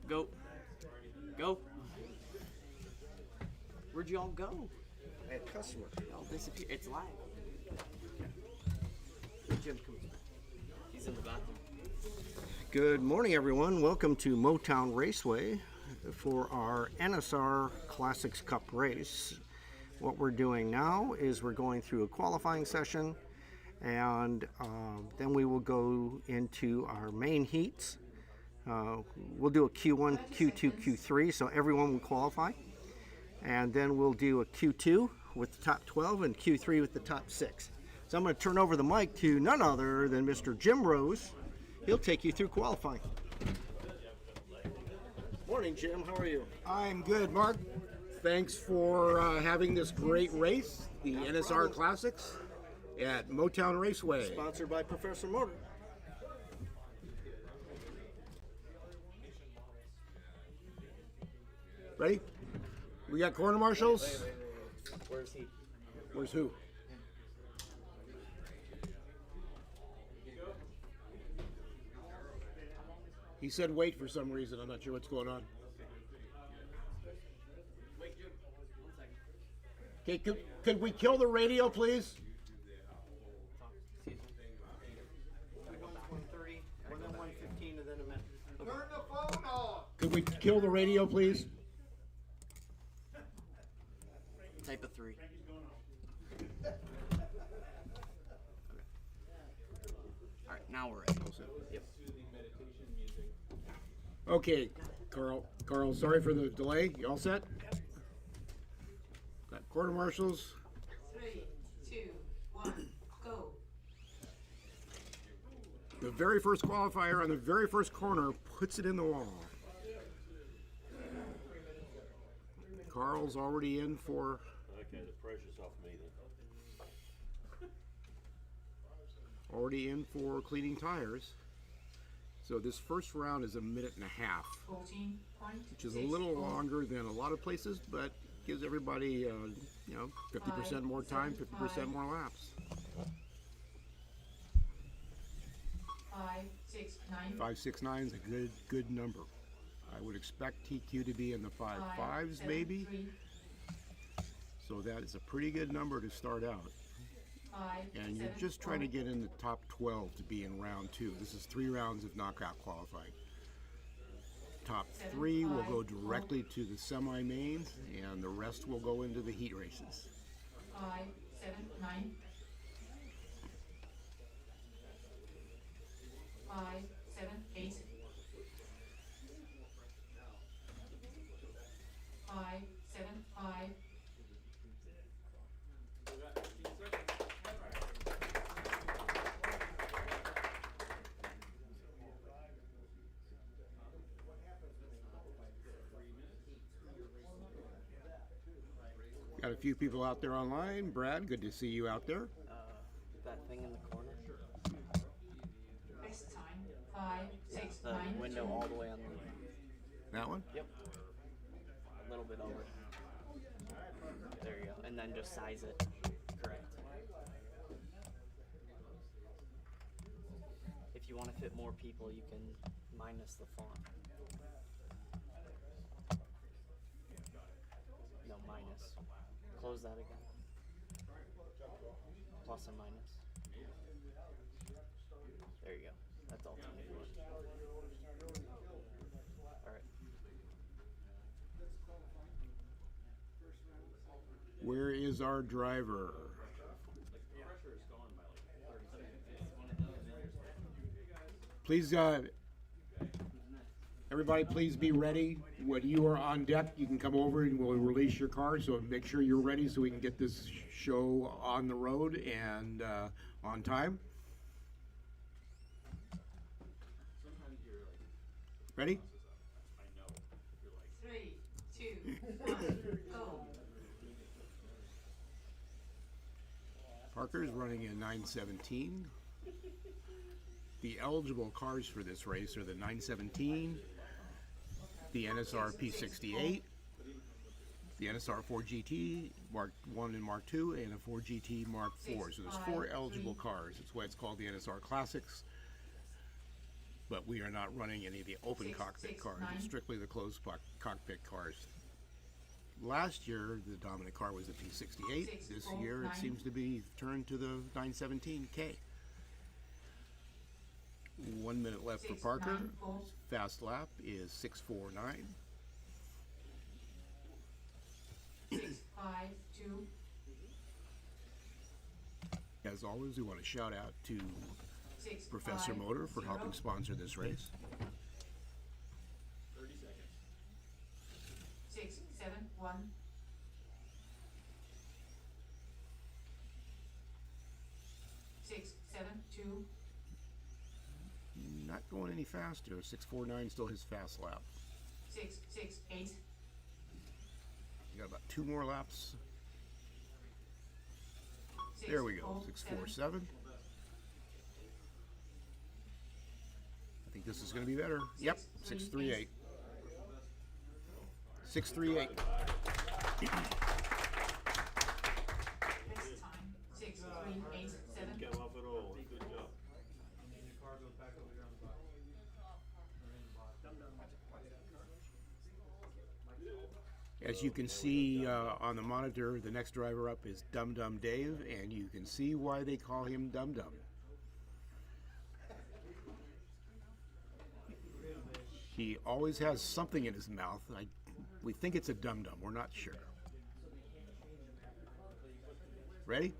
Go. Go. Where'd you all go? I had customer. Y'all disappear. It's live. Jim comes back. He's in the bathroom. Good morning, everyone. Welcome to Motown Raceway for our NSR Classics Cup race. What we're doing now is we're going through a qualifying session, and then we will go into our main heats. We'll do a Q1, Q2, Q3, so everyone will qualify. And then we'll do a Q2 with the top 12 and Q3 with the top 6. So I'm going to turn over the mic to none other than Mr. Jim Rose. He'll take you through qualifying. Morning, Jim. How are you? I'm good, Mark. Thanks for having this great race, the NSR Classics at Motown Raceway. Sponsored by Professor Motor. Ready? We got corner marshals. Where's he? Where's who? He said wait for some reason. I'm not sure what's going on. Okay, could we kill the radio, please? 130, and then 115, and then a minute. Turn the phone off. Could we kill the radio, please? Type of 3. Okay. Alright, now we're ready. Yep. Okay, Carl, sorry for the delay. You all set? Got quarter marshals. 3, 2, 1, go. The very first qualifier on the very first corner puts it in the wall. Carl's already in for... Okay, the pressure's off me then. Already in for cleaning tires. So this first round is a minute and a half, 14.6. which is a little longer than a lot of places, but gives everybody, 50% more time, 50% more laps. 5.69 is a good number. I would expect TQ to be in the 5.5s maybe. So that is a pretty good number to start out. And you're just trying to get in the top 12 to be in round 2. This is 3 rounds of knockout qualifying. Top 3 will go directly to the semi-mains, and the rest will go into the heat races. 5, 7, 9. 5, 7, 8. 5, 7, 5. Got a few people out there online. Brad, good to see you out there. That thing in the corner. Best time. 5, 6, The 9. window all the way on the... That one? Yep. A little bit over. There you go. And then just size it. Correct. If you want to fit more people, you can minus the font. No, minus. Close that again. Plus and minus. There you go. That's all 21. Alright. Where is our driver? Please, everybody, please be ready. When you are on deck, you can come over and we'll release your car. So make sure you're ready so we can get this show on the road and on time. Ready? 3, 2, 1, go. Parker's running in 917. The eligible cars for this race are the 917, the NSR P68, the NSR 4 GT Mark 1 and Mark 2, and a 4 GT Mark 4. So there's 4 eligible cars. That's why it's called the NSR Classics. But we are not running any of the open cockpit cars. It's strictly the closed cockpit cars. Last year, the dominant car was the P68. This year, it seems to be turned to the 917K. 1 minute left for Parker. Fast lap is 6:49. 6, 5, 2, As always, we want to shout out to 6, Professor 5, Motor for 0. helping sponsor this race. 6, 7, 1. 6, 7, 2. Not going any faster. 6:49 still his fast lap. 6, 6, 8. You got about 2 more laps. 6, There we go. 4, 6:47. I think this is going to be better. Yep, 6:38. 6:38. Next time. 6, 3, 8, 7. Get off it all. Good job. As you can see on the monitor, the next driver up is Dum Dum Dave, and you can see why they call him Dum Dum. He always has something in his mouth. We think it's a Dum Dum. We're not sure. Ready?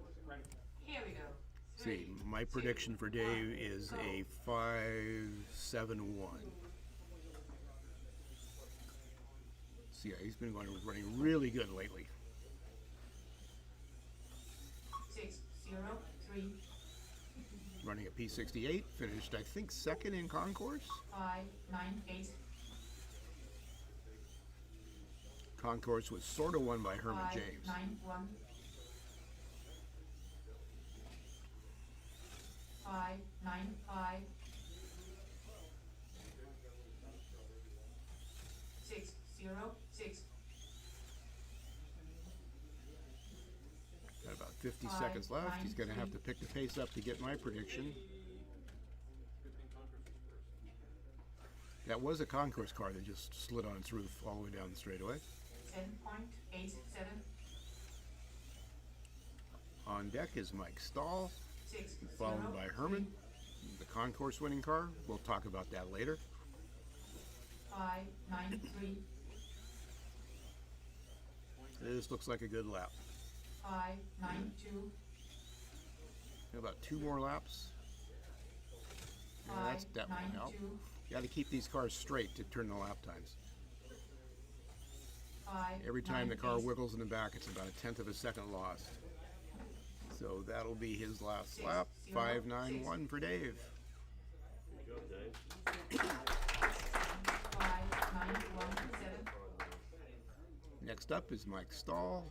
Here we go. See, my prediction for Dave is a 5.71. See, he's been running really good lately. 6, 0, 3, Running a P68, finished I think second in concourse. 5, 9, 8. Concourse was sort of won by Herman 5, James. 9, 1. 5, 9, 5. 6, 0, 6. Got about 50 seconds left. He's going to have to pick the pace up to get my prediction. That was a concourse car that just slid on its roof all the way down the straightaway. 10.87. On deck is Mike Stahl, 6, followed 0, by Herman, the concourse winning car. We'll talk about that later. 5, 9, 3. This looks like a good lap. 5, 9, 2. Got about 2 more laps. Yeah, 5, that's definitely 9, help. 2. You got to keep these cars straight to turn the lap times. 5, Every time 9, the car 8. wiggles in the back, it's about 1/10 of a second lost. So that'll be his last lap. 5.91 for Dave. Good job, Dave. 5, 9, 1, 7. Next up is Mike Stahl.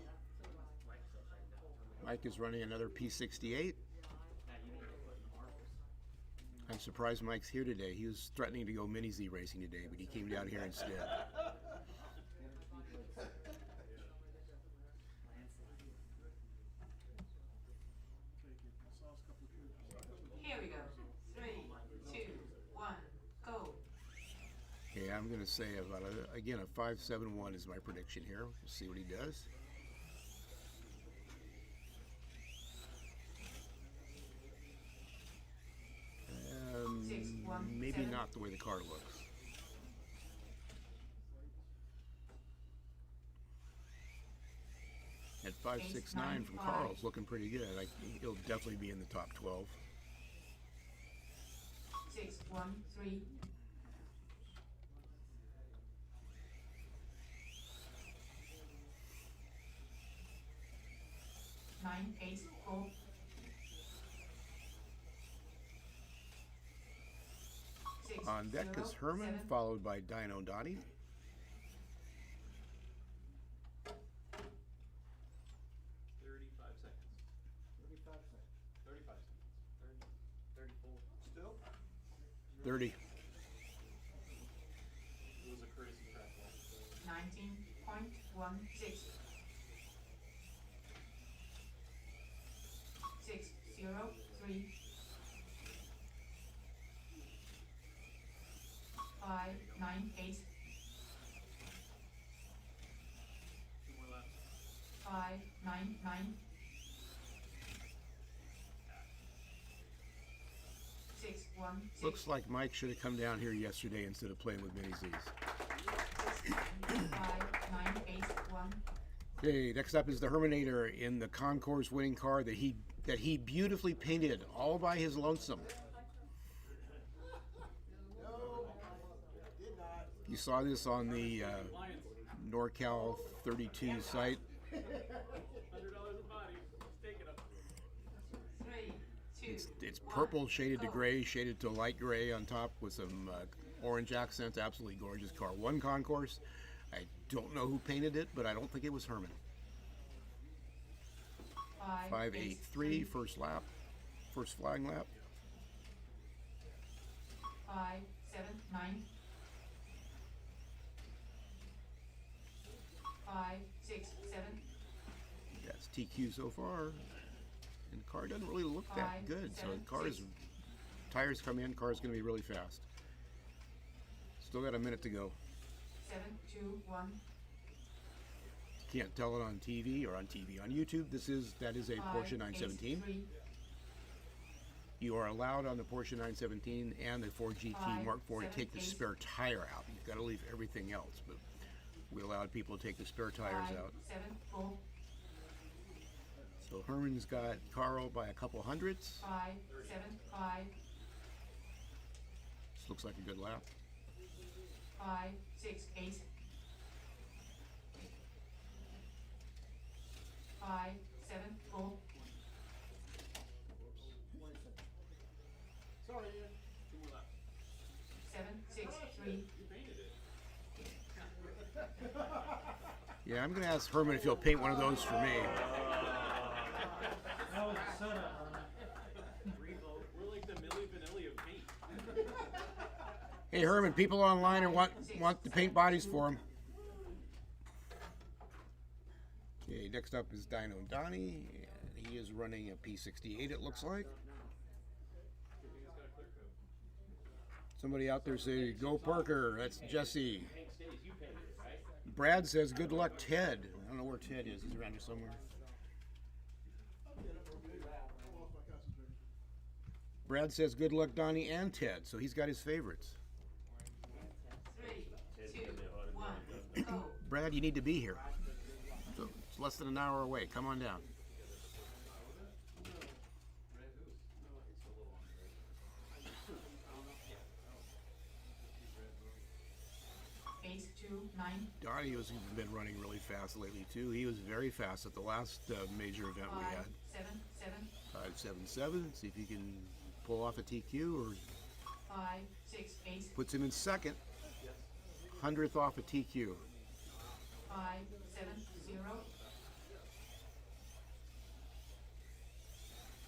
Mike is running another P68. I'm surprised Mike's here today. He was threatening to go Mini Z racing today, but he came down here instead. Here we go. 3, 2, 1, go. Okay, I'm going to say about again a 5.71 is my prediction here. We'll see what he does. Maybe 7. not the way the car looks. At 5.69 from 8.95. Carl's looking pretty good. He'll definitely be in the top 12. 6, 1, 3. 9, 8, 4. 6, 6, On deck 0, is Herman, 7. followed by Dino Donnie. 35 seconds. 35 seconds. 35 seconds. 34. Still? 30. It was a courtesy track ball. 19.16. 6, 0, 3. 5, 9, 8. 2 more laps. 5, 9, 9. 6, 1, 6. Looks like Mike should have come down here yesterday instead of playing with Mini Z's. 5, 9, 8, 1. Okay, next up is the Herminator in the Concours winning car that he beautifully painted all by his lonesome. You saw this on the NorCal 32 site. $100 a body. Let's take it up. 3, 2. It's purple shaded to gray, shaded to light gray on top with some orange accents. Absolutely gorgeous car. One Concours. I don't know who painted it, but I don't think it was Herman. 5, 8, 583, first lap, first flying lap. 5, 7, 9. 5, 6, 7. That's TQ so far. And the car doesn't really look that 5, good. So 7, the car's 6. tires come in, car's going to be really fast. Still got a minute to go. 7, 2, 1. Can't tell it on TV or on TV. On YouTube, that is a 5, Porsche 8, 917. 3. You are allowed on the Porsche 917 and the 4GT 5, Mark IV to 7, take the 8. spare tire out. You've got to leave everything else, but we allowed people to take the spare tires 5, out. 7, 4. So Herman's got Carl by a couple hundredths. 5, 7, 5. This looks like a good lap. 5, 6, 8. 5, 7, 4. Sorry, 2 more laps. 7, 6, 3. You painted it. Yeah, I'm going to ask Herman if he'll paint one of those for me. That was a setup. We're like the Milli Vanilli of paint. Hey Herman, people online want to paint bodies for him. Okay, next up is Dino Donnie, and he is running a P68. It looks like. Somebody out there say, "Go Parker." That's Jesse. Brad says, "Good luck, Ted." I don't know where Ted is. He's around here somewhere. Brad says, "Good luck, Donnie and Ted." So he's got his favorites. 3, 2, 1. Go. Brad, you need to be here. So it's less than an hour away. Come on down. Base 2, 9. Donnie has been running really fast lately too. He was very fast at the last major event 5, we had. 7, 7. 577. See if he can pull off a TQ or 5, 6, 8. puts him in second. 100th off a TQ. 5, 7, 0.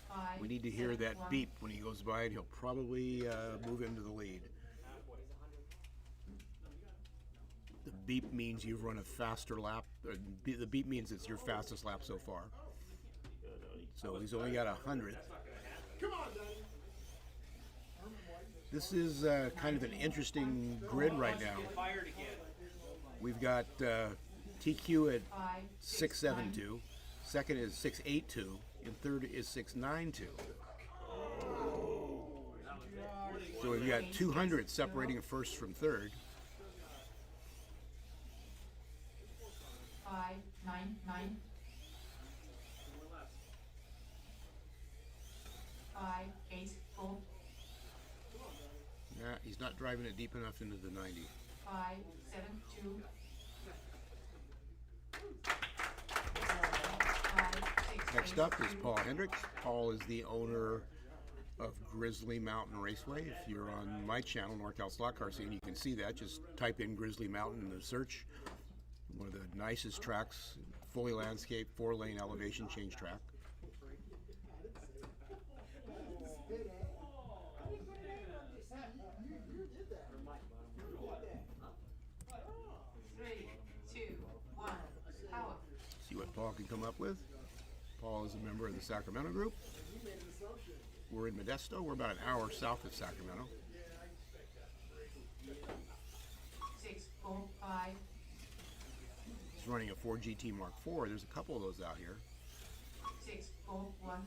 5, We need to hear 7, that 1. beep when he goes by, and he'll probably move into the lead. The beep means you've run a faster lap. The beep means it's your fastest lap so far. So he's only got 100th. This is kind of an interesting grid right now. We've got TQ at 5, 6, 672, second is 682, and third is 692. So we've got 200 separating first from third. 5, 9, 9. 5, 8, 4. Nah, he's not driving it deep enough into the 90. 5, 7, 2. 5, 6, Next 8, up is 2. Paul Hendricks. Paul is the owner of Grizzly Mountain Raceway. If you're on my channel, NorCal Slot Car Scene, you can see that. Just type in Grizzly Mountain in the search. One of the nicest tracks, fully landscaped, 4-lane elevation change track. Three, two, one, power. See what Paul can come up with. Paul is a member of the Sacramento group. We're in Modesto. We're about an hour south of Sacramento. 6, 4, 5, He's running a Ford GT Mark IV. There's a couple of those out here. 6, 4, 1,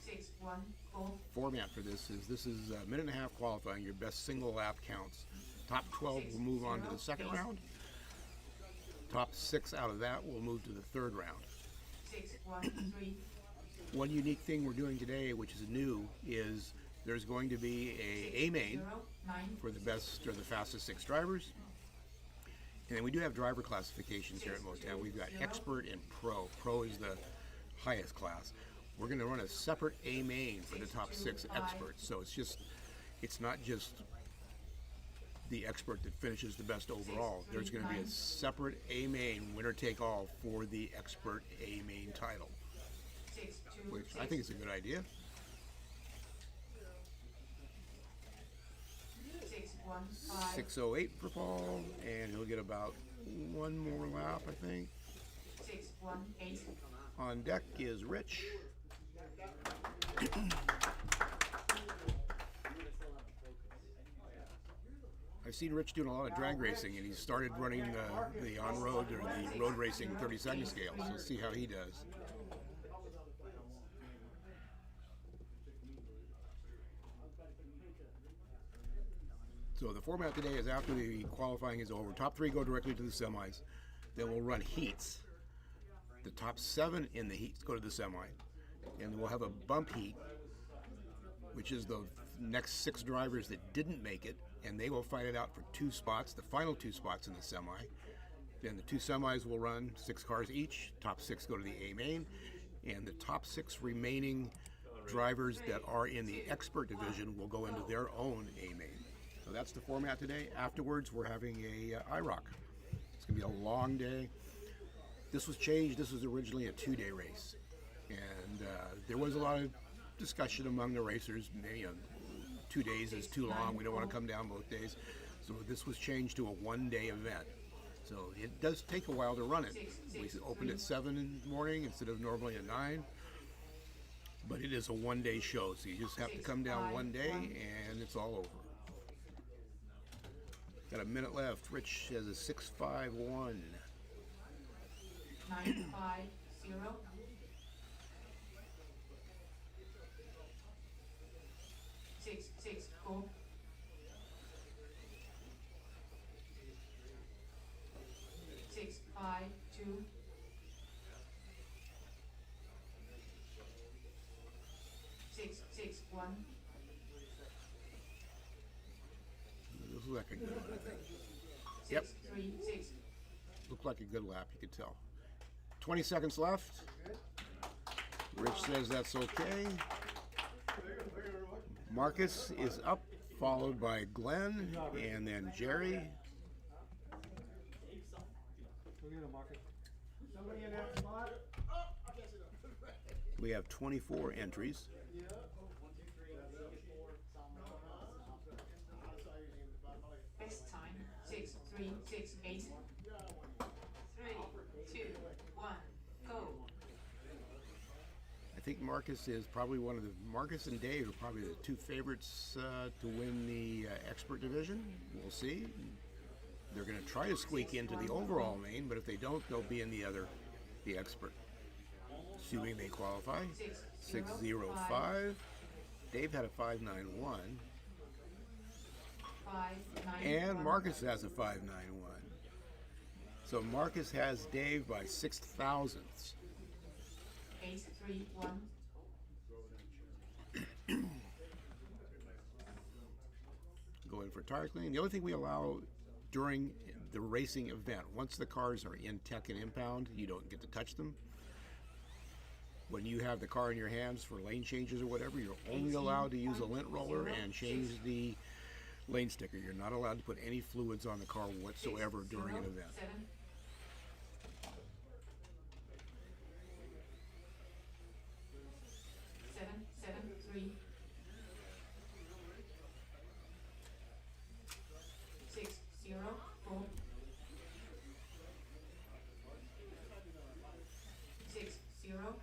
6, 1, 4, Format for this is a minute and a half qualifying. Your best single lap counts. Top 12 will move on to the second round. Top 6 out of that will move to the third round. 6, 1, 3, One unique thing we're doing today, which is new, is there's going to be a main 0, 9, for the best or the fastest 6 drivers. And then we do have driver classifications here at Motown. We've got expert and pro. Pro is the highest class. We're going to run a separate A main for the top 6 experts. So it's not just the expert that finishes the best overall. There's going to be a separate A main winner take all for the expert A main title, 6, 2, which I think is a good idea. 6, 1, 5, 6:08 for Paul, and he'll get about one more lap, I think. 6, 1, 8, On deck is Rich. I've seen Rich doing a lot of drag racing, and he started running the on-road or the road racing 30-second scale. So let's see how he does. So the format today is after the qualifying is over, top 3 go directly to the semis. Then we'll run heats. The top 7 in the heats go to the semi. And we'll have a bump heat, which is the next 6 drivers that didn't make it, and they will fight it out for 2 spots, the final 2 spots in the semi. Then the 2 semis will run 6 cars each. Top 6 go to the A main, and the top 6 remaining drivers that are in the expert division will go into their own A main. So that's the format today. Afterwards, we're having a IROC. It's going to be a long day. This was changed. This was originally a 2-day race, and there was a lot of discussion among the racers. 2 days is too long. We don't want to come down both days. So this was changed to a 1-day event. So it does take a while to run it. We opened at 7 in the morning instead of normally at 9. But it is a 1-day show. So you just have to come down 1 day and it's all over. Got a minute left. Rich has a 6.51. 9, 5, 0, 6, 6, 4, 6, 5, 2, 6, 6, 1, This looks like a good one, I think. 6, Yep. 3, 6, Looked like a good lap, you could tell. 20 seconds left. Rich says that's okay. Marcus is up, followed by Glenn, and then Jerry. We have 24 entries. best time, 6, 3, 6, 8, 3, 2, 1, go. I think Marcus is probably Marcus and Dave are probably the 2 favorites to win the expert division. We'll see. They're going to try to squeak into the overall main, but if they don't, they'll be in the expert. Assuming they qualify. 6.05. Dave had a 5.91. 5, 9, And 1. Marcus has a 5.91. So Marcus has Dave by 6 thousandths. 8, 3, 1, Going for tire cleaning. The only thing we allow during the racing event, once the cars are in tech and impound, you don't get to touch them. when you have the car in your hands for lane changes or whatever, you're only allowed to use a lint roller and change the lane sticker. You're not allowed to put any fluids on the car whatsoever during an event. 773 604 600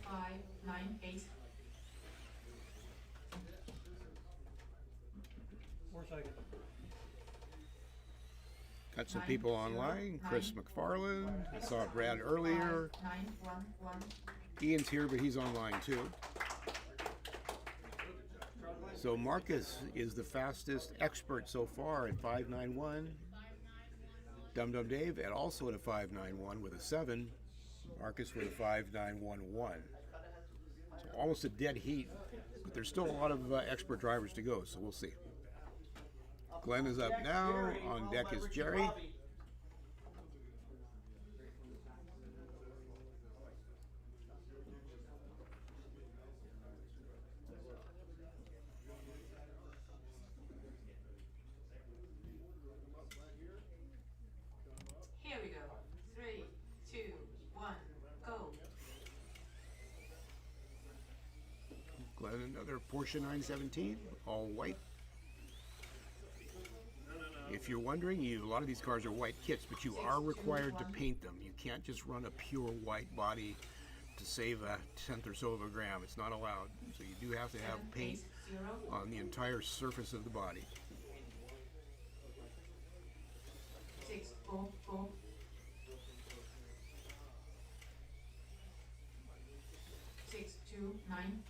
598 Got some people online. Chris McFarland. I saw Brad earlier. 911 Ian's here, but he's online too. So Marcus is the fastest expert so far at 591. Dum Dum Dave at also at a 591 with a 7. Marcus with a 5911. So almost a dead heat, but there's still a lot of expert drivers to go, so we'll see. Glenn is up now. On deck is Jerry. Here we go. 3, 2, 1, go. Glenn, another Porsche 917, all white. If you're wondering, a lot of these cars are white kits, but you are required to paint them. You can't just run a pure white body to save a tenth or so of a gram. It's not allowed. So you do have to have paint on the entire surface of the body. 644 629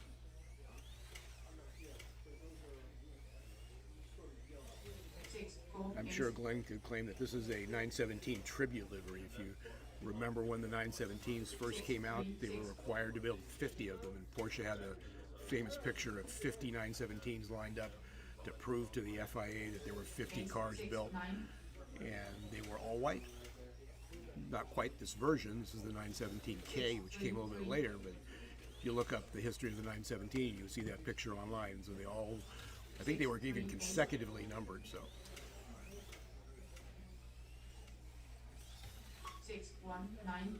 I'm sure Glenn could claim that this is a 917 tribute livery. If you remember when the 917s first came out, they were required to build 50 of them, and Porsche had a famous picture of 50 917s lined up to prove to the FIA that there were 50 cars built, and they were all white. Not quite this version. This is the 917K, which came a little bit later, but if you look up the history of the 917, you'll see that picture online. So they all, I think they were even consecutively numbered, so. 619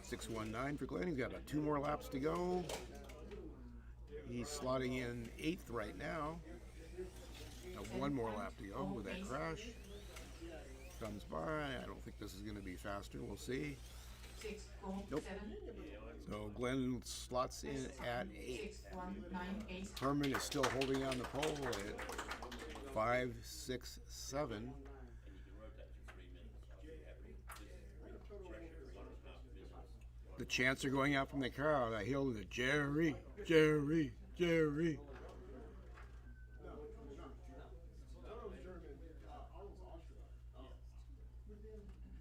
619 for Glenn. He's got about 2 more laps to go. He's slotting in 8th right now. 1 more lap to go with that crash. Comes by. I don't think this is going to be faster. We'll see. 647 Nope. So Glenn slots in at 8th. 6198 Herman is still holding on the pole at 5, 6, 7. The chants are going out from the crowd. I hear the Jerry, Jerry, Jerry.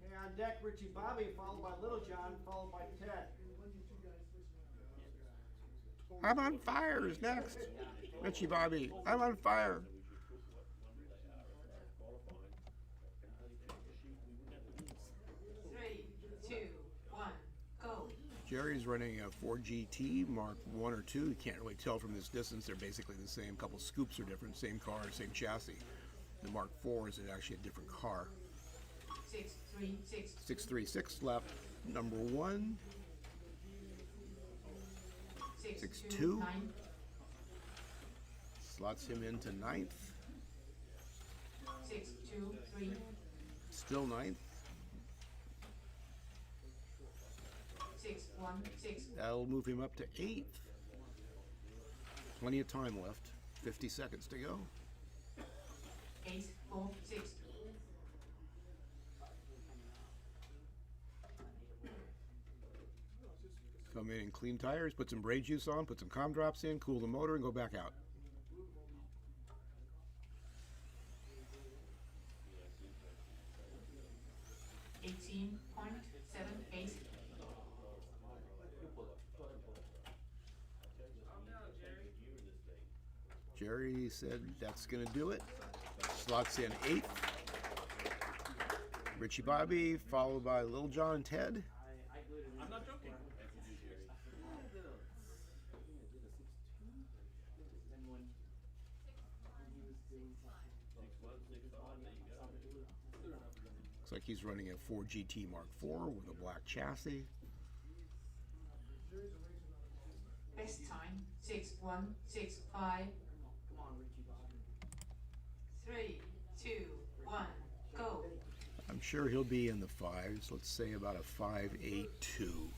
Okay, on deck, Richie Bobby, followed by Little John, followed by Ted. I'm on fire is next. Richie Bobby, I'm on fire. Jerry's running a 4GT Mark 1 or 2. You can't really tell from this distance. They're basically the same. A couple scoops are different. Same car, same chassis. The Mark 4 is actually a different car. 636 636 lap number 1. 62 slots him into 9th. 623 Still 9th. 616 That'll move him up to 8th. Plenty of time left. 50 seconds to go. 846 Come in and clean tires, put some brake juice on, put some com drops in, cool the motor, and go back out. $18.78. Jerry said that's going to do it. Slots in 8th. Richie Bobby, followed by Little John and Ted. I'm not joking. Looks like he's running a Ford GT Mark IV with a black chassis. Best time 6-1-6-5. Come on, Richie Bobby. 3, 2, 1, go. I'm sure he'll be in the fives. Let's say about a 5.82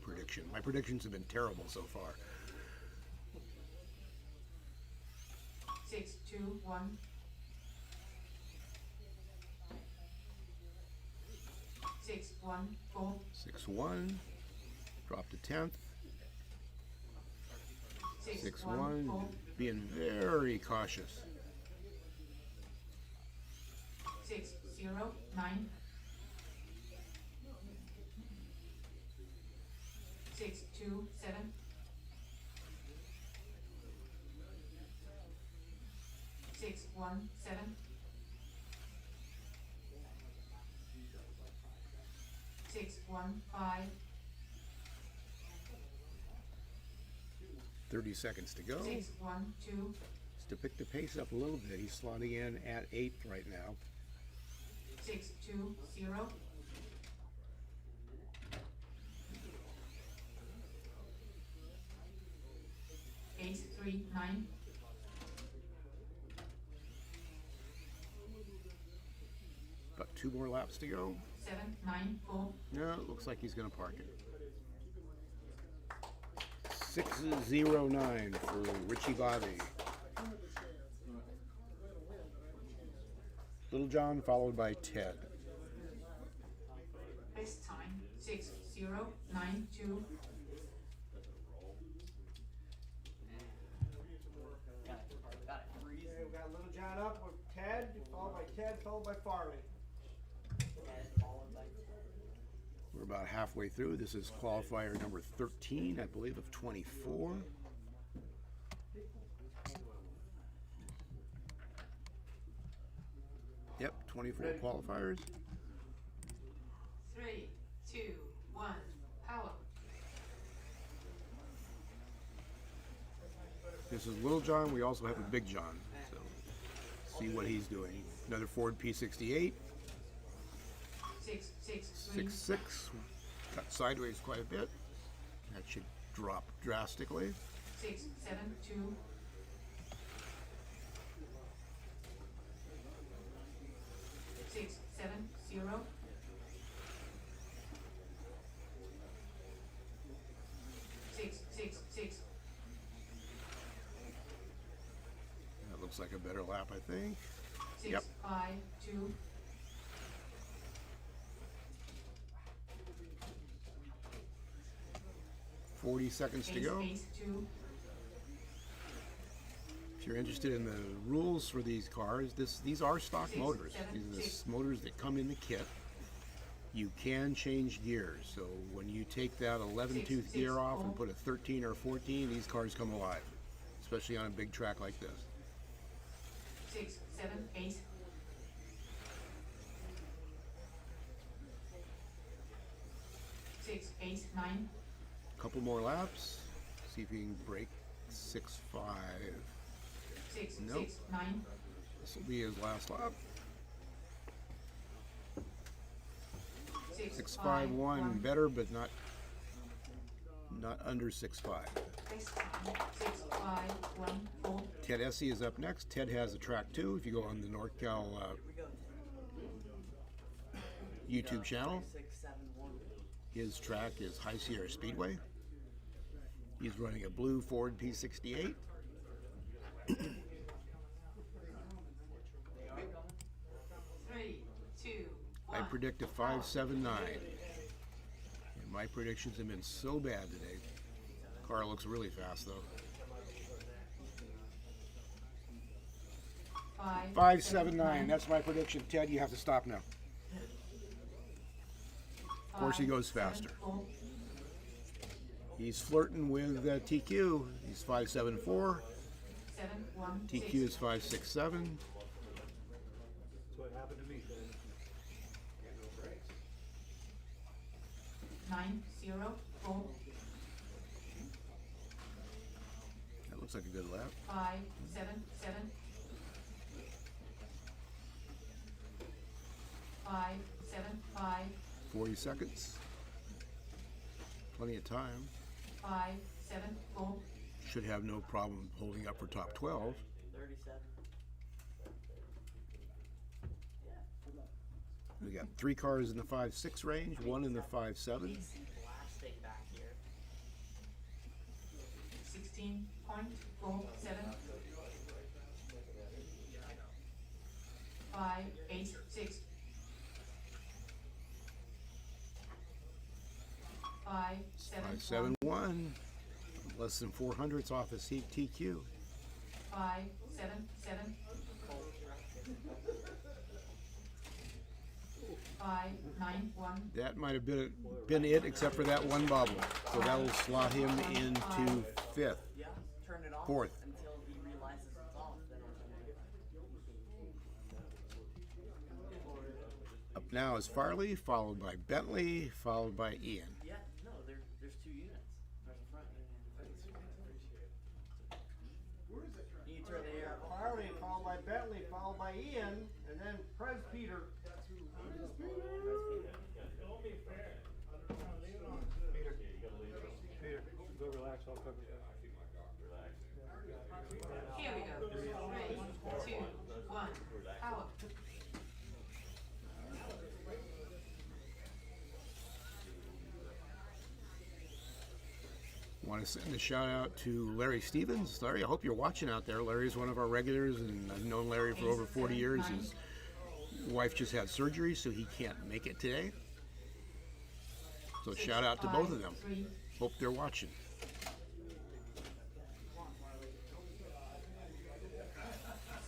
prediction. My predictions have been terrible so far. 6, 2, 1. 6, 1, 4. 6-1. Drop to 10th. 6, 1, 6-1. 4. Being very cautious. 6, 0, 9. 6, 2, 7. 6, 1, 7. 6, 1, 5. 30 seconds to go. 6, 1, 2. Just to pick the pace up a little bit. He's slotting in at 8th right now. 6, 2, 0. 8, 3, 9. 2 more laps to go. 7, 9, 4. No, it looks like he's going to park it. 6:09 for Richie Bobby. Little John followed by Ted. Best time 6, 0, 9, 2. Got it. Freeze. Okay, we got Little John up with Ted, followed by Farley. Ted followed by Ted. We're about halfway through. This is qualifier number 13, I believe, of 24. Yep, 24 qualifiers. 3, 2, 1. Power. This is Little John. We also have a Big John. So see what he's doing. Another Ford P68. 6, 6, 3. 6.6. Cut sideways quite a bit. That should drop drastically. 6, 7, 2. 6, 7, 0. 6, 6, 6. That looks like a better lap, I think. 6, Yep. 5, 2. 40 seconds to 8, go. 8, 2. If you're interested in the rules for these cars, these are stock 6, motors. 7, These are the 6. motors that come in the kit. You can change gears. So when you take that 11-tooth 6, gear off 4. and put a 13 or 14, these cars come alive, especially on a big track like this. 6, 7, 8. 6, 8, 9. Couple more laps. See if you can break 6.5. 6, Nope. 6, 9. This will be his last lap. 6, 6.51, 1. better, but not under 6.5. Best time 6, 5, 1, 4. Ted Essie is up next. Ted has a track too. If you go on the NorCal We go. YouTube channel, 6, 7, 1. his track is High Sierra Speedway. He's running a blue Ford P68. 3, 2, I 1. predict a 5.79. And my predictions have been so bad today. Car looks really fast though. 5, 5.79. That's my prediction. Ted, you have to stop now. Of course, he goes faster. 4. He's flirting with TQ. He's 5.74. 7, 1, TQ 6. is 5.67. That's what happened to me. 590, 4, That looks like a good lap. 577, 575, 40 seconds. Plenty of time. 574, Should have no problem holding up for top 12. 37. We got 3 cars in the 5.6 range, 1 in the 5.7. Blasting back here. 16.47, 586, 571, 5.71. Less than 400s off a seat TQ. 577, 591, That might have been it, except for that one bobble. So that will slot him into 5th. Yeah, turn it off 4th. until he realizes it's off. Then Up now is Farley, followed by Bentley, followed by Ian. yeah, no, there's 2 units. There's a front unit. You turn the air off. Farley, followed by Bentley, followed by Ian, and then Prez Peter. here we go, 3, 2, 1, power. Want to send a shout out to Larry Stevens. Larry, I hope you're watching out there. Larry's one of our regulars, and I've known Larry for over 40 years. His wife just had surgery, so he can't make it today. So shout out to both of them. 3, Hope they're watching.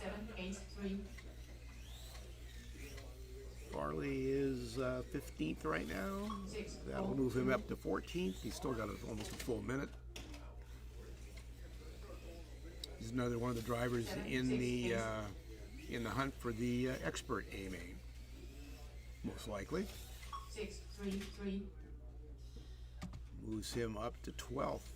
783, Farley is 15th right now. 6, That'll move him up to 14th. He's still got almost a full minute. He's another one of the drivers in the hunt for the expert A main, most likely. 633, Moves him up to 12th.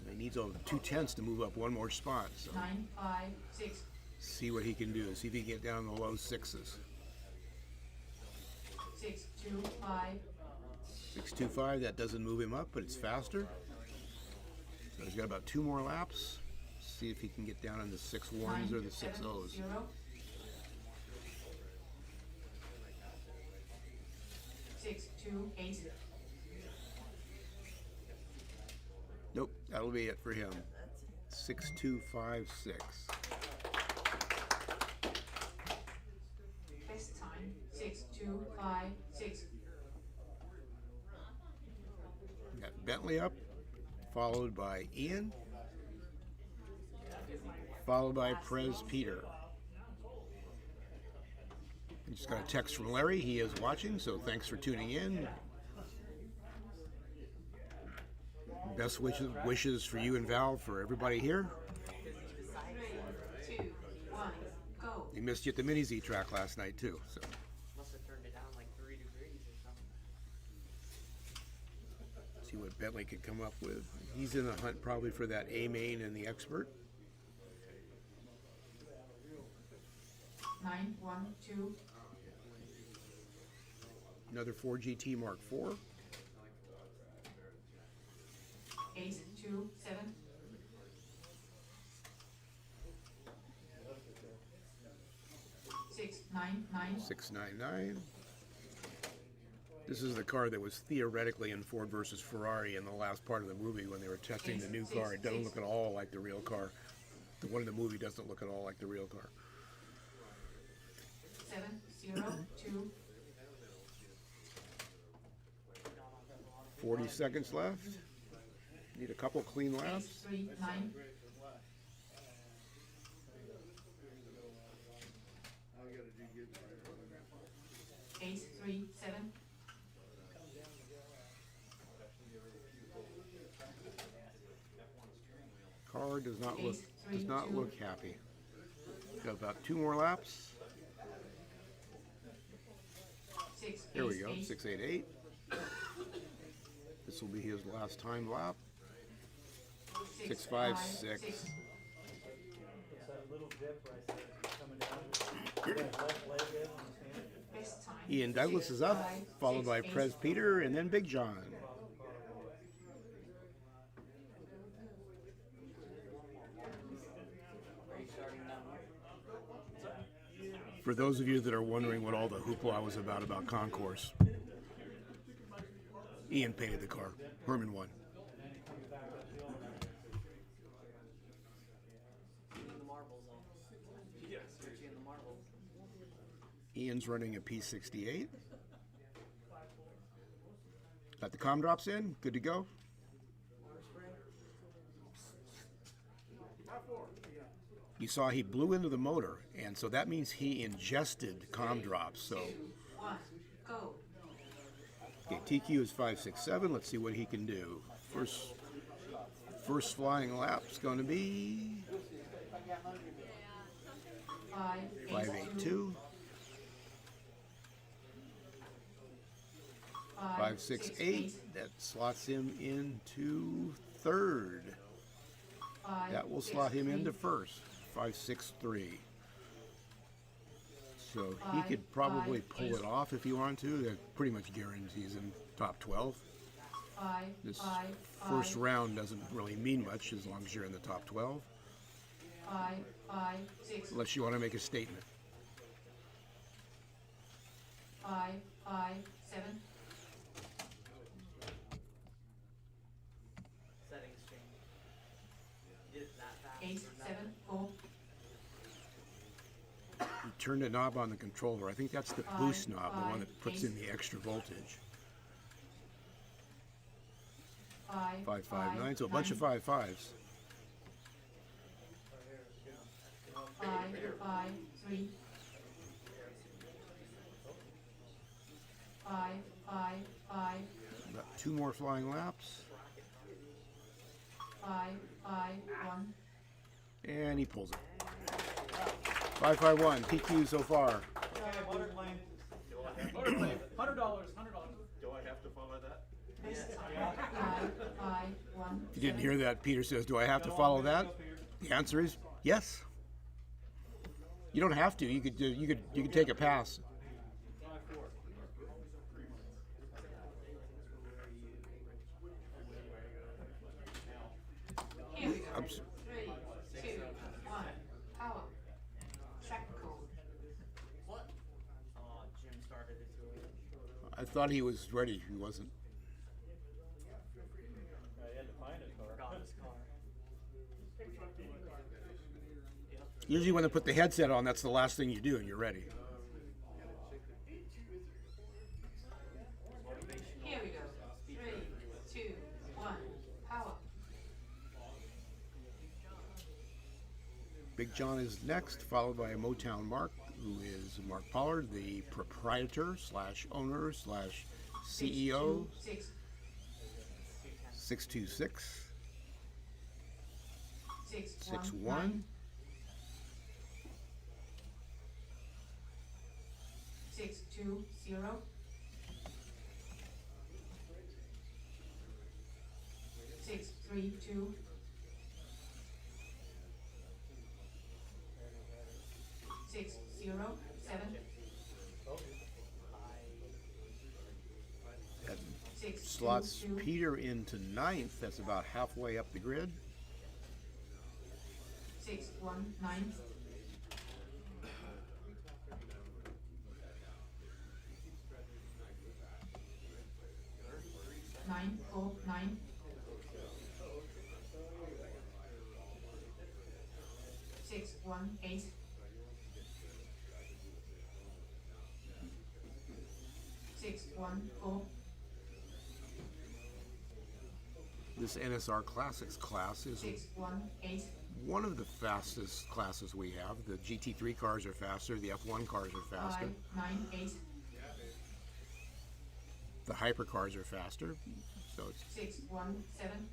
He needs over 2/10 to move up one more spot. So 956, see what he can do. See if he can get down in the low 6s. 625, 6.25. That doesn't move him up, but it's faster. So he's got about 2 more laps. See if he can get down in the 6.1s or the 6.0s. 970, 628, Nope, that'll be it for him. 6.256. best time, 6256, Got Bentley up, followed by Ian, followed by Prez Peter. I just got a text from Larry. He is watching, so thanks for tuning in. Best wishes for you and Val, for everybody here. 3, 2, 1, go. He missed you at the Mini Z track last night too. So Must have turned it down like 3 degrees or something. see what Bentley can come up with. He's in the hunt probably for that A main and the expert. 912, Another 4GT Mark IV. 827, 699, 699. This is the car that was theoretically in Ford versus Ferrari in the last part of the movie when they were testing the new car. It doesn't look at all like the real car. The one in the movie doesn't look at all like the real car. 702, 40 seconds left. Need a couple clean laps. 839, 837, Car does not look happy. Got about 2 more laps. 6, There we go, 688. This will be his last time lap. 656. It's that little dip right there coming down. Yeah, left leg in on the stand. Best time. Ian Douglas is up, followed by Prez Peter and then Big John. Are you starting down there? For those of you that are wondering what all the hoopla was about Concourse, Ian painted the car. Herman won. The marbles on. Yes. Searching the marbles. Ian's running a P68. Got the comm drops in. Good to go. You saw he blew into the motor, and so that means he ingested comm drops. So 2, 1, go. okay, TQ is 567. Let's see what he can do. First flying lap's going to be 582. 568. That slots him into third. That will slot him into first. 563. So he could probably pull it off if he wanted to. That pretty much guarantees him top 12. This first round doesn't really mean much as long as you're in the top 12. 6. Unless you want to make a statement. 5, 7. Settings change. Did it that fast? 8, 7, 4. He turned a knob on the controller. I think that's the boost knob, the one that puts in the extra voltage. 559. So a bunch of 55s. 5, 3. 5, 5. Got 2 more flying laps. 5, 1. And he pulls it. 551. PQ so far. Okay, motor claim. Motor claim. $100. $100. Do I have to follow that? Best time. 5, 1. If you didn't hear that, Peter says, do I have to follow that? The answer is yes. You don't have to. You could take a pass. Here. I'm 3, 2, 1. Power. Track code. What? Jim started it too early. I thought he was ready. He wasn't. I had to find a car. Forgot his car. Usually when they put the headset on, that's the last thing you do and you're ready. Here we go. 3, 2, 1. Power. Big John is next, followed by a Motown Mark, who is Mark Pollard, the proprietor / owner / CEO. 6. 626. 6, 61. 6, 2, 0. 6, 3, 2. 6, 0, 7. That 6, slots 2, 2. Peter into ninth. That's about halfway up the grid. 6, 1, 9. 9, 4, 9. 6, 1, 8. 6, 1, 4. This NSR Classics class is 6, 1, 8. one of the fastest classes we have. The GT3 cars are faster. The F1 cars are faster. 5, 9, 8. The hypercars are faster. So it's 6, 1, 7.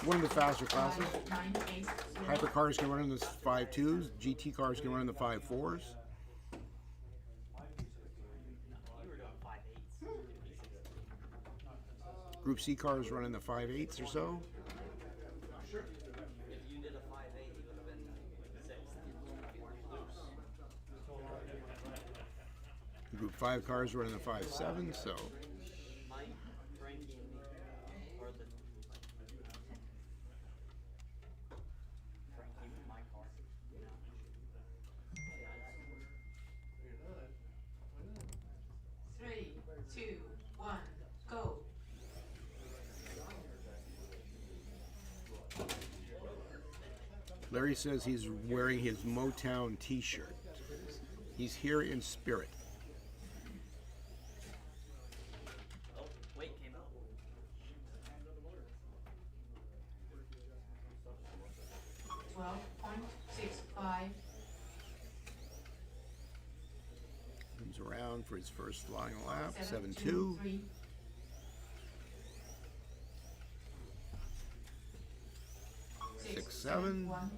one of the faster classes. 5, 9, 8. 0. Hypercars can run in the 5.2s. GT cars can run in the 5.4s. Group C cars running the 5/8 or so. If you did a 5.8, you would have been sixth. Group 5 cars running the 5.7, so Mike, Frankie, and me. Or the Frankie with my car. Three, two, one, go. Larry says he's wearing his Motown t-shirt. He's here in spirit. Oh, weight came out. 12.65. Comes around for his first flying lap. 7.2. 7.23. 6.7. 1.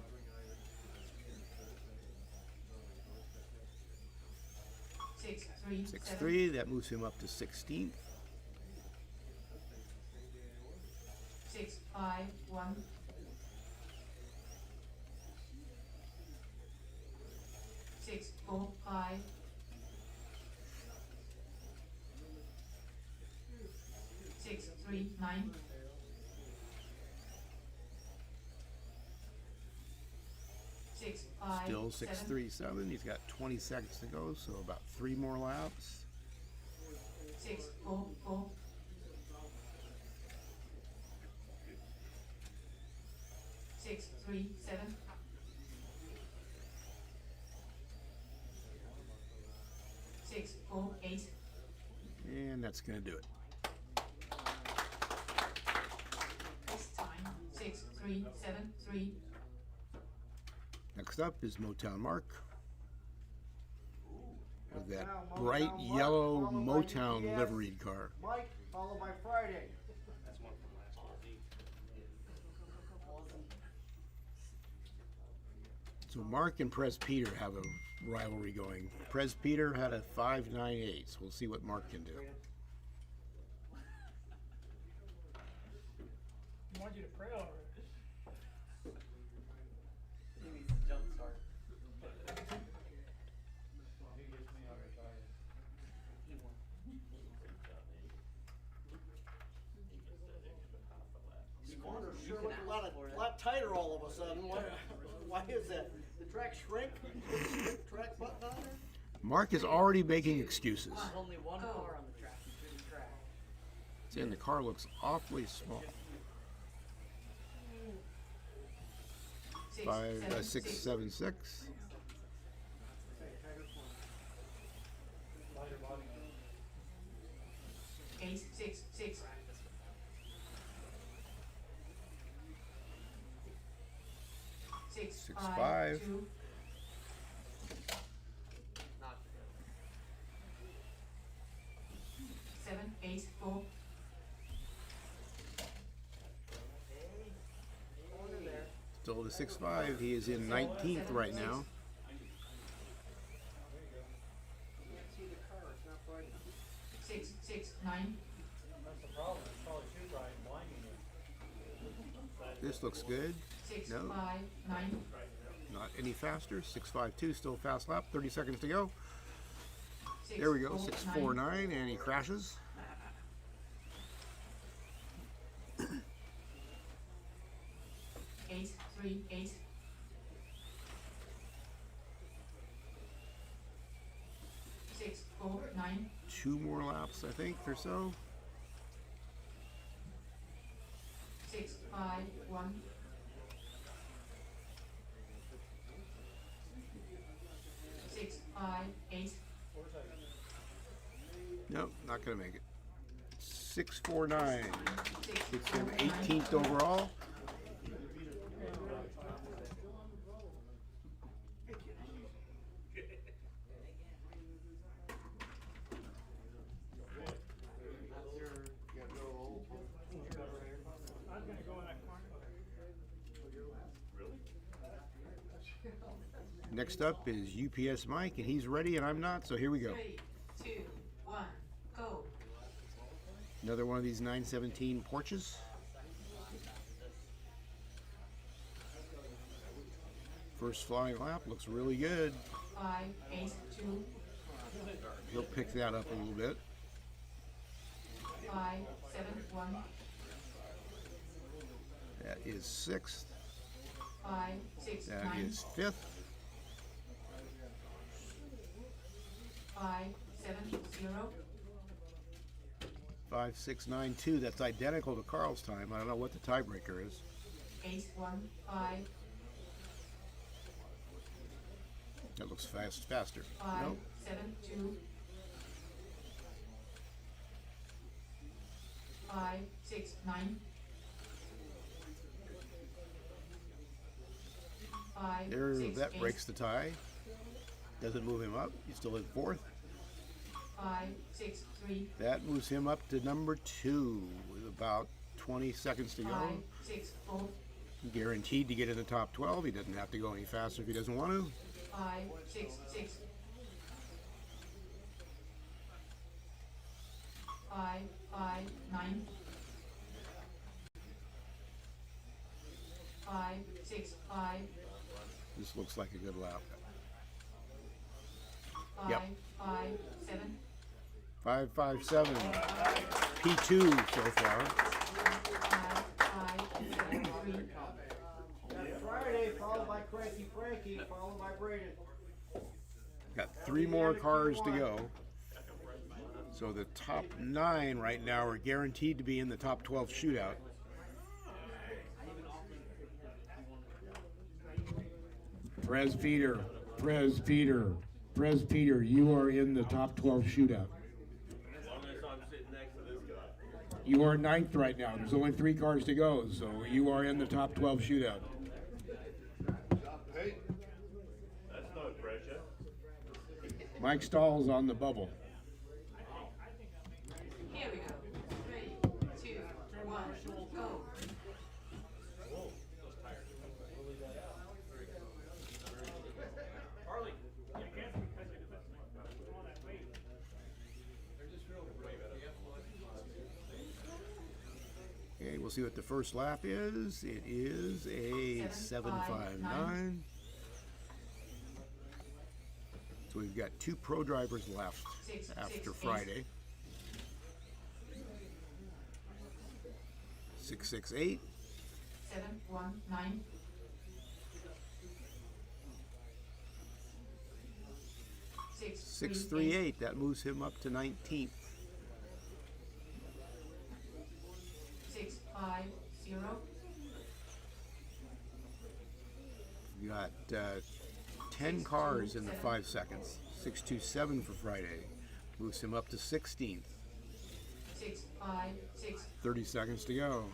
6.3. 6.3. That moves him up to 16th. 6.5. 1. 6.45. 6.39. 6.5. Still 6.37. He's got 20 seconds to go, so about 3 more laps. 6.44. 6.37. 6.48. And that's going to do it. This time 6.373. Next up is Motown Mark. With that Motown, bright Motown, yellow followed by Motown UPS. liveried car. Mike, followed by Friday. That's one from last week. So Mark and Prez Peter have a rivalry going. Prez Peter had a 5.98, so we'll see what Mark can do. I want you to pray over it. He needs to jump start. He gets me, I'll retire. He won. Corner You sure can looked ask for it. a lot tighter all of a sudden. Why is that? The track shrink? Track button on there? Mark is already making excuses. There's only one car on the track. You shouldn't track. Saying the car looks awfully small. 6.76. Lighter body. 8.66. 6.5. 2. Not 7.84. Still the 6.5. He is in 19th right now. Can't see the car, it's not bright enough. 6.69. That's the problem, it's probably too bright and blinding you. This looks good. 6.59. Not any faster. 6.52, still fast lap. 30 seconds to go. There we go. 6.49, and he crashes. 8.38. 6.49. 2 more laps, I think, or so. 6.51. 6.58. Nope, not gonna make it. 6.49. 6.49. Gets him 18th overall. Next up is UPS Mike, and he's ready, and I'm not, so here we go. 3, 2, 1, go. Another one of these 917 porches. First flying lap looks really good. 582, He'll pick that up a little bit. 571, That is sixth. 569, That is fifth. 570, 5692. That's identical to Carl's time. I don't know what the tiebreaker is. 815, That looks faster. Nope. 572, 569, There, 568, that breaks the tie. Doesn't move him up. He's still in fourth. 563, That moves him up to number 2 with about 20 seconds to go. 564, Guaranteed to get in the top 12. He doesn't have to go any faster if he doesn't want to. 566, 559, 565, This looks like a good lap. Yep. 557, 557. P2 so far. 553, Friday, followed by Cranky Frankie, followed by Braden. Got 3 more cars to go. So the top 9 right now are guaranteed to be in the top 12 shootout. Prez Peter, you are in the top 12 shootout. As long as I'm sitting next to this guy. You are 9th right now. There's only 3 cars to go, so you are in the top 12 shootout. Hey, that's no pressure. Mike Stahl's on the bubble. here we go, 3, 2, 1, go. Okay, we'll see what the first lap is. It is a 7:59. So we've got 2 pro drivers left after Friday. 668. 719, 638. That moves him up to 19th. 650, We got 10 cars in the 5 seconds. 627 for Friday. Moves him up to 16th. 656, 30 seconds to go.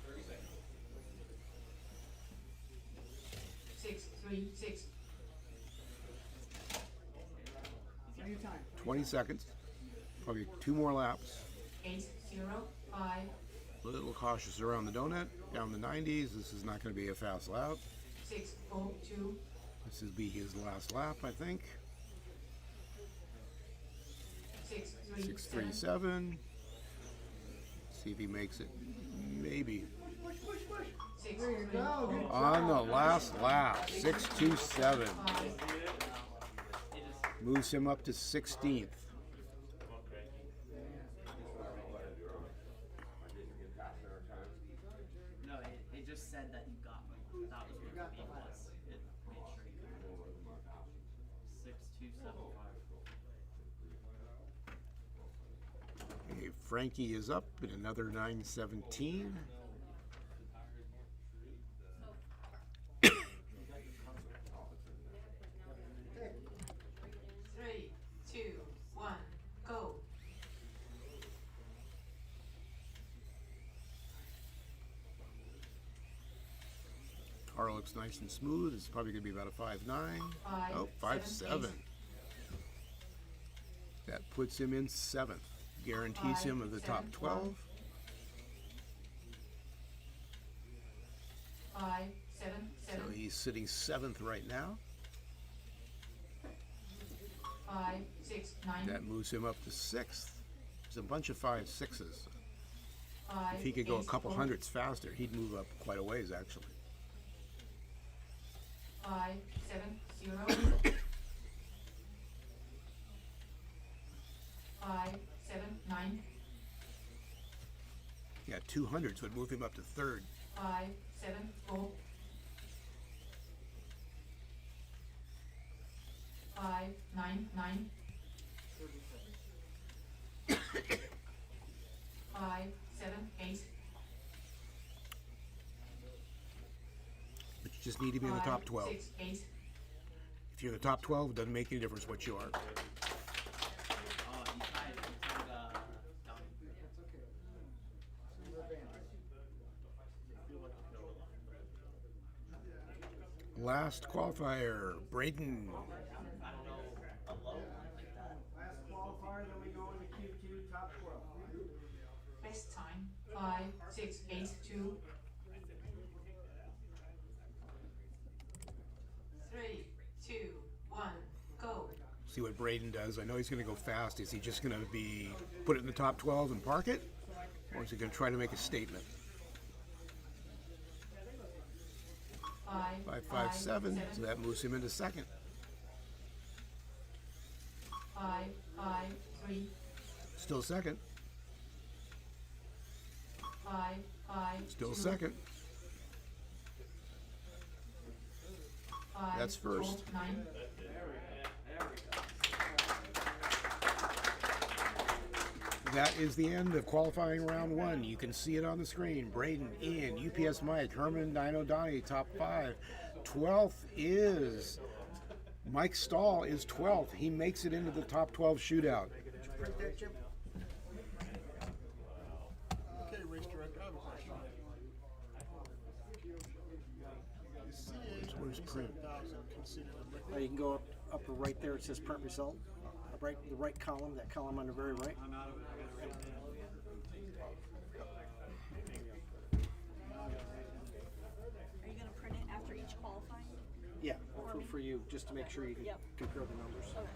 636, 20 seconds. Probably 2 more laps. 805, A little cautious around the donut. Down the 90s. This is not going to be a fast lap. 642, This will be his last lap, I think. 637, 637. See if he makes it. Maybe. 634, On the last lap, 627. Moves him up to 16th. No, it just said that you got me. That was what the beep was. It made sure you got me. 6275. Okay, Frankie is up at another 917. Three, two, one, go. Car looks nice and smooth. It's probably going to be about a 5.9. Oh, 5.7. That puts him in 7th. Guarantees him of the top 12. 5, 7, So 7, he's sitting 7th right now. 5, 6, 9, That moves him up to 6th. There's a bunch of 5.6s. If he could go a couple hundredths faster, he'd move up quite a ways, actually. 570. 579. Yeah, 200s would move him up to third. 574. 599. 578. But you just need to be in the top 12. 568. If you're in the top 12, it doesn't make any difference what you are. Oh, you tied down. Last qualifier, Braden. Last qualifier, then we go into Q2 top 12. Best time 5682. 3, 2, 1, go. See what Braden does. I know he's going to go fast. Is he just going to be put it in the top 12 and park it? Or is he going to try to make a statement? 557, so that moves him into second. 553. Still second. 552. Still second. That's first. 549. That is the end of qualifying round 1. You can see it on the screen. Braden, Ian, UPS Mike, Herman, Dino, Donnie, top 5. 12th is Mike Stahl is 12th. He makes it into the top 12 shootout. Okay, race director, I have a question. Where's print? You can go up right there. It says print result. Right, the right column. That column on the very right. Are you going to print it after each qualifying? Yeah, for you, just to make sure you can Yep. compare the numbers. Okay.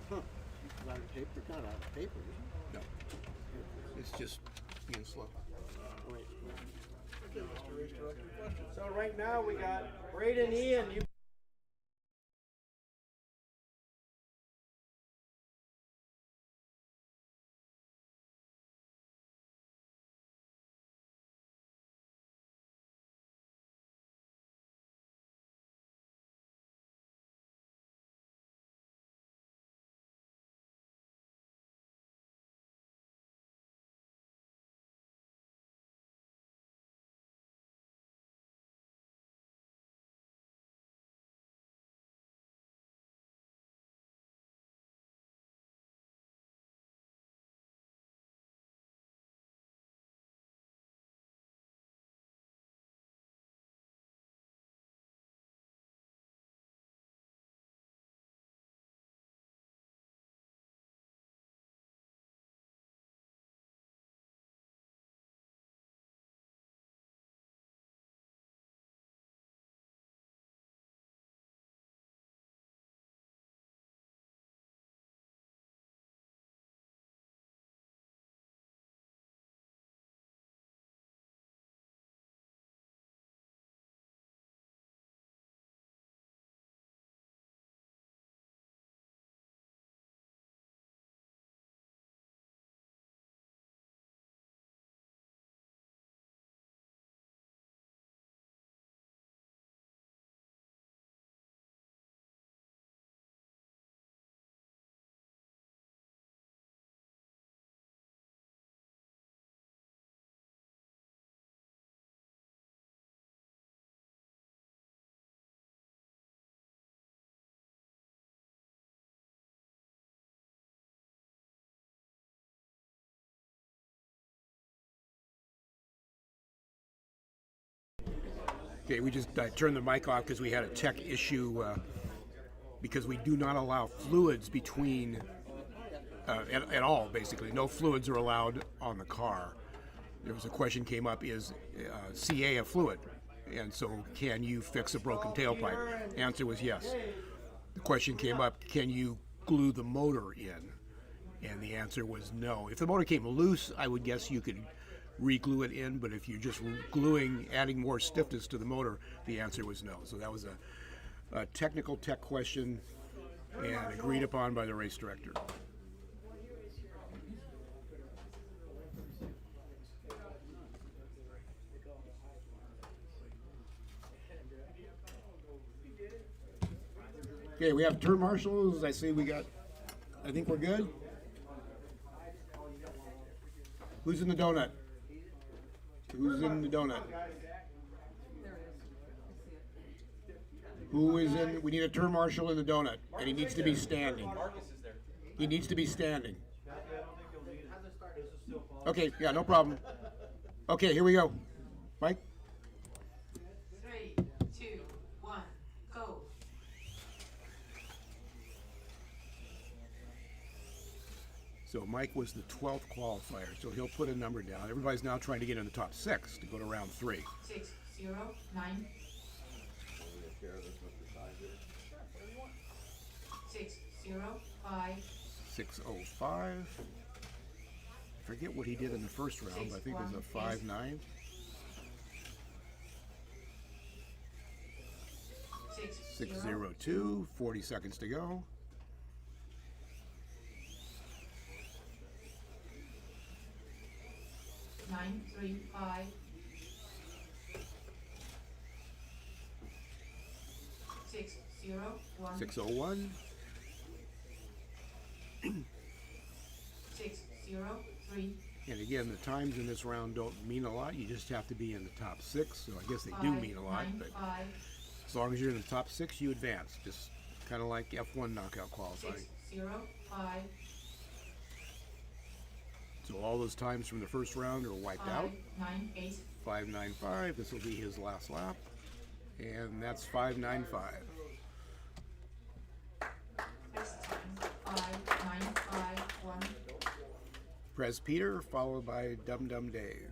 Huh. Out of paper? Not out of paper. No. It's just being slow. Wait. Okay, Mr. Race Director, question. So right now we got Braden, Ian. You Okay, we just turned the mic off because we had a tech issue because we do not allow fluids between at all, basically. No fluids are allowed on the car. There was a question came up, is CA a fluid? And so can you fix a broken tailpipe? Answer was yes. The question came up, can you glue the motor in? And the answer was no. If the motor came loose, I would guess you could re-glue it in, but if you're just gluing, adding more stiffness to the motor, the answer was no. So that was a technical tech question and agreed upon by the race director. Okay, we have turn marshals. I think we're good. Who's in the donut? Who's in the donut? Who is in? We need a turn marshal in the donut, and he needs to be standing. He needs to be standing. Okay, yeah, no problem. Okay, here we go. Mike? 3, 2, 1, go. So Mike was the 12th qualifier, so he'll put a number down. Everybody's now trying to get in the top 6 to go to round 3. 6, 0, 9. 6, 0, 5. 605. Forget what he did in the first round, but I think it was a 5-9. 602. 40 seconds to go. 9, 3, 5. 6, 0, 1. 601. 6, 0, 3. And again, the times in this round don't mean a lot. You just have to be in the top 6. So I guess they do mean a lot. 9, But 5. as long as you're in the top 6, you advance. Just kind of like F1 knockout qualifying. 6, 0, 5. So all those times from the first round are wiped 5, out. 9, 8. 595. This will be his last lap. And that's 595. First time. 5, 9, 5, 1. Prez Peter, followed by Dum Dum Dave.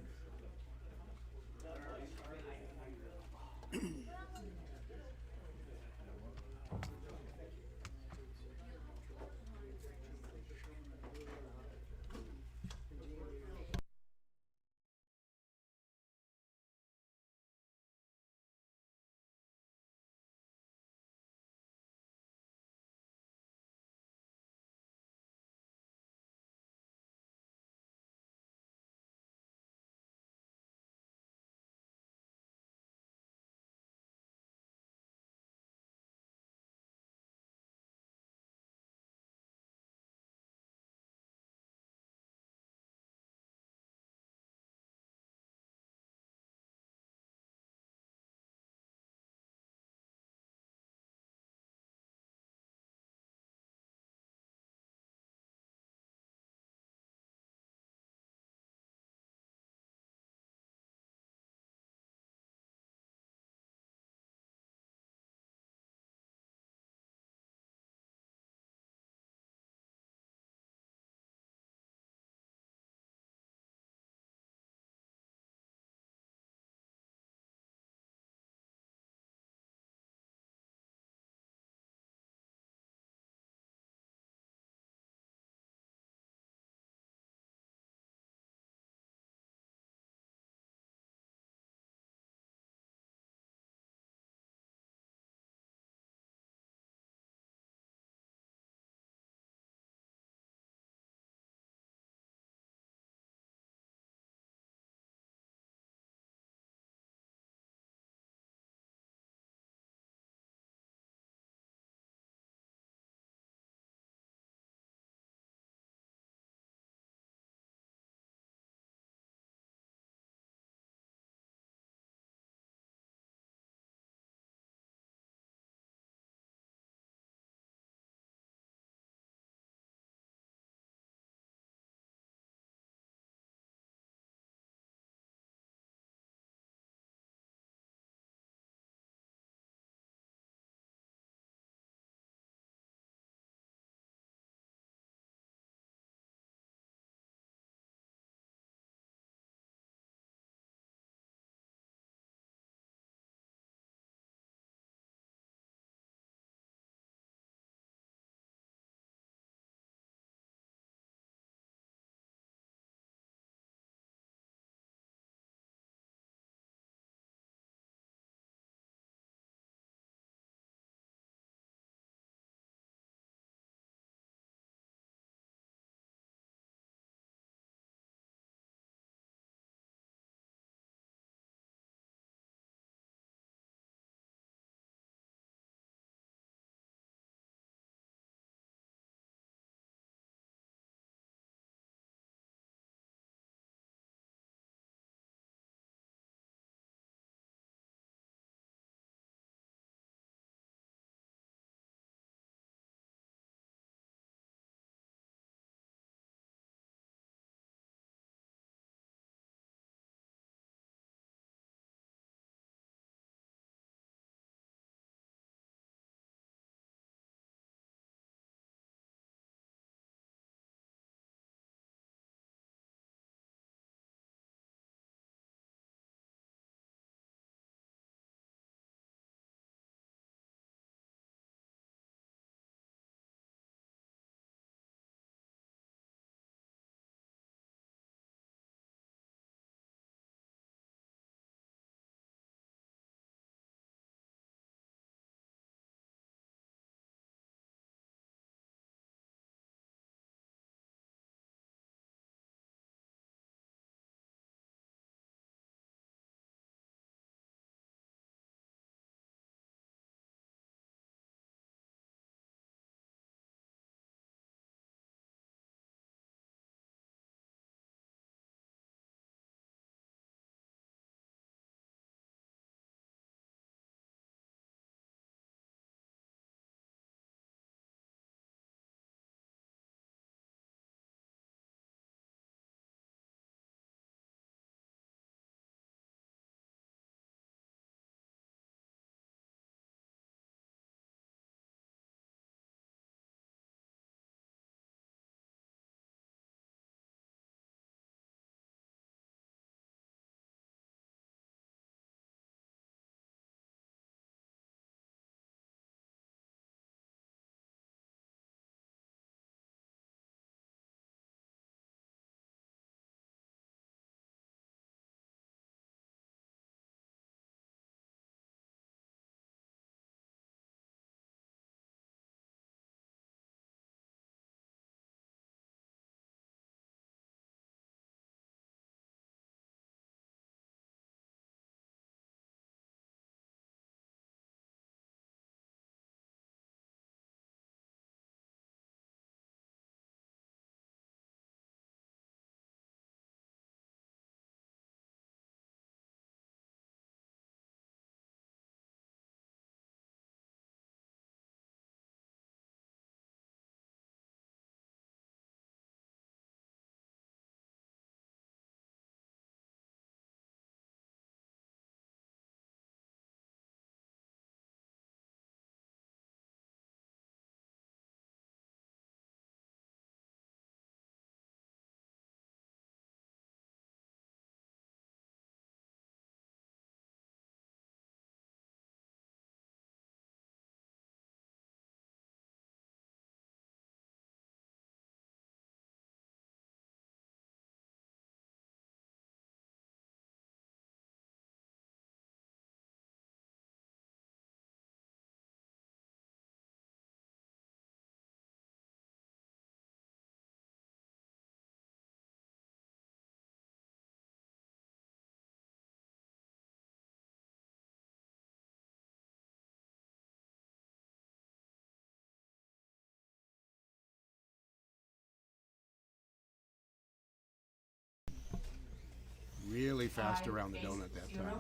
really fast around the donut that time.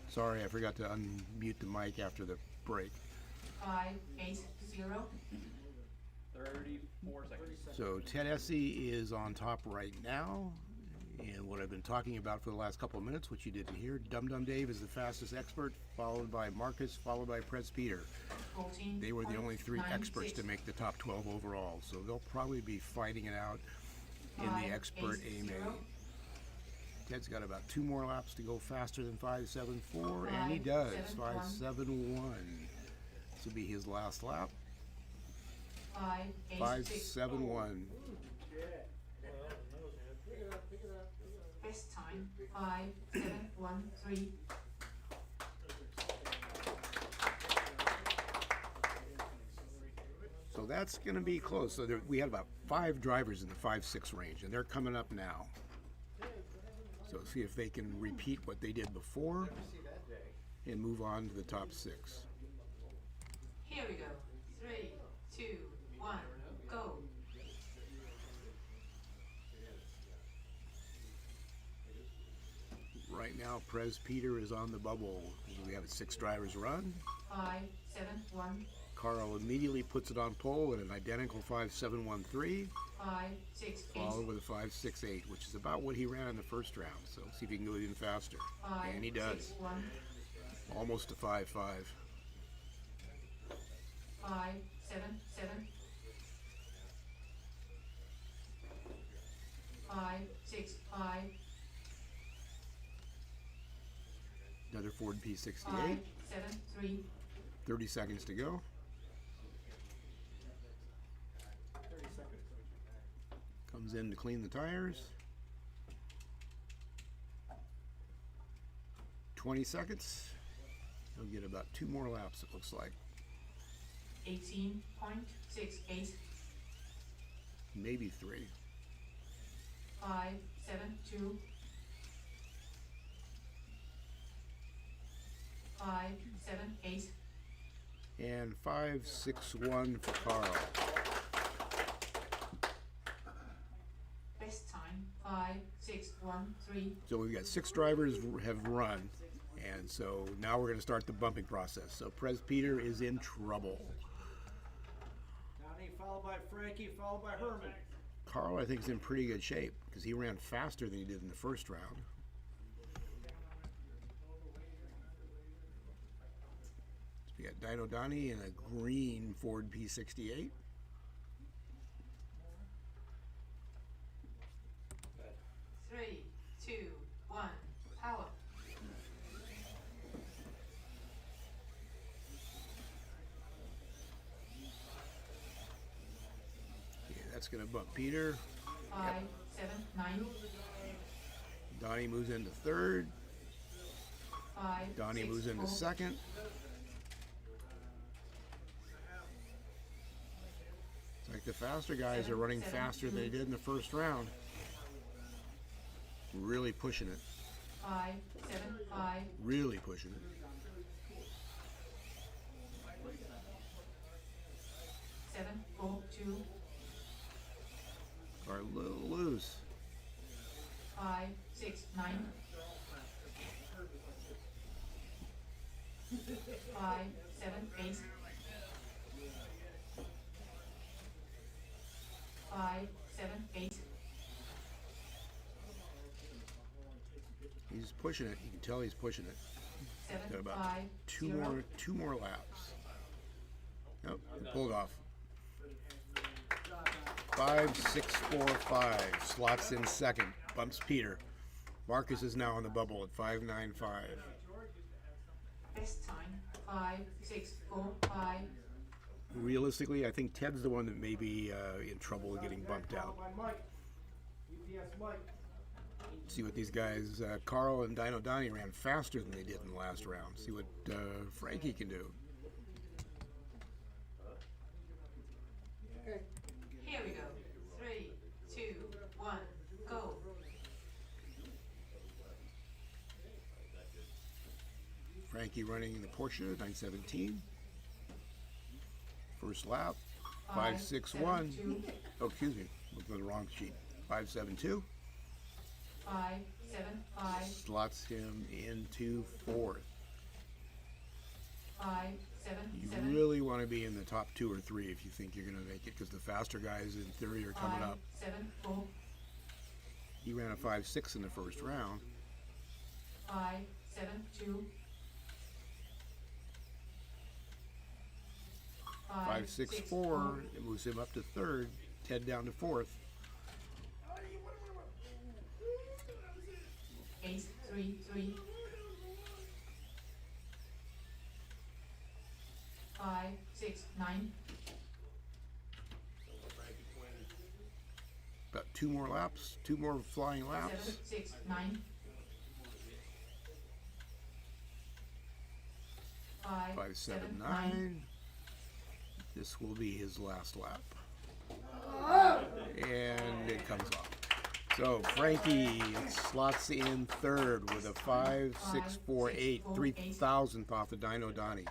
Sorry, I forgot to unmute the mic after the break. 580. 34 seconds. So Ted Essie is on top right now. And what I've been talking about for the last couple of minutes, which you didn't hear, Dum Dum Dave is the fastest expert, followed by Marcus, followed by Prez Peter. 14. They were the only 3 experts to make the top 12 overall, so they'll probably be fighting it out in the expert AMA. Ted's got about 2 more laps to go faster than 5.74, and he does. 5.71. This will be his last lap. 5.71. Best time 5.713. So that's going to be close. So we had about 5 drivers in the 5.6 range, and they're coming up now. So see if they can repeat what they did before and move on to the top 6. Here we go. 3, 2, 1, go. Right now, Prez Peter is on the bubble. We have a 6 drivers run. 5.71. Carl immediately puts it on pole at an identical 5.713, 5.68. followed with a 5.68, which is about what he ran in the first round. So see if he can go even faster. And he does. 5.61. Almost to 5.5. 5.77. 5.65. Another Ford P68. 5.73. 30 seconds to go. 30 seconds. Comes in to clean the tires. 20 seconds. He'll get about 2 more laps, it looks like. 18.68. Maybe 3. 5.72. 5.78. And 5.61 for Carl. Best time 5.613. So we've got 6 drivers have run, and so now we're going to start the bumping process. So Prez Peter is in trouble. Donnie, followed by Frankie, followed by Herman. Carl, I think, is in pretty good shape because he ran faster than he did in the first round. So we got Dino Donnie in a green Ford P68. Three, two, one, power. Yeah, that's going to bump Peter. 5.79. Donnie moves into third. 5. Donnie moves into second. It's like the faster guys are running faster than they did in the first round. Really pushing it. 5.75. Really pushing it. 7.42. Are a little loose. 5.69. 5.78. 5.78. He's pushing it. You can tell he's pushing it. Got about 7.50. two more laps. Nope, he pulled off. 5.645. Slots in second. Bumps Peter. Marcus is now on the bubble at 5.95. Best time 5.645. Realistically, I think Ted's the one that may be in trouble with getting bumped out. Followed by Mike. UPS Mike. See what these guys, Carl and Dino Donnie, ran faster than they did in the last round. See what Frankie can do. Here we go. 3, 2, 1, go. Frankie running in the Porsche 917. First lap, 5.61. 5.72. Oh, excuse me, looked at the wrong sheet. 5.72. 575. Slots him into 4th. 577. You really want to be in the top 2 or 3 if you think you're going to make it, because the faster guys in theory are coming up. 574. He ran a 5.6 in the first round. 572. 5.64. It moves him up to 3rd. Ted down to 4th. 833. 569. About 2 more laps, 2 more flying laps. 769. 579. This will be his last lap. And it comes off. So Frankie slots in 3rd with a 5.648, 3,000th off the Dino Donnie.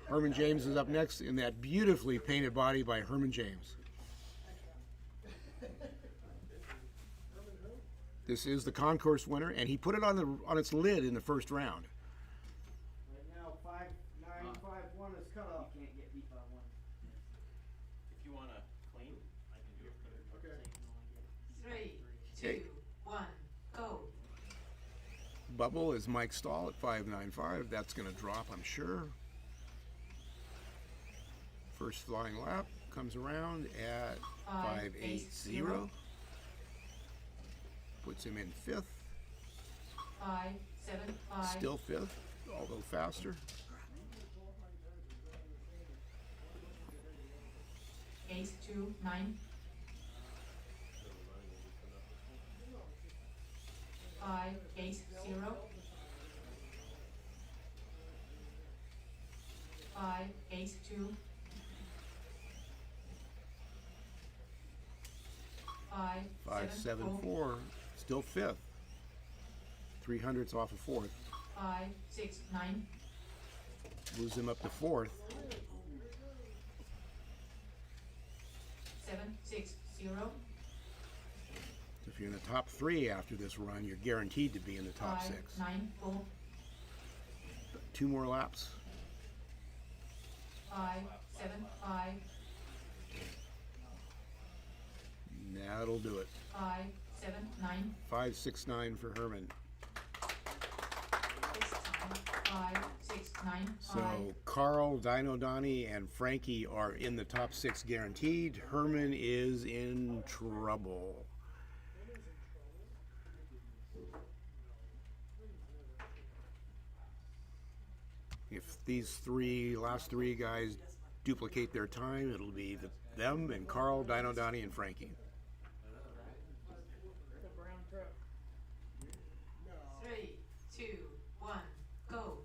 Herman James is up next in that beautifully painted body by Herman James. This is the concourse winner, and he put it on its lid in the first round. Right now, 5951 is cut off. You can't get beat by one. If you want to clean, I can do it for the Okay. so you can only get beat by 3, 2, 1, go. Bubble is Mike Stahl at 5.95. That's going to drop, I'm sure. First flying lap comes around at 5.80. Puts him in 5th. 575. Still 5th, although faster. 829. 580. 582. 5.74, still 5th. 300ths off of 4th. 569. Moves him up to 4th. 760. If you're in the top 3 after this run, you're guaranteed to be in the top 6. 594. 2 more laps. 575. That'll do it. 579. 5.69 for Herman. This time. 569. So Carl, Dino Donnie, and Frankie are in the top 6 guaranteed. Herman is in trouble. If these last three guys duplicate their time, it'll be them and Carl, Dino Donnie, and Frankie. 3, 2, 1, go.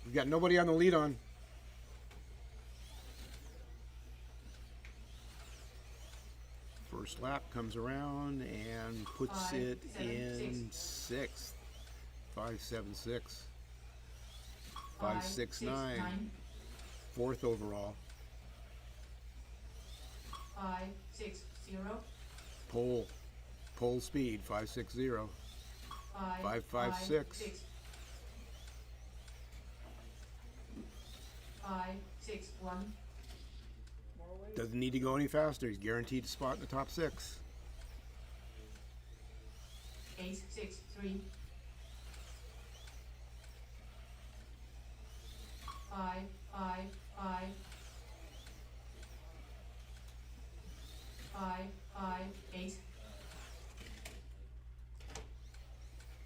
We've got nobody on the lead on. First lap comes around and puts it in 6th. 5.76. 5.69. 4th overall. 560. Pole speed 5.60. 5.56. 561. Doesn't need to go any faster. He's guaranteed a spot in the top 6. 863. 555. 558.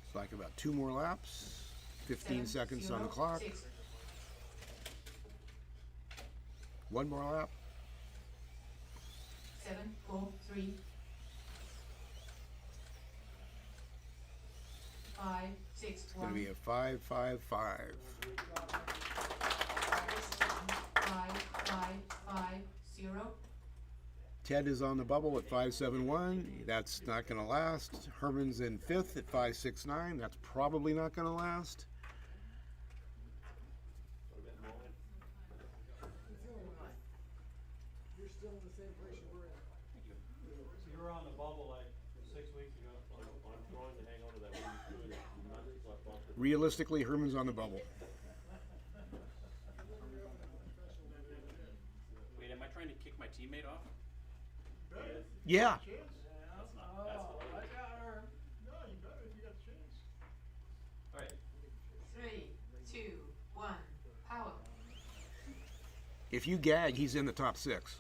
It's like about 2 more laps. 15 seconds on the clock. 6. 1 more lap. 743. 561. It's going to be a 5.55. 5550. Ted is on the bubble at 5.71. That's not going to last. Herman's in 5th at 5.69. That's probably not going to last. You were on the bubble like 6 weeks ago. I'm trying to hang on to that one. Nuts left off the Realistically, Herman's on the bubble. Wait, am I trying to kick my teammate off? Yeah. Alright. 3, 2, 1, power. If you gag, he's in the top 6.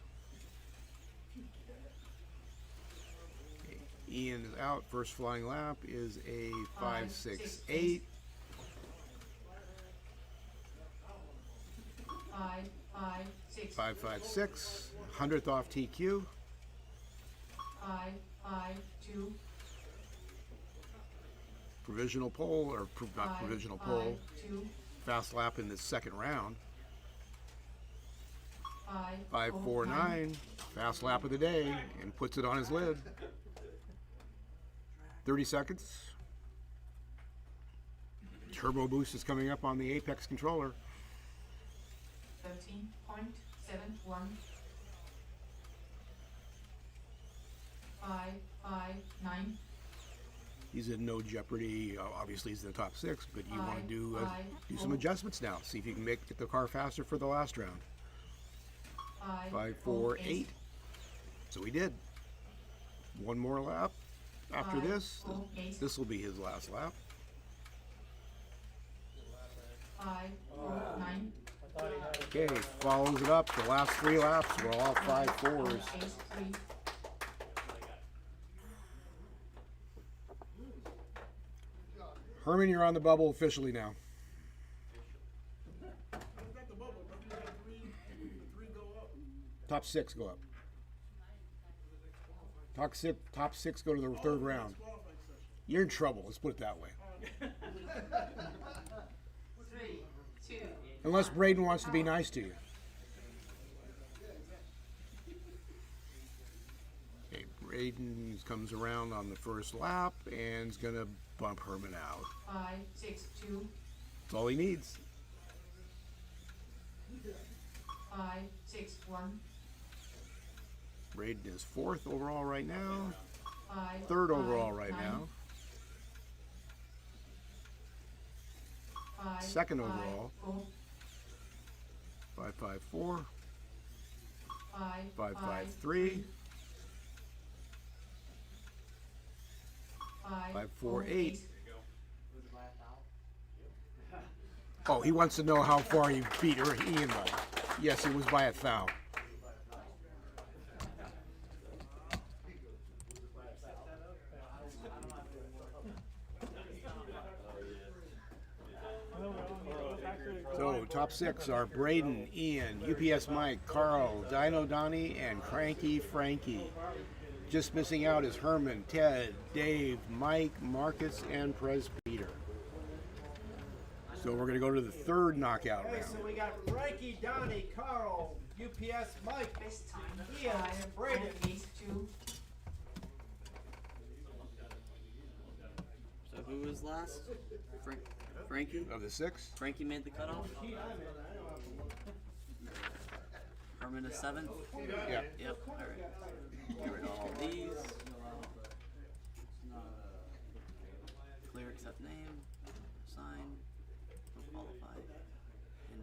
Ian is out. First flying lap is a 5.68. 5, 5, 6. 5.56. 100th off TQ. 5, 5, 2. Provisional pole, or not 5, provisional 5, pole. 2. Fast lap in the second round. 5, 5.49. Fast lap of the day, and puts it on his lid. 30 seconds. Turbo boost is coming up on the Apex controller. 13.71. 5, 5, 9. He's in no jeopardy. Obviously, he's in the top 6, but you want to do some 5, adjustments now. See if you can get the car faster for the last round. 5, 5.48. So he did. One more lap. After this, this will be his last lap. 5, 4, 9. Okay, follows it up. The last 3 laps were all 5.4s. 8, 3. Herman, you're on the bubble officially now. Top 6 go up. Top six go to the third round. You're in trouble. Let's put it that way. 3, 2. Unless Braden wants to be nice to you. Okay, Braden comes around on the first lap and is gonna bump Herman out. 5, 6, 2. That's all he needs. 5, 6, 1. Braden is 4th overall right now. 5, 3rd 5, overall right 9. now. 5, 2nd 5, overall. 4. 5.54. 5, 5.53. 5, 5.48. Oh, he wants to know how far you beat Ian though. Yes, it was by a thou. So, top 6 are Braden, Ian, UPS Mike, Carl, Dino Donnie, and Cranky Frankie. Just missing out is Herman, Ted, Dave, Mike, Marcus, and Prez Peter. So we're going to go to the 3rd knockout Okay, round. so we got Frankie, Donnie, Carl, UPS Mike, Best time. Ian, 5, and Braden. 8, 2. So who was last? Frankie? Of the 6? Frankie made the cutoff? Herman is 7th? Yeah. Yep, alright. Get rid of all these. Clear except name. Sign. No qualified. And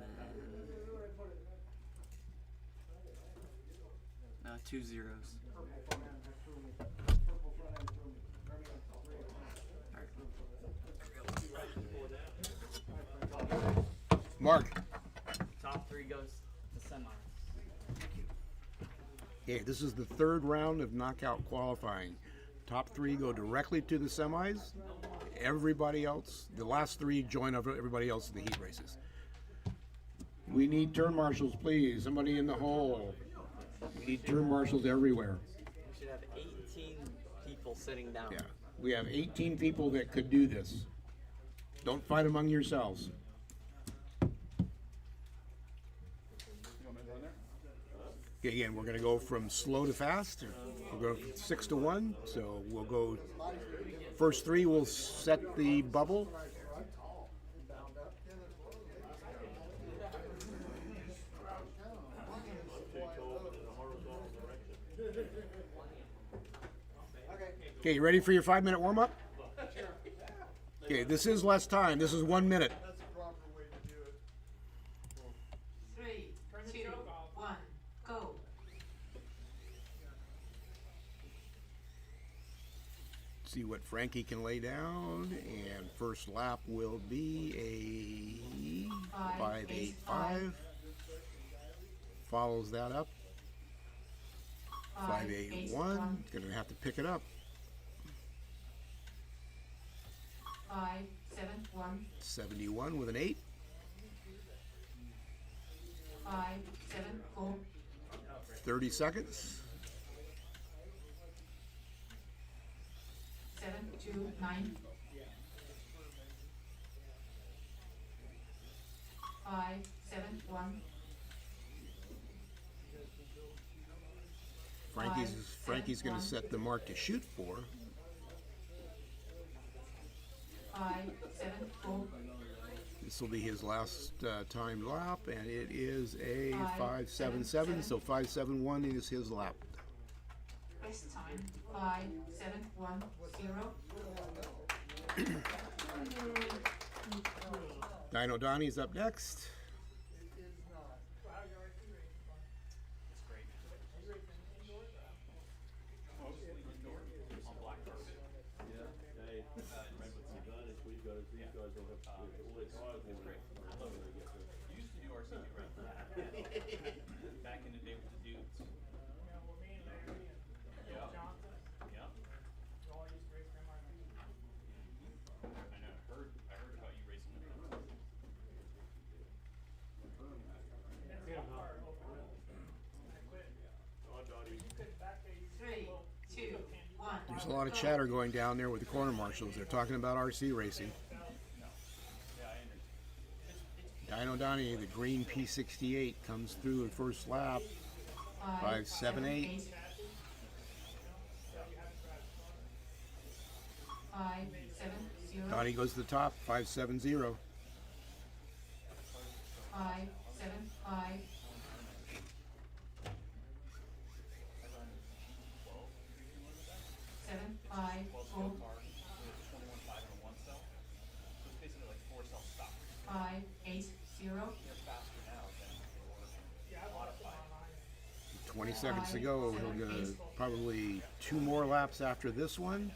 then... 2 zeros. Mark. Top 3 goes to semis. Okay, this is the 3rd round of knockout qualifying. Top 3 go directly to the semis. Everybody else, the last 3 join everybody else in the heat races. We need turn marshals, please. Somebody in the hole. We need turn marshals everywhere. We should have 18 people sitting down. Yeah, we have 18 people that could do this. Don't fight among yourselves. Okay, again, we're going to go from slow to fast. We'll go from 6 to 1. So we'll go, first 3 will set the bubble. Okay, you ready for your 5-minute warm up? Okay, this is less time. This is 1 minute. That's the proper way to do it. 3, 2, 1, go. See what Frankie can lay down, and first lap will be a 5.85. Follows that up 5.81. Gonna have to pick it up. 5.71. 71 with an 8. 5.74. 30 seconds. 7.29. 5.71. Frankie's gonna set the mark to shoot for. 5.74. This will be his last timed lap, and it is a 5.77. 5.77. So 5.71 is his lap. Best time 5.710. Dino Donnie's up next. It's great. Mostly indoor on black carpet. Yeah, hey, Redwood's advantage we've got is these guys don't have to do all their tires It's great. I love it. You used to do RCB, right? Back in the day with the dudes. Yeah. Yeah. I know. I heard about you racing with them. Oh, Donnie. 3, 2, 1. There's a lot of chatter going down there with the corner marshals. They're talking about RC racing. Dino Donnie, the green P68, comes through in first lap. 5.78. 5.70. Donnie goes to the top. 5.70. 5.75. 7.54. 12-cell car with a 21.5 and a 1 cell. So it's basically like 4-cell stock. 5.80. They're faster now than they were modified. 20 seconds to go. He'll get probably 2 more laps after this one.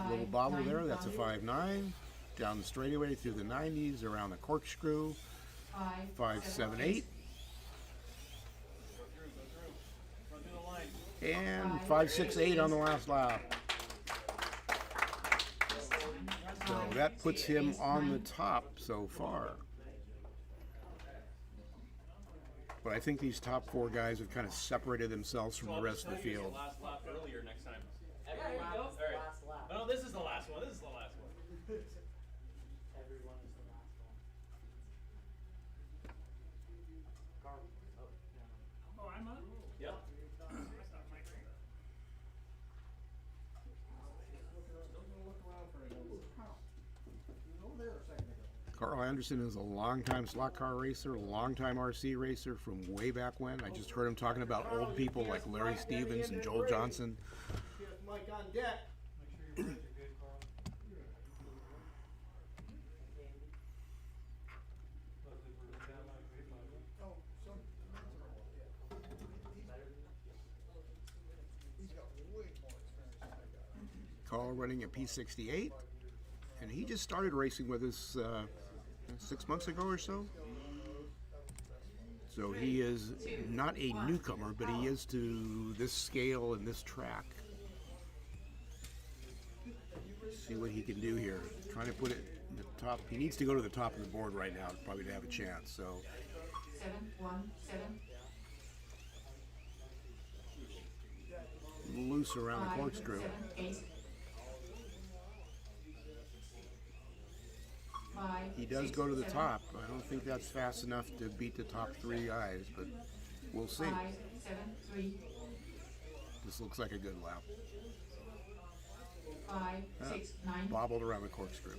Little bobble there. That's a 5.9. Down the straightaway through the 90s, around the corkscrew. 5.78. Run through the line. And 5.68 on the last lap. So that puts him on the top so far. But I think these top 4 guys have kind of separated themselves from the rest of the field. Last lap earlier next time. There you go. All right. No, this is the last one. This is the last one. Everyone is the last one. Carl. Oh, I'm up? Yep. Carl Anderson is a longtime slot car racer, a longtime RC racer from way back when. I just heard him talking about old people like Larry Stevens and Joel Johnson. Get Mike on deck. Make sure your words are good, Carl. Luckily, we're down like we thought. Oh, some. He's got way more experience than I got. Carl running a P68, and he just started racing with us 6 months ago or so. So he is not a newcomer, but he is to this scale and this track. See what he can do here. Trying to put it in the top. He needs to go to the top of the board right now probably to have a chance. So 7.17. loose around the corkscrew. 5.78. He does go to the top. I don't think that's fast enough to beat the top 3 guys, but we'll see. 5.73. This looks like a good lap. 5.69. Bobbled around the corkscrew.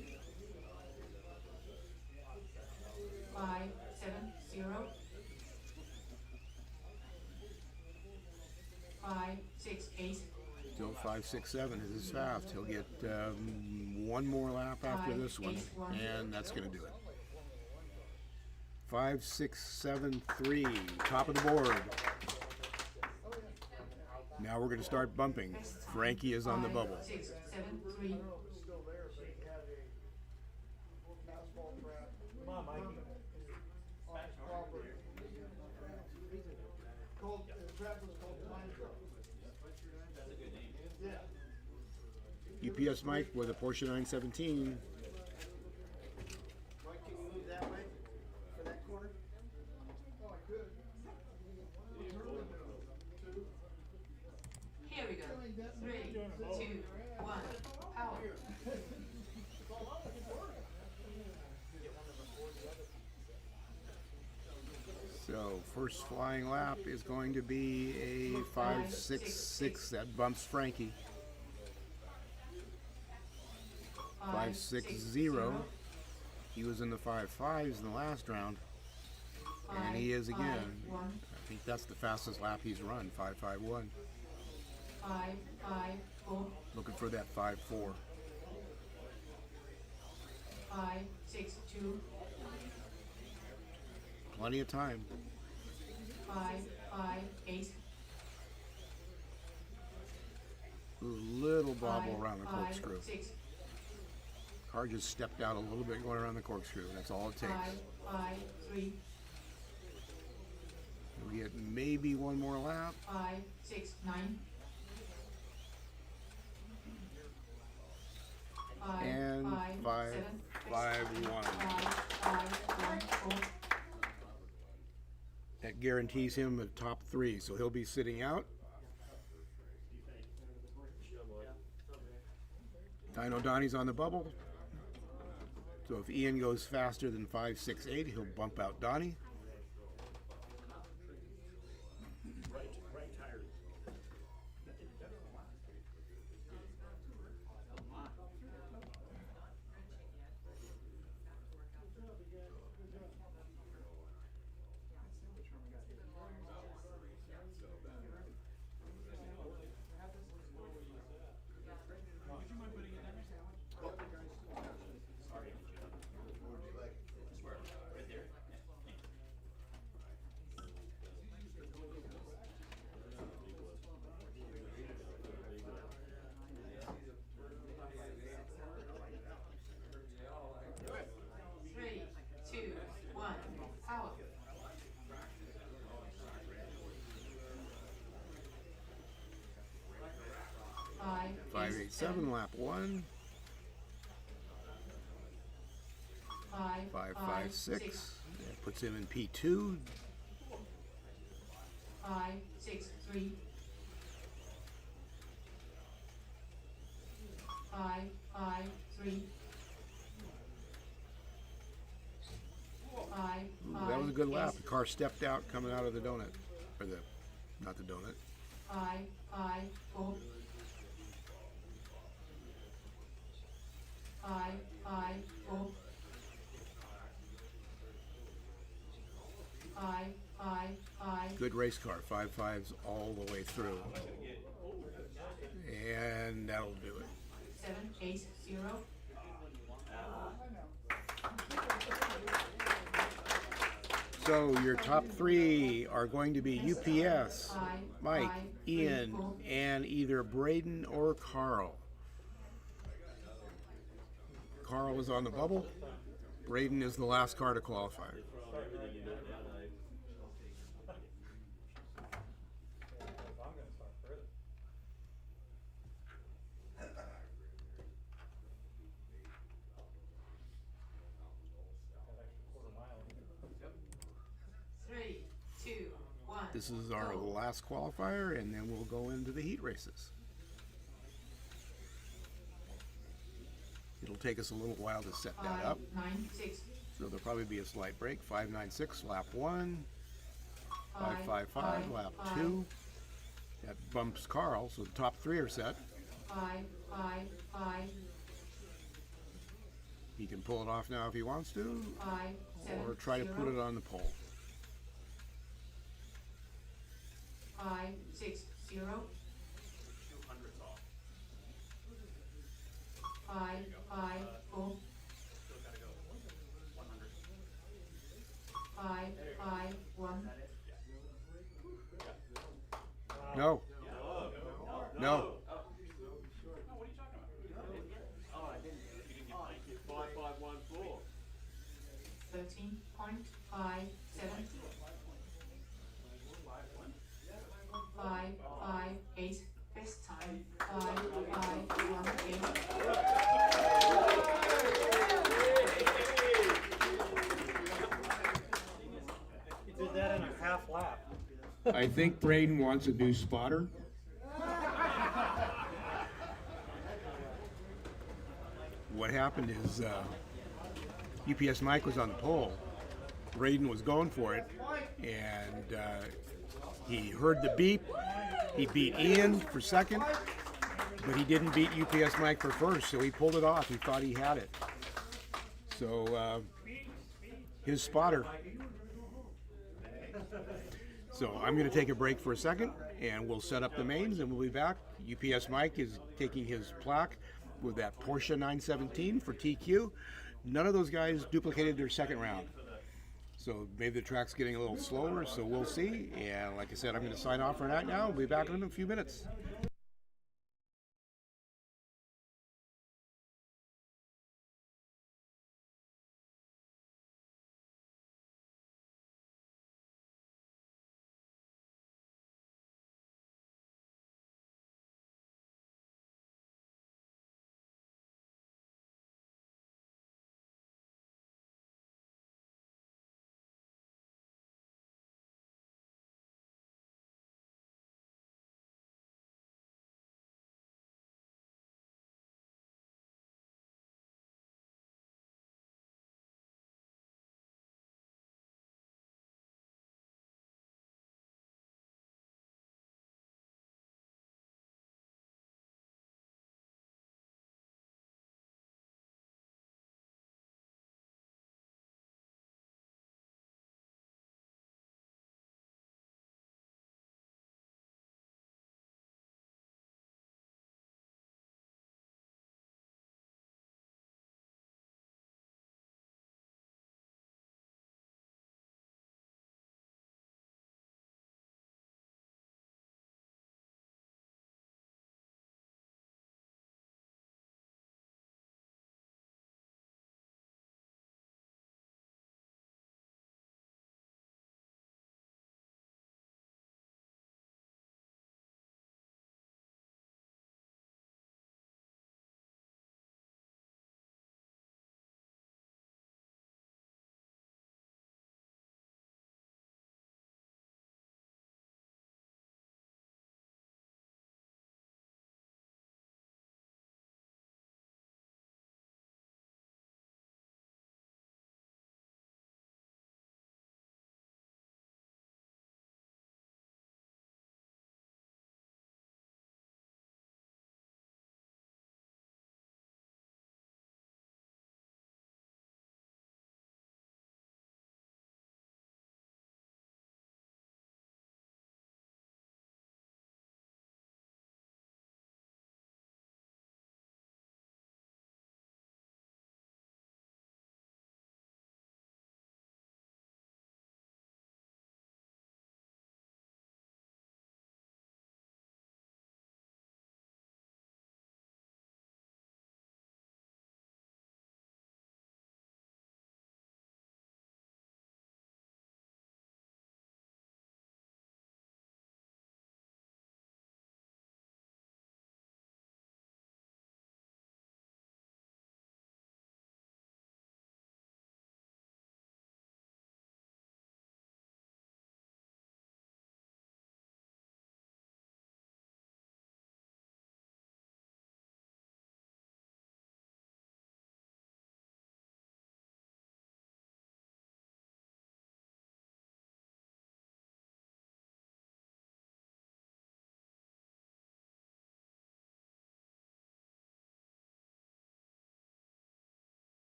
5.70. 5.68. Still 5.67 is his fast. He'll get one more lap after this one, and that's going to do it. 5.673, top of the board. Now we're going to start bumping. Frankie is on the bubble. 6, 7, 3. Come on, Mikey. Called, the track was called Time Truck. Yeah. UPS Mike with a Porsche 917. Mike, can you move that way for that corner? Oh, I could. Here we go. 3, 2, 1. Power. So first flying lap is going to be a 5.66. That bumps Frankie. 5.60. He was in the 5.5s in the last round, and he is again. I think that's the fastest lap he's run. 5.51. 5, 5, 4. Looking for that 5.4. 5, 6, 2. Plenty of time. 5, 5, 8. Little bobble around the 5, corkscrew. 6. Car just stepped out a little bit going around the corkscrew. That's all it 5, takes. 5, 3. We get maybe one more lap. 5, 6, 9. 5, And 5, 7. 5.1. 5, 5, 1, 4. That guarantees him a top 3, so he'll be sitting out. Dino Donnie's on the bubble. So if Ian goes faster than 5.68, he'll bump out Donnie. Three, two, one, power. 5.87, lap 1. 5, 5.56. 6. That puts him in P2. 5, 6, 3. 5, 5, 3. 5, Ooh, that was a good lap. The car stepped out coming out of the donut. Or the, not the donut. 5, 5, 4. 5, 5, 4. 5, 5, 5. Good race car. 5.5s all the way through. And that'll do it. 7, 8, 0. So your top 3 are going to be UPS, Mike, Ian, and either Braden or Carl. Carl is on the bubble. Braden is the last car to qualify. I'm gonna start further. Got extra quarter mile in here. 3, 2, 1. This is our last qualifier, and then we'll go into the heat races. It'll take us a little while to set that 5, up, 9, 6. so there'll probably be a slight break. 5.96, lap 1. 5.55, lap 2. That bumps Carl, so the top 3 are set. 5, 5, 5. He can pull it off now if he wants to, 5, 7, or try to put it on the pole. 5, 6, 0. 200's off. No. No. Oh, I didn't. You didn't get 5514. 13.57. 558 this time. 5518. You did that in a half lap. I think Braden wants a new spotter. What happened is UPS Mike was on the pole. Braden was going for it, and he heard the beep. He beat Ian for second, but he didn't beat UPS Mike for first, so he pulled it off. He thought he had it. So his spotter. So I'm going to take a break for a second, and we'll set up the mains, and we'll be back. UPS Mike is taking his plaque with that Porsche 917 for TQ. None of those guys duplicated their second round. So maybe the track's getting a little slower, so we'll see. And like I said, I'm going to sign off for that now. We'll be back in a few minutes.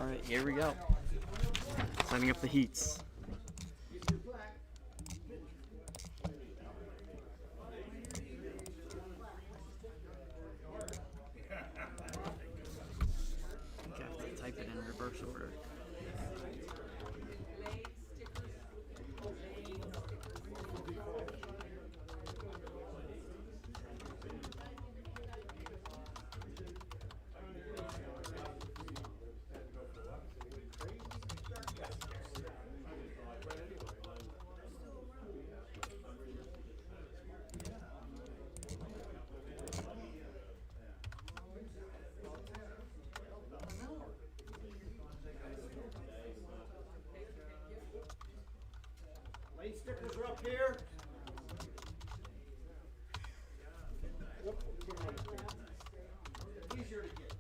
All right, here we go. Setting up the heats. I have to type it in reverse order. Lane stickers are up here. Easier to get.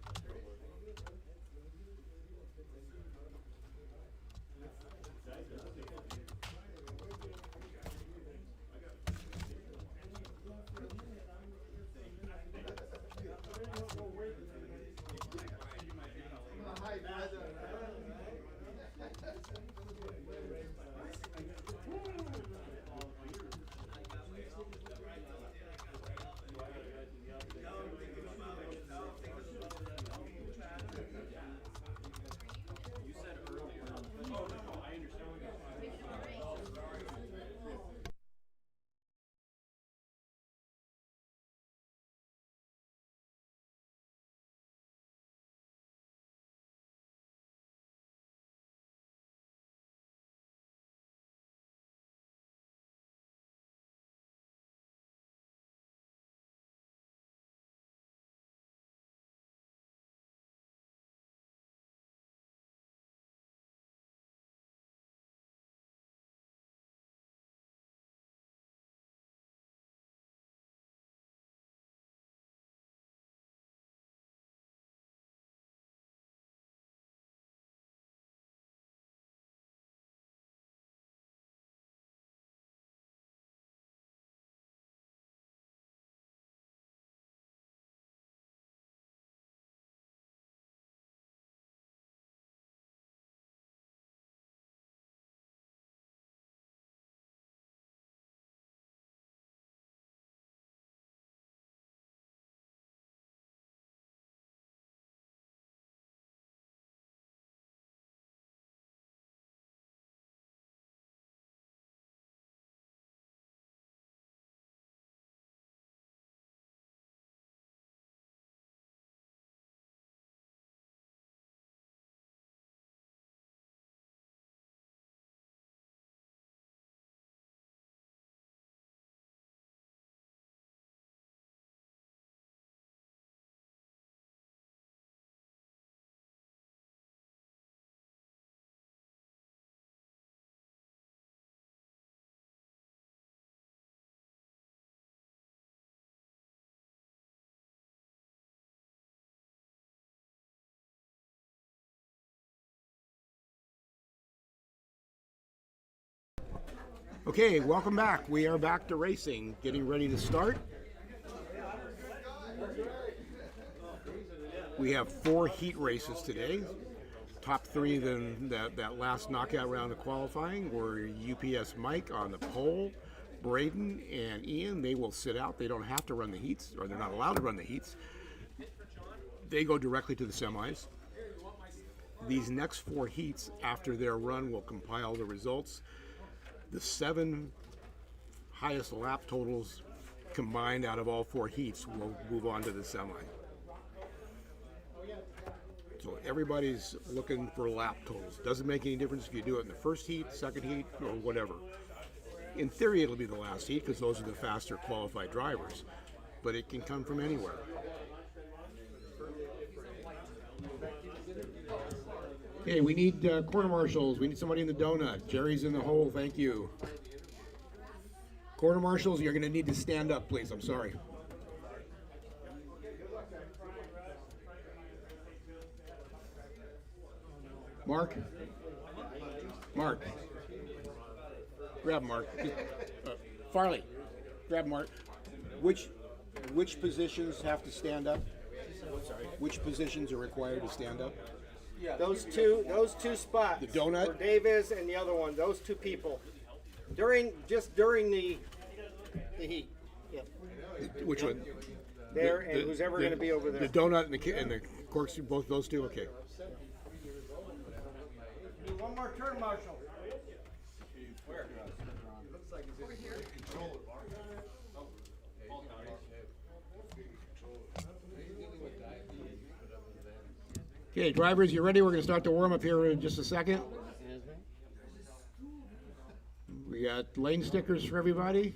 Okay, welcome back. We are back to racing, getting ready to start. We have 4 heat races today. Top 3 then that last knockout round of qualifying were UPS Mike on the pole, Braden and Ian. They will sit out. They don't have to run the heats, or they're not allowed to run the heats. They go directly to the semis. These next 4 heats after their run will compile the results. The 7 highest lap totals combined out of all 4 heats will move on to the semi. So everybody's looking for lap totals. Doesn't make any difference if you do it in the first heat, second heat, or whatever. In theory, it'll be the last heat because those are the faster qualified drivers, but it can come from anywhere. Okay, we need quarter marshals. We need somebody in the donut. Jerry's in the hole. Thank you. Quarter marshals, you're going to need to stand up, please. I'm sorry. Mark? Mark. Grab Mark. Farley, grab Mark. Which positions have to stand up? Which positions are required to stand up? Those two spots. The donut? Where Dave is and the other one. Those two people. During the heat. Yep. Which one? There and who's ever going to be over there. The donut and the corkscrew, both those two? Okay. Do one more turn, Marshall. Okay, drivers, you ready? We're going to start the warm up here in just a second. We got lane stickers for everybody.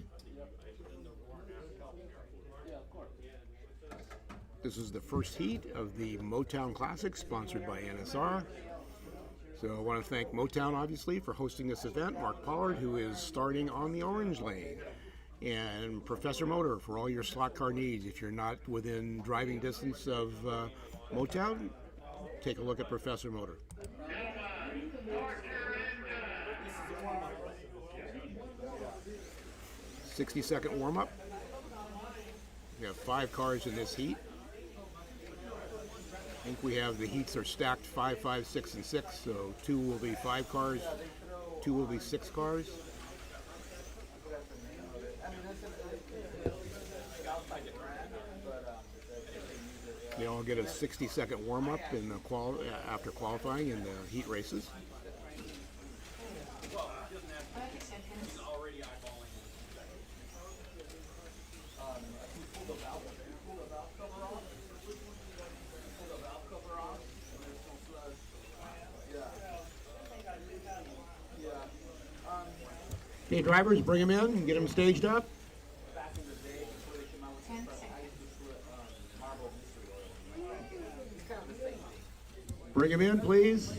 This is the first heat of the Motown Classic, sponsored by NSR. So I want to thank Motown, obviously, for hosting this event. Mark Pollard, who is starting on the orange lane. And Professor Motor for all your slot car needs. If you're not within driving distance of Motown, take a look at Professor Motor. 60-second warm-up. We have 5 cars in this heat. I think we have the heats are stacked 5, 5, 6, and 6. So 2 will be 5 cars, 2 will be 6 cars. They all get a 60-second warm-up in the after qualifying in the heat races. Okay, drivers, bring them in and get them staged up. Bring them in, please.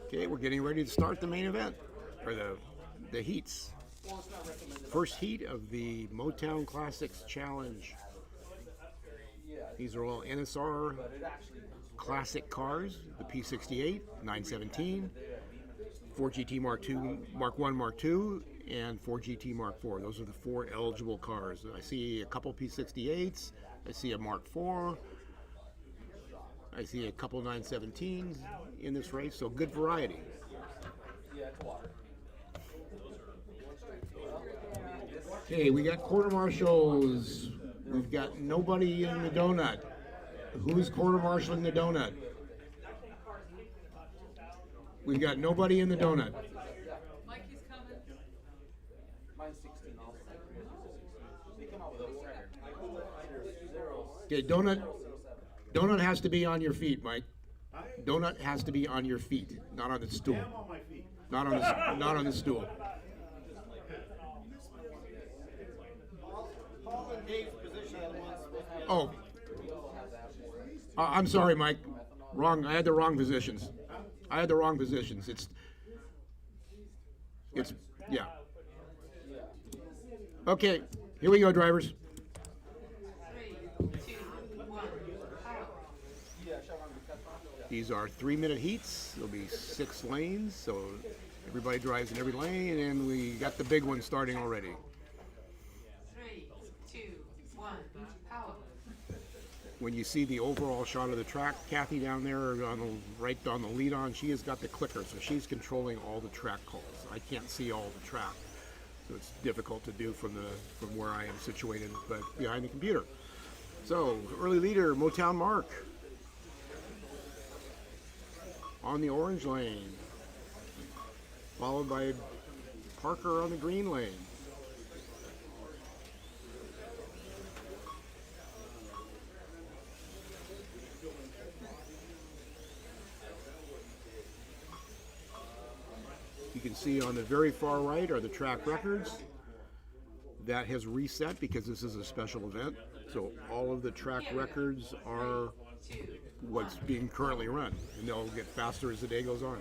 Okay, we're getting ready to start the main event, or the heats. First heat of the Motown Classics Challenge. These are all NSR classic cars, the P68, 917, 4GT Mark II, Mark 1, Mark II, and 4GT Mark IV. Those are the 4 eligible cars. I see a couple P68s, I see a Mark IV, I see a couple 917s in this race, so good variety. Okay, we got quarter marshals. We've got nobody in the donut. Who's quarter marshaling the donut? We've got nobody in the donut. Mikey's coming. Okay, donut has to be on your feet, Mike. Donut has to be on your feet, not on the stool. Not on the stool. Oh, I'm sorry, Mike. Wrong. I had the wrong positions. It's yeah. Okay, here we go, drivers. 3, 2, 1, power. These are 3-minute heats. There'll be 6 lanes, so everybody drives in every lane, and we got the big one starting already. 3, 2, 1, power. When you see the overall shot of the track, Kathy down there right on the lead on, she has got the clicker, so she's controlling all the track calls. I can't see all the track, so it's difficult to do from where I am situated, but behind the computer. So early leader, Motown Mark on the orange lane, followed by Parker on the green lane. You can see on the very far right are the track records. That has reset because this is a special event. So all of the track records are what's being currently run, and they'll get faster as the day goes on.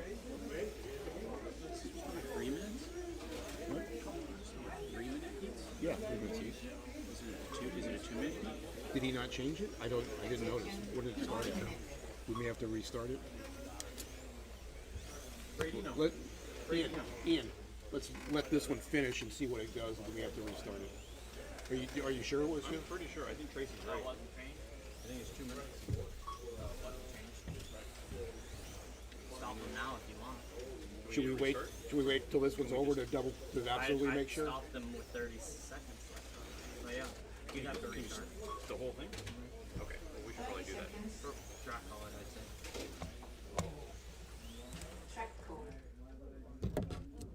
3 minutes? What? 3-minute heats? Yeah, 3 minutes each. Is it a 2-minute heat? Did he not change it? I didn't notice. When did it start it now? We may have to restart it. Brady, no. Ian, let's let this one finish and see what it does, and then we have to restart it. Are you sure it was good? Pretty sure. I think Tracy's right. I think it's 2 minutes. Stop them now if you want. Should we wait? Should we wait till this one's over to absolutely I'd make sure? Stop them with 30 seconds left. But yeah, you'd have to restart. The whole thing? Okay, well, we should probably do that. For track holiday, I'd say. Track code.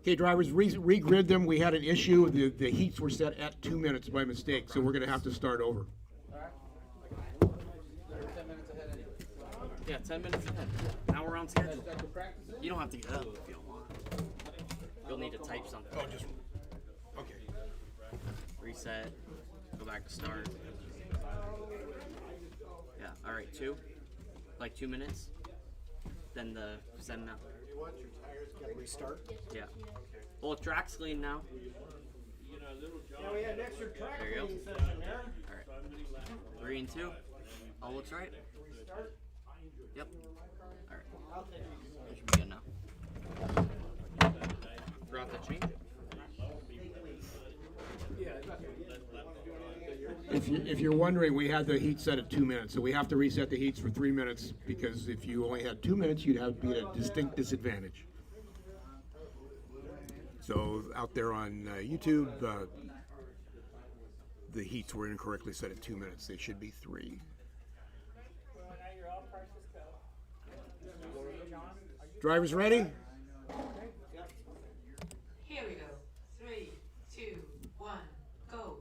Okay, drivers, regrid them. We had an issue. The heats were set at 2 minutes by mistake, so we're going to have to start over. 10 minutes ahead anyway. Yeah, 10 minutes ahead. Now we're on schedule. You don't have to get up if you don't want. You'll need to type something. Oh, just okay. Reset. Go back to start. Yeah, alright, 2. Like 2 minutes. Then the send out. What? Your tires got to restart? Yeah. Well, track's clean now. Yeah, we had an extra track There you go. cleaning session there. Alright. 3 and 2. All looks right. Restart. Yep. Alright. I'll take it. That should be good now. Forgot to change it. If you're wondering, we had the heat set at 2 minutes, so we have to reset the heats for 3 minutes, because if you only had 2 minutes, you'd have to be at a distinct disadvantage. So out there on YouTube, the heats were incorrectly set at 2 minutes. They should be 3. Drivers ready? Here we go. 3, 2, 1, go.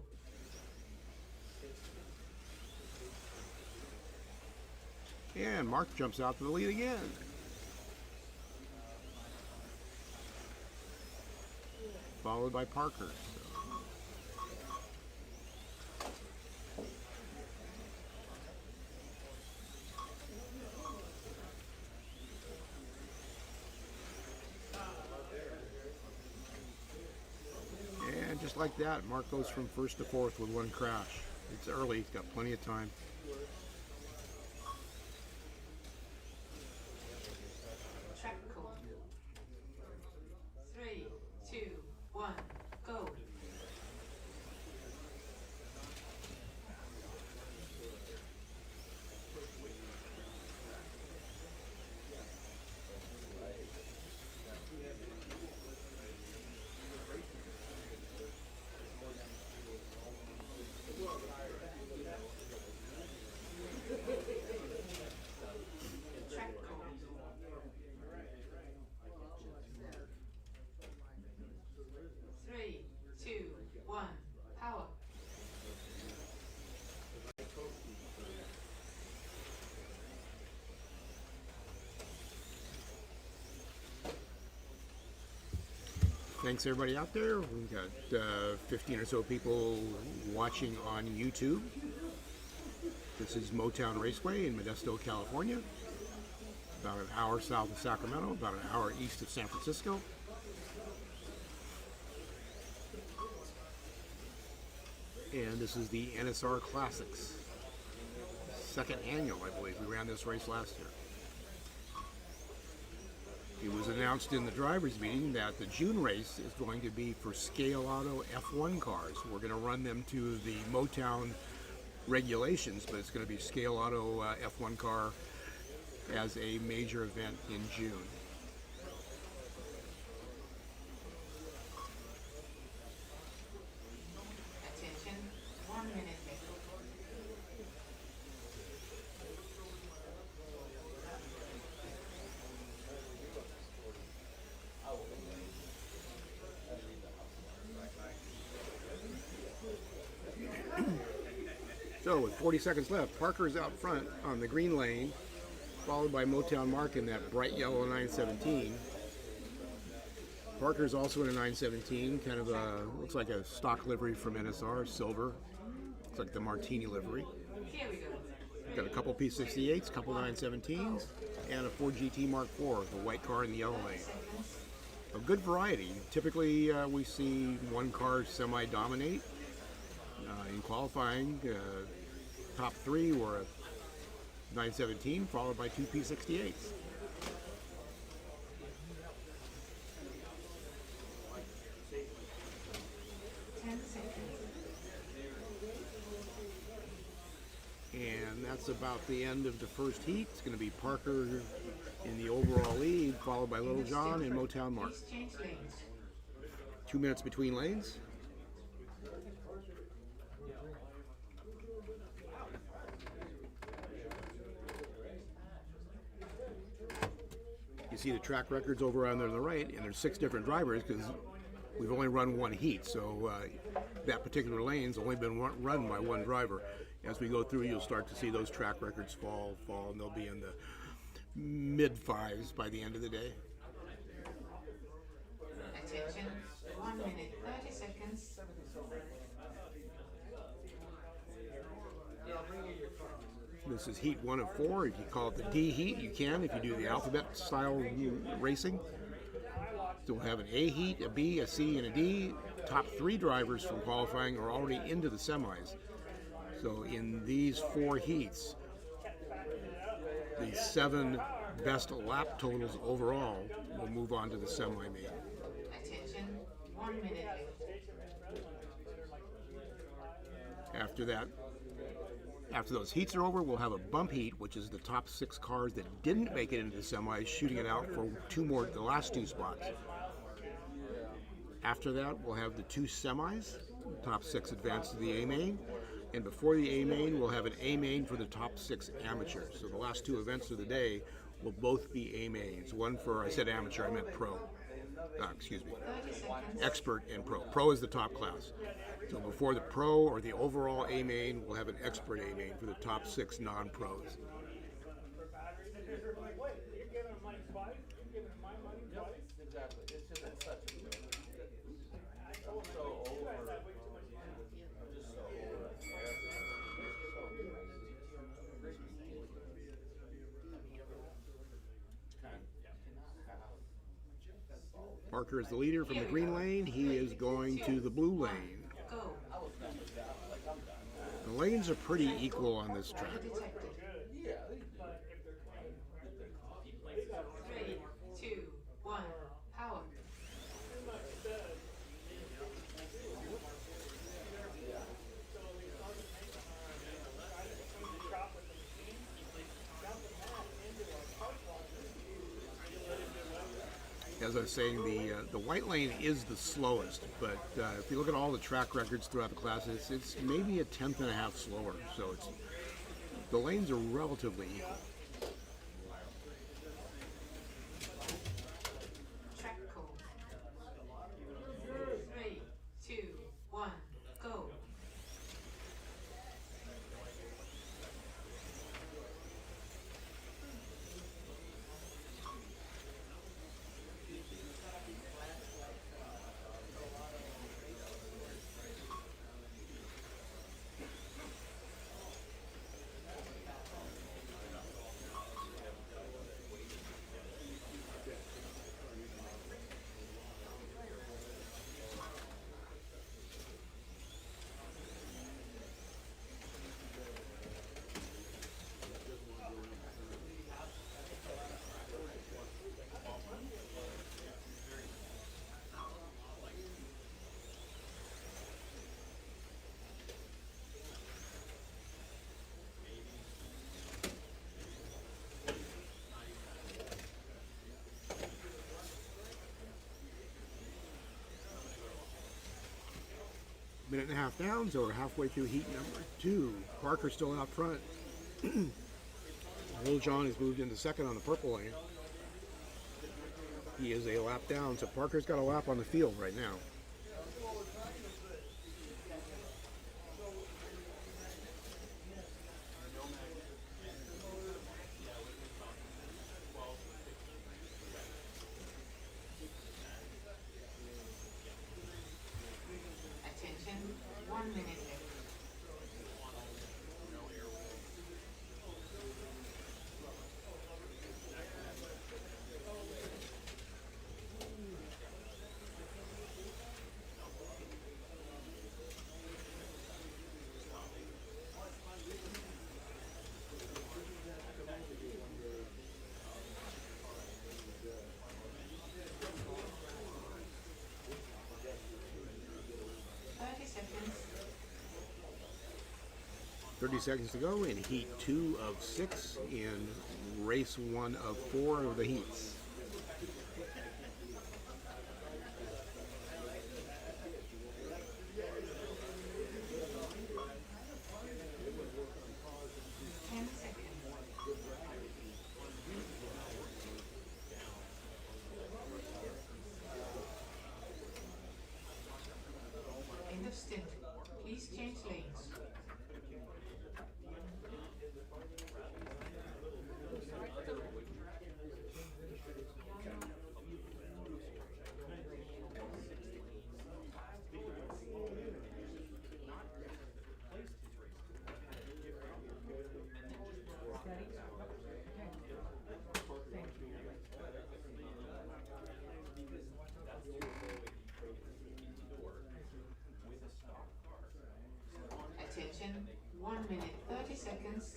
And Mark jumps out to the lead again. Followed by Parker. And just like that, Mark goes from first to fourth with 1 crash. It's early, he's got plenty of time. Track code. 3, 2, 1, go. Track code. 3, 2, 1, power. Thanks everybody out there. We've got 15 or so people watching on YouTube. This is Motown Raceway in Modesto, California. About an hour south of Sacramento, about an hour east of San Francisco. And this is the NSR Classics. 2nd annual, I believe. We ran this race last year. It was announced in the drivers' meeting that the June race is going to be for Scale Auto F1 cars. We're going to run them to the Motown regulations, but it's going to be Scale Auto F1 car as a major event in June. Attention, 1 minute left. So with 40 seconds left, Parker's out front on the green lane, followed by Motown Mark in that bright yellow 917. Parker's also in a 917, kind of a, looks like a stock livery from NSR, silver. Looks like the Martini livery. Here we go. Got a couple P68s, couple 917s, and a Ford GT Mark IV, the white car in the yellow lane. A good variety. Typically we see one car semi-dominate. In qualifying, top 3 were a 917 followed by 2 P68s. that's about the end of the first heat. It's going to be Parker in the overall lead, followed by Little John and Motown Mark. Please change lanes. 2 minutes between lanes. You see the track records over on the right, and there's 6 different drivers because we've only run one heat, so that particular lane's only been run by one driver. As we go through, you'll start to see those track records fall, and they'll be in the mid-5s by the end of the day. Attention, 1 minute, 30 seconds. This is heat 1 of 4. If you call it the D heat, you can. If you do the alphabet style racing, so we'll have an A heat, a B, a C, and a D. Top 3 drivers from qualifying are already into the semis. So in these 4 heats, the 7 best lap totals overall will move on to the semi-main. Attention, 1 minute left. After that, after those heats are over, we'll have a bump heat, which is the top 6 cars that didn't make it into the semis, shooting it out for the last 2 spots. After that, we'll have the 2 semis. The top 6 advance to the A main, and before the A main, we'll have an A main for the top 6 amateurs. So the last 2 events of the day will both be A mains. One for, I said amateur, I meant pro. Excuse me, 30 seconds. expert and pro. Pro is the top class. So before the pro or the overall A main, we'll have an expert A main for the top 6 non-pros. Parker is the leader from the green lane. He is going to the blue lane. Go. The lanes are pretty equal on this track. Detected. 3, 2, 1, power. As I was saying, the white lane is the slowest, but if you look at all the track records throughout the classes, it's maybe a 1/10 and a half slower. So the lanes are relatively equal. Track call. 3, 2, 1, go. Minute and a half down, so we're halfway through heat number 2. Parker's still out front. Little John has moved into second on the purple lane. He is a lap down, so Parker's got a lap on the field right now. Attention, 1 minute left. 30 seconds to go in heat 2 of 6 in race 1 of 4 of the heats. End of stint. Please change lanes. Attention, 1 minute 30 seconds.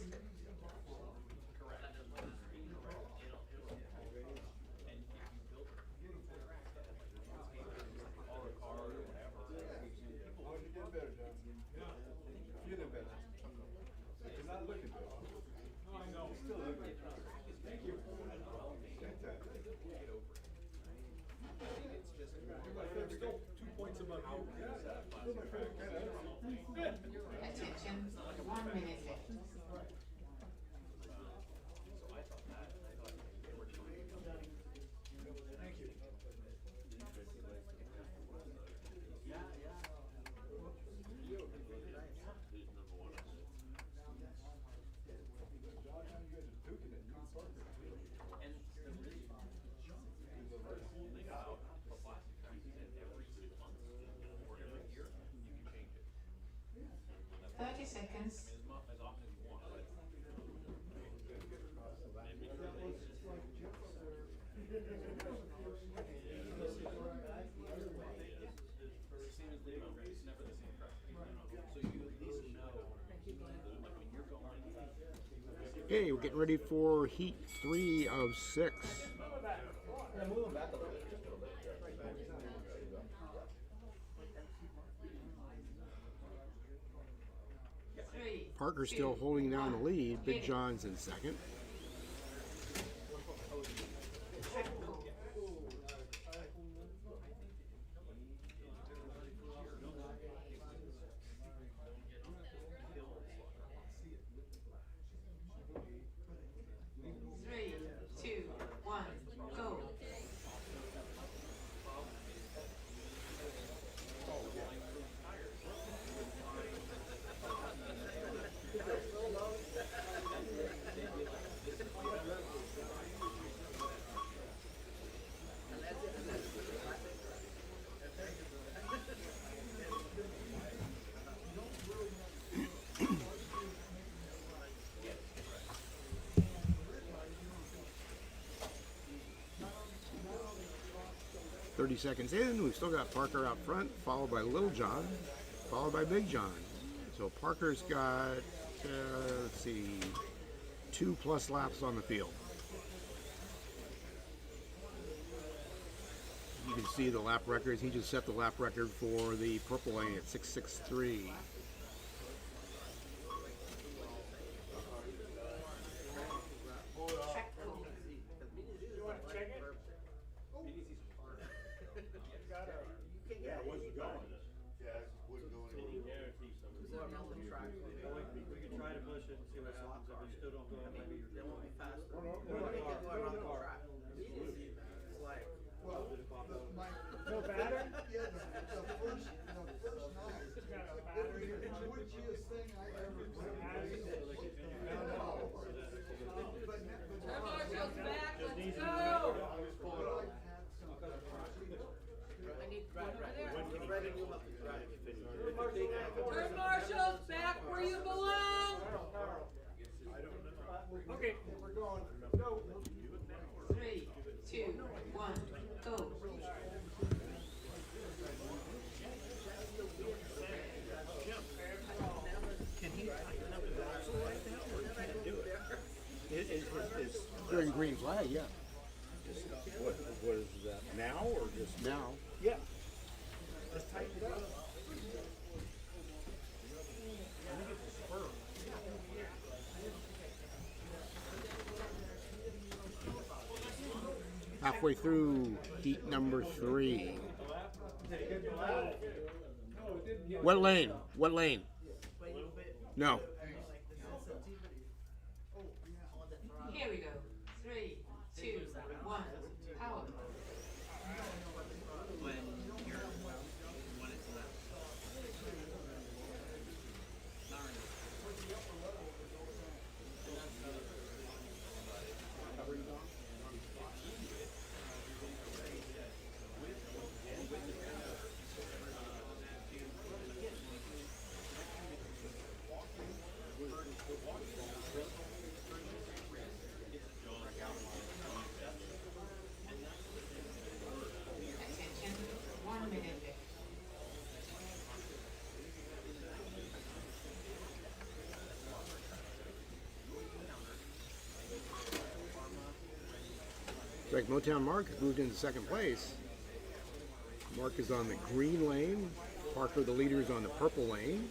Attention, 1 minute left. Seconds. Okay, we're getting ready for heat 3 of 6. Parker's still holding down the lead. Big John's in second. Three, two, one, go. Seconds in, we've still got Parker out front, followed by Little John, followed by Big John. So Parker's got, let's see, 2+ laps on the field. You can see the lap records. He just set the lap record for the purple lane at 6:63. No battery? Yeah, the first night. The witchiest thing I ever seen. Marshall's back, let's go! Turn Marshall's back where you belong! Okay, we're going. Go. 3, 2, 1, go. Can he tighten up the axle like that, or can he do it? During green flag, yeah. What is that, now or just? Now. Yeah. Just tighten it up. halfway through heat number 3. What lane? What lane? No. Here we go. 3, 2, 1, power. When you're when it's left. Not really. Attention, 1 minute left. Like Motown Mark has moved into second place. Mark is on the green lane. Parker, the leader, is on the purple lane.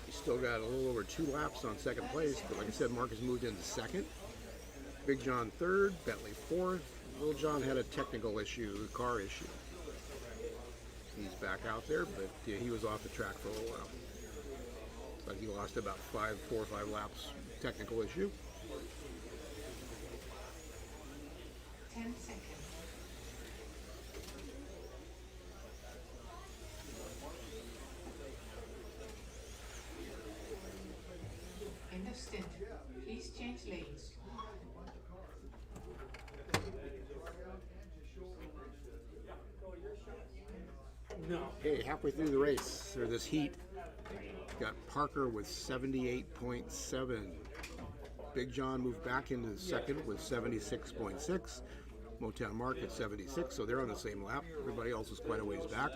He's still got a little over 2 laps on second place, but like I said, Mark has moved into second. Big John third, Bentley fourth. Little John had a technical issue, a car issue. He's back out there, but he was off the track for a little while. But he lost about 4 or 5 laps, technical issue. 10 seconds. End of stint. Please change lanes. Okay, halfway through the race, or this heat, got Parker with 78.7. Big John moved back into second with 76.6. Motown Mark at 76, so they're on the same lap. Everybody else is quite a ways back.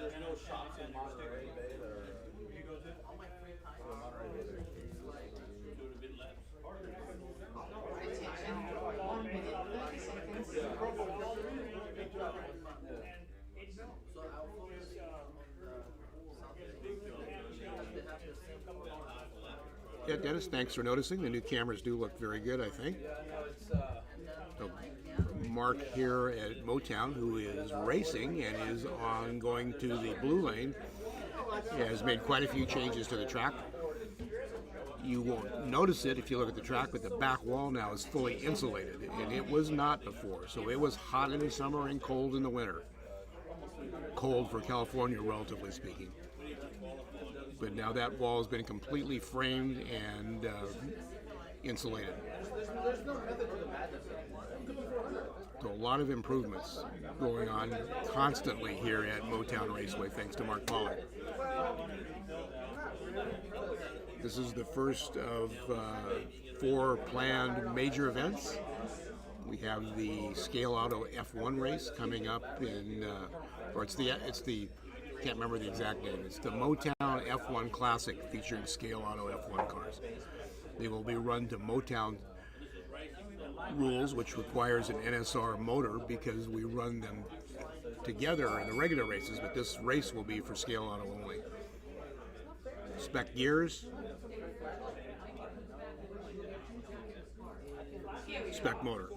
Attention, 1 minute, 30 seconds. Yeah, Dennis, thanks for noticing. The new cameras do look very good, I think. So Mark here at Motown, who is racing and is on going to the blue lane, has made quite a few changes to the track. You won't notice it if you look at the track, but the back wall now is fully insulated, and it was not before. So it was hot in the summer and cold in the winter. Cold for California, relatively speaking. But now that wall has been completely framed and insulated. So a lot of improvements going on constantly here at Motown Raceway, thanks to Mark Pollard. This is the first of 4 planned major events. We have the Scale Auto F1 race coming up in, can't remember the exact name. It's the Motown F1 Classic featuring Scale Auto F1 cars. They will be run to Motown rules, which requires an NSR motor because we run them together in the regular races, but this race will be for Scale Auto only. Spec gears, spec motor.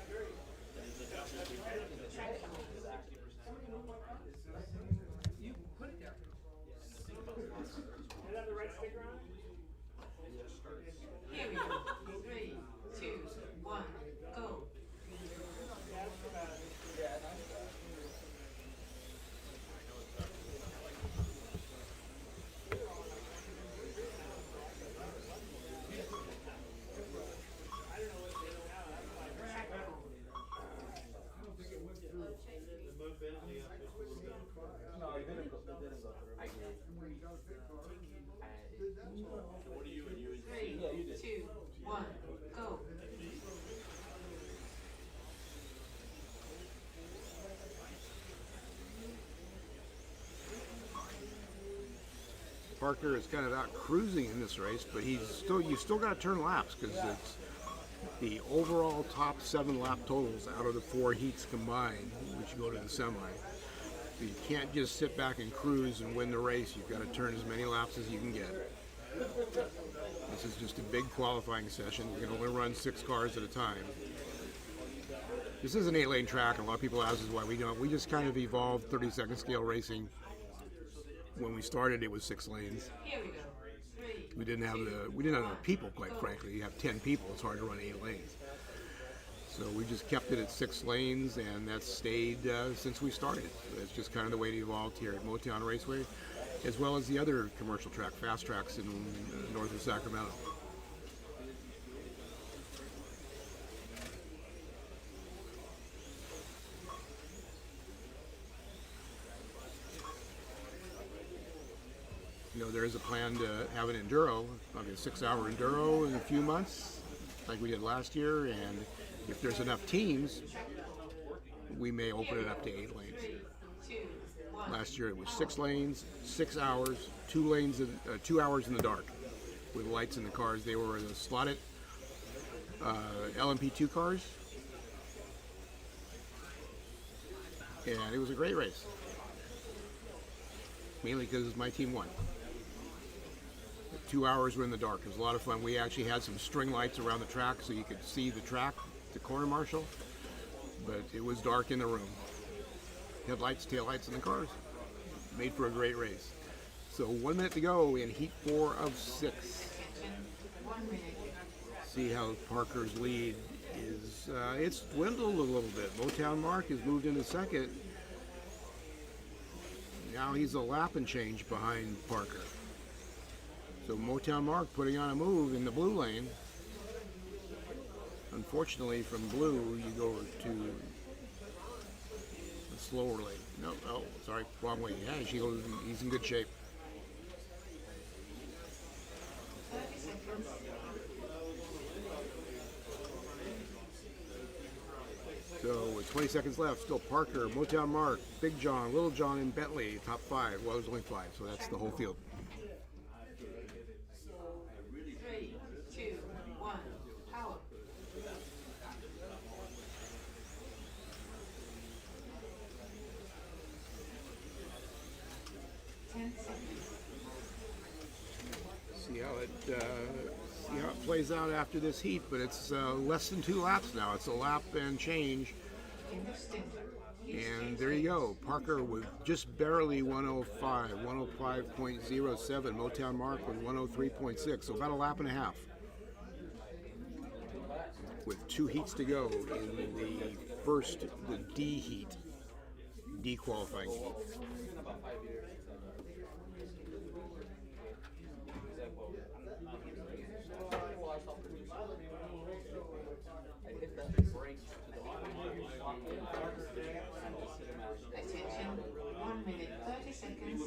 3, 2, 1, go. Here we go. 3, 2, 1, go. What do you and you and 3, 2, 1, go. Parker is kind of out cruising in this race, but you still got to turn laps because it's the overall top 7 lap totals out of the 4 heats combined, which go to the semi. You can't just sit back and cruise and win the race. You've got to turn as many laps as you can get. This is just a big qualifying session. You can only run 6 cars at a time. This is an 8-lane track, and a lot of people ask us why we don't. We just kind of evolved 32nd scale racing. When we started, it was 6 lanes. Here we go. 3, We didn't have enough people, quite frankly. You have 10 people, it's hard to run 8 lanes. So we just kept it at 6 lanes, and that's stayed since we started. That's just kind of the way it evolved here at Motown Raceway, as well as the other commercial track, fast tracks in north of Sacramento. You know, there is a plan to have an enduro, probably a 6-hour enduro in a few months, like we did last year, and if there's enough teams, we may open it up to 8 lanes. 2, 1. Last year it was 6 lanes, 6 hours, 2 lanes, 2 hours in the dark with lights in the cars. They were the slotted LMP2 cars, and it was a great race, mainly because my team won. 2 hours were in the dark. It was a lot of fun. We actually had some string lights around the track so you could see the track, the corner marshal, but it was dark in the room. Headlights, taillights in the cars. Made for a great race. So 1 minute to go in heat 4 of 6. 1 minute. See how Parker's lead is, it's dwindled a little bit. Motown Mark has moved into second. Now he's a lap and change behind Parker. So Motown Mark putting on a move in the blue lane. Unfortunately, from blue, you go to the slower lane. No, oh, sorry, wrong way. Yeah, he's in good shape. 30 seconds. So with 20 seconds left, still Parker, Motown Mark, Big John, Little John, and Bentley, top 5. Well, there's only 5, so that's the whole field. 3, 2, 1. Power. 10 seconds. See how it plays out after this heat, but it's less than 2 laps now. It's a lap and change. And there you go. Parker with just barely 105, 105.07. Motown Mark with 103.6, so about a lap and a half. With 2 heats to go in the D heat, D qualifying heat. Attention. 1 minute, 30 seconds.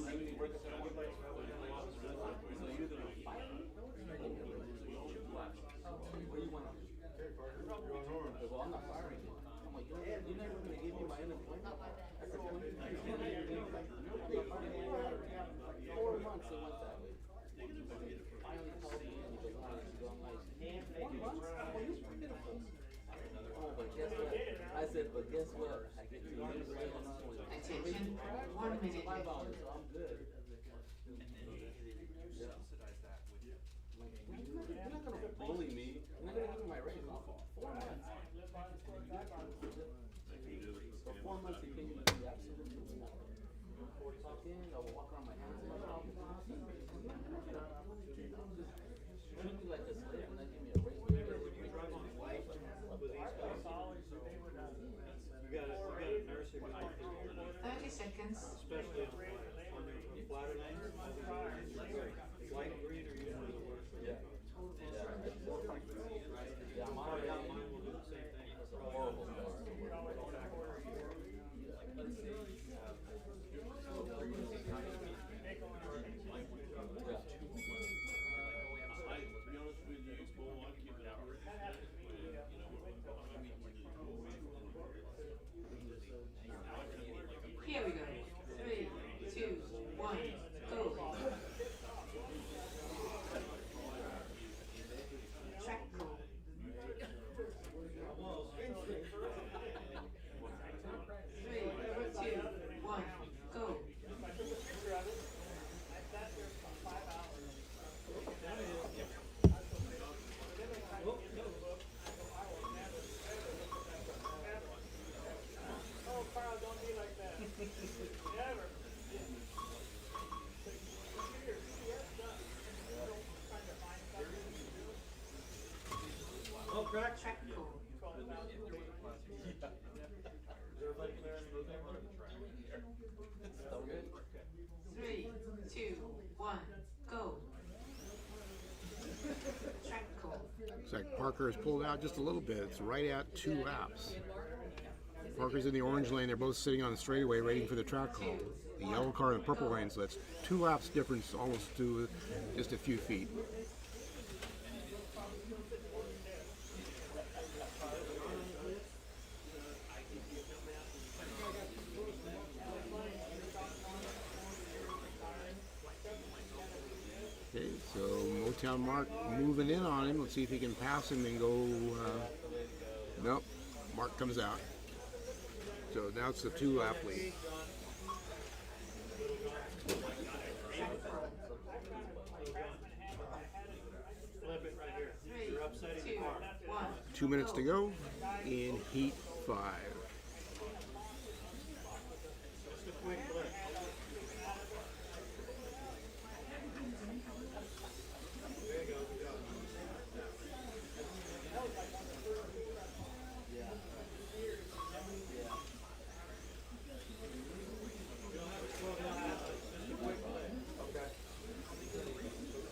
I said, but guess what? I get to use it. Attention. 1 minute left. So I'm good. You're not gonna bully me. You're not gonna give me my raise. 4 months. For 4 months, you can't do absolutely nothing. Talk in, I will walk around my hands in my mouth. Treat me like a slave and not give me a raise. You gotta nurse it. 30 seconds. Especially on the flatter lanes. Light green are usually the worst. Yeah. Yeah, I'm already out. Mine will do the same thing. It's a horrible start. Here we go. track code. Three, two, one, go. Track code. Looks like Parker has pulled out just a little bit. It's right at 2 laps. Parker's in the orange lane. They're both sitting on the straightaway waiting for the track call. The yellow car in the purple lane, so that's 2 laps difference almost to just a few feet. Okay, so Motown Mark moving in on him. Let's see if he can pass him and go. Nope, Mark comes out. So now it's the 2-lap lead. Three, two, one. 2 minutes to go in heat 5.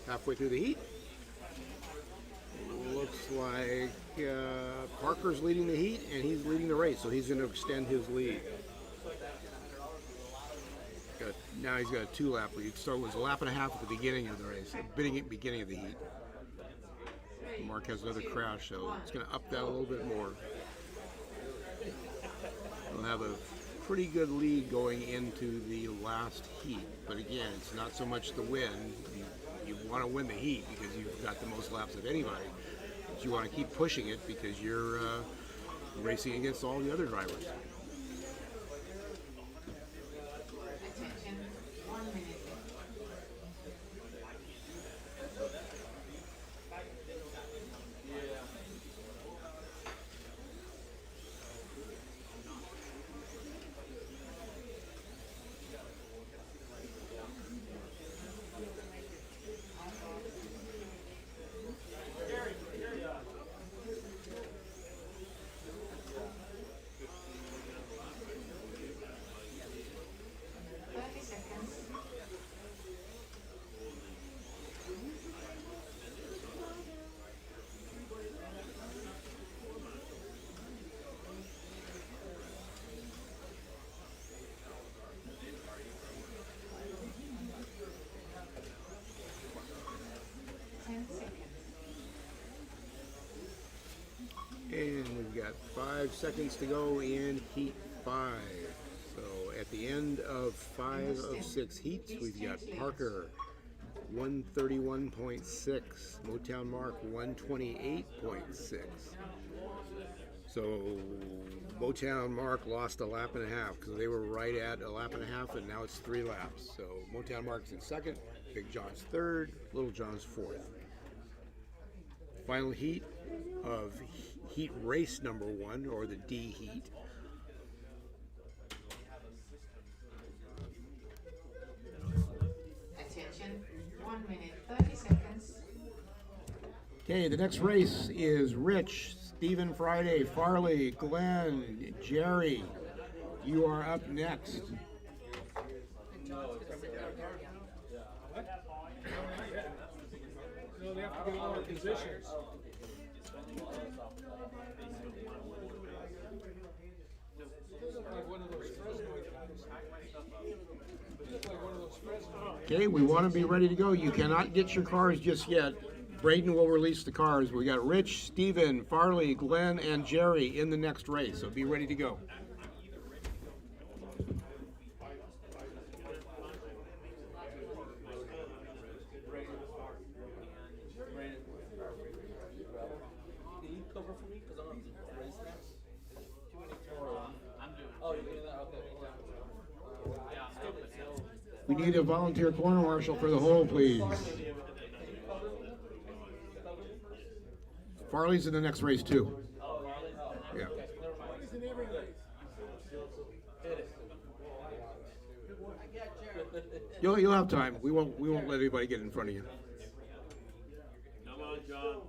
Halfway through the heat. Looks like Parker's leading the heat and he's leading the race, so he's going to extend his lead. Now he's got a 2-lap lead, so it was a lap and a half at the beginning of the race, beginning of the heat. Mark has another crash, so it's going to up that a little bit more. We'll have a pretty good lead going into the last heat, but again, it's not so much the win. You want to win the heat because you've got the most laps of anybody, but you want to keep pushing it because you're racing against all the other drivers. Attention, 1 minute. And we've got 5 seconds to go in heat 5. So at the end of 5 of 6 heats, we've got Parker 131.6, Motown Mark 128.6. So Motown Mark lost a lap and a half because they were right at a lap and a half, and now it's 3 laps. So Motown Mark's in second, Big John's third, Little John's fourth. Final heat of heat race number 1, or the D heat. Attention, 1 minute, 30 seconds. Okay, the next race is Rich, Stephen Friday, Farley, Glenn, Jerry. You are up next. No, they have to get all the positions. Okay, we want to be ready to go. You cannot get your cars just yet. Braden will release the cars. We got Rich, Stephen, Farley, Glenn, and Jerry in the next race, so be ready to go. Can you cover for me? Because I'm going to race next. Oh, you're doing that? Okay. We need a volunteer corner marshal for the hole, please. Farley's in the next race too. Yeah. You'll have time. We won't let anybody get in front of you. Come on, John.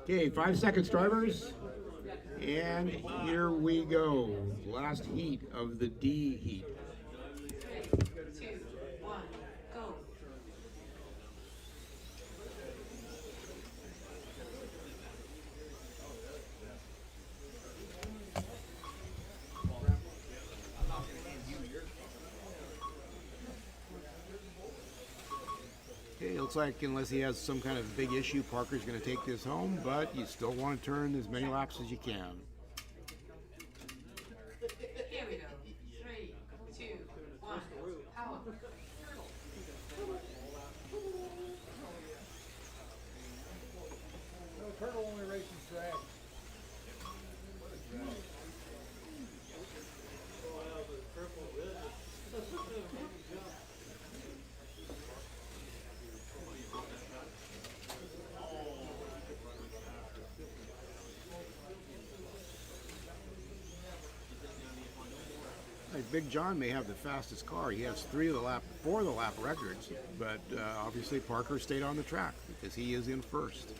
Okay, 5 seconds, drivers. And here we go. Last heat of the D heat. 3, 2, 1, go. Okay, looks like unless he has some kind of big issue, Parker's going to take this home, but you still want to turn as many laps as you can. Here we go. 3, 2, 1, power. No, turtle only races drag. Like Big John may have the fastest car. He has 4 of the lap records, but obviously Parker stayed on the track because he is in first.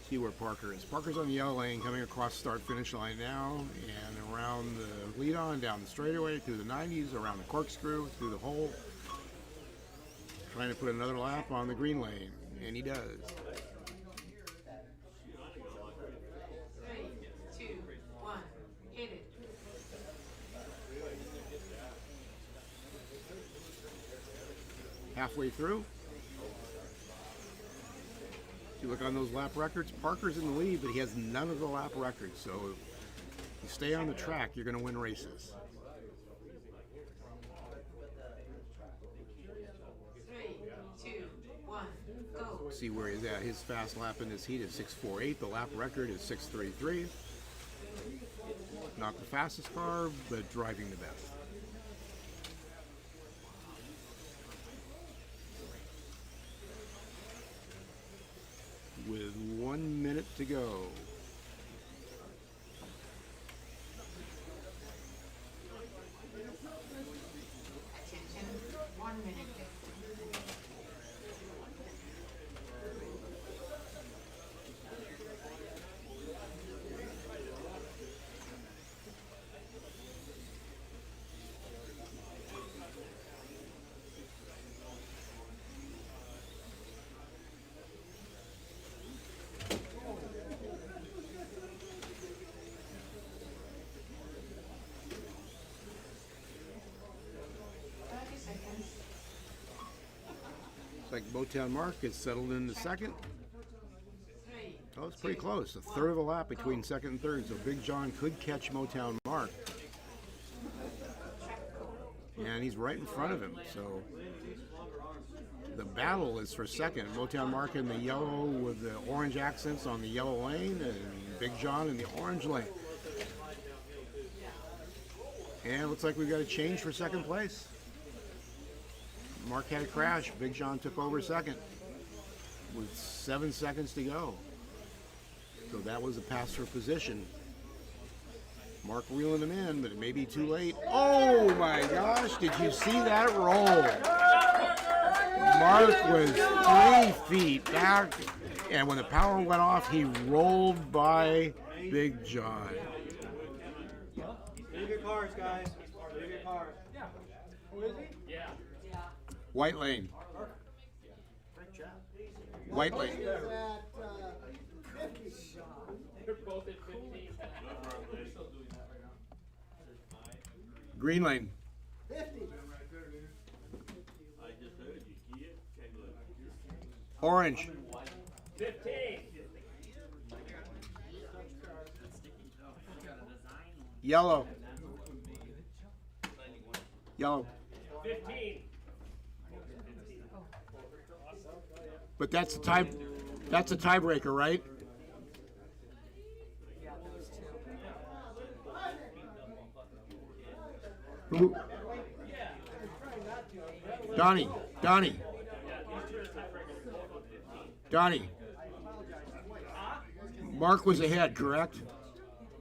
See where Parker is. Parker's on the yellow lane coming across start-finish line now and around the lead-on, down the straightaway, through the 90s, around the corkscrew, through the hole. Trying to put another lap on the green lane, and he does. 3, 2, 1, hit it. Halfway through. If you look on those lap records, Parker's in the lead, but he has none of the lap records. So if you stay on the track, you're going to win races. 3, 2, 1, go. See where he's at. His fast lap in this heat is 6:48. The lap record is 6:33. Not the fastest car, but driving the best. With 1 minute to go. Attention, 1 minute. Like Motown Mark is settled into second. 3, Oh, it's pretty close. A third of a lap between second and third. So Big John could catch Motown Mark. And he's right in front of him. So the battle is for second. Motown Mark in the yellow with the orange accents on the yellow lane, and Big John in the orange lane. And it looks like we've got a change for second place. Mark had a crash. Big John took over second with 7 seconds to go. So that was a pass for position. Mark reeling him in, but it may be too late. Oh my gosh, did you see that roll? Mark was 3 feet back, and when the power went off, he rolled by Big John. Leave your cars, guys. Leave your cars. White lane. White lane. At 50. They're both at 15. Green lane. 50. Orange. 15. Yellow. Yellow. 15. But that's a tie. That's a tiebreaker, right? Who? Donnie. Mark was ahead, correct?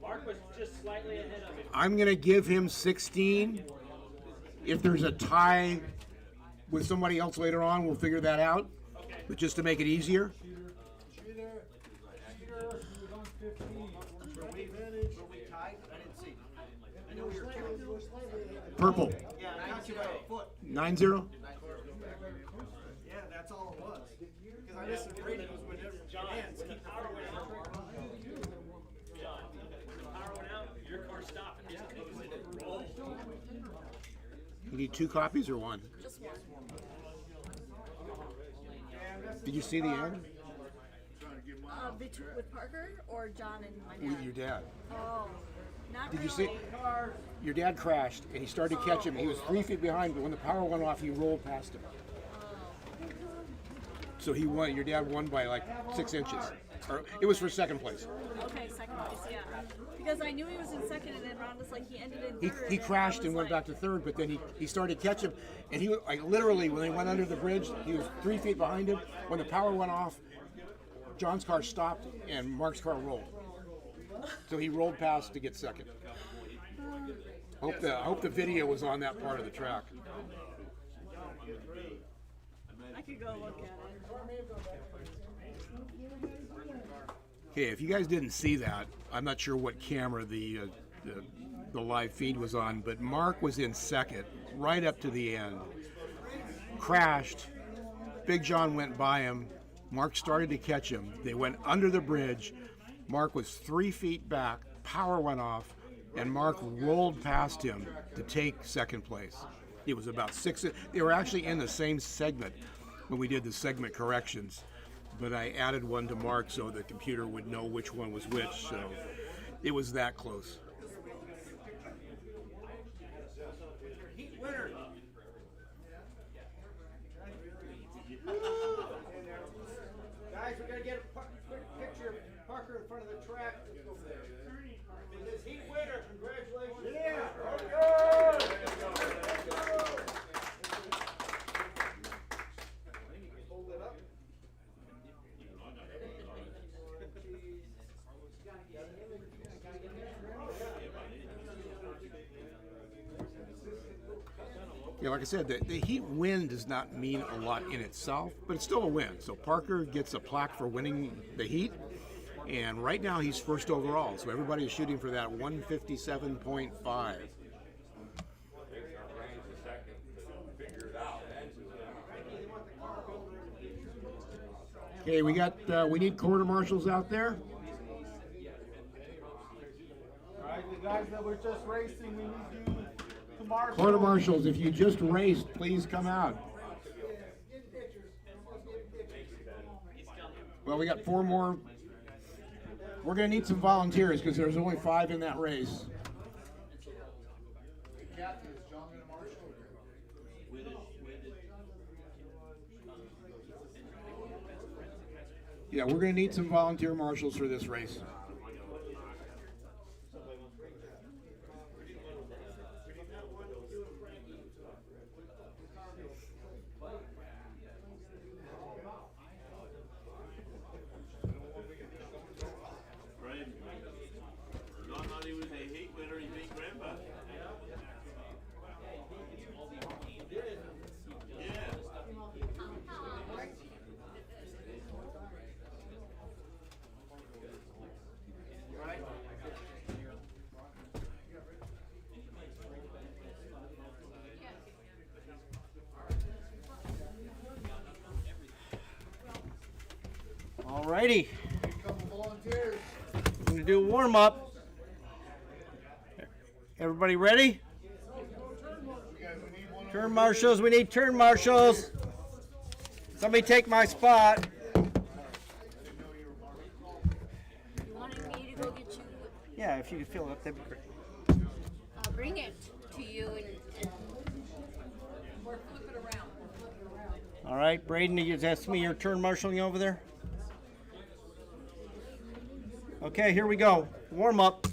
Mark Mark was just slightly ahead of him. I'm going to give him 16. If there's a tie with somebody else later on, we'll figure that out. Okay. But just to make it easier. Were we tied? I didn't see. I know you're Purple. Yeah, I got you by a foot. 9-0. Yeah, that's all it was. Because I listened to radio when it ends. When the power went out, John, when the power went out, your car stopped. His it rolled. You need 2 copies or 1? Just one. Did you see the end? With Parker or John and my dad? With your dad. Oh, not Did really. you see? Your dad crashed and he started to catch him. He was 3 feet behind, but when the power went off, he rolled past him. So he won. Your dad won by like 6 inches. Or it was for second place. Okay, second place, yeah. Because I knew he was in second, and then Ron was like, he ended in third. He and crashed I and was went like, back to third, but then he started to catch him, and he like literally when they went under the bridge, he was 3 feet behind him. When the power went off, John's car stopped and Mark's car rolled. So he rolled past to get second. Hope the video was on that part of the track. I could go look at it. Okay, if you guys didn't see that, I'm not sure what camera the live feed was on, but Mark was in second right up to the end. Crashed. Big John went by him. Mark started to catch him. They went under the bridge. Mark was 3 feet back. Power went off, and Mark rolled past him to take second place. It was about 6. They were actually in the same segment when we did the segment corrections, but I added one to Mark so the computer would know which one was which. So it was that close. Heat winner. Guys, we gotta get a quick picture of Parker in front of the track. It says heat winner. Congratulations. Yeah. Hold it up. Yeah, like I said, the heat win does not mean a lot in itself, but it's still a win. So Parker gets a plaque for winning the heat, and right now he's first overall. So everybody is shooting for that 157.5. Okay, we need quarter marshals out there. Alright, the guys that were just racing, we need you to marshal. Quarter marshals, if you just raced, please come out. Well, we got 4 more. We're going to need some volunteers because there's only 5 in that race. Kathy, is John gonna marshal? Yeah, we're going to need some volunteer marshals for this race. Brian, John thought he was a heat winner, he beat Grandpa. Yeah. Alrighty. Couple volunteers. I'm gonna do a warm up. Everybody ready? Turn marshals, we need turn marshals. Somebody take my spot. You wanted me to go get you? Yeah, if you could fill it up, that'd be great. I'll bring it to you and Or flip it around. All right, Braden, you ask me your turn marshaling over there. Okay, here we go. Warm up.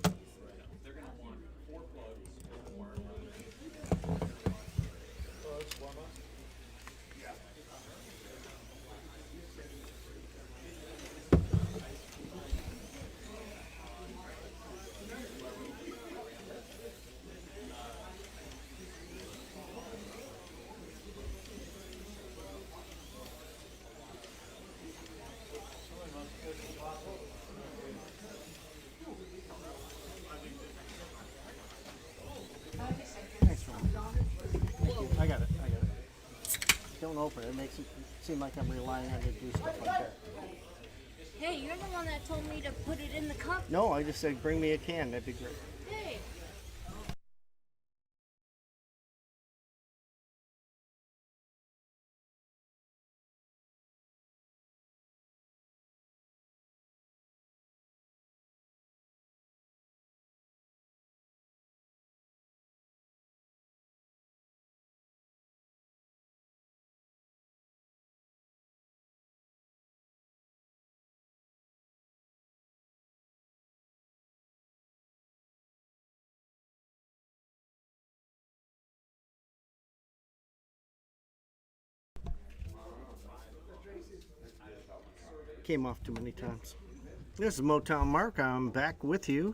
Don't open it. It makes it seem like I'm relying on you to do stuff like that. Hey, you're the one that told me to put it in the cup. No, I just said bring me a can. That'd be great. Hey. Came off too many times. This is Motown Mark. I'm back with you.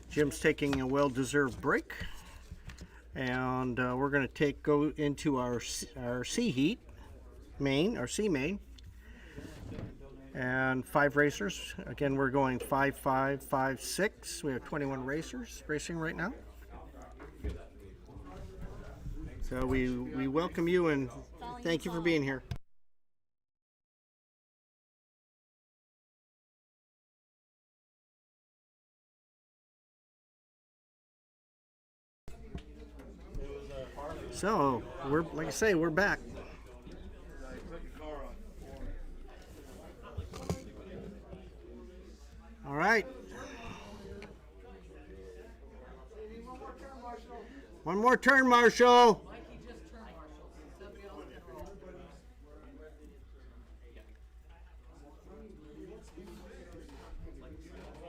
Jim's taking a well-deserved break, and we're going to go into our C heat main, our C main, and 5 racers. Again, we're going 5, 5, 5, 6. We have 21 racers racing right now. So we welcome you and thank you for being here. So we're, like I say, we're back. All right. One more turn, Marshall.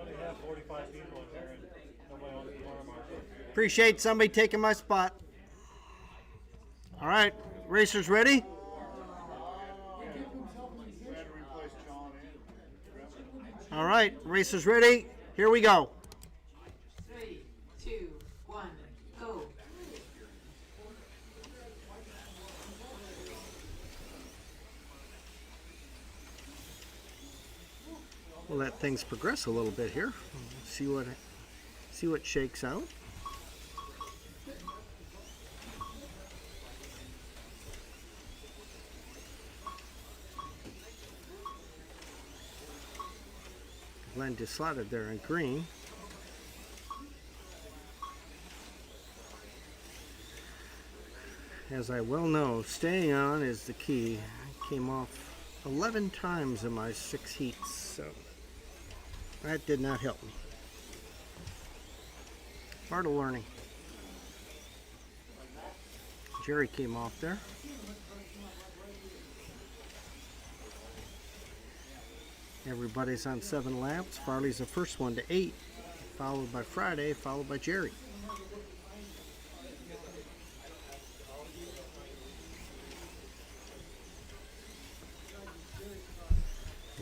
We have 45 people in here and nobody wants to corner marshal. Appreciate somebody taking my spot. All right, racers ready? All right, racers ready? Here we go. 3, 2, 1, go. We'll let things progress a little bit here. See what shakes out. Glenn just slotted there in green. As I well know, staying on is the key. I came off 11 times in my 6 heats, so that did not help me. Part of learning. Jerry came off there. Everybody's on 7 laps. Farley's the first one to 8, followed by Friday, followed by Jerry.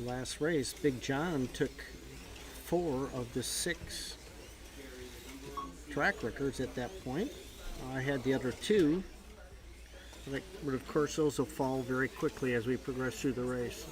Last race, Big John took 4 of the 6 track records at that point. I had the other 2, but of course those will fall very quickly as we progress through the race.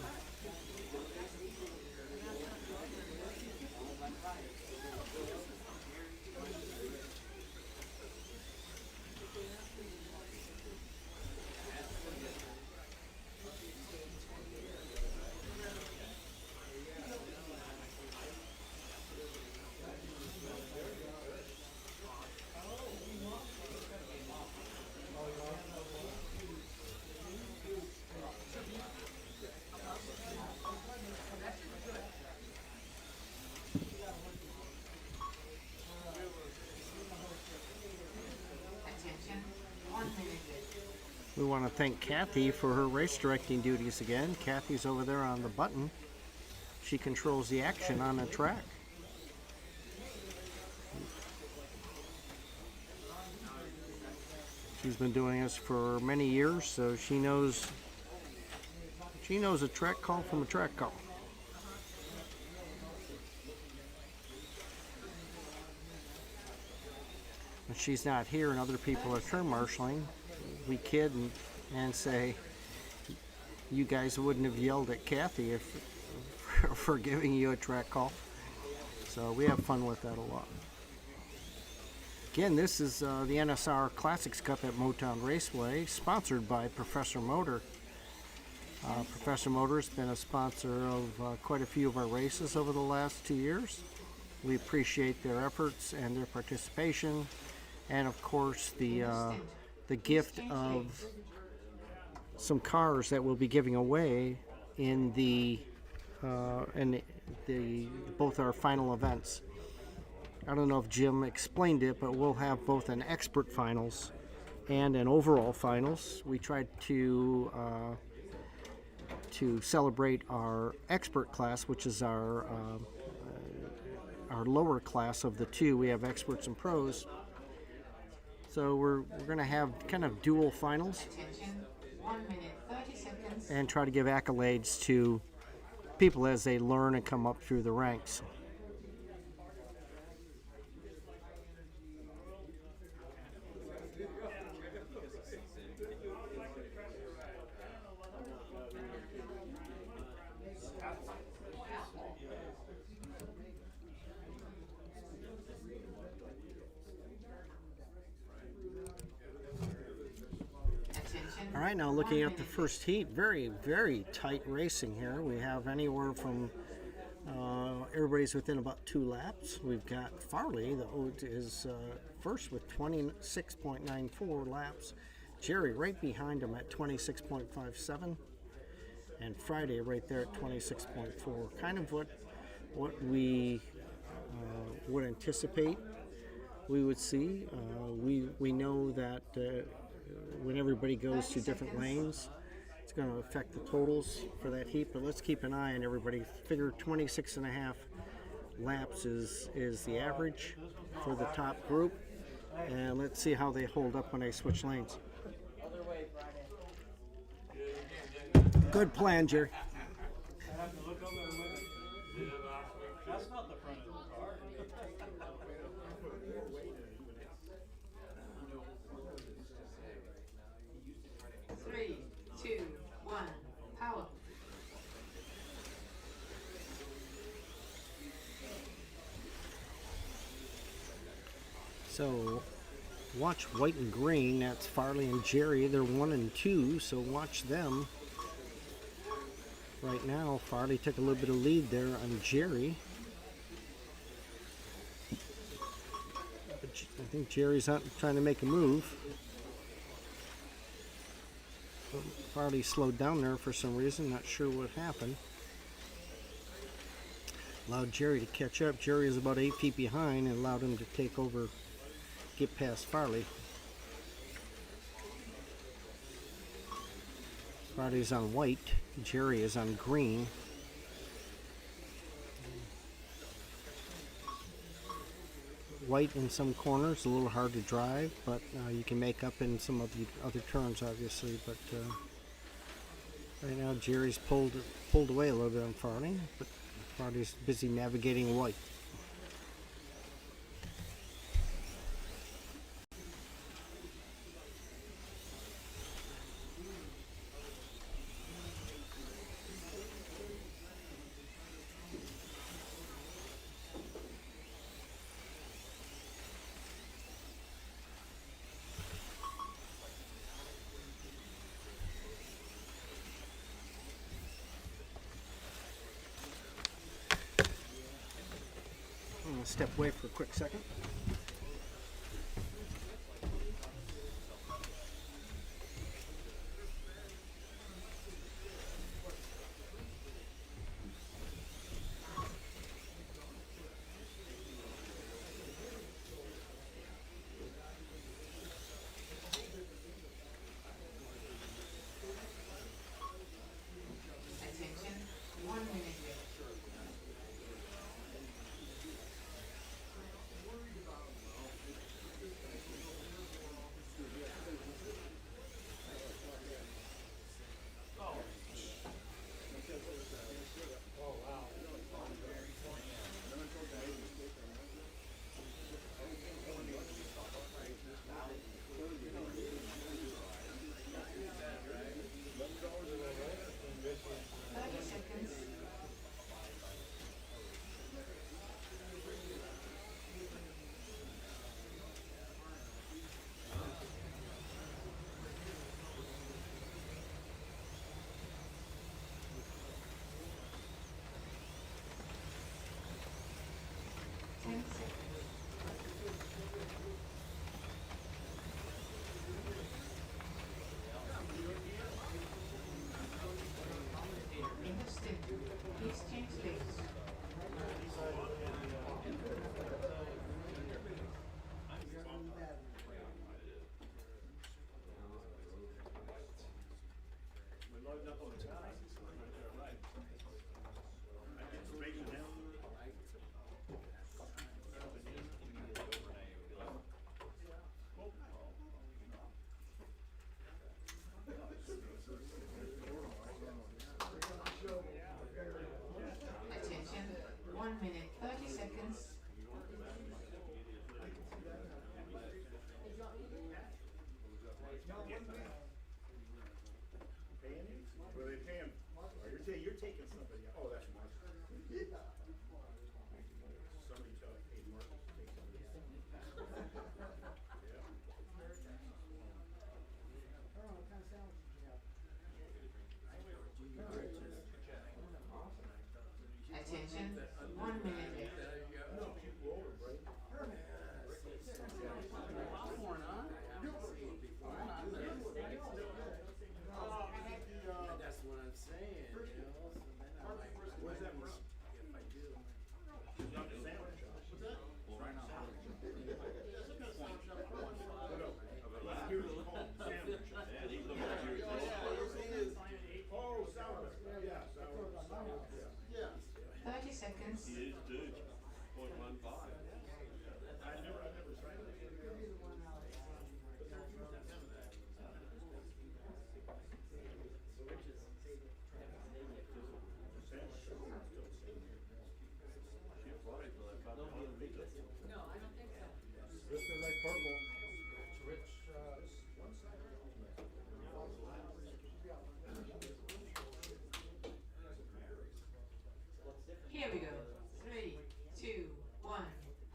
Attention, 1 minute. We want to thank Kathy for her race directing duties again. Kathy's over there on the button. She controls the action on the track. She's been doing this for many years, so she knows a track call from a track call. When she's not here and other people are turn marshaling, we kid and say, you guys wouldn't have yelled at Kathy if for giving you a track call. So we have fun with that a lot. Again, this is the NSR Classics Cup at Motown Raceway, sponsored by Professor Motor. Professor Motor's been a sponsor of quite a few of our races over the last 2 years. We appreciate their efforts and their participation, and of course the gift of some cars that we'll be giving away in both our final events. I don't know if Jim explained it, but we'll have both an expert finals and an overall finals. We tried to celebrate our expert class, which is our lower class of the two. We have experts and pros. So we're going to have kind of dual finals. Attention, 1 minute, 30 seconds. And try to give accolades to people as they learn and come up through the ranks. All right, now looking at the first heat, very, very tight racing here. We have anywhere from, everybody's within about 2 laps. We've got Farley, the Oat is first with 26.94 laps. Jerry right behind him at 26.57. And Friday right there at 26.4. Kind of what we would anticipate we would see. We know that when everybody goes to different lanes, it's going to affect the totals for that heat, but let's keep an eye on everybody. Figure 26.5 laps is the average for the top group, and let's see how they hold up when they switch lanes. Good plan, Jerry. That's not the front of the car. 3, 2, 1, power. So watch white and green. That's Farley and Jerry. They're 1 and 2, so watch them. Right now, Farley took a little bit of lead there on Jerry. But I think Jerry's not trying to make a move. Farley slowed down there for some reason. Not sure what happened. Allowed Jerry to catch up. Jerry is about 8 feet behind and allowed him to take over, get past Farley. Farley's on white. Jerry is on green. White in some corners, a little hard to drive, but you can make up in some of the other turns, obviously. But right now, Jerry's pulled away a little bit on Farley, but Farley's busy navigating white. I'm going to step away for a quick second. Attention, 1 minute. Attention, 1 minute left. Popcorn, huh? That's what I'm saying, you know, so then I'm like, where's that from? If I do, Oh, sour. Yeah, sour. Yeah. 30 seconds. He is good. 0.15. I never tried that. She's worried for that couple of meters. This is like purple. Here we go. 3, 2, 1,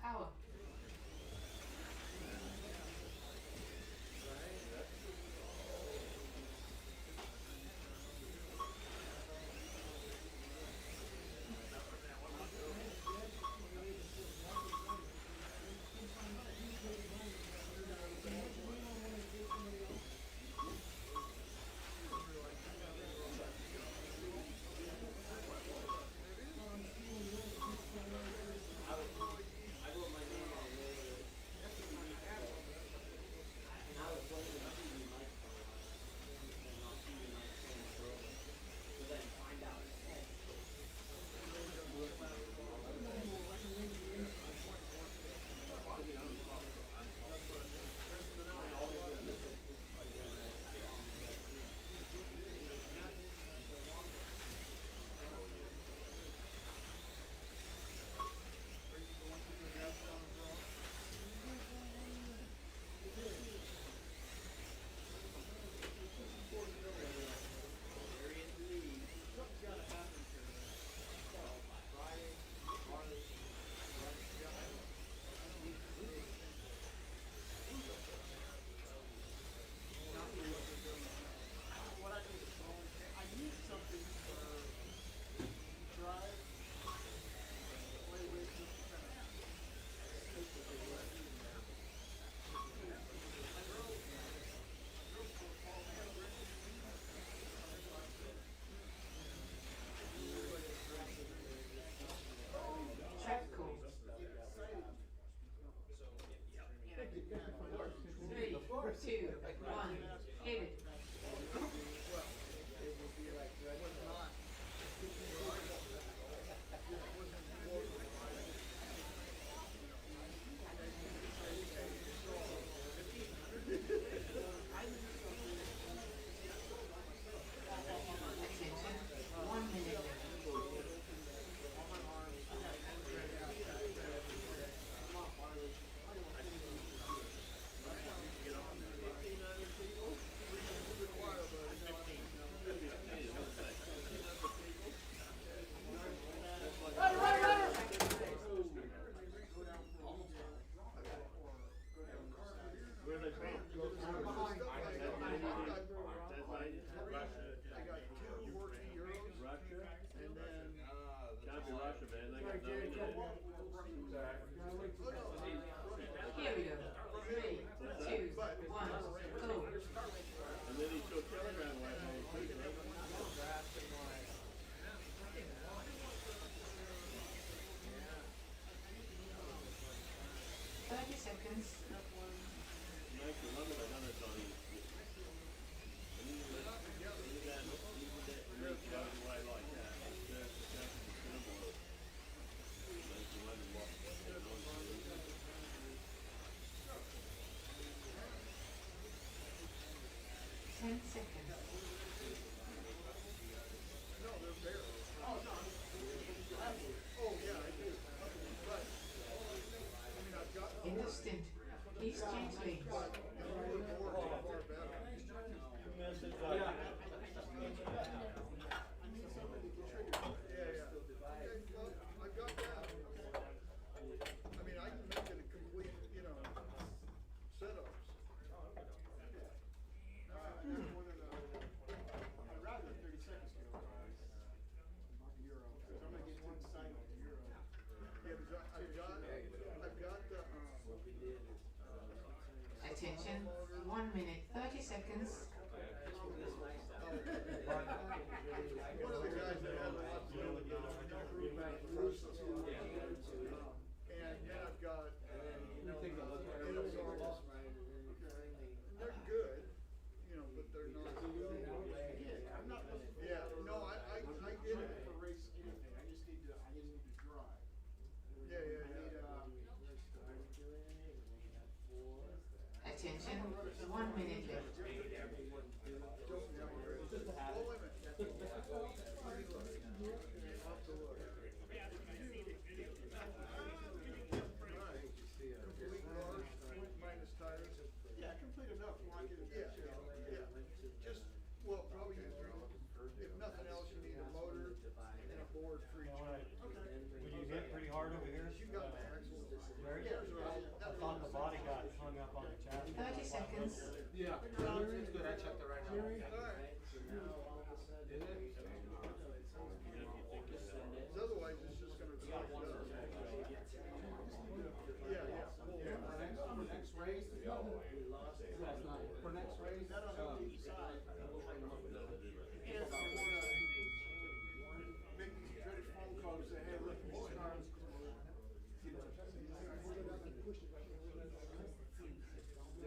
power. Track call. 3, 2, 1, hit it. Attention, 1 minute left. Where are they from? Russia? And then, Can't be Russia, man. They got nothing in it. Here we go. 3, 2, 1, go. And then he took telegram away from him, too, right? 30 seconds. Makes you wonder what done it on him. And even that goes away like that. That's the symbol. Makes you wonder what they're going to do. 10 seconds. In the stint, please change lanes. I got that. I mean, I can make it a complete, setups. I'd rather 30 seconds go. Attention, 1 minute, 30 seconds. One of the guys that had a lot to do with the crew back first, and then I've got, they're good, you know, but they're not. Yeah, no, I get it. For race anything, I just need to drive. Yeah. Attention, 1 minute left. Minus tires. Yeah, complete enough, you want to get it. Yeah. Just, well, probably, if nothing else, you need a motor and a board for each. Will you hit pretty hard over here? You got the axles. Very good. I thought the body got hung up on the chassis. 30 seconds. Yeah, it's good, I checked it right now. Alright. Otherwise, it's just gonna suck it up. Yeah. For next race, That on the east side. if you wanna make these dreaded phone calls, say, hey, look, these cars.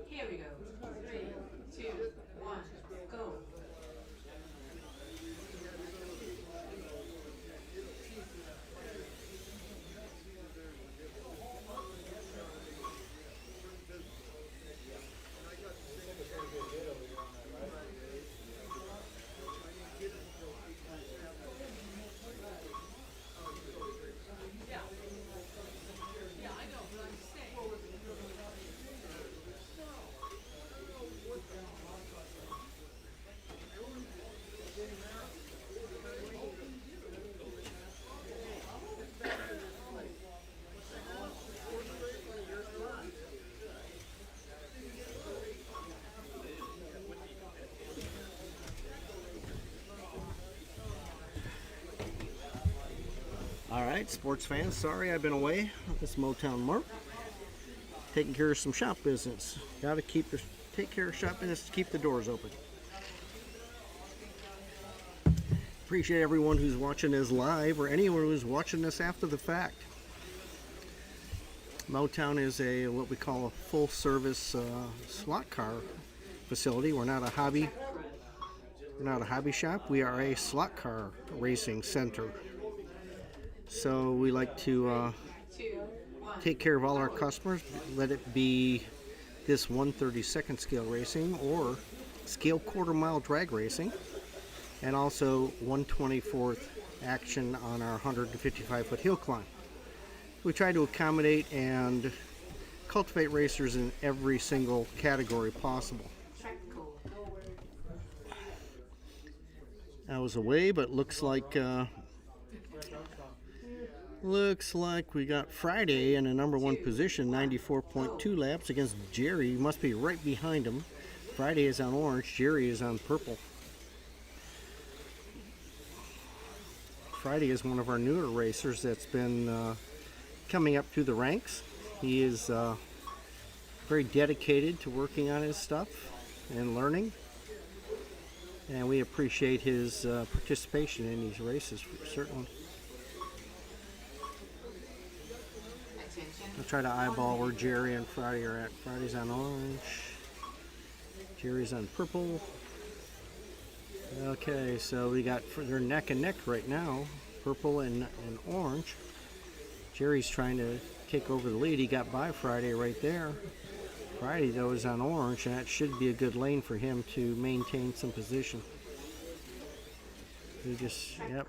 Here we go. 3, 2, 1, go. All right, sports fans, sorry I've been away. This is Motown Mark, taking care of some shop business. Got to take care of shop business to keep the doors open. Appreciate everyone who's watching this live or anyone who's watching this after the fact. Motown is what we call a full-service slot car facility. We're not a hobby shop. We are a slot car racing center. So we like to take care of all our customers, let it be this 1/32 scale racing or scale quarter-mile drag racing, and also 1/24 action on our 155-foot hill climb. We try to accommodate and cultivate racers in every single category possible. I was away, but looks like we got Friday in a number one position, 94.2 laps against Jerry. Must be right behind him. Friday is on orange, Jerry is on purple. Friday is one of our newer racers that's been coming up through the ranks. He is very dedicated to working on his stuff and learning. And we appreciate his participation in these races, certainly. I'll try to eyeball where Jerry and Friday are at. Friday's on orange. Jerry's on purple. Okay, so we got, they're neck and neck right now. Purple and orange. Jerry's trying to take over the lead. He got by Friday right there. Friday, though, is on orange, and that should be a good lane for him to maintain some position. Yep.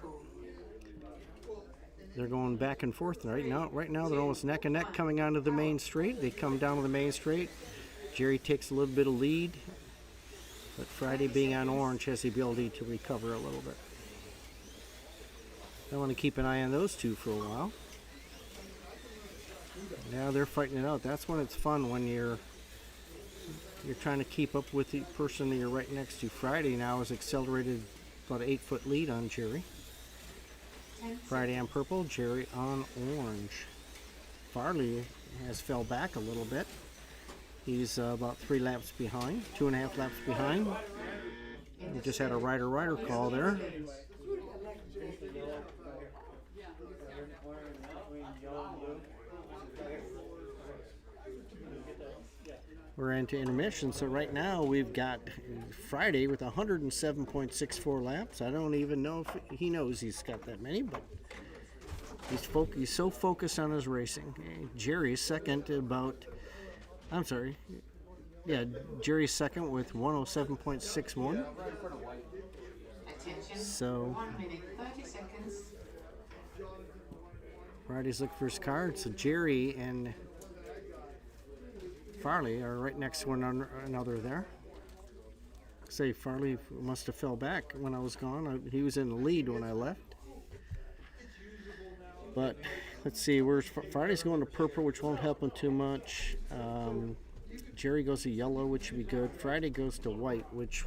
They're going back and forth right now. Right now, they're almost neck and neck coming onto the main straight. They come down to the main straight. Jerry takes a little bit of lead, but Friday, being on orange, has the ability to recover a little bit. I want to keep an eye on those two for a while. Now they're fighting it out. That's when it's fun, when you're trying to keep up with the person that you're right next to. Friday now has accelerated about an 8-foot lead on Jerry. Friday on purple, Jerry on orange. Farley has fell back a little bit. He's about 3 laps behind, 2.5 laps behind. We just had a rider call there. We're into intermission, so right now we've got Friday with 107.64 laps. I don't even know if he knows he's got that many, but he's so focused on his racing. Jerry's second Jerry's second with 107.61. So 1 minute 30 seconds. Friday's looking for his card. So Jerry and Farley are right next to one another there. Say Farley must have fell back when I was gone. He was in the lead when I left. But let's see, Friday's going to purple, which won't help him too much. Jerry goes to yellow, which should be good. Friday goes to white, which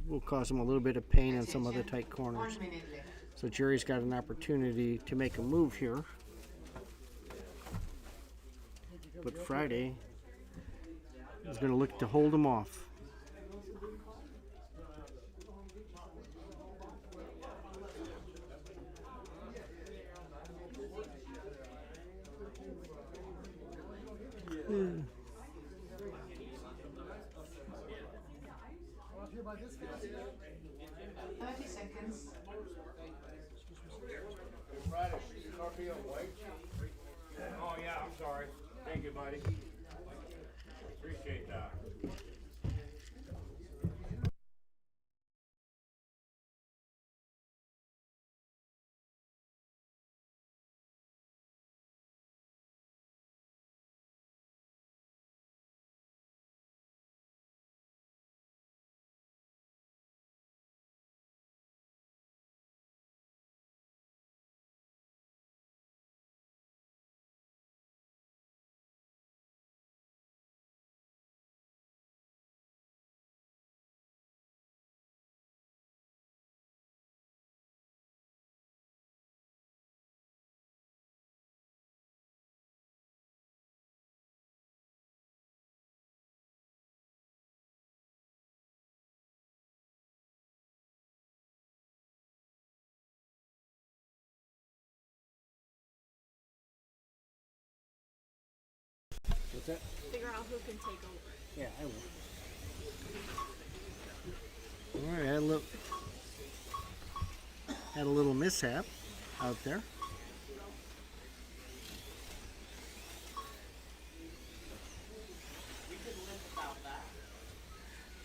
will cause him a little bit of pain in some other tight corners. So Jerry's got an opportunity to make a move here. But Friday is going to look to hold him off. Hmm. 30 seconds. Oh, yeah, I'm sorry. Thank you, buddy. Appreciate that. What's that? Figure out who can take over. Yeah, I will. All right, had a little mishap out there.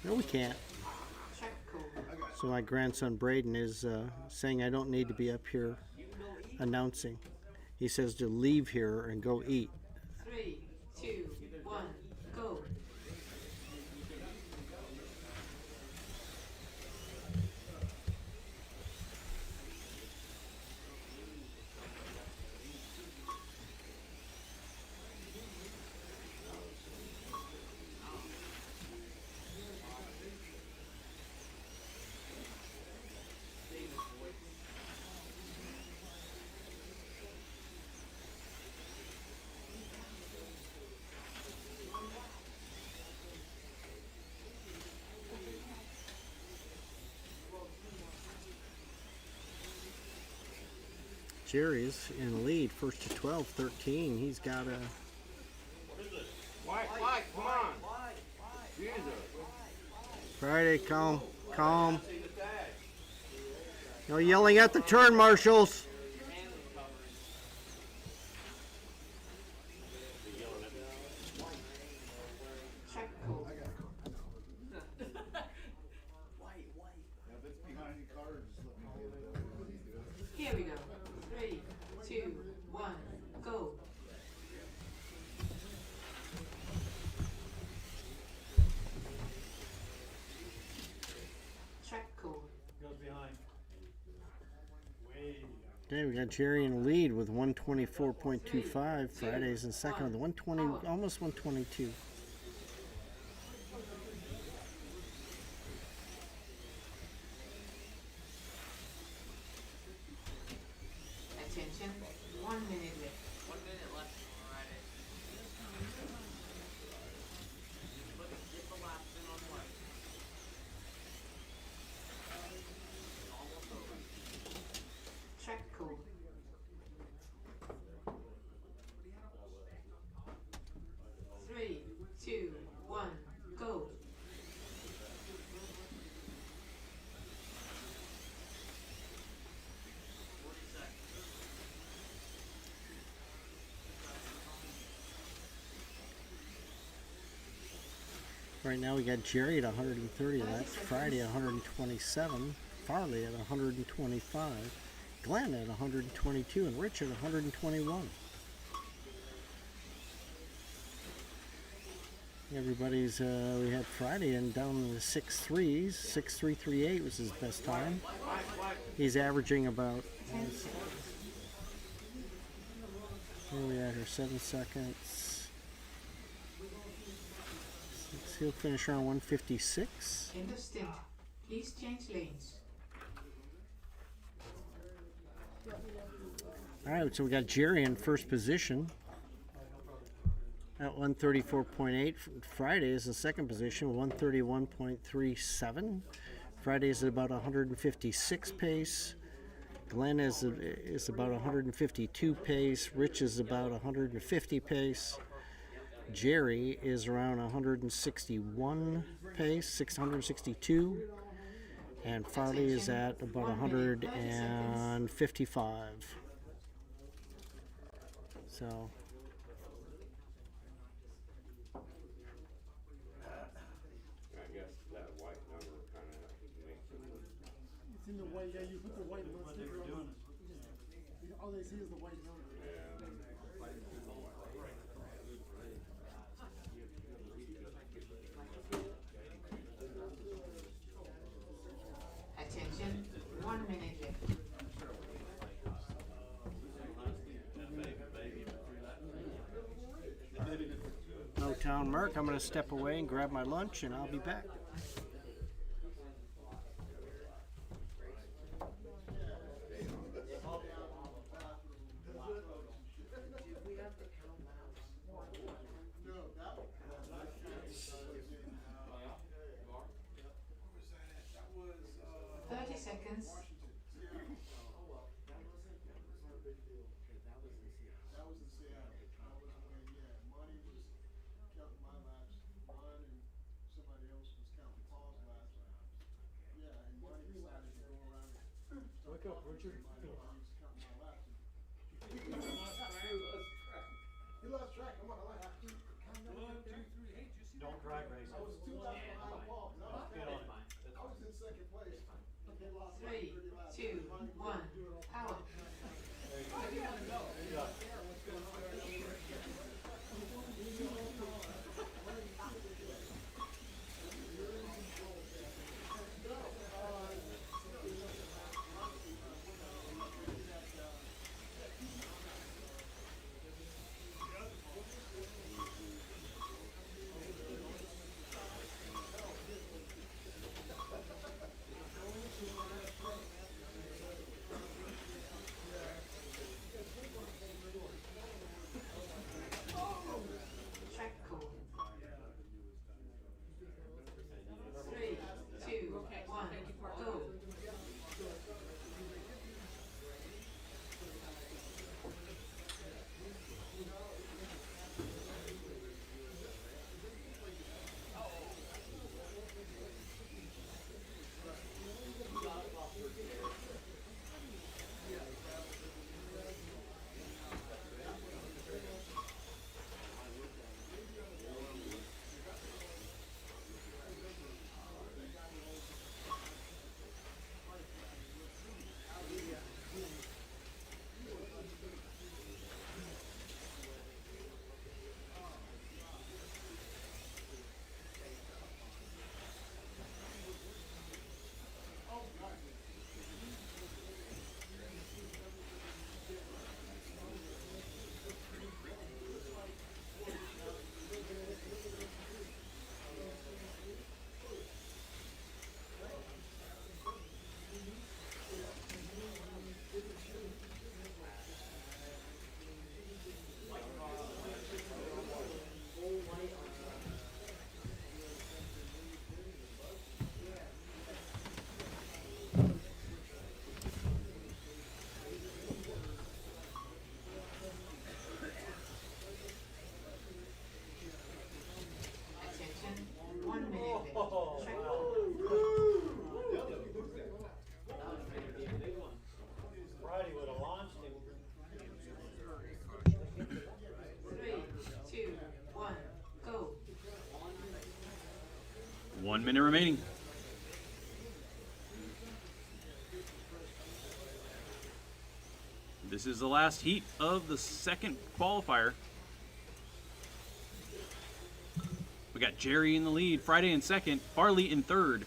No, we can't. So my grandson Braden is saying I don't need to be up here announcing. He says to leave here and go eat. 3, 2, 1, go. Jerry's in the lead, first to 12, 13. He's got a... Why, come on. Jesus. Friday, calm. No yelling at the turn marshals. Track code. Here we go. 3, 2, 1, go. Track code. Goes behind. Way. Okay, we got Jerry in the lead with 124.25. Friday's in second with 120, almost 122. Attention. 1 minute left. 1 minute left on Friday. Right now we got Jerry at 130 laps, Friday at 127, Farley at 125, Glenn at 122, and Rich at 121. Everybody's, we had Friday and down in the 6.3s. 6.338 was his best time. He's averaging about, where are we at here, 7 seconds. He'll finish around 156. End of stint. Please change lanes. Alright, so we got Jerry in first position at 134.8. Friday is in second position, 131.37. Friday is at about 156 pace. Glenn is about 152 pace. Rich is about 150 pace. Jerry is around 161 pace, 662. And Farley is at about 155. So I guess that white number kind of makes it look. It's in the white, yeah, you put the white sticker on it. All they see is the white number. Attention, 1 minute left. Motown Mark, I'm going to step away and grab my lunch and I'll be back. No, that was, that was, 30 seconds. That was in Seattle. I was when, yeah, Monty was counting my laps, Ron and somebody else was counting Paul's laps. Yeah, and Monty decided to go around and start Wake up, talking to Richard. somebody while he was counting my laps. He lost track. Come on, I like. Don't drag race. I was 2 laps behind Paul. No, I was in second place. They lost like 3, 30 laps. 2, 1, power. 1 minute remaining. This is the last heat of the second qualifier. We got Jerry in the lead, Friday in second, Farley in third,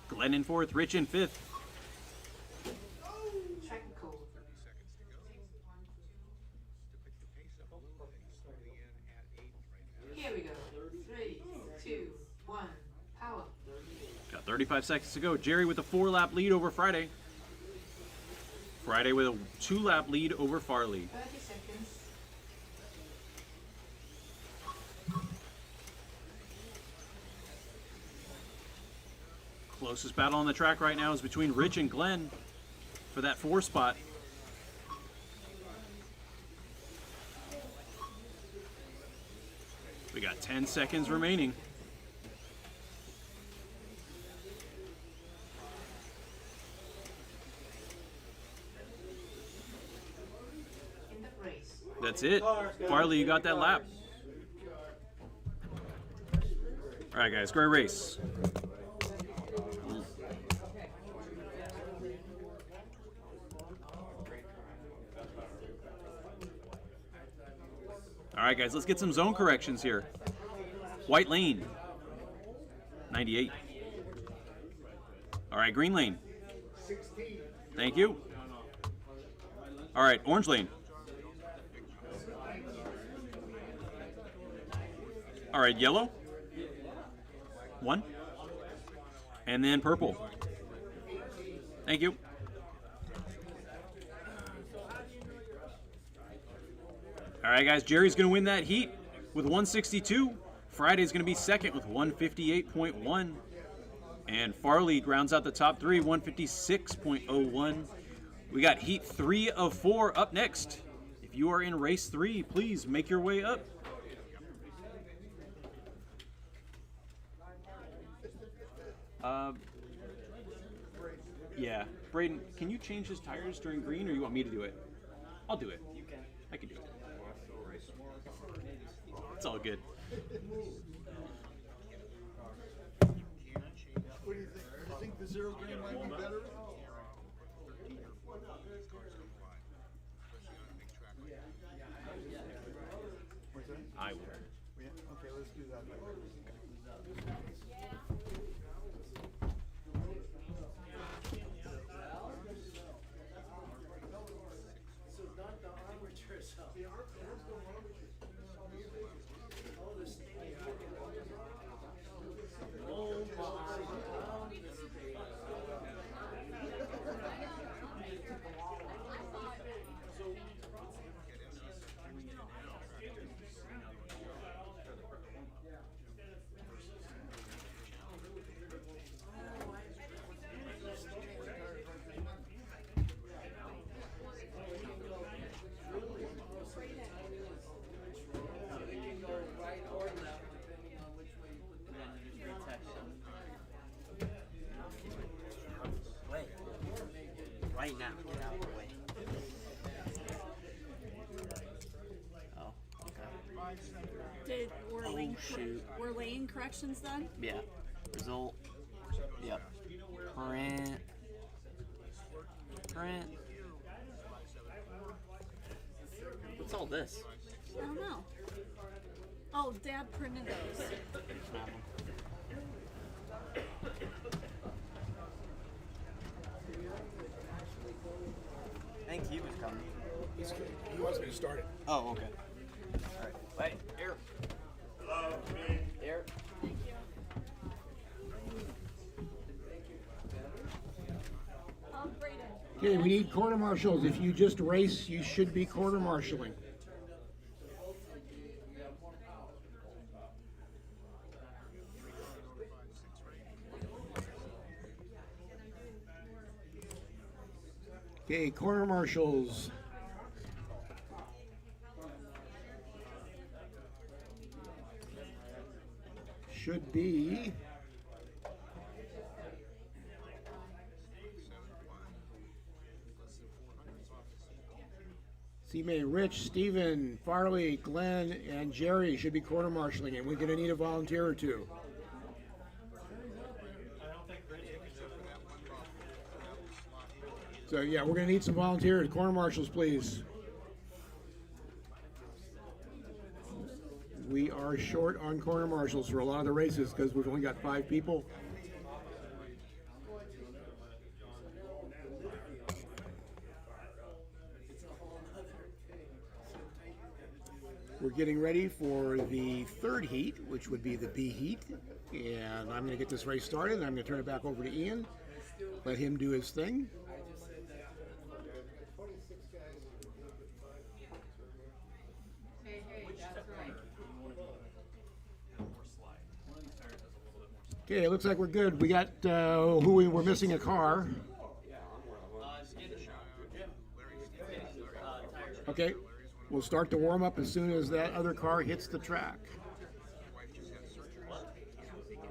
Glenn in fourth, Rich in fifth. Track code. Here we go. 3, 2, 1, power. Got 35 seconds to go. Jerry with a 4-lap lead over Friday. Friday with a 2-lap lead over Farley. 30 seconds. Closest battle on the track right now is between Rich and Glenn for that 4 spot. We got 10 seconds remaining. In the race. That's it. Farley, you got that lap. All right, guys, great race. All right, guys, let's get some zone corrections here. White lane, 98. All right, green lane. 16. Thank you. All right, orange lane. All right, yellow. 1. And then purple. Thank you. All right, guys, Jerry's going to win that heat with 162. Friday's going to be second with 158.1. And Farley rounds out the top 3, 156.01. We got heat 3 of 4 up next. If you are in race 3, please make your way up. Yeah. Braden, can you change his tires during green, or you want me to do it? I'll do it. You can. I can do it. It's all good. What do you think? Do you think the zero green might be better? What's that? I will. Yeah, okay, let's do that. Right now, get out of the way. Oh, okay. Were lane corrections done? Yeah. Result. Yep. Print. What's all this? I don't know. Oh, Dad printed those. I think he was coming. He wants me to start it. Oh, okay. All right. Wait, here. Hello, me. Here. Thank you. Braden. Okay, we need quarter marshals. If you just race, you should be quarter marshaling. Okay, quarter marshals. Should be C-May, Rich, Steven, Farley, Glenn, and Jerry should be quarter marshaling, and we're going to need a volunteer or two. So yeah, we're gonna need some volunteers. Corner marshals, please. We are short on corner marshals for a lot of the races because we've only got 5 people. We're getting ready for the 3rd heat, which would be the B heat. And I'm going to get this race started, and I'm going to turn it back over to Ian. Let him do his thing. Hey, that's right. Okay, it looks like we're good. We got we're missing a car. Okay, we'll start the warm up as soon as that other car hits the track.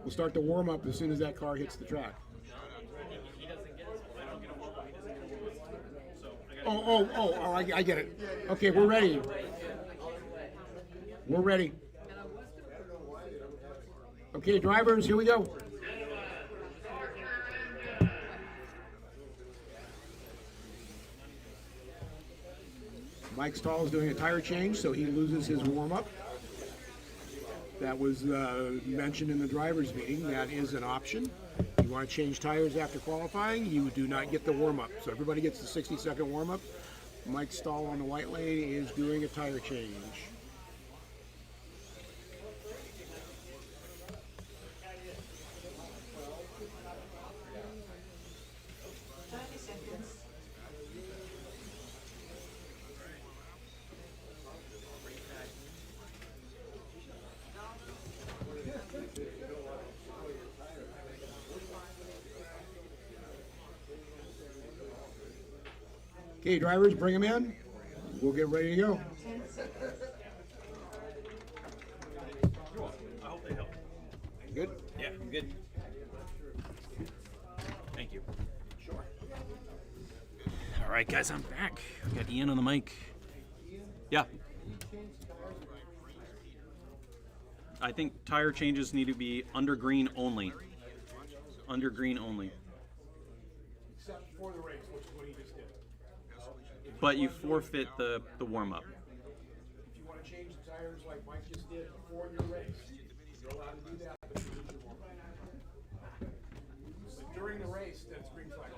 We'll start the warm up as soon as that car hits the track. Oh, I get it. Okay, we're ready. We're ready. Okay, drivers, here we go. Mike Stahl is doing a tire change, so he loses his warm-up. That was mentioned in the drivers' meeting. That is an option. You want to change tires after qualifying, you do not get the warm-up. So everybody gets the 60-second warm-up. Mike Stahl on the white lane is doing a tire change. 30 seconds. Okay, drivers, bring them in. We'll get ready to go. 10 seconds. I hope they help. Good? Yeah, I'm good. Thank you. Sure. All right, guys, I'm back. We got Ian on the mic. Yeah. I think tire changes need to be under green only. Under green only. Except for the race, which is what he just did. But you forfeit the warm-up. If you want to change the tires like Mike just did before your race, you're allowed to do that, but you lose your warm-up. But during the race, that's green flag.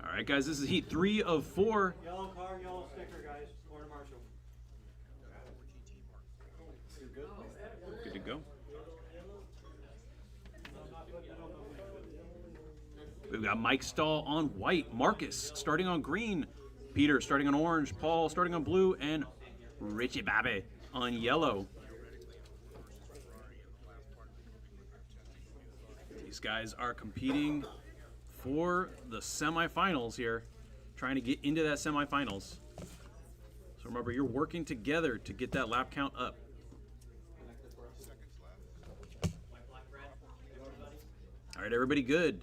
All right, guys, this is heat 3 of 4. Yellow car, yellow sticker, guys. Corner marshal. Good to go. We've got Mike Stahl on white, Marcus starting on green, Peter starting on orange, Paul starting on blue, and Richie Babe on yellow. These guys are competing for the semifinals here, trying to get into that semifinals. So remember, you're working together to get that lap count up. All right, everybody good.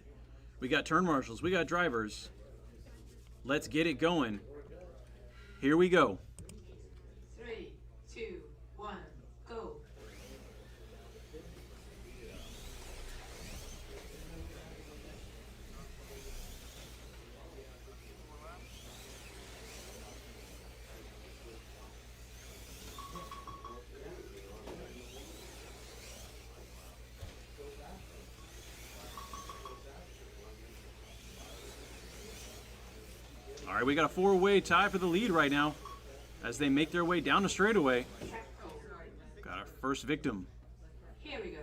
We got turn marshals, we got drivers. Let's get it going. Here we go. 3, 2, 1, go. All right, we got a 4-way tie for the lead right now as they make their way down the straightaway. Got our first victim. Here we go.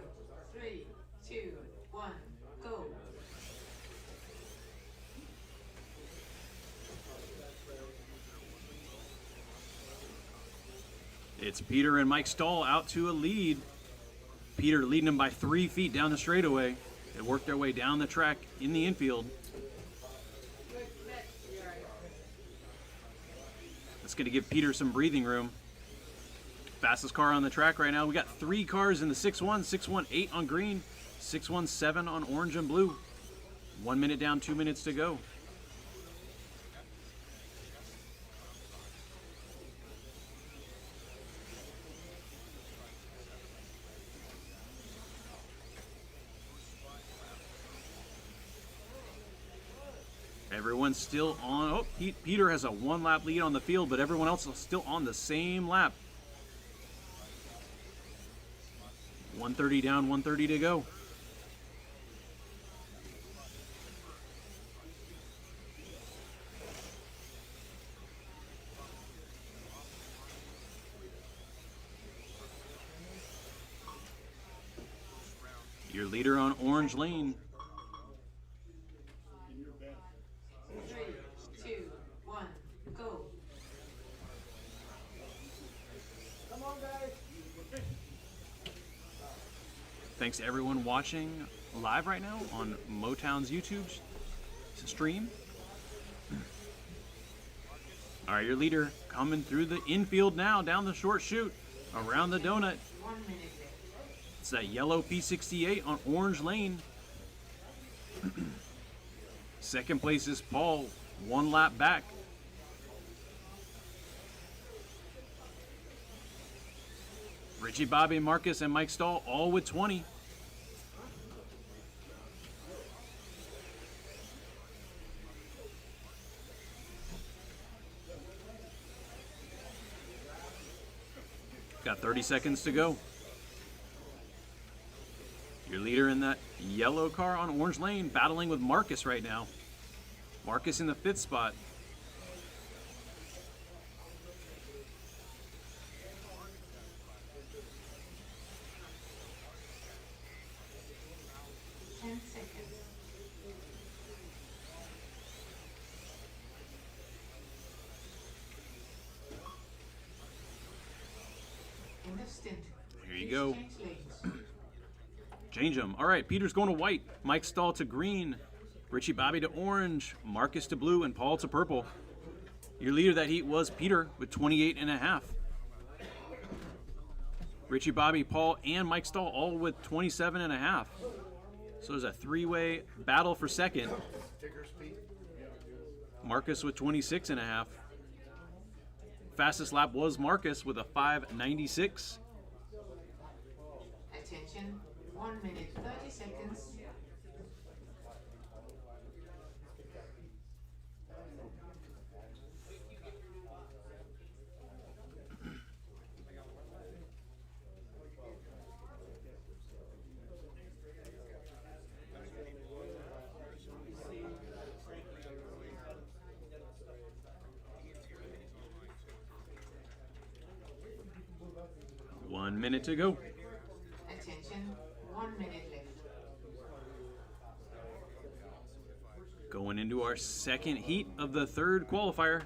3, 2, 1, go. It's Peter and Mike Stahl out to a lead. Peter leading them by 3 feet down the straightaway. They work their way down the track in the infield. That's going to give Peter some breathing room. Fastest car on the track right now. We got 3 cars in the 6-1, 6-1-8 on green, 6-1-7 on orange and blue. 1 minute down, 2 minutes to go. everyone's still on. Oh, Peter has a 1 lap lead on the field, but everyone else is still on the same lap. 130 down, 130 to go. Your leader on Orange Lane. 3, 2, 1, go. Come on, guys. Thanks to everyone watching live right now on Motown's YouTube stream. All right, your leader coming through the infield now, down the short chute, around the donut. 1 minute left. It's that yellow P68 on Orange Lane. Second place is Paul, 1 lap back. Richie, Bobby, Marcus, and Mike Stahl all with 20. Got 30 seconds to go. Your leader in that yellow car on Orange Lane battling with Marcus right now. Marcus in the 5th spot. Here you go. Change them. All right, Peter's going to white. Mike Stahl to green. Richie Bobby to orange. Marcus to blue. And Paul to purple. Your leader that heat was Peter with 28.5. Richie Bobby, Paul, and Mike Stahl all with 27.5. So there's a 3-way battle for second. Marcus with 26.5. Fastest lap was Marcus with a 5:96. Attention, 1 minute, 30 seconds. One minute to go. Attention, 1 minute left. Going into our second heat of the third qualifier.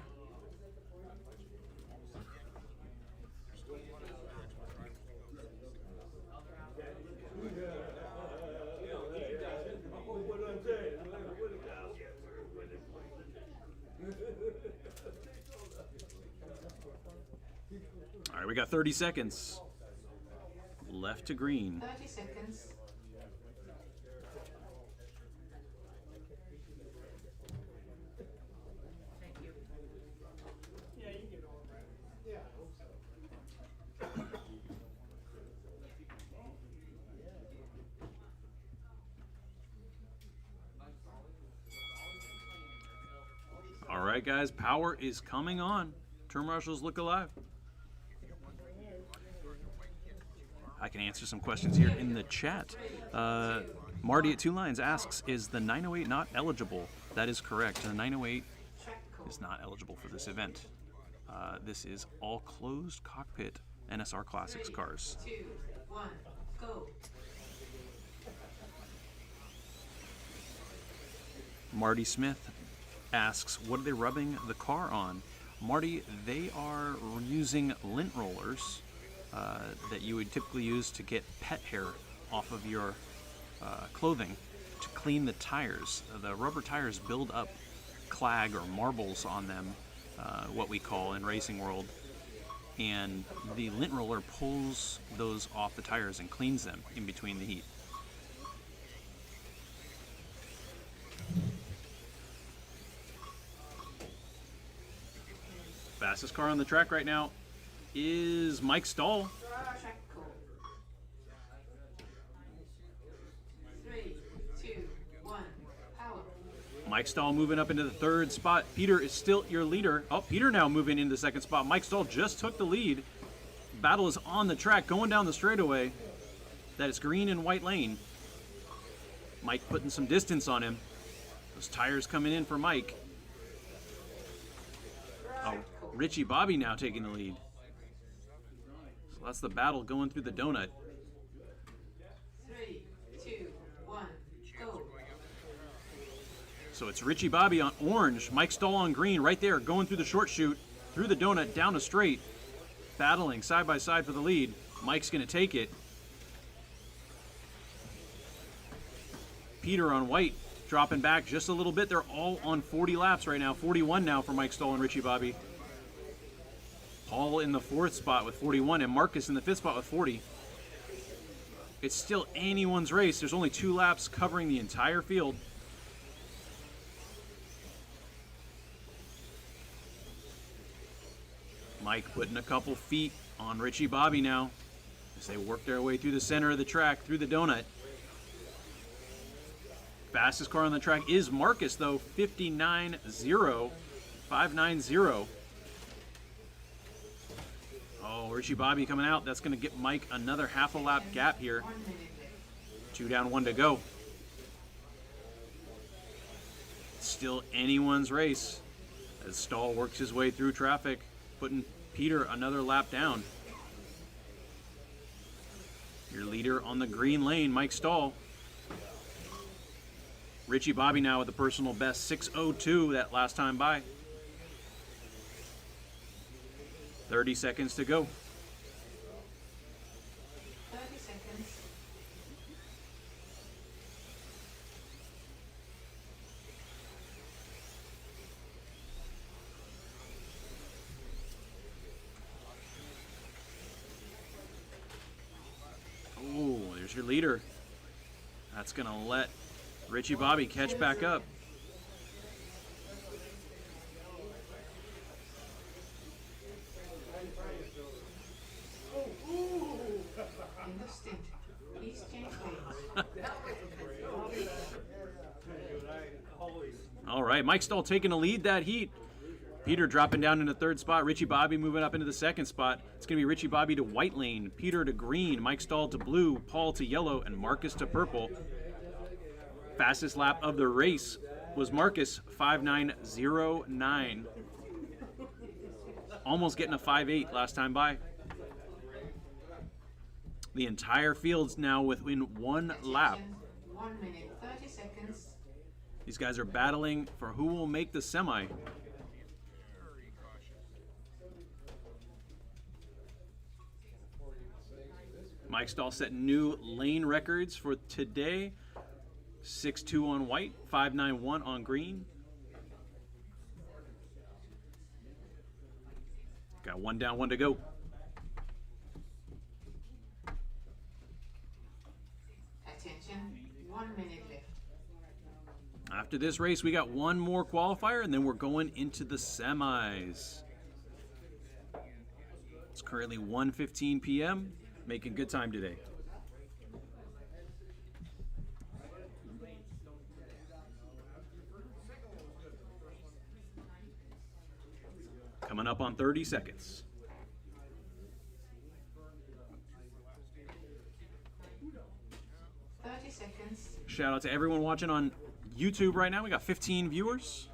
All right, we got 30 seconds. Left to green. 30 seconds. All right, guys, power is coming on. Turn marshals look alive. I can answer some questions here in the chat. Marty at 2 Lines asks, is the 908 not eligible? That is correct. The 908 is not eligible for this event. This is all closed cockpit NSR Classics cars. 3, 2, 1, go. Marty Smith asks, what are they rubbing the car on? Marty, they are using lint rollers that you would typically use to get pet hair off of your clothing to clean the tires. The rubber tires build up clag or marbles on them, what we call in racing world, and the lint roller pulls those off the tires and cleans them in between the heat. Fastest car on the track right now is Mike Stahl. Track call. 3, 2, 1, power. Mike Stahl moving up into the third spot. Peter is still your leader. Oh, Peter now moving into the second spot. Mike Stahl just took the lead. Battle is on the track, going down the straightaway. That is green and white lane. Mike putting some distance on him. Those tires coming in for Mike. Oh, Richie Bobby now taking the lead. So that's the battle going through the donut. 3, 2, 1, go. So it's Richie Bobby on orange, Mike Stahl on green, right there, going through the short chute, through the donut, down a straight, battling side by side for the lead. Mike's going to take it. Peter on white, dropping back just a little bit. They're all on 40 laps right now. 41 now for Mike Stahl and Richie Bobby. Paul in the fourth spot with 41, and Marcus in the fifth spot with 40. It's still anyone's race. There's only 2 laps covering the entire field. Mike putting a couple feet on Richie Bobby now as they work their way through the center of the track, through the donut. Fastest car on the track is Marcus, though, 590. Oh, Richie Bobby coming out. That's going to get Mike another half a lap gap here. 2 down, 1 to go. Still anyone's race as Stahl works his way through traffic, putting Peter another lap down. Your leader on the green lane, Mike Stahl. Richie Bobby now with a personal best 6:02 that last time by. 30 seconds to go. 30 seconds. Oh, there's your leader. That's going to let Richie Bobby catch back up. Understand. Please change lanes. All right, Mike Stahl taking a lead that heat. Peter dropping down into third spot. Richie Bobby moving up into the second spot. It's going to be Richie Bobby to white lane, Peter to green, Mike Stahl to blue, Paul to yellow, and Marcus to purple. Fastest lap of the race was Marcus, 5:9.09. Almost getting a 5:8 last time by. The entire field's now within 1 lap. 1 minute, 30 seconds. These guys are battling for who will make the semi. Mike Stahl set new lane records for today. 6.2 on white, 5.91 on green. Got 1 down, 1 to go. Attention, 1 minute left. After this race, we got 1 more qualifier, and then we're going into the semis. It's currently 1:15 p.m. Making good time today. Coming up on 30 seconds. 30 seconds. Shout out to everyone watching on YouTube right now. We got 15 viewers.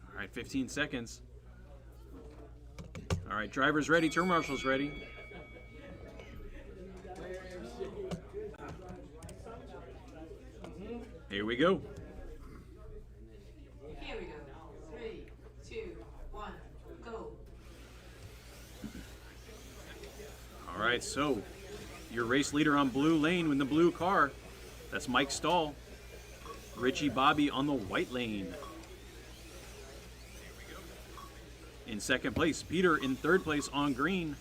All right, 15 seconds. All right, drivers ready, turn marshals ready. Here we go. Here we go. 3, 2, 1, go. All right, so your race leader on blue lane in the blue car, that's Mike Stahl. Richie Bobby on the white lane. In second place, Peter in third place on green.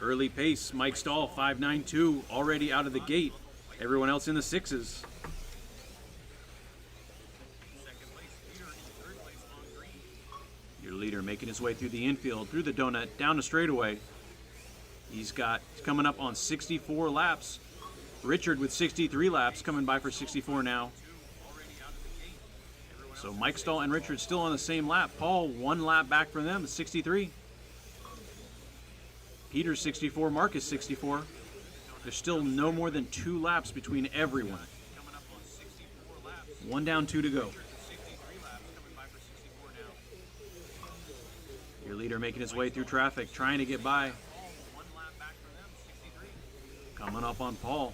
Early pace, Mike Stahl, 5.92, already out of the gate. Everyone else in the sixes. Your leader making his way through the infield, through the donut, down the straightaway. He's coming up on 64 laps. Richard with 63 laps, coming by for 64 now. So Mike Stahl and Richard still on the same lap. Paul 1 lap back from them, 63. Peter 64, Marcus 64. There's still no more than 2 laps between everyone. 1 down, 2 to go. Your leader making his way through traffic, trying to get by. Coming up on Paul.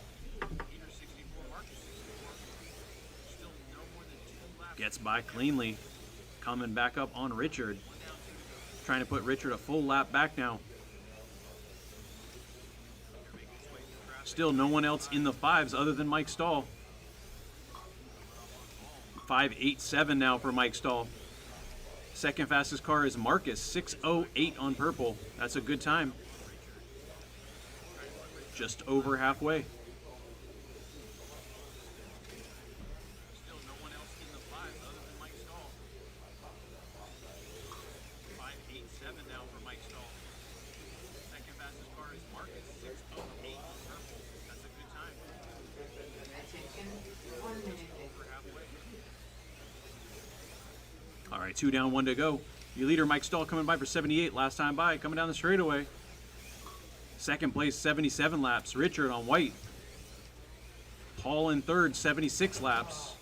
Gets by cleanly. Coming back up on Richard. Trying to put Richard a full lap back now. Still no one else in the 5s other than Mike Stahl. 5.87 now for Mike Stahl. Second fastest car is Marcus, 6.08 on purple. That's a good time. Just over halfway. Still no one else in the 5s other than Mike Stahl. 5.87 now for Mike Stahl. Second fastest car is Marcus, 6.08 on purple. That's a good time. Attention, 1 minute left. Over halfway. All right, 2 down, 1 to go. Your leader, Mike Stahl, coming by for 78 last time by, coming down the straightaway. Second place, 77 laps. Richard on white. Paul in third, 76 laps.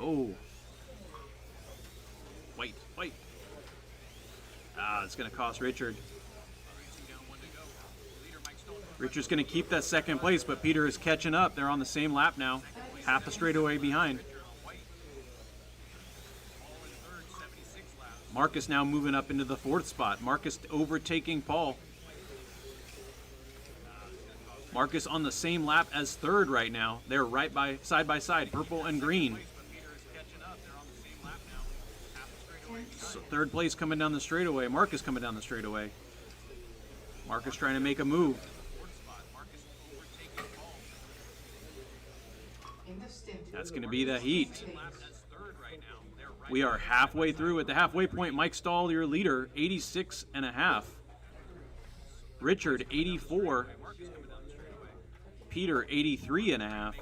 Oh. White. It's going to cost Richard. Richard's going to keep that second place, but Peter is catching up. They're on the same lap now. Half a straightaway behind. Marcus now moving up into the 4th spot. Marcus overtaking Paul. Marcus on the same lap as 3rd right now. They're right side by side, purple and green. So 3rd place coming down the straightaway. Marcus coming down the straightaway. Marcus trying to make a move. That's going to be the heat. We are halfway through. At the halfway point, Mike Stahl, your leader, 86.5. Richard, 84. Peter, 83.5.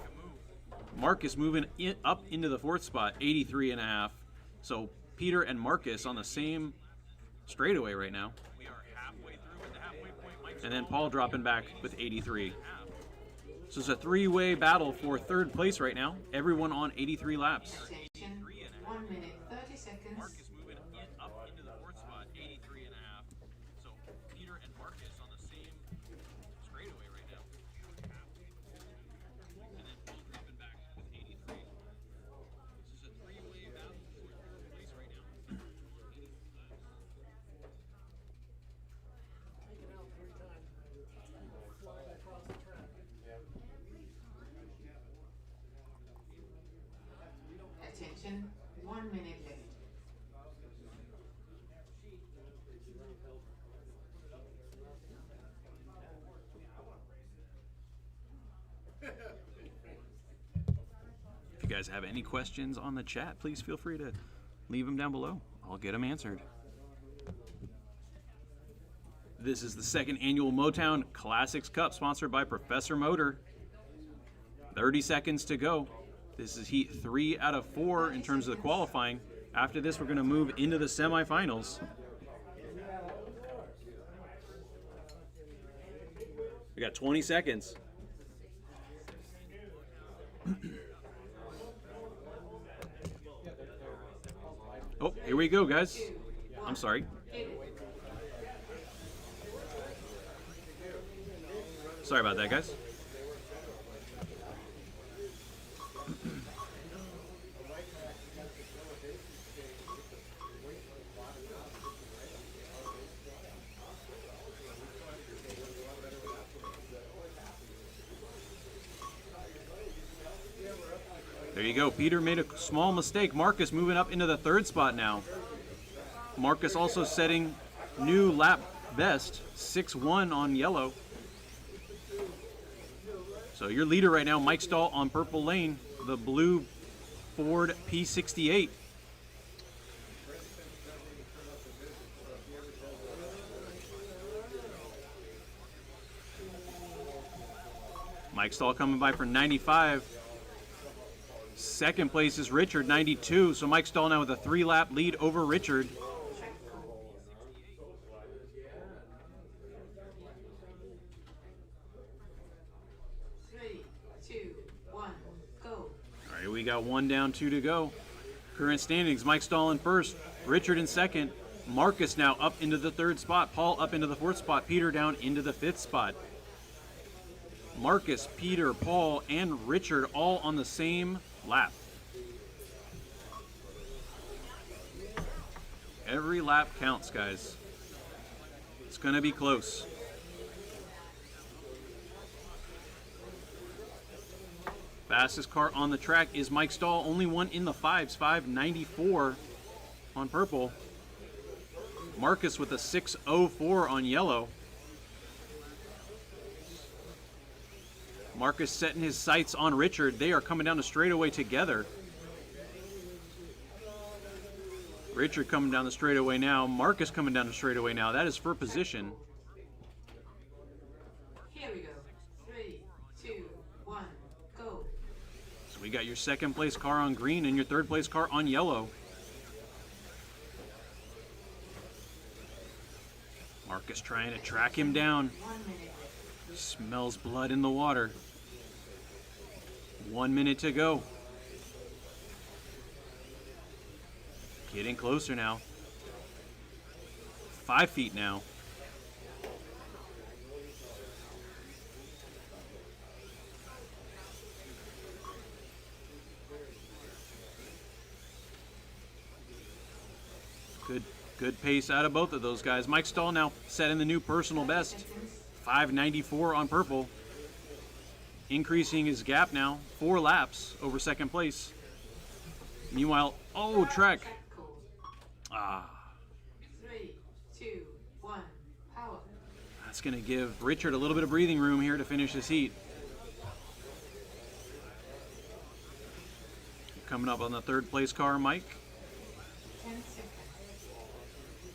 Marcus moving up into the 4th spot, 83.5. So Peter and Marcus on the same straightaway right now. And then Paul dropping back with 83. So it's a 3-way battle for 3rd place right now. Everyone on 83 laps. Attention, 1 minute, 30 seconds. Marcus moving up into the 4th spot, 83.5. So Peter and Marcus on the same straightaway right now. And then Paul dropping back with 83. This is a 3-way battle for 3rd place right now. Attention, 1 minute left. If you guys have any questions on the chat, please feel free to leave them down below. I'll get them answered. This is the 2nd annual Motown Classics Cup, sponsored by Professor Motor. 30 seconds to go. This is heat 3 out of 4 in terms of the qualifying. After this, we're going to move into the semifinals. We got 20 seconds. Oh, here we go, guys. I'm sorry. Sorry about that, guys. There you go. Peter made a small mistake. Marcus moving up into the 3rd spot now. Marcus also setting new lap best, 6.1 on yellow. So your leader right now, Mike Stahl on purple lane, the blue Ford P68. Mike Stahl coming by for 95. Second place is Richard, 92. So Mike Stahl now with a 3-lap lead over Richard. Three, two, one, go. All right, we got 1 down, 2 to go. Current standings, Mike Stahl in first, Richard in second, Marcus now up into the 3rd spot, Paul up into the 4th spot, Peter down into the 5th spot. Marcus, Peter, Paul, and Richard all on the same lap. Every lap counts, guys. It's going to be close. Fastest car on the track is Mike Stahl. Only one in the 5s, 5:94 on purple. Marcus with a 6:04 on yellow. Marcus setting his sights on Richard. They are coming down the straightaway together. Richard coming down the straightaway now. Marcus coming down the straightaway now. That is for position. Here we go. 3, 2, 1, go. So we got your 2nd place car on green and your 3rd place car on yellow. Marcus trying to track him down. 1 minute. Smells blood in the water. 1 minute to go. Getting closer now. 5 feet now. Good pace out of both of those guys. Mike Stahl now setting the new personal best. 5:94 on purple. Increasing his gap now. 4 laps over 2nd place. Meanwhile, oh, Trek. Ah. 3, 2, 1, power. That's going to give Richard a little bit of breathing room here to finish this heat. Coming up on the 3rd place car, Mike. 10 seconds.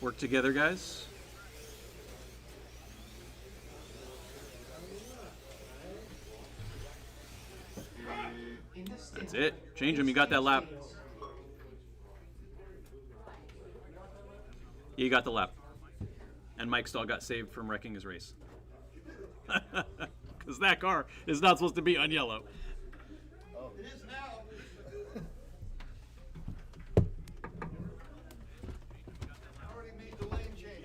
Work together, guys. In the still. That's it. Change him. You got that lap. Yeah, you got the lap. And Mike Stahl got saved from wrecking his race. Because that car is not supposed to be on yellow. It is now. I already made the lane change.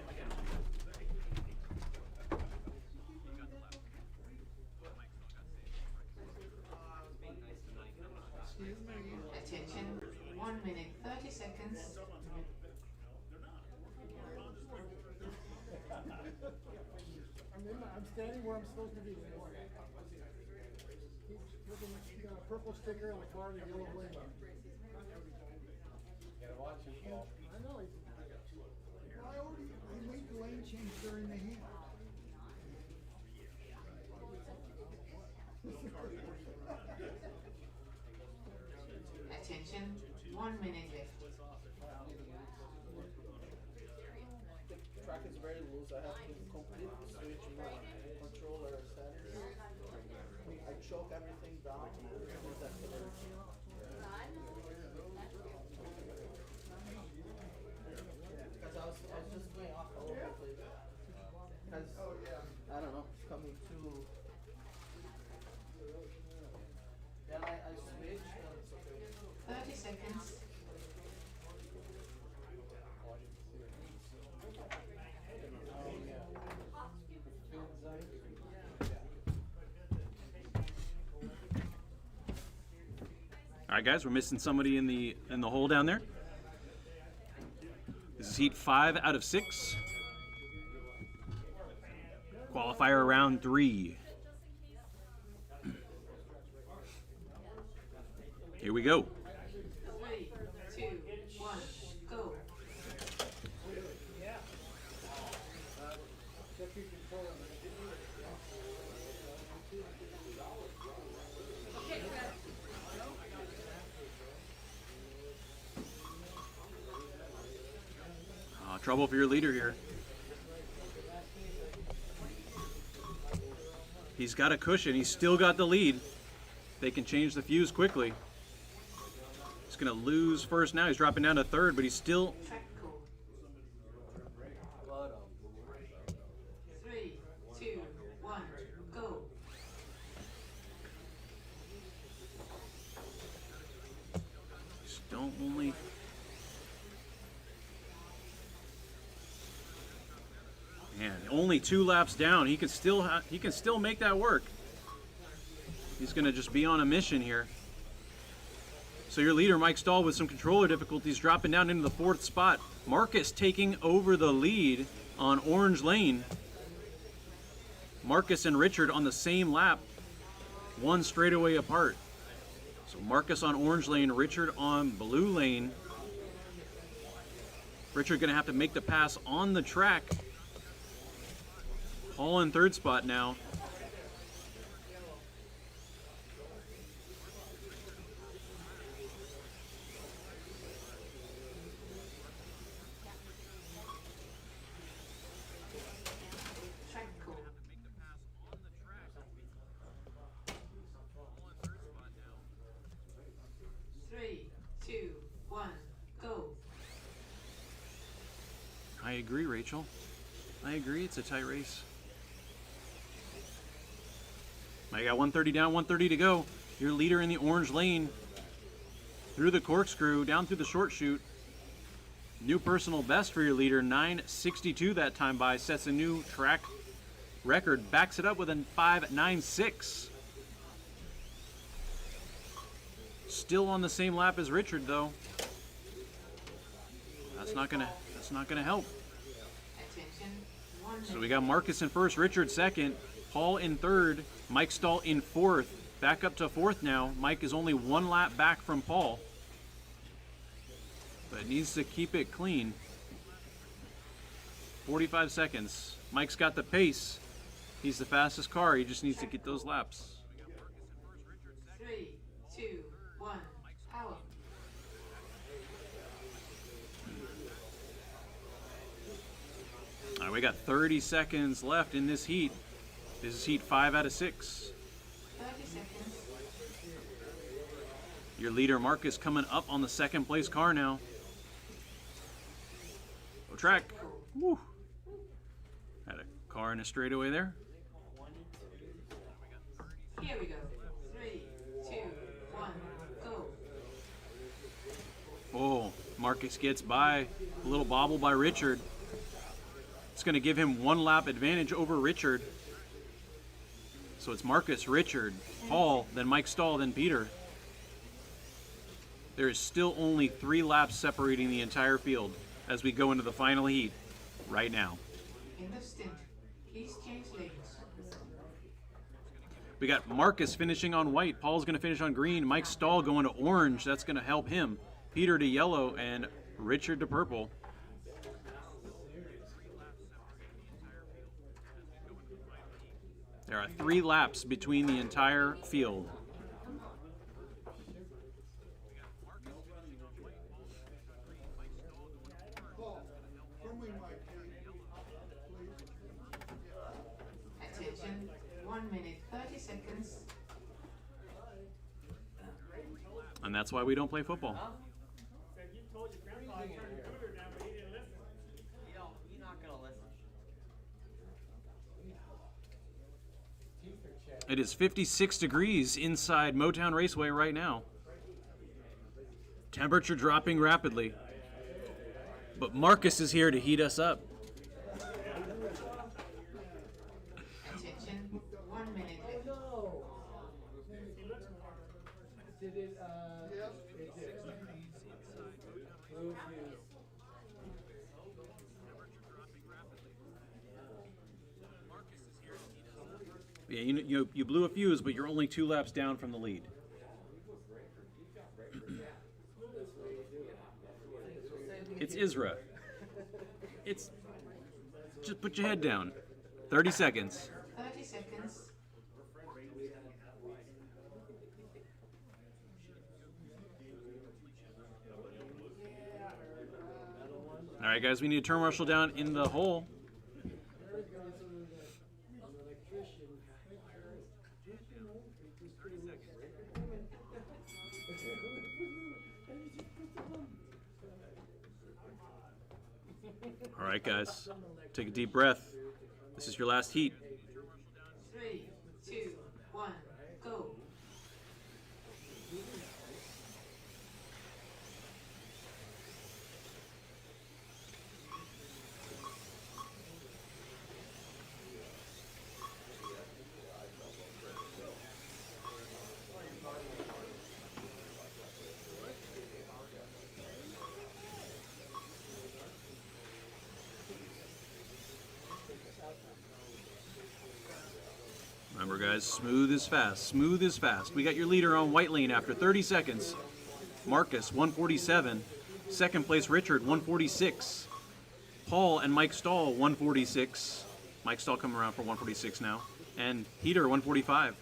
Attention. 1 minute, 30 seconds. I'm standing where I'm supposed to be. He's looking, he got a purple sticker on the car with a yellow lane. Gotta watch him, Paul. I know, I made the lane change during the heat. Attention. 1 minute left. The track is very loose. I have to completely switch my controller settings. I choke everything down with that acceleration. Because I was just going off all over the place. Because, I don't know, it's coming too... Then I switched and it's okay. 30 seconds. All right, guys, we're missing somebody in the hole down there. This is heat 5 out of 6. Qualifier round 3. Here we go. 3, 2, 1, go. Trouble for your leader here. He's got a cushion. He's still got the lead. They can change the fuse quickly. He's going to lose first now. He's dropping down to third, but he's still... Track call. 3, 2, 1, go. Don't only... Man, only 2 laps down. He can still make that work. He's going to just be on a mission here. So your leader, Mike Stahl, with some controller difficulties, dropping down into the 4th spot. Marcus taking over the lead on Orange Lane. Marcus and Richard on the same lap, 1 straightaway apart. So Marcus on Orange Lane, Richard on Blue Lane. Richard going to have to make the pass on the track. Paul in 3rd spot now. Track call. 3, 2, 1, go. I agree, Rachel. I agree, it's a tight race. I got 130 down, 130 to go. Your leader in the Orange Lane. Through the corkscrew, down through the short chute. New personal best for your leader, 9:62 that time by. Sets a new track record. Backs it up with a 5:96. Still on the same lap as Richard, though. That's not gonna help. Attention, 1 minute. So we got Marcus in first, Richard second, Paul in third, Mike Stahl in 4th. Back up to 4th now. Mike is only 1 lap back from Paul, but needs to keep it clean. 45 seconds. Mike's got the pace. He's the fastest car. He just needs to get those laps. 3, 2, 1, power. All right, we got 30 seconds left in this heat. This is heat 5 out of 6. 30 seconds. Your leader, Marcus, coming up on the 2nd place car now. Go track. Woo. Had a car in a straightaway there. Here we go. 3, 2, 1, go. Oh, Marcus gets by. A little bobble by Richard. It's going to give him 1 lap advantage over Richard. So it's Marcus, Richard, Paul, then Mike Stahl, then Peter. There is still only 3 laps separating the entire field as we go into the final heat right now. In the stint, please change lanes. We got Marcus finishing on white. Paul's going to finish on green. Mike Stahl going to orange. That's going to help him. Peter to yellow and Richard to purple. There are 3 laps between the entire field. Attention, 1 minute, 30 seconds. And that's why we don't play football. It is 56 degrees inside Motown Raceway right now. Temperature dropping rapidly. But Marcus is here to heat us up. Attention, 1 minute. Did it, yep, it did. Blue fuse. Yeah, you blew a fuse, but you're only 2 laps down from the lead. It's Isra. It's just put your head down. 30 seconds. 30 seconds. All right, guys, we need to turn Marshall down in the hole. All right, guys, take a deep breath. This is your last heat. 3, 2, 1, go. Remember, guys, smooth is fast. Smooth is fast. We got your leader on white lane after 30 seconds. Marcus, 147. Second place, Richard, 146. Paul and Mike Stahl, 146. Mike Stahl coming around for 146 now. And Peter, 145.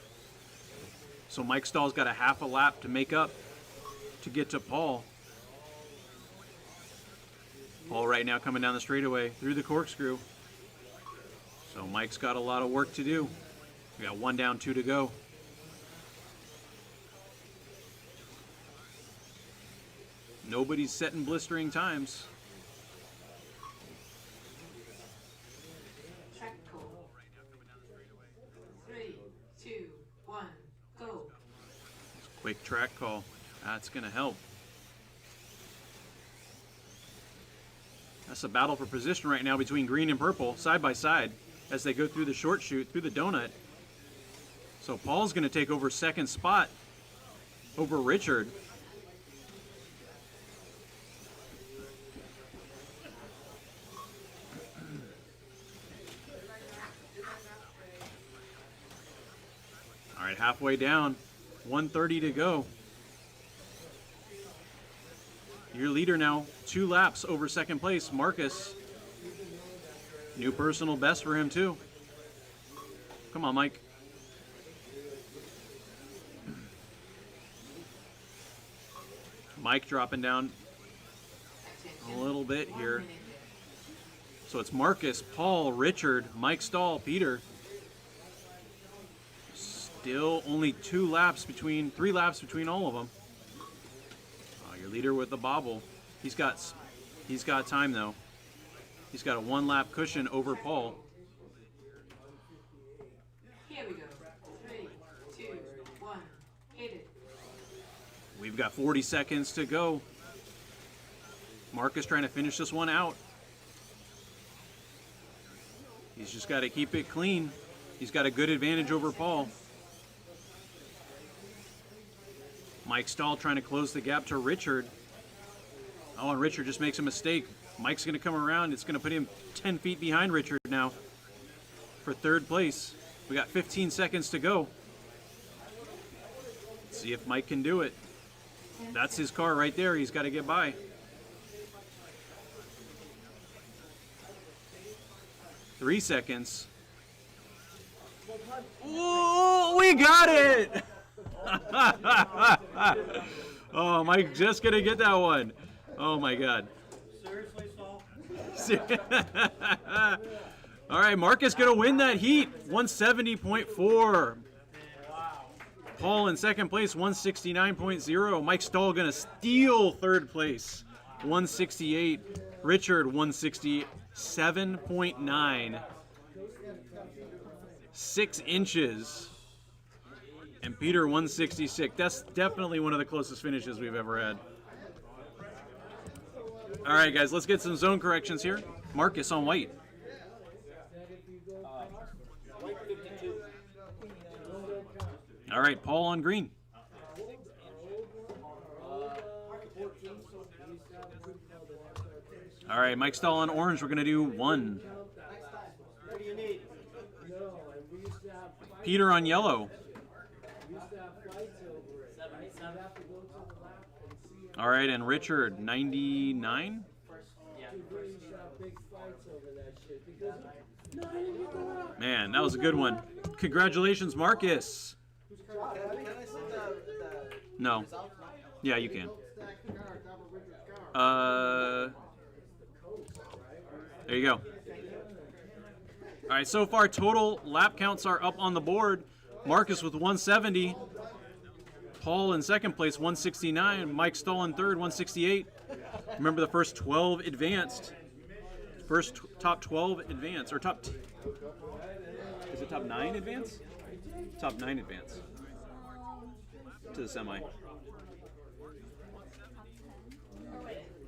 So Mike Stahl's got a half a lap to make up to get to Paul. Paul right now coming down the straightaway through the corkscrew. So Mike's got a lot of work to do. We got 1 down, 2 to go. Nobody's setting blistering times. Track call. 3, 2, 1, go. Quick track call. That's going to help. That's a battle for position right now between green and purple, side by side, as they go through the short chute, through the donut. So Paul's going to take over second spot over Richard. All right, halfway down, 1:30 to go. Your leader now, 2 laps over second place, Marcus. New personal best for him too. Come on, Mike. Mike dropping down a little bit here. So it's Marcus, Paul, Richard, Mike Stahl, Peter. Still only 3 laps between all of them. Your leader with the bobble. He's got time though. He's got a 1 lap cushion over Paul. Here we go. 3, 2, 1, hit it. We've got 40 seconds to go. Marcus trying to finish this one out. He's just got to keep it clean. He's got a good advantage over Paul. Mike Stahl trying to close the gap to Richard. Oh, and Richard just makes a mistake. Mike's going to come around. It's going to put him 10 feet behind Richard now for third place. We got 15 seconds to go. Let's see if Mike can do it. That's his car right there. He's got to get by. Three seconds. Ooh, we got it! Oh, Mike just gonna get that one. Oh my God. Seriously, Saul? All right, Marcus gonna win that heat. 170.4. Wow. Paul in second place, 169.0. Mike Stahl gonna steal third place, 168. Richard, 167.9. 6 inches. And Peter, 166. That's definitely one of the closest finishes we've ever had. All right, guys, let's get some zone corrections here. Marcus on white. White 52. All right, Paul on green. 14. All right, Mike Stahl on orange. We're going to do 1. What do you need? Peter on yellow. All right, and Richard, 99? Man, that was a good one. Congratulations, Marcus. Can I see the No. results? Yeah, you can. There you go. All right, so far total lap counts are up on the board. Marcus with 170. Paul in second place, 169. Mike Stahl in third, 168. Remember, the first 12 advanced. First top 12 advance, or top. Is it top 9 advance? Top 9 advance to the semi.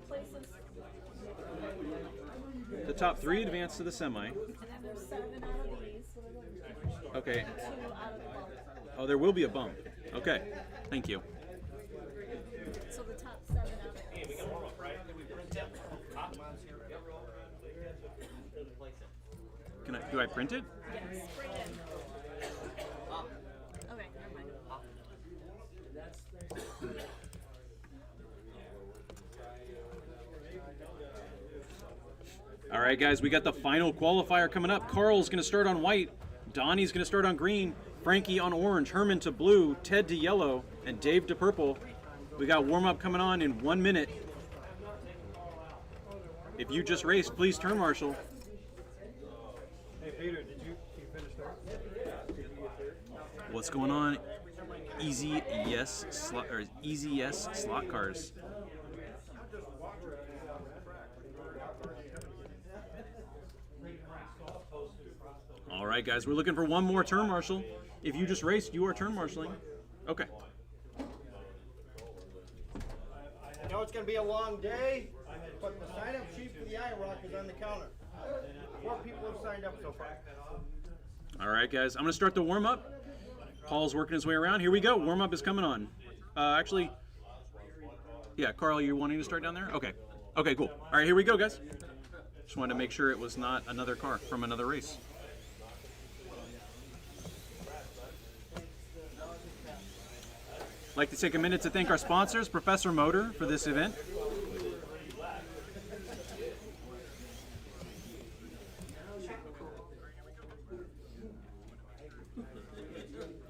Places. The top 3 advance to the semi. And there's 7 out of these. So there's Okay. 2 out of the bump. Oh, there will be a bump. Okay. Thank you. So the top 7 out of these. Do I print it? Yes, bring it in. Okay, never mind. All right, guys, we got the final qualifier coming up. Carl's going to start on white. Donnie's going to start on green. Frankie on orange. Herman to blue. Ted to yellow. And Dave to purple. We got warm-up coming on in 1 minute. If you just raced, please turn marshal. Hey Peter, did you finish third? Did you get third? What's going on? Easy yes slot cars. All right, guys, we're looking for one more turn marshal. If you just raced, you are turn marshaling. Okay. I know it's going to be a long day, but the sign-up sheet for the IROC is on the counter. 4 people have signed up so far. All right, guys, I'm going to start the warm-up. Paul's working his way around. Here we go. Warm-up is coming on. Actually, yeah, Carl, you're wanting to start down there? Okay. Okay, cool. All right, here we go, guys. Just wanted to make sure it was not another car from another race. I'd like to take a minute to thank our sponsors, Professor Motor, for this event.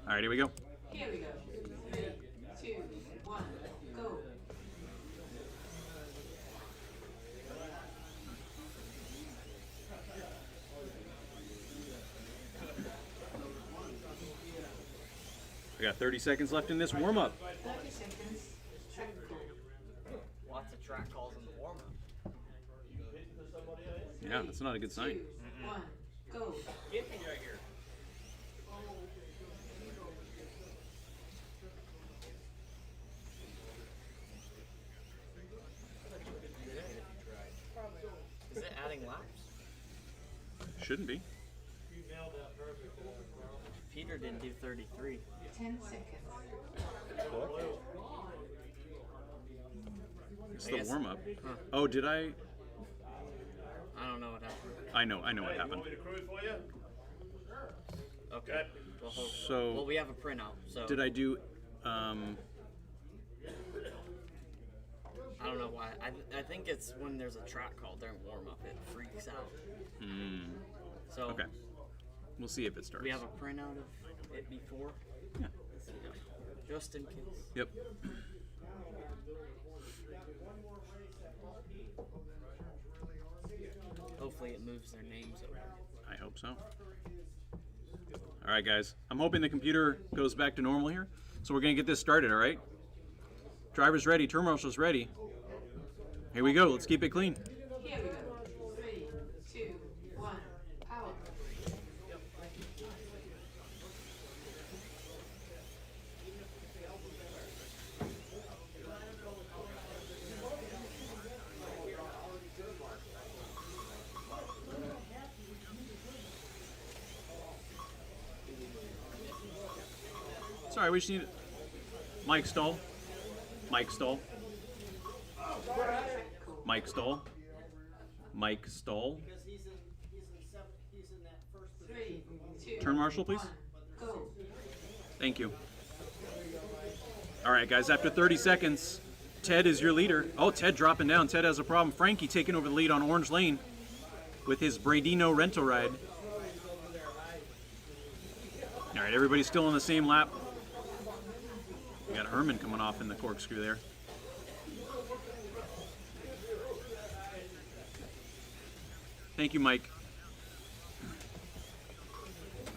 All right, here we go. Here we go. 3, 2, 1, go. We got 30 seconds left in this warm-up. 30 seconds. Track call. Lots of track calls in the warm-up. Yeah, that's not a good sign. 2, 1, go. Get me right here. Is it adding laps? Shouldn't be. Peter didn't do 33. 10 seconds. It's I the guess- warm-up. Huh. Oh, did I? I don't know what happened. I know what happened. Okay. Well, hold. So, Well, we have a printout, so did I do? I don't know why. I think it's when there's a track call during warm up, it freaks out. So Okay. We'll see if it starts. we have a printout of it before. Yeah. Just in case. Yep. Hopefully it moves their names over. I hope so. All right, guys. I'm hoping the computer goes back to normal here. So we're going to get this started, all right? Driver's ready. Turn marshal's ready. Here we go. Let's keep it clean. Here we go. 3, 2, 1, power. Sorry, we just need Mike Stahl. Mike Stahl. Mike Stahl. Mike Stahl. Because he's in that first 3, 2, Turn marshal, please. 1, go. Thank you. All right, guys, after 30 seconds, Ted is your leader. Oh, Ted dropping down. Ted has a problem. Frankie taking over the lead on Orange Lane with his Bradino rental ride. All right, everybody's still on the same lap. We got Herman coming off in the corkscrew there. Thank you, Mike.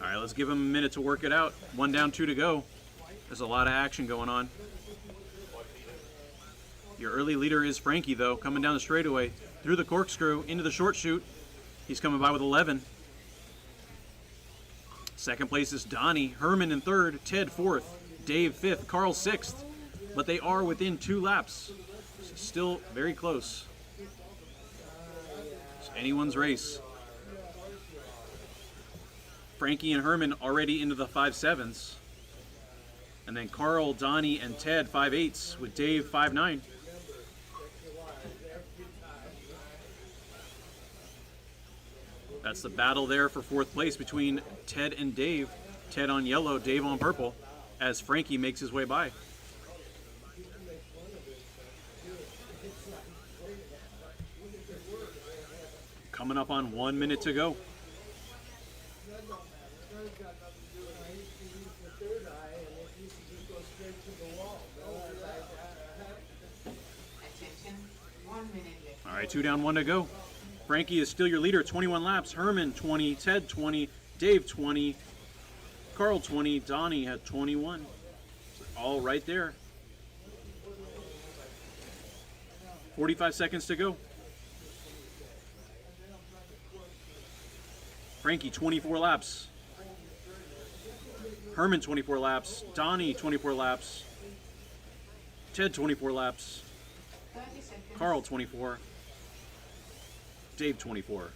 All right, let's give him a minute to work it out. 1 down, 2 to go. There's a lot of action going on. Your early leader is Frankie, though, coming down the straightaway through the corkscrew into the short chute. He's coming by with 11. Second place is Donnie. Herman in third. Ted fourth. Dave fifth. Carl sixth. But they are within 2 laps. Still very close. It's anyone's race. Frankie and Herman already into the 5.7s. And then Carl, Donnie, and Ted 5.8s with Dave 5.9. That's the battle there for 4th place between Ted and Dave. Ted on yellow, Dave on purple, as Frankie makes his way by. Coming up on 1 minute to go. Attention, 1 minute left. All right, 2 down, 1 to go. Frankie is still your leader, 21 laps. Herman 20, Ted 20, Dave 20, Carl 20, Donnie had 21. All right there. 45 seconds to go. Frankie 24 laps. Herman 24 laps. Donnie 24 laps. Ted 24 laps. 30 seconds. Carl 24. Dave 24.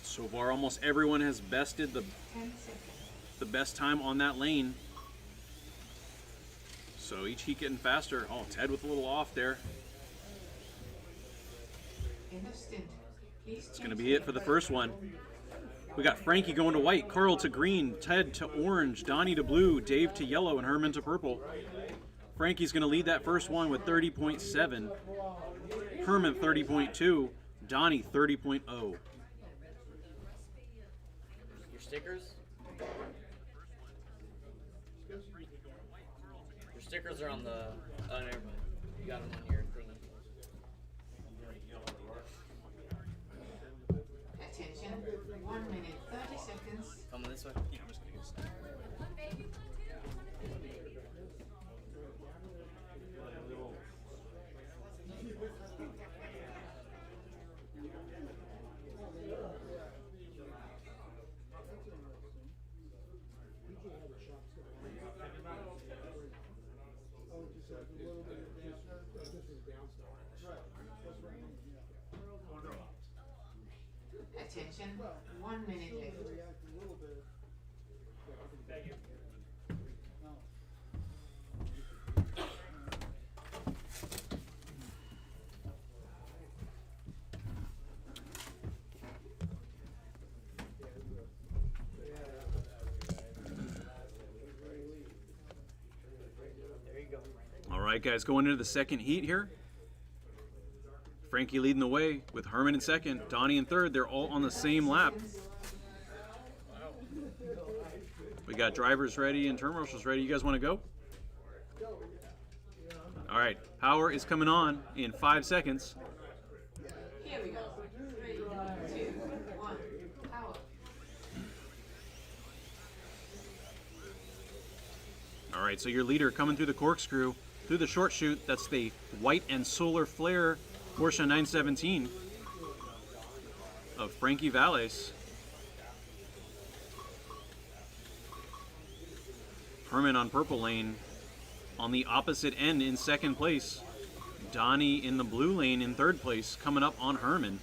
So far, almost everyone has bested 10 seconds. the best time on that lane. So each heat getting faster. Oh, Ted with a little off there. End of stint. Please It's going to be it for the first one. We got Frankie going to white, Carl to green, Ted to orange, Donnie to blue, Dave to yellow, and Herman to purple. Frankie's going to lead that first one with 30.7. Herman 30.2. Donnie 30.0. Your stickers? Your stickers are on the. Oh, never mind. You got them on your thingy. Attention, 1 minute, 30 seconds. Coming this way? Yeah, I'm just gonna get started. Attention, 1 minute left. All right, guys, going into the second heat here. Frankie leading the way with Herman in second, Donnie in third. They're all on the same lap. We got drivers ready and turn marshals ready. You guys want to go? All right, power is coming on in 5 seconds. Here we go. 3, 2, 1, power. All right, so your leader coming through the corkscrew, through the short chute. That's the white and solar flare Porsche 917 of Frankie Valles. Herman on purple lane on the opposite end in second place. Donnie in the blue lane in third place, coming up on Herman.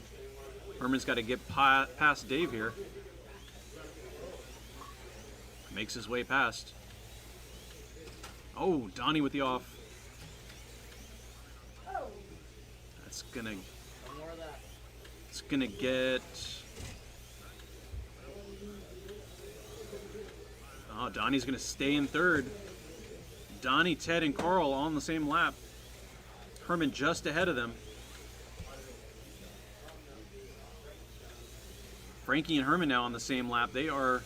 Herman's got to get past Dave here. Makes his way past. Oh, Donnie with the off. That's gonna. More of that. It's gonna get. Oh, Donnie's gonna stay in third. Donnie, Ted, and Carl all on the same lap. Herman just ahead of them. Frankie and Herman now on the same lap. They are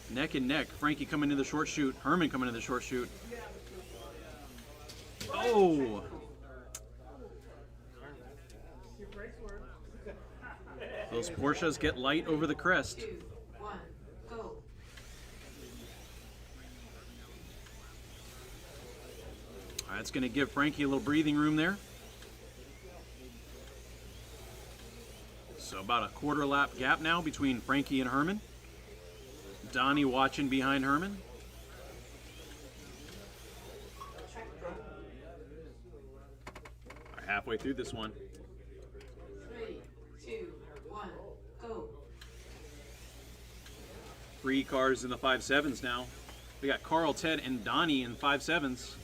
neck and neck. Frankie coming to the short chute. Herman coming to the short chute. Oh! Those Porsches get light over the crest. 2, 1, go. All right, it's going to give Frankie a little breathing room there. So about a quarter lap gap now between Frankie and Herman. Donnie watching behind Herman. All right, halfway through this one. 3, 2, 1, go. 3 cars in the 5.7s now. We got Carl, Ted, and Donnie in 5.7s.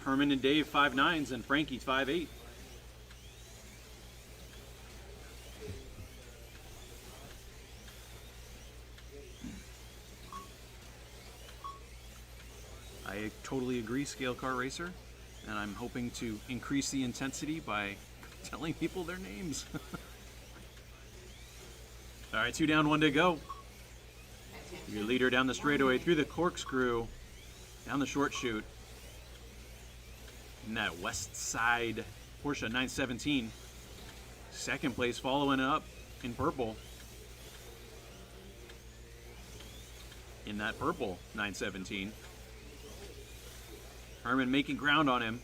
Herman and Dave 5.9s, and Frankie 5.8. I totally agree, Scale Car Racer, and I'm hoping to increase the intensity by telling people their names. All right, 2 down, 1 to go. Your leader down the straightaway through the corkscrew, down the short chute. In that west side Porsche 917. Second place following up in purple. In that purple 917. Herman making ground on him,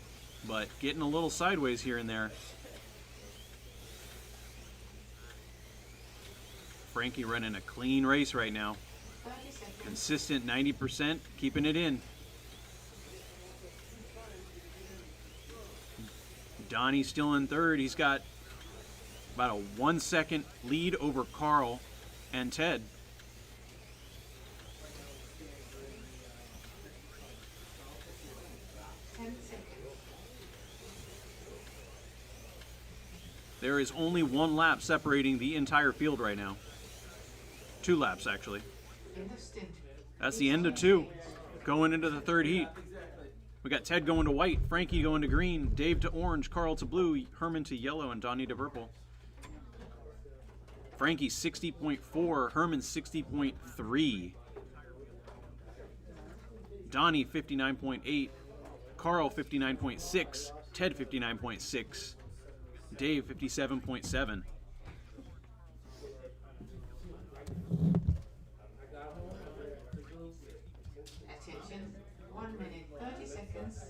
but getting a little sideways here and there. Frankie running a clean race right now. 30 seconds. Consistent 90%, keeping it in. Donnie's still in third. He's got about a 1 second lead over Carl and Ted. There is only 1 lap separating the entire field right now. 2 laps, actually. End of stint. That's the end of 2. Going into the third heat. We got Ted going to white, Frankie going to green, Dave to orange, Carl to blue, Herman to yellow, and Donnie to purple. Frankie 60.4, Herman 60.3. Donnie 59.8, Carl 59.6, Ted 59.6, Dave 57.7. Attention, 1 minute, 30 seconds.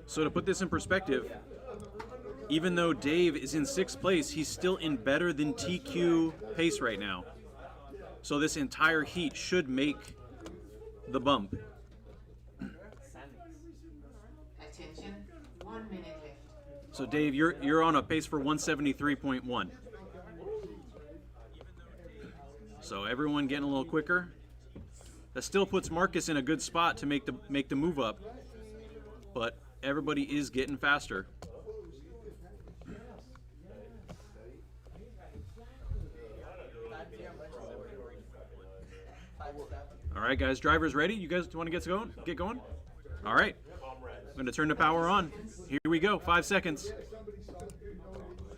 So to put this in perspective, even though Dave is in 6th place, he's still in better than TQ pace right now. So this entire heat should make the bump. Attention, 1 minute left. So Dave, you're on a pace for 173.1. So everyone getting a little quicker. That still puts Marcus in a good spot to make the move up. But everybody is getting faster. All right, guys, drivers ready? You guys want to get going? All right. I'm going to turn the power on. Here we go. 5 seconds.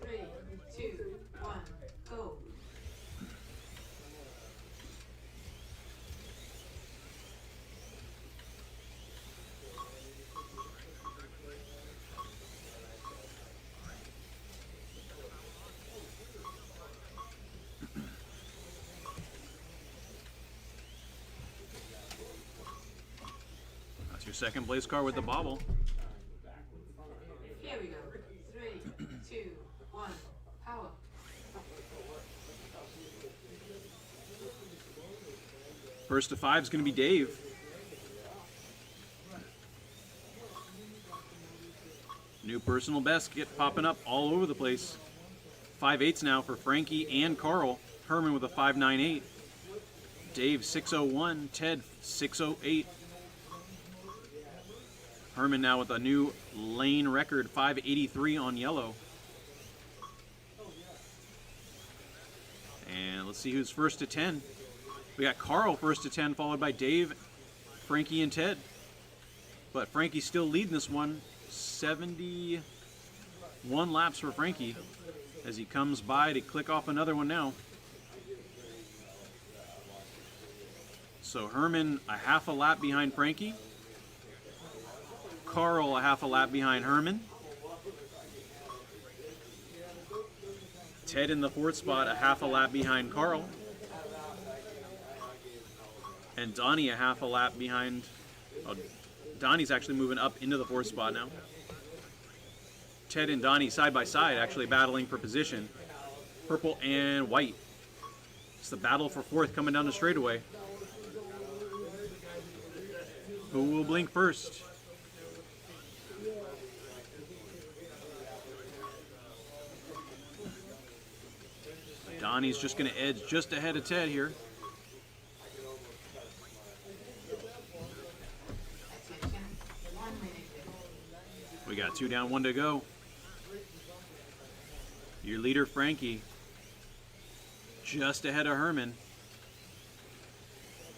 3, 2, 1, go. That's your second place car with the bobble. Here we go. 3, 2, 1, power. First to 5 is going to be Dave. New personal best popping up all over the place. 5.8s now for Frankie and Carl. Herman with a 5.98. Dave 6.01. Ted 6.08. Herman now with a new lane record 5.83 on yellow. And let's see who's first to 10. We got Carl first to 10, followed by Dave, Frankie, and Ted. But Frankie's still leading this one. 71 laps for Frankie as he comes by to click off another one now. So Herman a half a lap behind Frankie. Carl a half a lap behind Herman. Ted in the 4th spot, a half a lap behind Carl. And Donnie a half a lap behind. Oh, Donnie's actually moving up into the 4th spot now. Ted and Donnie side by side actually battling for position. Purple and white. It's the battle for 4th coming down the straightaway. Who will blink first? Donnie's just going to edge just ahead of Ted here. We got 2 down, 1 to go. Your leader, Frankie, just ahead of Herman.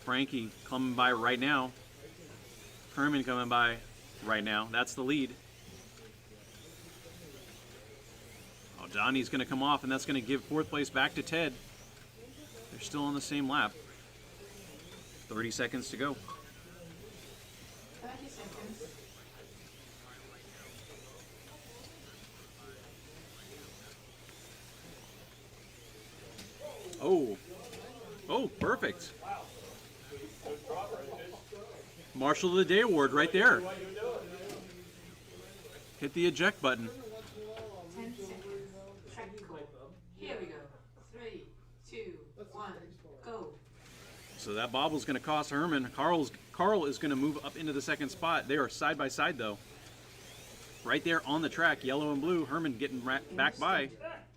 Frankie coming by right now. Herman coming by right now. That's the lead. Oh, Donnie's going to come off, and that's going to give 4th place back to Ted. They're still on the same lap. 30 seconds to go. 30 seconds. Oh, perfect. Marshal of the Day award right there. Hit the eject button. 10 seconds. Track call. Here we go. 3, 2, 1, go. So that bobble's going to cost Herman. Carl is going to move up into the 2nd spot. They are side by side though. Right there on the track, yellow and blue. Herman getting back by.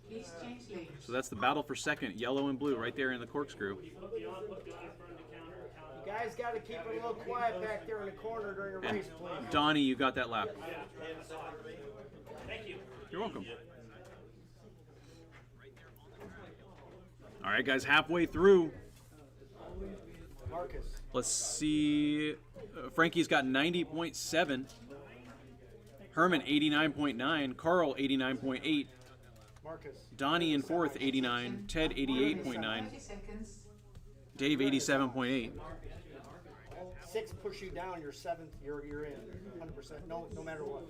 Please change lanes. So that's the battle for 2nd, yellow and blue, right there in the corkscrew. You guys got to keep it a little quiet back there in the corner during the race, please. Donnie, you got that lap. Thank you. You're welcome. All right, guys, halfway through. Marcus. Let's see. Frankie's got 90.7. Herman 89.9. Carl 89.8. Marcus. Donnie in 4th 89. Ted 88.9. 30 seconds. Dave 87.8. 6 push you down. You're 7th. You're in 100%. No matter what.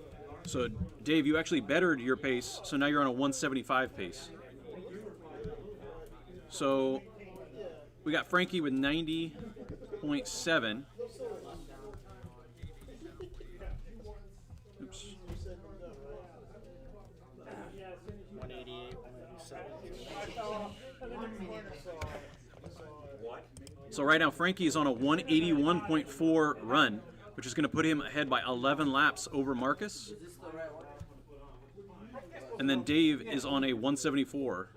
So Dave, you actually bettered your pace. So now you're on a 175 pace. So we got Frankie with 90.7. Oops. 188, 187. So right now Frankie is on a 181.4 run, which is going to put him ahead by 11 laps over Marcus. And then Dave is on a 174.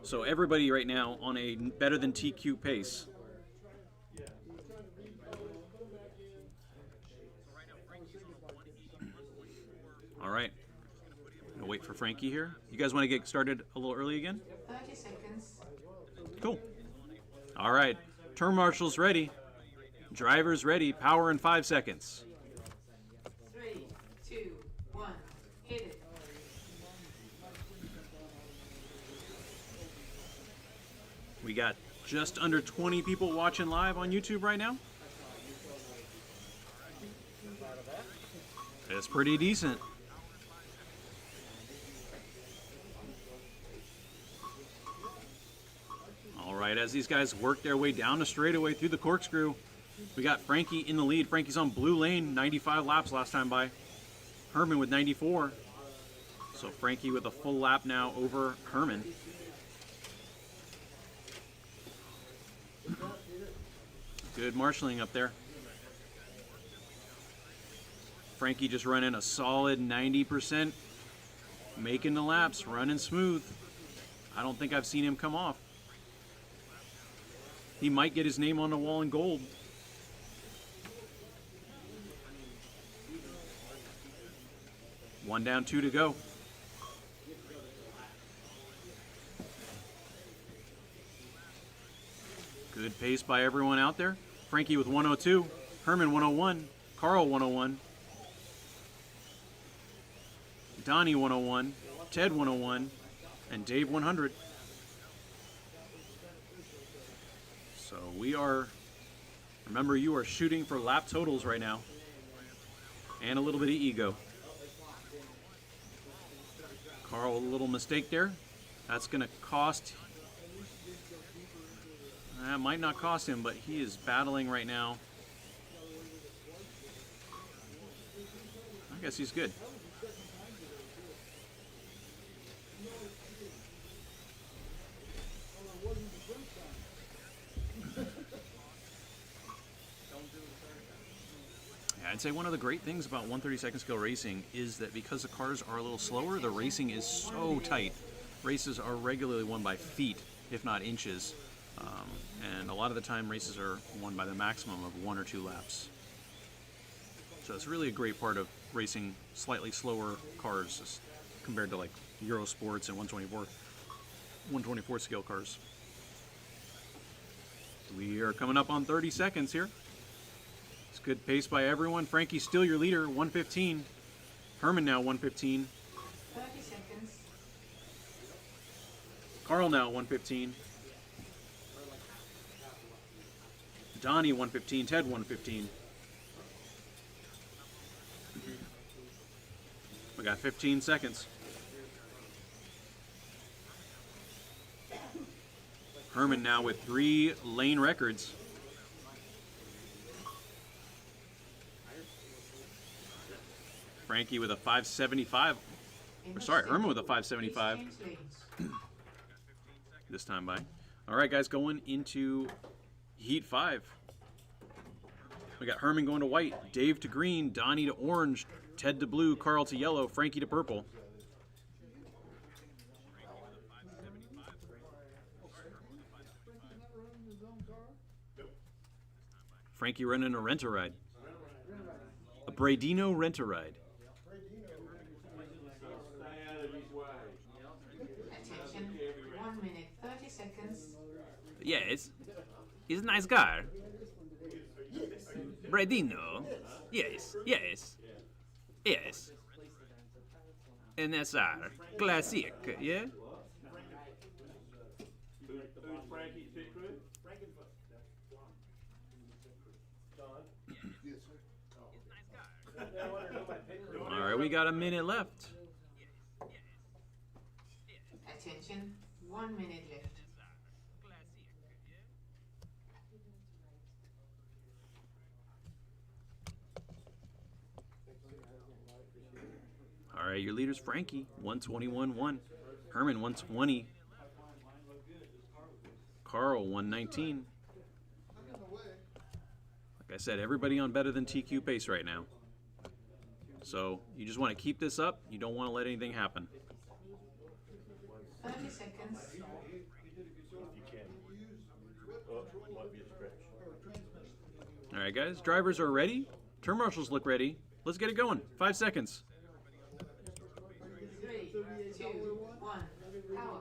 So everybody right now on a better than TQ pace. All right. Gonna wait for Frankie here. You guys want to get started a little early again? 30 seconds. Cool. All right. Turn marshals ready. Drivers ready. Power in 5 seconds. 3, 2, 1, hit it. We got just under 20 people watching live on YouTube right now. That's pretty decent. All right, as these guys work their way down the straightaway through the corkscrew, we got Frankie in the lead. Frankie's on blue lane, 95 laps last time by. Herman with 94. So Frankie with a full lap now over Herman. Good marshalling up there. Frankie just running a solid 90%, making the laps, running smooth. I don't think I've seen him come off. He might get his name on the wall in gold. One down, 2 to go. Good pace by everyone out there. Frankie with 102, Herman 101, Carl 101, Donnie 101, Ted 101, and Dave 100. So we are, remember, you are shooting for lap totals right now. And a little bit of ego. Carl, a little mistake there. That's going to cost, that might not cost him, but he is battling right now. I guess he's good. I'd say one of the great things about 132nd scale racing is that because the cars are a little slower, the racing is so tight. Races are regularly won by feet, if not inches. And a lot of the time races are won by the maximum of 1 or 2 laps. So it's really a great part of racing slightly slower cars as compared to like Euro Sports and 124 scale cars. We are coming up on 30 seconds here. It's good pace by everyone. Frankie's still your leader, 115. Herman now 115. 30 seconds. Carl now 115. Donnie 115. Ted 115. We got 15 seconds. Herman now with 3 lane records. Frankie with a 575. Or sorry, Herman with a 575. This time by. All right, guys, going into Heat 5. We got Herman going to white, Dave to green, Donnie to orange, Ted to blue, Carl to yellow, Frankie to purple. Frankie running a rent-a-ride. A Bradino rent-a-ride. Attention, 1 minute, 30 seconds. Yes, he's a nice car. Bradino. Yes, yes, yes. NSR. Classic, yeah? Who's Frankie's pit crew? All right, we got a minute left. Attention, 1 minute left. All right, your leader's Frankie, 121.1. Herman, 120. Carl, 119. Like I said, everybody on better than TQ pace right now. So you just want to keep this up. You don't want to let anything happen. 30 seconds. If you can. Oh, might be a stretch. All right, guys, drivers are ready. Turn marshals look ready. Let's get it going. 5 seconds. 3, 2, 1, power.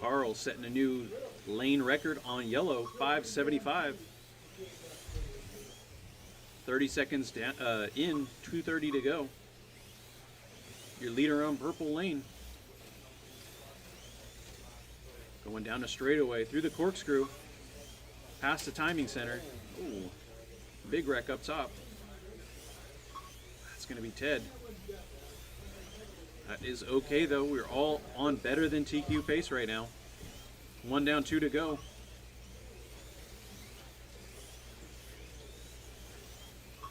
Carl setting a new lane record on yellow, 575. 30 seconds down, in, 2:30 to go. Your leader on purple lane. Going down the straightaway through the corkscrew, past the timing center. Ooh, big wreck up top. That's going to be Ted. That is okay, though. We're all on better than TQ pace right now. 1 down, 2 to go.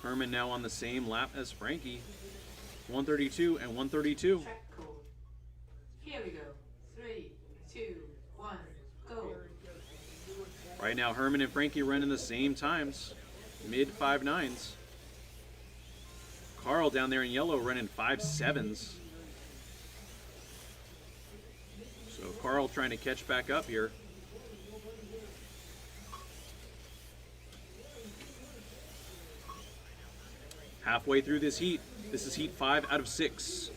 Herman now on the same lap as Frankie. 132 and 132. Track code. Here we go. 3, 2, 1, go. Right now, Herman and Frankie running the same times. mid 5.9s. Carl down there in yellow running 5.7s. So Carl trying to catch back up here. Halfway through this heat. This is heat 5 out of 6.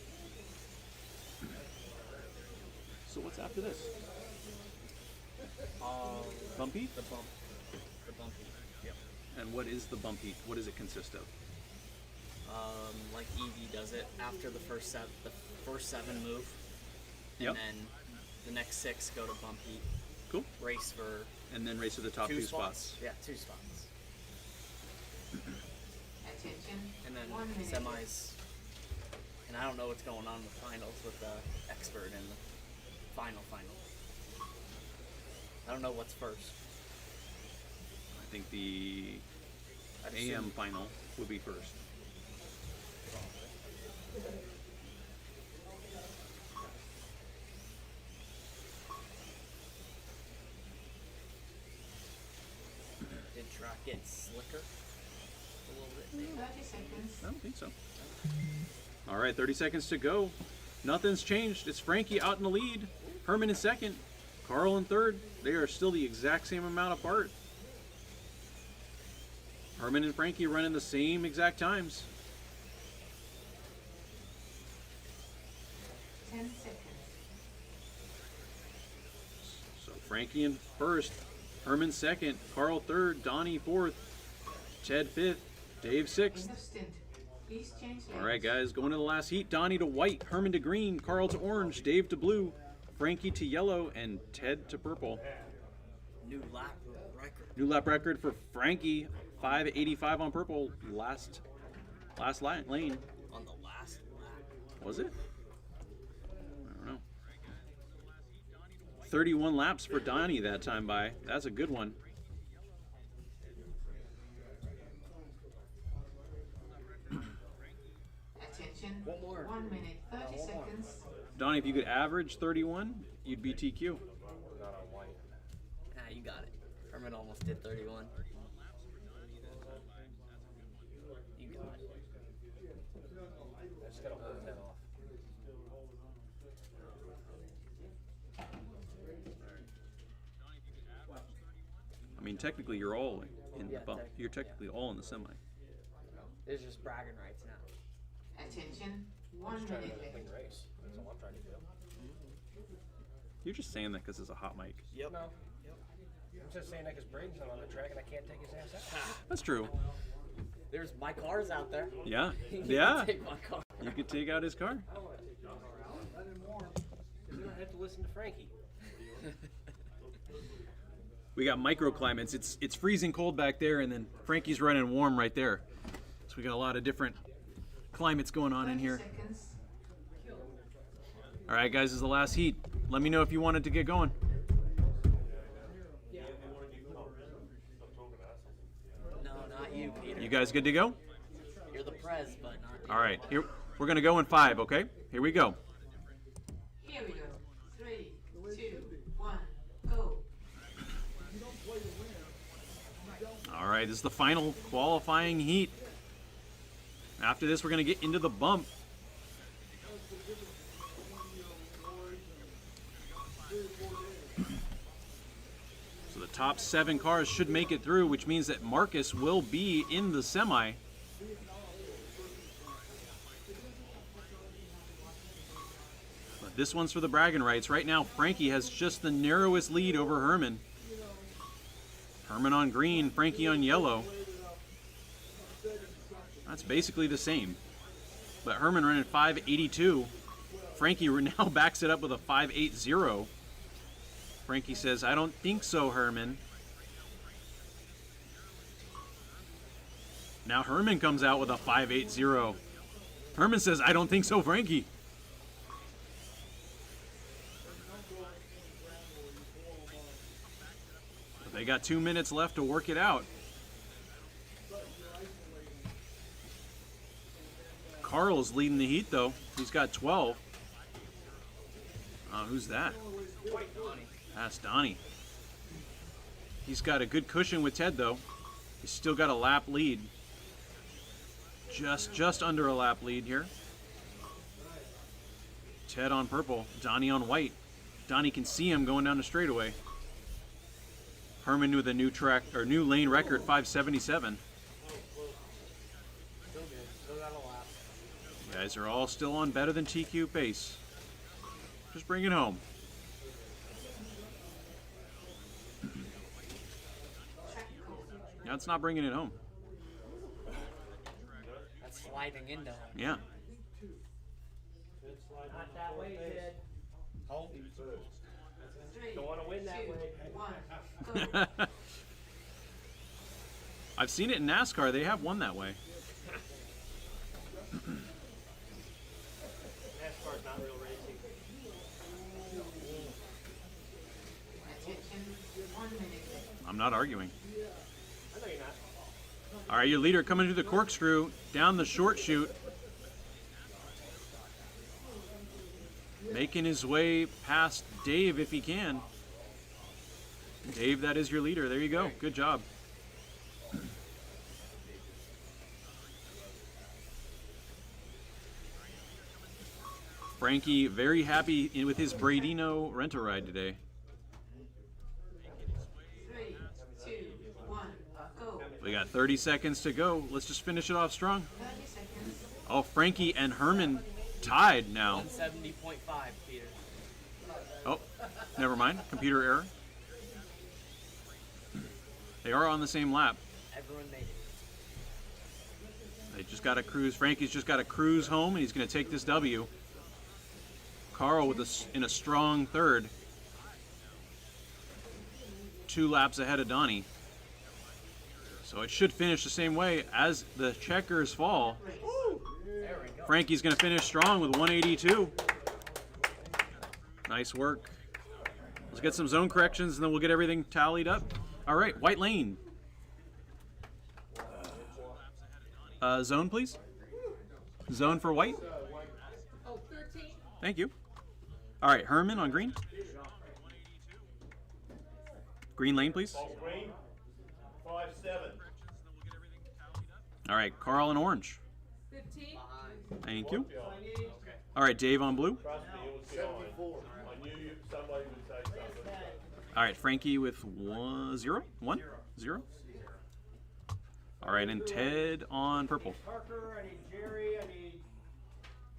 So what's after this? Bump heat? The bump heat. Yep. And what is the bump heat? What does it consist of? Like Evie does it after the first 7 move, and Yep. then the next 6 go to bump heat. Cool. Race for And then race to the top 2 spots. Yeah, 2 spots. Attention. And then 1 minute. semis. And I don't know what's going on with finals with the expert and the final. I don't know what's first. I think the I'd AM assume- final would be first. Did track get slicker a little bit? Maybe? 30 seconds. I don't think so. All right, 30 seconds to go. Nothing's changed. It's Frankie out in the lead. Herman in second. Carl in third. They are still the exact same amount apart. Herman and Frankie running the same exact times. 10 seconds. So Frankie in first. Herman second. Carl third. Donnie fourth. Ted fifth. Dave sixth. End of stint. Please change lanes. All right, guys, going to the last heat. Donnie to white, Herman to green, Carl to orange, Dave to blue, Frankie to yellow, and Ted to purple. New lap record. New lap record for Frankie, 5:85 on purple. Last lane. On the last lap. Was it? I don't know. 31 laps for Donnie that time by. That's a good one. Attention. One more. 1 minute, 30 seconds. Donnie, if you could average 31, you'd be TQ. Ah, you got it. Herman almost did 31. You got it. I mean, technically, you're all in the Yeah, bump. You're technically all in the semi. There's just bragging rights now. Attention. 1 minute left. You're just saying that because it's a hot mic. Yep. No. I'm just saying that because Braden's not on the track and I can't take his ass out. That's true. There's my car's out there. Yeah. You can Yeah. take my car. You could take out his car. I don't want to take John around. Let him warm. Because then I have to listen to Frankie. We got microclimates. It's freezing cold back there, and then Frankie's running warm right there. So we got a lot of different climates going on in 30 here. seconds. All right, guys, this is the last heat. Let me know if you wanted to get going. No, not you, Peter. You guys good to go? You're the prez, but not you. All right, here we're gonna go in 5. Okay, here we go. Here we go. 3, 2, 1, go. All right, this is the final qualifying heat. After this, we're gonna get into the bump. So the top 7 cars should make it through, which means that Marcus will be in the semi. But this one's for the bragging rights. Right now, Frankie has just the narrowest lead over Herman. Herman on green, Frankie on yellow. That's basically the same. But Herman running 5.82. Frankie now backs it up with a 5.80. Frankie says, I don't think so, Herman. Now Herman comes out with a 5.80. Herman says, I don't think so, Frankie. But they got 2 minutes left to work it out. Carl's leading the heat, though. He's got 12. Who's that? That's Donnie. He's got a good cushion with Ted, though. He's still got a lap lead. Just under a lap lead here. Ted on purple, Donnie on white. Donnie can see him going down the straightaway. Herman with a new track or new lane record, 577. Still good. Still got a lap. You guys are all still on better than TQ pace. Just bring it home. That's not bringing it home. That's sliding into home. Yeah. Not that way, Ted. Home. Three, Don't want to win that 2, way. 1, go. I've seen it in NASCAR. They have won that way. NASCAR's not real racing. Attention, 1 minute. I'm not arguing. I know you're not. All right, your leader coming to the corkscrew down the short chute. Making his way past Dave if he can. Dave, that is your leader. There you go. Good job. Frankie very happy with his Bradino rent-a-ride today. 3, 2, 1, go. We got 30 seconds to go. Let's just finish it off strong. 30 seconds. Oh, Frankie and Herman tied now. 170.5, Peter. Oh, never mind. Computer error. They are on the same lap. Everyone made it. They just got to cruise. Frankie's just got to cruise home, and he's going to take this W. Carl with in a strong third. 2 laps ahead of Donnie. So it should finish the same way as the checkers fall. There we go. Frankie's going to finish strong with 182. Nice work. Let's get some zone corrections, and then we'll get everything tallied up. All right, white lane. Zone, please. Zone for white. Thank you. All right, Herman on green. Green lane, please. Green, 5-7. All right, Carl in orange. 15. Thank you. All right, Dave on blue. Trust me, it was behind. I knew somebody would say something. All right, Frankie with 1 0. All right, and Ted on purple. Parker, I need Jerry, I need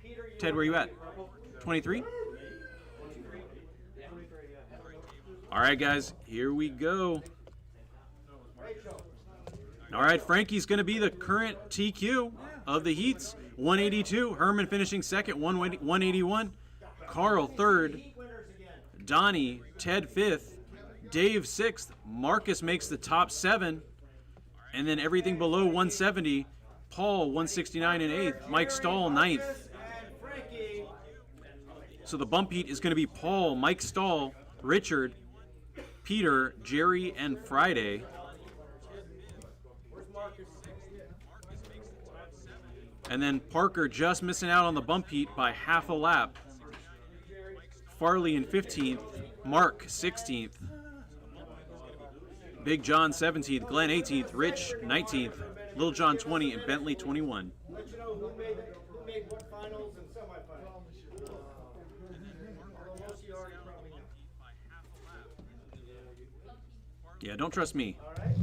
Peter. Ted, where you at? 23? All right, guys, here we go. All right, Frankie's going to be the current TQ of the heats. 182. Herman finishing second, 181. Carl third. Donnie, Ted fifth. Dave sixth. Marcus makes the top 7. And then everything below 170. Paul, 169 and 8th. Mike Stahl, 9th. So the bump heat is going to be Paul, Mike Stahl, Richard, Peter, Jerry, and Friday. And then Parker just missing out on the bump heat by half a lap. Farley in 15th, Mark 16th, Big John 17th, Glenn 18th, Rich 19th, Little John 20, and Bentley 21. Let you know who made what finals and semifinals. Although most of you already probably know. Yeah, don't trust me. All right.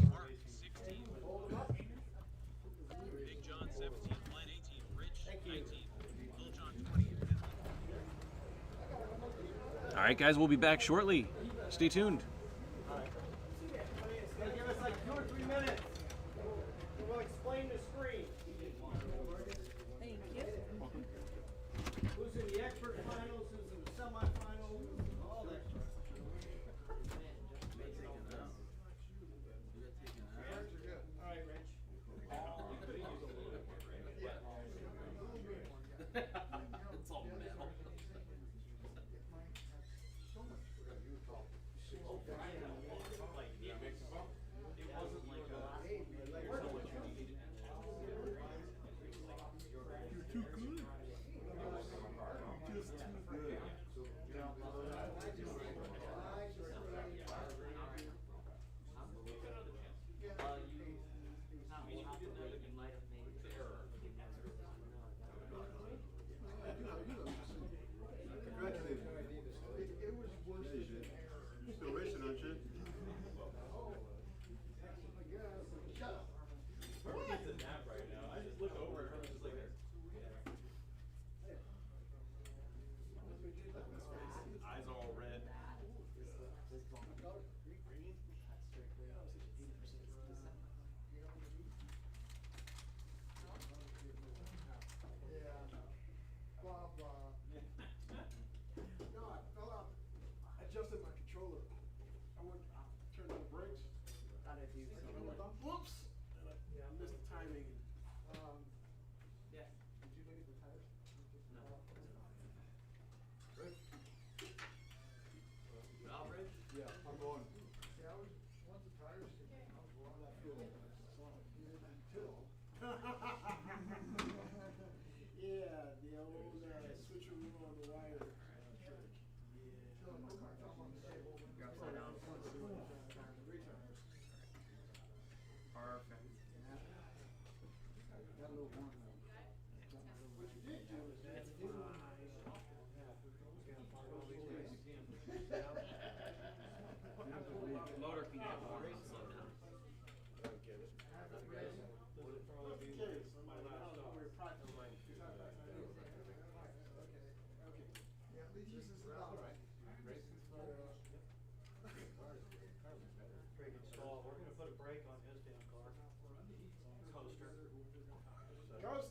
All right, guys, we'll be back shortly. Stay tuned. Give us like 2 or 3 minutes. We'll explain the screen. Thank you. Who's in the expert finals, who's in the semifinals, all that stuff. All right, Rich. It's all metal. Just too good.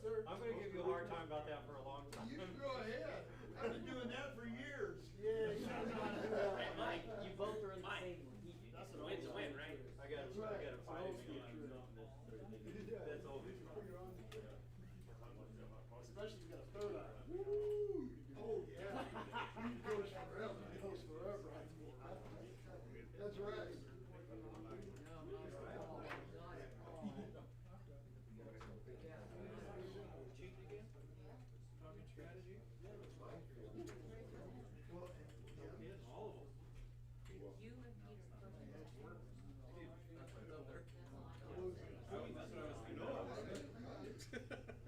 start. I'm gonna give you a hard time about that for a long time. You go ahead. I've been doing that for years. Yeah, you know how to do that. Hey, Mike, you both are in the same league. That's an Win's a win, right? I got That's right. a fight. It's old school trick. That's old. Especially if you got a third eye. Woo! Oh, yeah. It goes forever. It goes forever. That's right.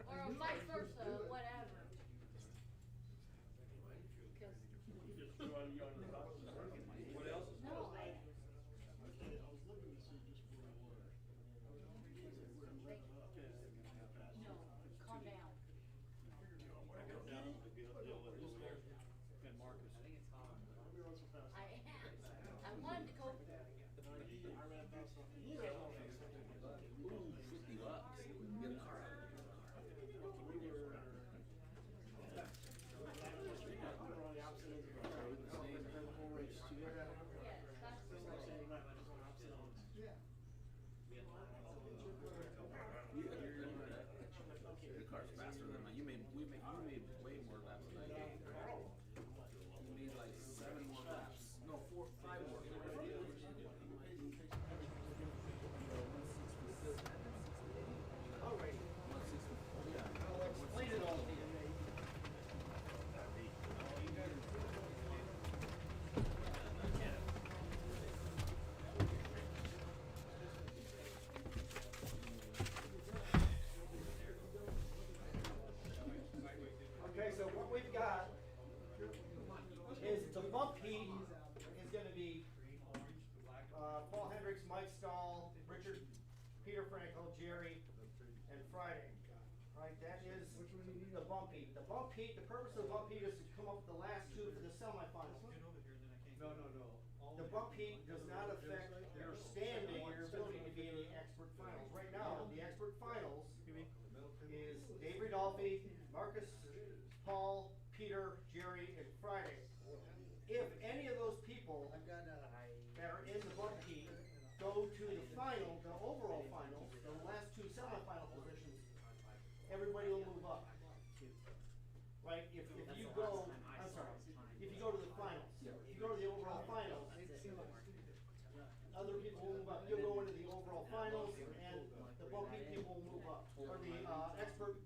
Or vice versa, whatever. What else is No, I, I was looking to see just where we were. no, calm down. We run so fast. I wanted to go. I ran past something. Ooh, $50. Get a car out. We were on the opposite ends of the track. The whole race too. Yes, that's Just like Saturday night, just on opposite ends. Yeah. Your car's faster than mine. You made way more laps than I did. You made like 7 more laps. No, 5 more. Alrighty. I'll explain it all to you. Okay, so what we've got is the bump heat is going to be Paul Hendricks, Mike Stahl, Richard, Peter Frankel, Jerry, and Friday. Right, that is the bump heat. The bump heat, the purpose of the bump heat is to come up with the last 2 for the semifinals. No. The bump heat does not affect your standing or your ability to be in the expert finals. Right now, the expert finals is Dave Ridolfi, Marcus, Paul, Peter, Jerry, and Friday. If any of those people that are in the bump heat go to the final, the overall finals, the last 2 semifinal positions, everybody will move up. Right? If you go, I'm sorry, if you go to the finals, if you go to the overall finals, other people will move up. You'll go into the overall finals, and the bump heat people will move up, or the expert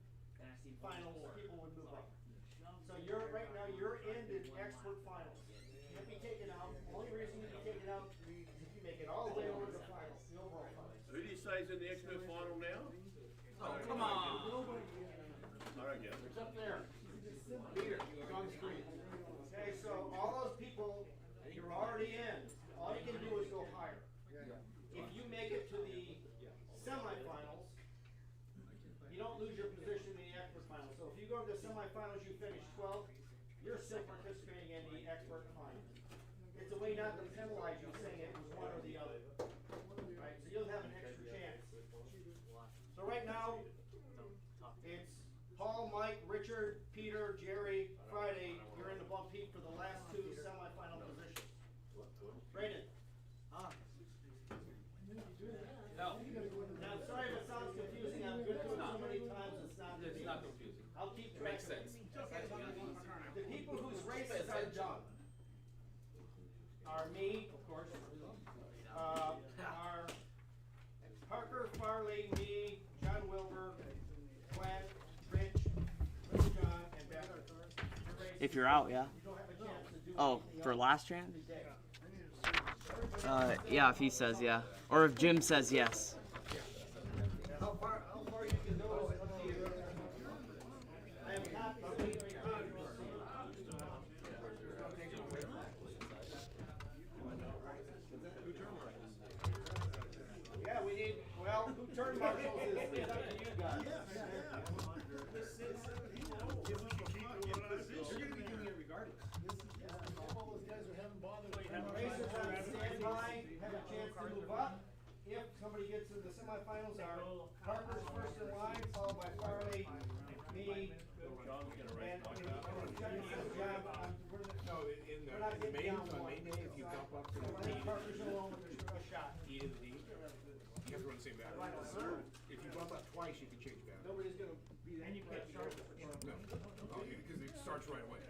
finals people would move up. So right now you're in the expert finals. You can't be taken out. The only reason you can be taken out is if you make it all the way over to the finals, the overall finals. Who decides in the expert final now? Oh, come on. All right, guys. It's up there. Peter, it's on the screen. Okay, so all those people, you're already in. All you can do is go higher. If you make it to the semifinals, you don't lose your position in the expert finals. So if you go to the semifinals, you finish 12th, you're still participating in the expert finals. It's a way not to penalize you saying it was one or the other. Right? So you'll have an extra chance. So right now, it's Paul, Mike, Richard, Peter, Jerry, Friday. You're in the bump heat for the last 2 semifinal positions. Brayden. No. Now, I'm sorry if it sounds confusing. I've been through it so many times, it's not It's confusing. not confusing. I'll keep It track makes of it. sense. The people whose races are done are me, of course, are Parker, Farley, me, John Wilbur, Glenn, Rich, John, and Becker. If you're out, yeah. You don't have a chance to do Oh, anything for else last strand? today. Yeah, if he says yeah. Or if Jim says yes. How far you can go is up to you. I have copies of it. Yeah, we need, well, who turned marshals is up to you guys. You're gonna be doing it regardless. All those guys are having bothered. Racers on standby have a chance to move up. If somebody gets to the semifinals, Parker's first in line, followed by Farley, No, in the main, on main day, if you bump up to the heat of the deep, you have to run the same battery. If you bump up twice, you can change battery. Nobody's gonna be there. And you can't start. No, because it starts right away.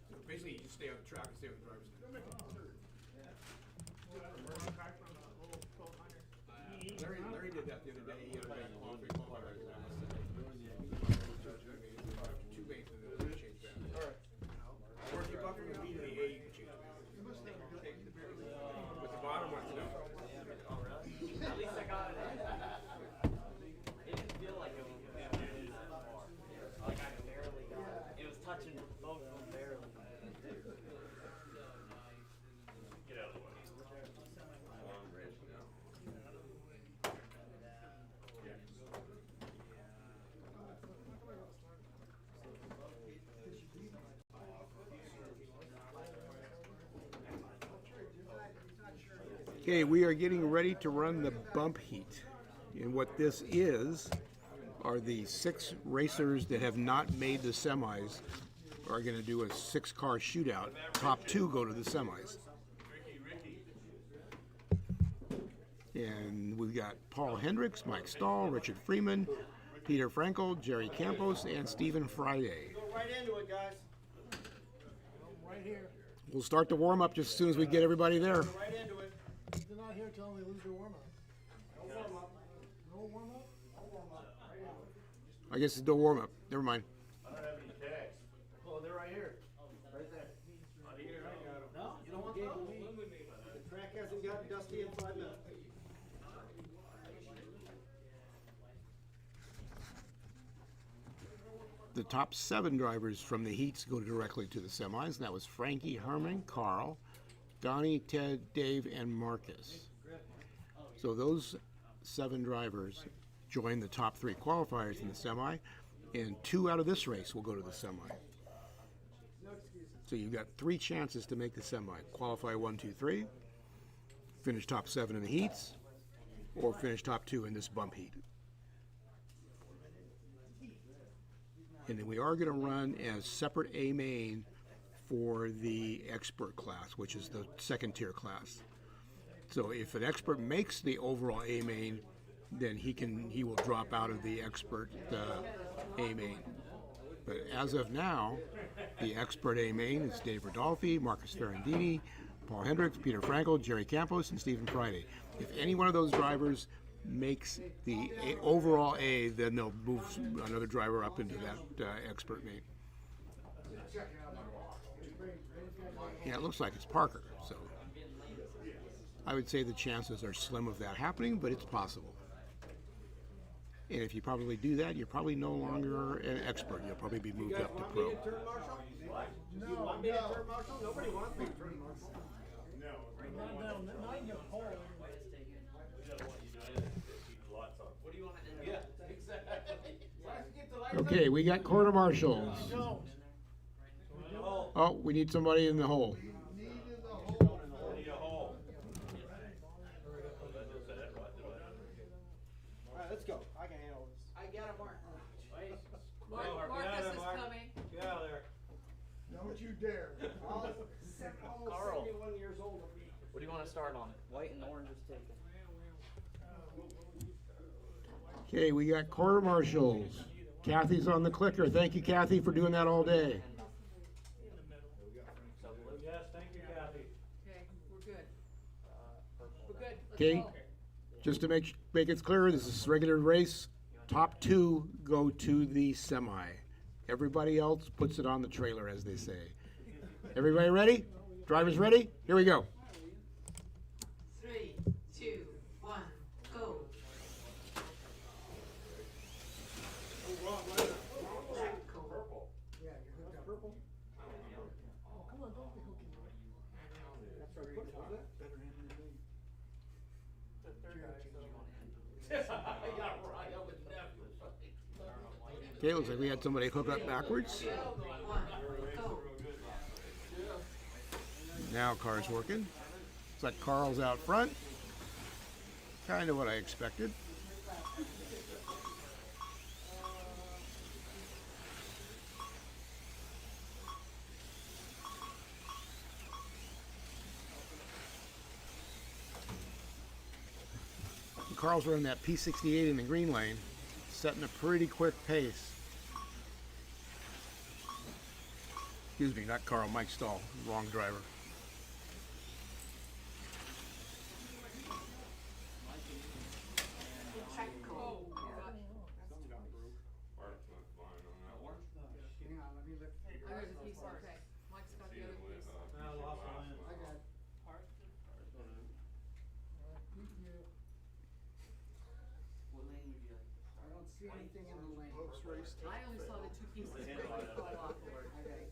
So basically, you just stay on the track and stay on the driver's seat. Larry did that the other day. He had a big long big bump after 2 mains and then change battery. Or if you bump from the B to the A, you can change battery. But the bottom one's no. At least I got it. It didn't feel like it was like I barely got it. It was touching both of them barely. Get out of the way. I'm ready now. Okay, we are getting ready to run the bump heat. And what this is are the 6 racers that have not made the semis are going to do a 6-car shootout. Top 2 go to the semis. And we've got Paul Hendricks, Mike Stahl, Richard Freeman, Peter Frankel, Jerry Campos, and Stephen Friday. Go right into it, guys. Right here. We'll start the warm-up just as soon as we get everybody there. Go right into it. They're not here till they lose their warm-up. No warm-up. No warm-up? No warm-up. Right into it. I guess it's no warm-up. Never mind. I don't have any tags. Oh, they're right here. Right there. No, you don't want those? The track hasn't gotten dusty in 5 minutes. The top 7 drivers from the heats go directly to the semis, and that was Frankie, Herman, Carl, Donnie, Ted, Dave, and Marcus. So those 7 drivers join the top 3 qualifiers in the semi, and 2 out of this race will go to the semi. So you've got 3 chances to make the semi. Qualify 1, 2, 3, finish top 7 in the heats, or finish top 2 in this bump heat. And then we are going to run as separate A main for the expert class, which is the 2nd tier class. So if an expert makes the overall A main, then he will drop out of the expert A main. But as of now, the expert A main is Dave Rodolfi, Marcus Ferrandini, Paul Hendricks, Peter Frankel, Jerry Campos, and Stephen Friday. If any one of those drivers makes the overall A, then they'll move another driver up into that expert main. Yeah, it looks like it's Parker, so I would say the chances are slim of that happening, but it's possible. And if you probably do that, you're probably no longer an expert. You'll probably be moved up to pro. You want me to turn marshal? Nobody wants me to turn marshal. Not in the hole. What do you want to do? Yeah, exactly. Okay, we got quarter marshals. Don't. Oh, we need somebody in the hole. I need a hole. All right, let's go. I can handle this. I got it, Mark. Marcus is coming. Get out of there. Don't you dare. Carl. 71 years old. What do you want to start on? White and orange is taken. Okay, we got quarter marshals. Kathy's on the clicker. Thank you, Kathy, for doing that all day. Yes, thank you, Kathy. Okay, we're good. We're good. Let's Okay, go. just to make it clear, this is a regular race. Top 2 go to the semi. Everybody else puts it on the trailer, as they say. Everybody ready? Drivers ready? Here we go. 3, 2, 1, go. Purple. Yeah, you're hooked up. Purple. Oh, come on, don't be hooking me. That's right. Put it on that. Better hand than me. Okay, looks like we had somebody hook up backwards. 1, go. Now car's working. Looks like Carl's out front. Kind of what I expected. Carl's running that P68 in the green lane, setting a pretty quick pace. Excuse me, not Carl, Mike Stahl, wrong driver. Track code. Parts went flying on that one. Hang on, let me look. There's a piece, okay. Mike's got the Dealing other with, piece. piece of glass I went got off. it. Alright, thank you. What lane would you like? I don't see anything in the lane. I only saw the two pieces break and fall off. Okay.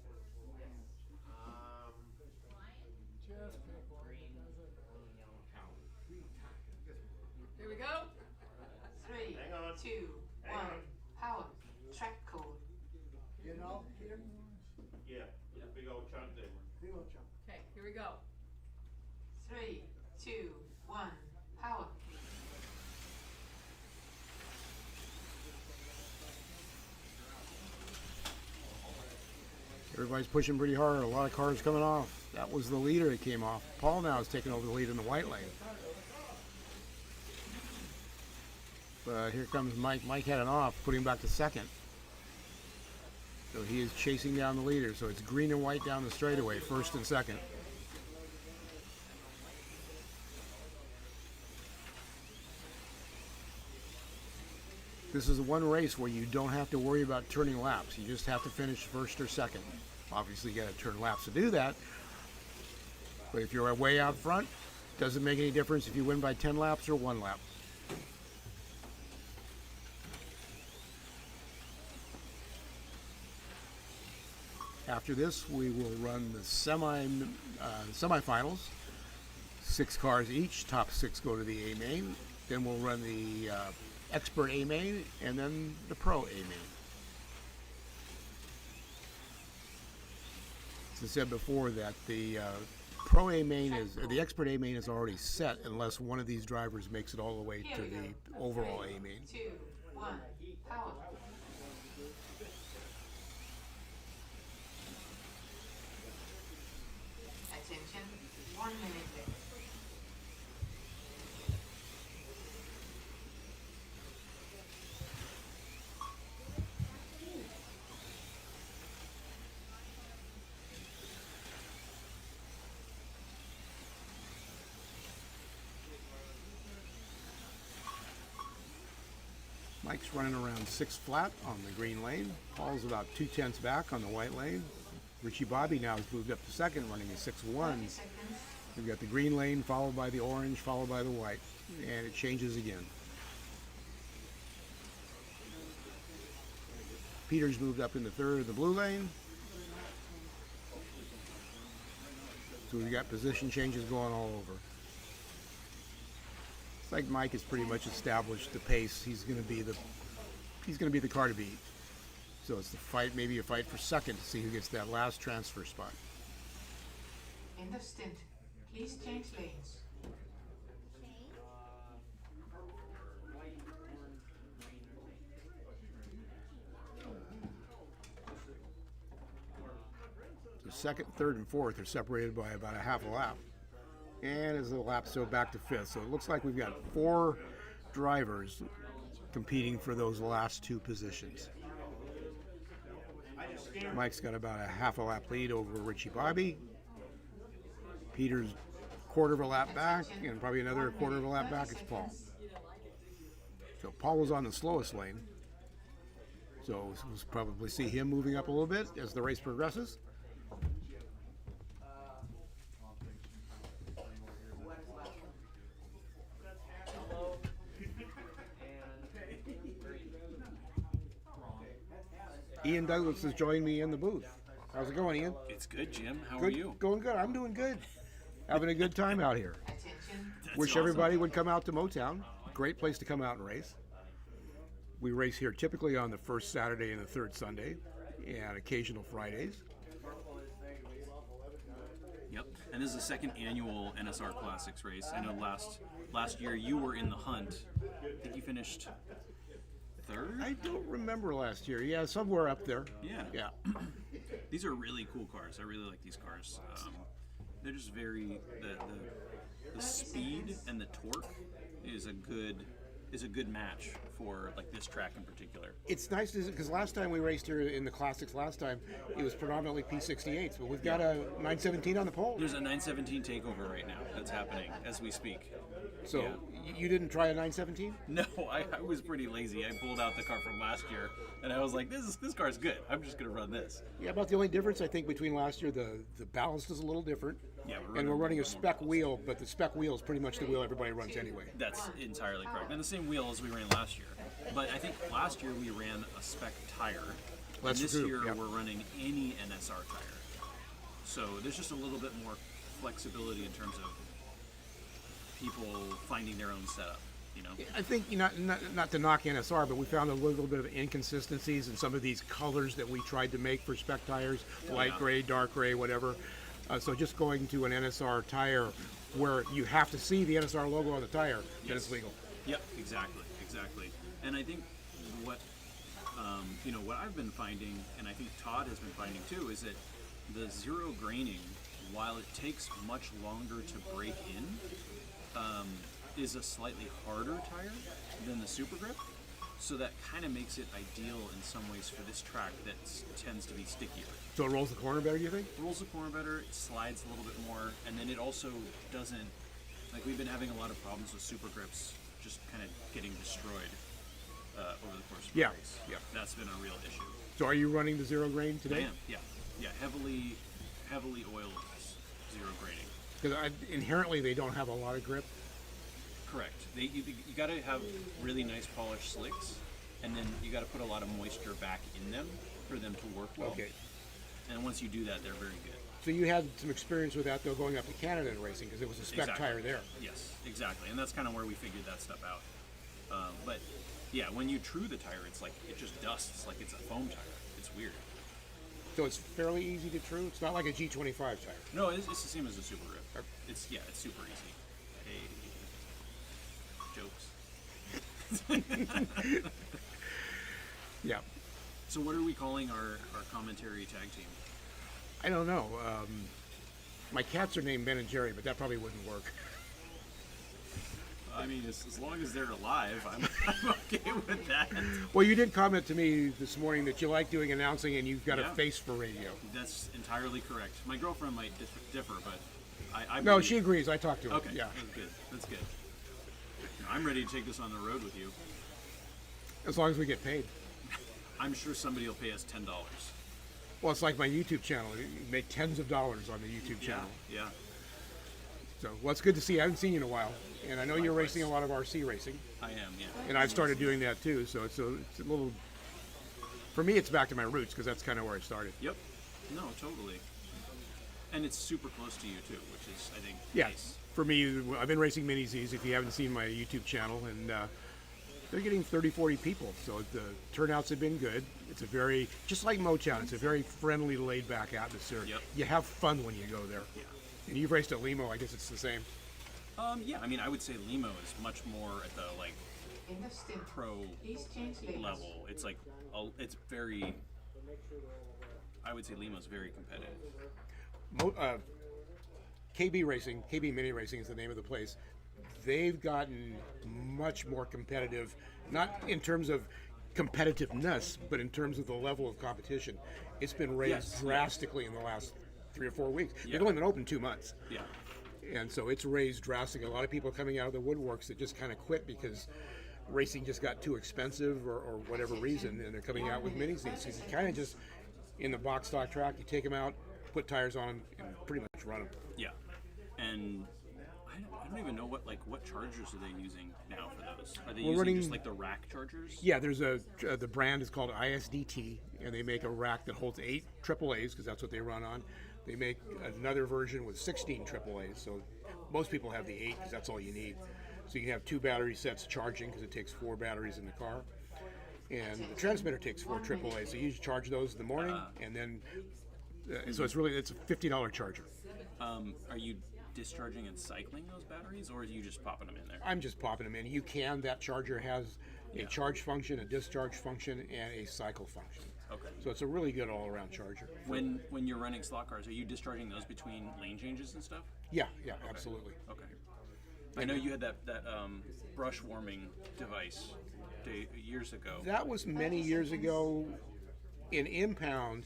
Just pick one. Green, Does it? blue, yellow. Here we go. 3, Hang on. 2, 1. Power. Track code. You know, Peter? Yeah, with a big old chunk there. Big old chunk. Okay, here we go. 3, 2, 1. Power. Everybody's pushing pretty hard. A lot of cars coming off. That was the leader that came off. Paul now is taking over the lead in the white lane. But here comes Mike. Mike had an off, putting him back to second. So he is chasing down the leader. So it's green and white down the straightaway, first and second. This is one race where you don't have to worry about turning laps. You just have to finish first or second. Obviously, you got to turn laps to do that. But if you're way out front, doesn't make any difference if you win by 10 laps or 1 lap. After this, we will run the semifinals. 6 cars each. Top 6 go to the A main. Then we'll run the expert A main and then the pro A main. As I said before, that the pro A main is the expert A main is already set unless one of these drivers makes it all the way to the overall A main. 2, 1. Power. Attention. 1 minute. Mike's running around 6 flat on the green lane. Paul's about 2/10 back on the white lane. Richie Bobby now has moved up to second, running a 6-1. We've got the green lane followed by the orange, followed by the white, and it changes again. Peter's moved up in the third of the blue lane. So we've got position changes going all over. It's like Mike has pretty much established the pace. He's going to be the car to beat. So it's the fight, maybe a fight for second to see who gets that last transfer spot. End of stint. Please change lanes. The second, third, and fourth are separated by about a half a lap. And as the laps go back to fifth. So it looks like we've got 4 drivers competing for those last 2 positions. Mike's got about a half a lap lead over Richie Bobby. Peter's quarter of a lap back, and probably another quarter of a lap back is Paul. So Paul was on the slowest lane. So we'll probably see him moving up a little bit as the race progresses. Ian Douglas has joined me in the booth. How's it going, Ian? It's good, Jim. How Good, are you? Going good. I'm doing good. Having a good time out here. That's Wish awesome. everybody would come out to Motown. Great place to come out and race. We race here typically on the first Saturday and the third Sunday, and occasional Fridays. Yep. And this is the second annual NSR Classics race. I know last year you were in the hunt. I think you finished third? I don't remember last year. Yeah, somewhere up there. Yeah. Yeah. These are really cool cars. I really like these cars. They're just very the speed and the torque is a good is a good match for like this track in particular. It's nice because last time we raced here in the classics, it was predominantly P68s, but we've got a 917 on the pole. There's a 917 takeover right now that's happening as we speak. So you didn't try a 917? No, I was pretty lazy. I pulled out the car from last year, and I was like, this car's good. I'm just gonna run this. Yeah, about the only difference I think between last year, the ballast is a little different. Yeah, we're running a spec wheel, but the spec wheel is pretty much the wheel everybody runs anyway. That's entirely correct. And the same wheel as we ran last year. But I think last year we ran a spec tire. And this year we're running any NSR tire. So there's just a little bit more flexibility in terms of people finding their own setup. You know? I think not to knock NSR, but we found a little bit of inconsistencies in some of these colors that we tried to make for spec tires, light gray, dark gray, whatever. So just going to an NSR tire where you have to see the NSR logo on the tire, then it's legal. Yep, exactly. And I think what what I've been finding, and I think Todd has been finding too, is that the zero graining, while it takes much longer to break in, is a slightly harder tire than the Super Grip. So that kind of makes it ideal in some ways for this track that tends to be stickier. So it rolls the corner better, you think? It rolls the corner better, it slides a little bit more, and then it also doesn't, like we've been having a lot of problems with Super Grips just kind of getting destroyed over the course of the race. Yeah. That's been a real issue. So are you running the zero grain today? I am, yeah, heavily oiled zero graining. Because inherently they don't have a lot of grip. Correct. You got to have really nice polished slicks, and then you got to put a lot of moisture back in them for them to work well. Okay. And once you do that, they're very good. So you had some experience with that though, going up to Canada and racing, because it was a spec tire there. Yes, exactly, and that's kind of where we figured that stuff out. But yeah, when you true the tire, it's like it just dusts like it's a foam tire. It's weird. So it's fairly easy to true. It's not like a G25 tire. No, it's the same as a Super Grip. It's super easy. Jokes. Yeah. So what are we calling our commentary tag team? I don't know. My cats are named Ben and Jerry, but that probably wouldn't work. I mean, as long as they're alive, I'm okay with that. Well, you did comment to me this morning that you like doing announcing and you've got a face for radio. That's entirely correct. My girlfriend might differ, but I no, she agrees. I talked to her. Okay, yeah. That's good. I'm ready to take this on the road with you. As long as we get paid. I'm sure somebody will pay us $10. Well, it's like my YouTube channel. You make tens of dollars on the YouTube channel. Yeah. So, well, it's good to see you. I haven't seen you in a while. And I know you're racing a lot of RC racing. I am, yeah. And I've started doing that too. So it's a little, for me, it's back to my roots because that's kind of where I started. Yep. No, totally. And it's super close to you too, which is, I think, nice. For me, I've been racing Mini Z's, if you haven't seen my YouTube channel, and they're getting 30, 40 people. So the turnouts have been good. It's a very, just like Motown, it's a very friendly, laid-back atmosphere. Yep. You have fun when you go there. Yeah. And you've raced at Limo, I guess it's the same. Yeah, I mean, I would say Limo is much more at the, like, pro level. It's like, it's very, I would say Limo's very competitive. KB Mini Racing is the name of the place. They've gotten much more competitive, not in terms of competitiveness, but in terms of the level of competition. It's been raised drastically in the last 3 or 4 weeks. They've only been open 2 months. Yeah. And so it's raised drastically. A lot of people coming out of the woodworks that just kind of quit because racing just got too expensive or whatever reason, and they're coming out with Mini Z's. So you kind of just, in the box stock track, you take them out, put tires on them, and pretty much run them. Yeah. And I don't even know what chargers are they using now for those? Are they using just like the rack chargers? Yeah, there's the brand is called ISDT, and they make a rack that holds 8 AAAs because that's what they run on. They make another version with 16 AAAs, so most people have the 8 because that's all you need. So you can have 2 battery sets charging because it takes 4 batteries in the car, and the transmitter takes 4 AAAs. So you charge those in the morning, and then so it's a $50 charger. Are you discharging and cycling those batteries, or are you just popping them in there? I'm just popping them in. You can. That charger has a charge function, a discharge function, and a cycle function. Okay. So it's a really good all-around charger. When you're running slot cars, are you discharging those between lane changes and stuff? Yeah, absolutely. Okay. I know you had that brush warming device years ago. That was many years ago in impound.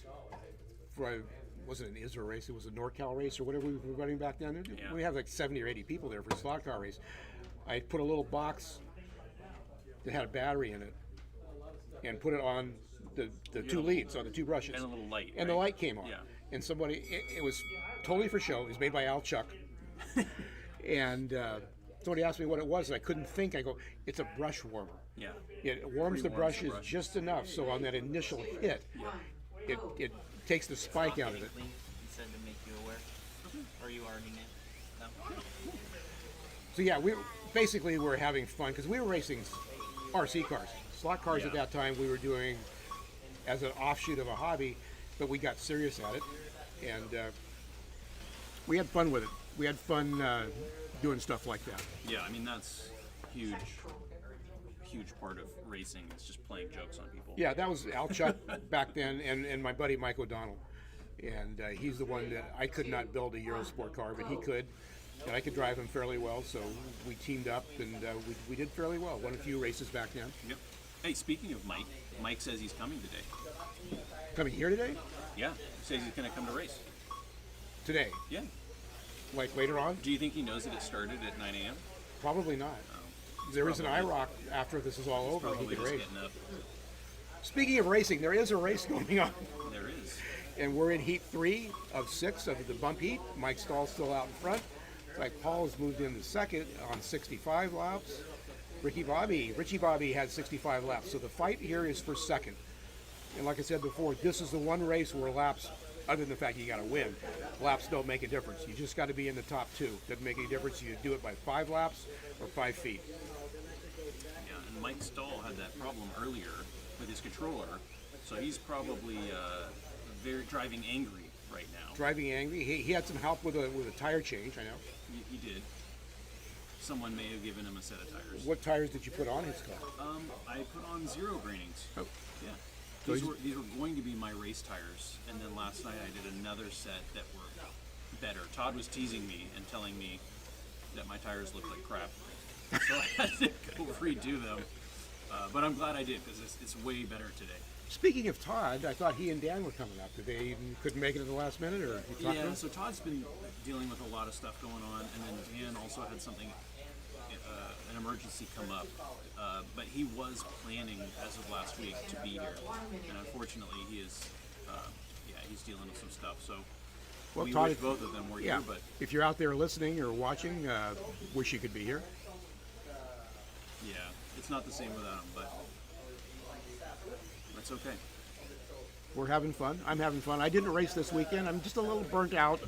Wasn't an Israel race, it was a NorCal race or whatever we were running back then. Yeah. We have like 70 or 80 people there for a slot car race. I put a little box that had a battery in it and put it on the two leads, on the two brushes. And a little light. And right? the light came on. Yeah. And somebody, it was totally for show. It was made by Al Chuck. And somebody asked me what it was, and I couldn't think. I go, it's a brush warmer. Yeah. It warms the brushes just enough, so on that initial hit, it takes the spike out of it. He said to make you aware. Or you already knew? No. So yeah, we're having fun because we were racing RC cars, slot cars at that time. We were doing as an offshoot of a hobby, but we got serious at it, and we had fun with it. We had fun doing stuff like that. Yeah, I mean that's huge part of racing is just playing jokes on people. Yeah, that was Al Chuck back then, and my buddy Mike O'Donnell, and he's the one that I could not build a Eurosport car, but he could, and I could drive him fairly well. So we teamed up, and we did fairly well. Won a few races back then. Yep. Hey, speaking of Mike, Mike says he's coming today. Coming here today? Yeah, he says he's going to come to race. Today? Yeah. Like later on? Do you think he knows that it started at 9 a.m.? Probably not. There is an IROC after this is all over. He Probably could just race. getting up. Speaking of racing, there is a race going on. There is. And we're in heat 3 of 6 of the bump heat. Mike Stahl's still out in front. Like Paul has moved into second on 65 laps. Richie Bobby had 65 laps. So the fight here is for second. And like I said before, this is the one race where laps, other than the fact you got to win, laps don't make a difference. You just got to be in the top 2. Doesn't make any difference. You do it by 5 laps or 5 feet. Yeah, and Mike Stahl had that problem earlier with his controller, so he's probably very driving angry right now. Driving angry. He had some help with a tire change, I know. He did. Someone may have given him a set of tires. What tires did you put on his car? I put on 0 grainings. Oh. Yeah. So These were going to be my race tires, and then last night I did another set that were better. Todd was teasing me and telling me that my tires looked like crap, so I had to go redo them. But I'm glad I did because it's way better today. Speaking of Todd, I thought he and Dan were coming up. Did they even couldn't make it at the last minute, or you talked to Yeah, them? so Todd's been dealing with a lot of stuff going on, and then Dan also had something, an emergency come up. But he was planning as of last week to be here, and unfortunately he is, he's dealing with some stuff. So Well, we Todd, wish both of them were yeah, here, but if you're out there listening or watching, wish you could be here. yeah, it's not the same without him, but that's okay. We're having fun. I'm having fun. I didn't race this weekend. I'm just a little burnt out.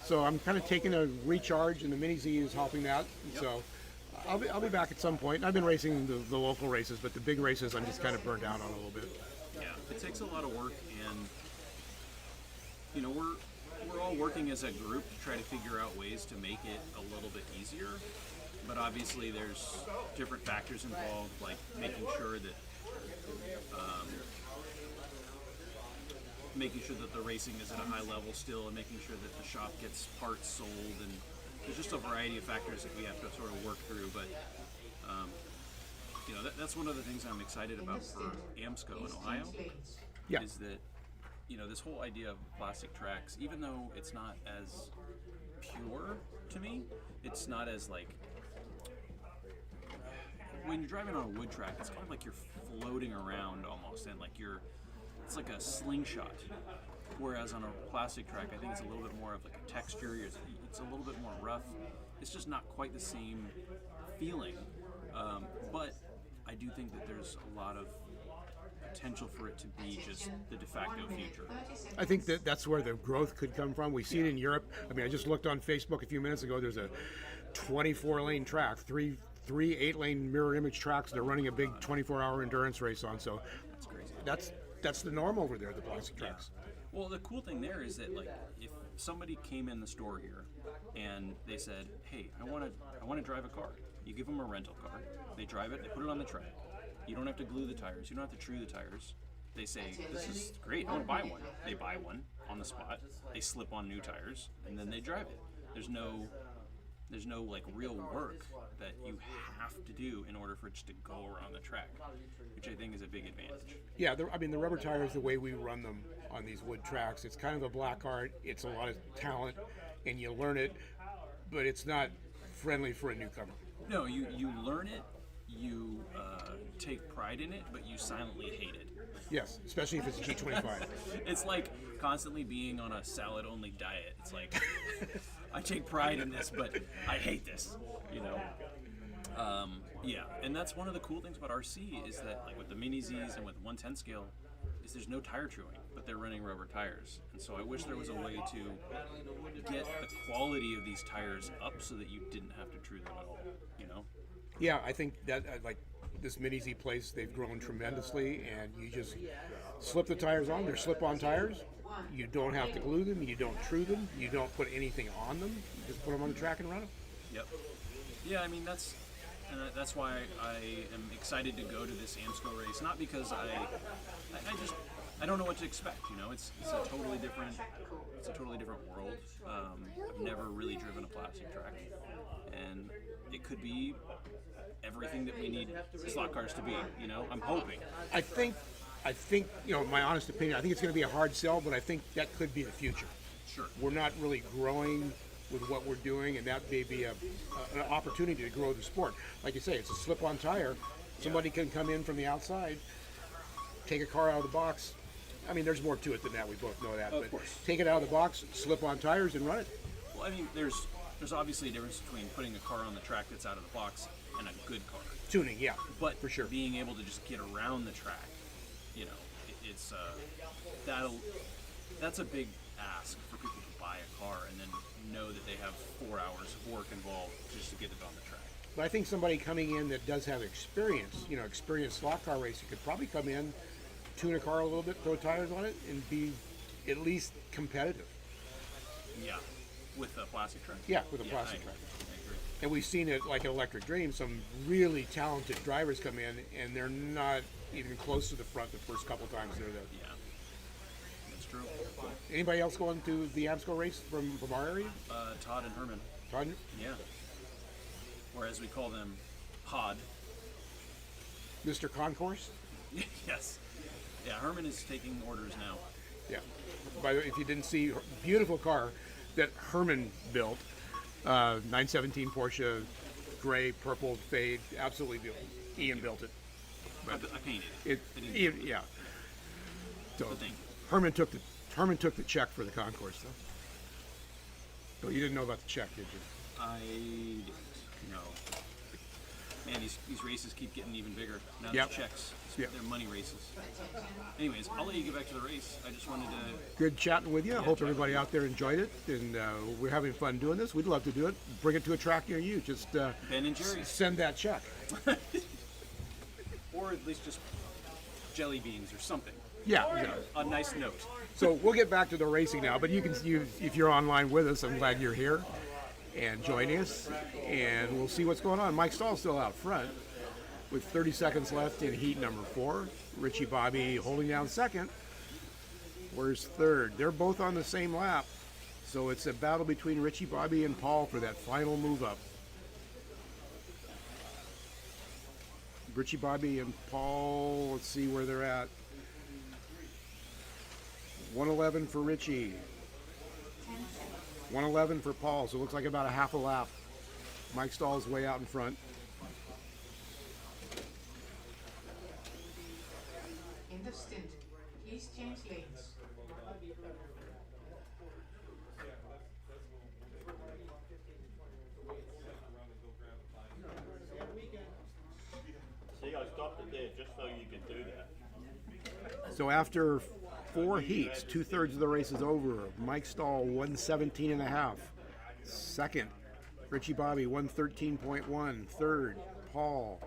So I'm kind of taking a recharge, and the Mini Z is helping that. Yep. So I'll be back at some point. I've been racing the local races, but the big races I'm just kind of burnt out on a little bit. Yeah, it takes a lot of work, and you know we're all working as a group to try to figure out ways to make it a little bit easier. But obviously, there's different factors involved, like making sure that the racing is at a high level still, and making sure that the shop gets parts sold, and there's just a variety of factors that we have to sort of work through. But you know, that's one of the things I'm excited about for AMSCO in Ohio. Yeah. Is that, you know, this whole idea of plastic tracks, even though it's not as pure to me, it's not as like, when you're driving on a wood track, it's kind of like you're floating around almost, and like it's like a slingshot. Whereas on a plastic track, I think it's a little bit more of like a texture. It's a little bit more rough. It's just not quite the same feeling. But I do think that there's a lot of potential for it to be just the de facto future. I think that's where the growth could come from. We see it in Europe. I mean, I just looked on Facebook a few minutes ago. There's a 24-lane track, three 8-lane mirror image tracks. They're running a big 24-hour endurance race on. So That's crazy. that's the norm over there, the plastic tracks. Well, the cool thing there is that, like, if somebody came in the store here and they said, "Hey, I want to drive a car," you give them a rental car. They drive it. They put it on the track. You don't have to glue the tires. You don't have to true the tires. They say, "This is great. I want to buy one." They buy one on the spot. They slip on new tires, and then they drive it. There's no There's no like real work that you have to do in order for it just to go around the track, which I think is a big advantage. Yeah, I mean, the rubber tires, the way we run them on these wood tracks, it's kind of a black art. It's a lot of talent, and you learn it, but it's not friendly for a newcomer. No, you learn it, you take pride in it, but you silently hate it. Yes, especially if it's G25. It's like constantly being on a salad-only diet. It's like, I take pride in this, but I hate this, you know? Yeah, and that's one of the cool things about RC is that, like with the Mini Zs and with 110 scale, is there's no tire truing, but they're running rubber tires. And so I wish there was a way to get the quality of these tires up so that you didn't have to true them at all, you know? Yeah, I think that, like, this Mini Z place, they've grown tremendously, and you just slip the tires on. They're slip-on tires. You don't have to glue them. You don't true them. You don't put anything on them. You just put them on the track and run them. Yep. Yeah, I mean, that's why I am excited to go to this AMSCO race. Not because I don't know what to expect. You know, it's a totally different world. I've never really driven a plastic track, and it could be everything that we need slot cars to be. You know, I'm hoping. I think, you know, my honest opinion, I think it's going to be a hard sell, but I think that could be the future. Sure. We're not really growing with what we're doing, and that may be an opportunity to grow the sport. Like you say, it's a slip-on tire. Somebody can come in from the outside, take a car out of the box. I mean, there's more to it than that. We both know that. Of course. Take it out of the box, slip on tires, and run it. Well, I mean, there's obviously a difference between putting a car on the track that's out of the box and a good car. Tuning, yeah, but for sure. Being able to just get around the track, you know, it's that's a big ask for people to buy a car and then know that they have 4 hours of work involved just to get it on the track. But I think somebody coming in that does have experience, you know, experienced slot car racing, could probably come in, tune a car a little bit, throw tires on it, and be at least competitive. Yeah, with a plastic track. Yeah, with a plastic track. I agree. And we've seen it like at Electric Dream, some really talented drivers come in, and they're not even close to the front the first couple times they're there. Yeah, that's true. Anybody else going to the AMSCO race from our area? Todd and Herman. Todd? Yeah. Or as we call them, Pod. Mr. Concourse? Yes. Yeah, Herman is taking orders now. Yeah. By the way, if you didn't see, beautiful car that Herman built, 917 Porsche, gray, purple, fade, absolutely beautiful. Ian built it. But I painted it. Ian, yeah. So Herman took the check for the concourse, though. Oh, you didn't know about the check, did you? I didn't. No. Man, these races keep getting even bigger. Now Yep. there's checks. Yep. They're money races. Anyways, I'll let you get back to the race. I just wanted to... Good chatting with you. I hope everybody out there enjoyed it, and we're having fun doing this. We'd love to do it. Bring it to a track near you. Just Ben and Jerry's. Send that check. Or at least just jelly beans or something. Yeah. A nice note. So we'll get back to the racing now, but if you're online with us, I'm glad you're here and joining us, and we'll see what's going on. Mike Stahl's still out front with 30 seconds left in heat number 4. Richie Bobby holding down second. Where's third? They're both on the same lap, so it's a battle between Richie Bobby and Paul for that final move up. Richie Bobby and Paul, let's see where they're at. 111 for Richie. 111 for Paul, so it looks like about a half a lap. Mike Stahl's way out in front. In the stint, please change lanes. See, I stopped it there just so you could do that. So after 4 heats, 2/3 of the race is over. Mike Stahl 117.5. Second, Richie Bobby 113.1. Third, Paul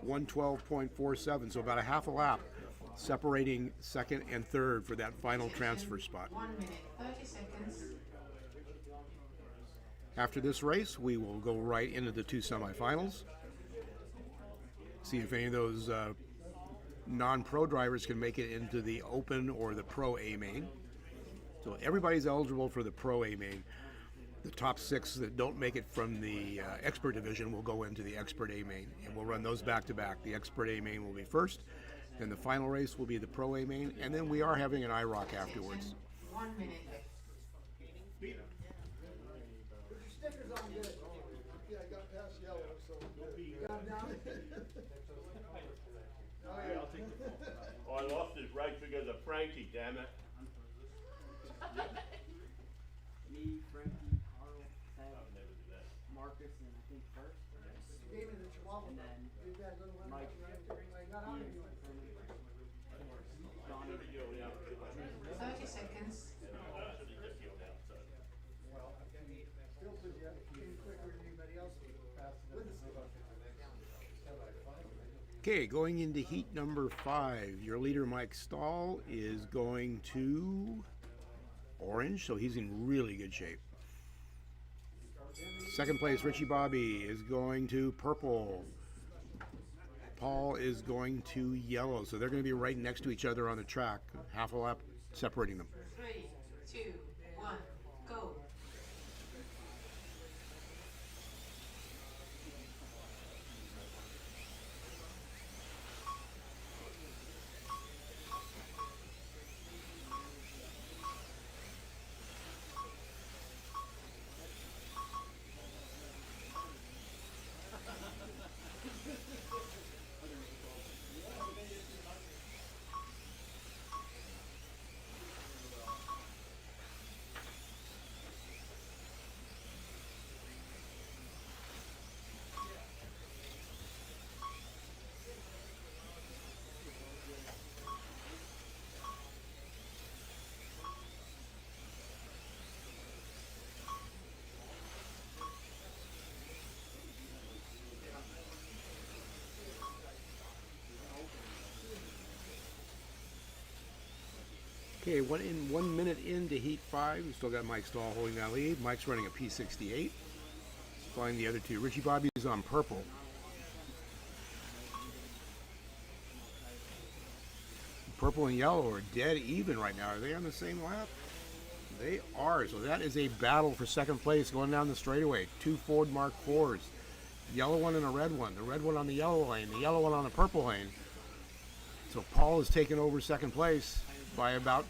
112.47. So about a half a lap separating second and third for that final transfer spot. 1 minute, 30 seconds. After this race, we will go right into the 2 semifinals. See if any of those non-pro drivers can make it into the Open or the Pro A main. So everybody's eligible for the Pro A main. The top 6 that don't make it from the expert division will go into the expert A main, and we'll run those back to back. The expert A main will be first, then the final race will be the pro A main, and then we are having an IROC afterwards. 1 minute left. Put your stickers on good. Yeah, I got past yellow, so good. Got down. Oh, yeah. I'll take the phone. Oh, I lost his right because of Frankie, damn it. Me, Frankie, Carl, Ted, Marcus, and I think first. Gave me the chihuahua. And then Did that little one. Mike. I got out of you. 30 seconds. Still put you in quicker than anybody else with the Okay, going into heat number 5, your leader Mike Stahl is going to orange, so he's in really good shape. Second place, Richie Bobby is going to purple. Paul is going to yellow, so they're going to be right next to each other on the track, half a lap separating them. 3, 2, 1, go. Okay, 1 minute into heat 5, we still got Mike Stahl holding that lead. Mike's running a P68, flying the other two. Richie Bobby's on purple. Purple and yellow are dead even right now. Are they on the same lap? They are, so that is a battle for second place going down the straightaway. 2 Ford Mark IVs. Yellow one and a red one. The red one on the yellow lane, the yellow one on the purple lane. So Paul is taking over second place by about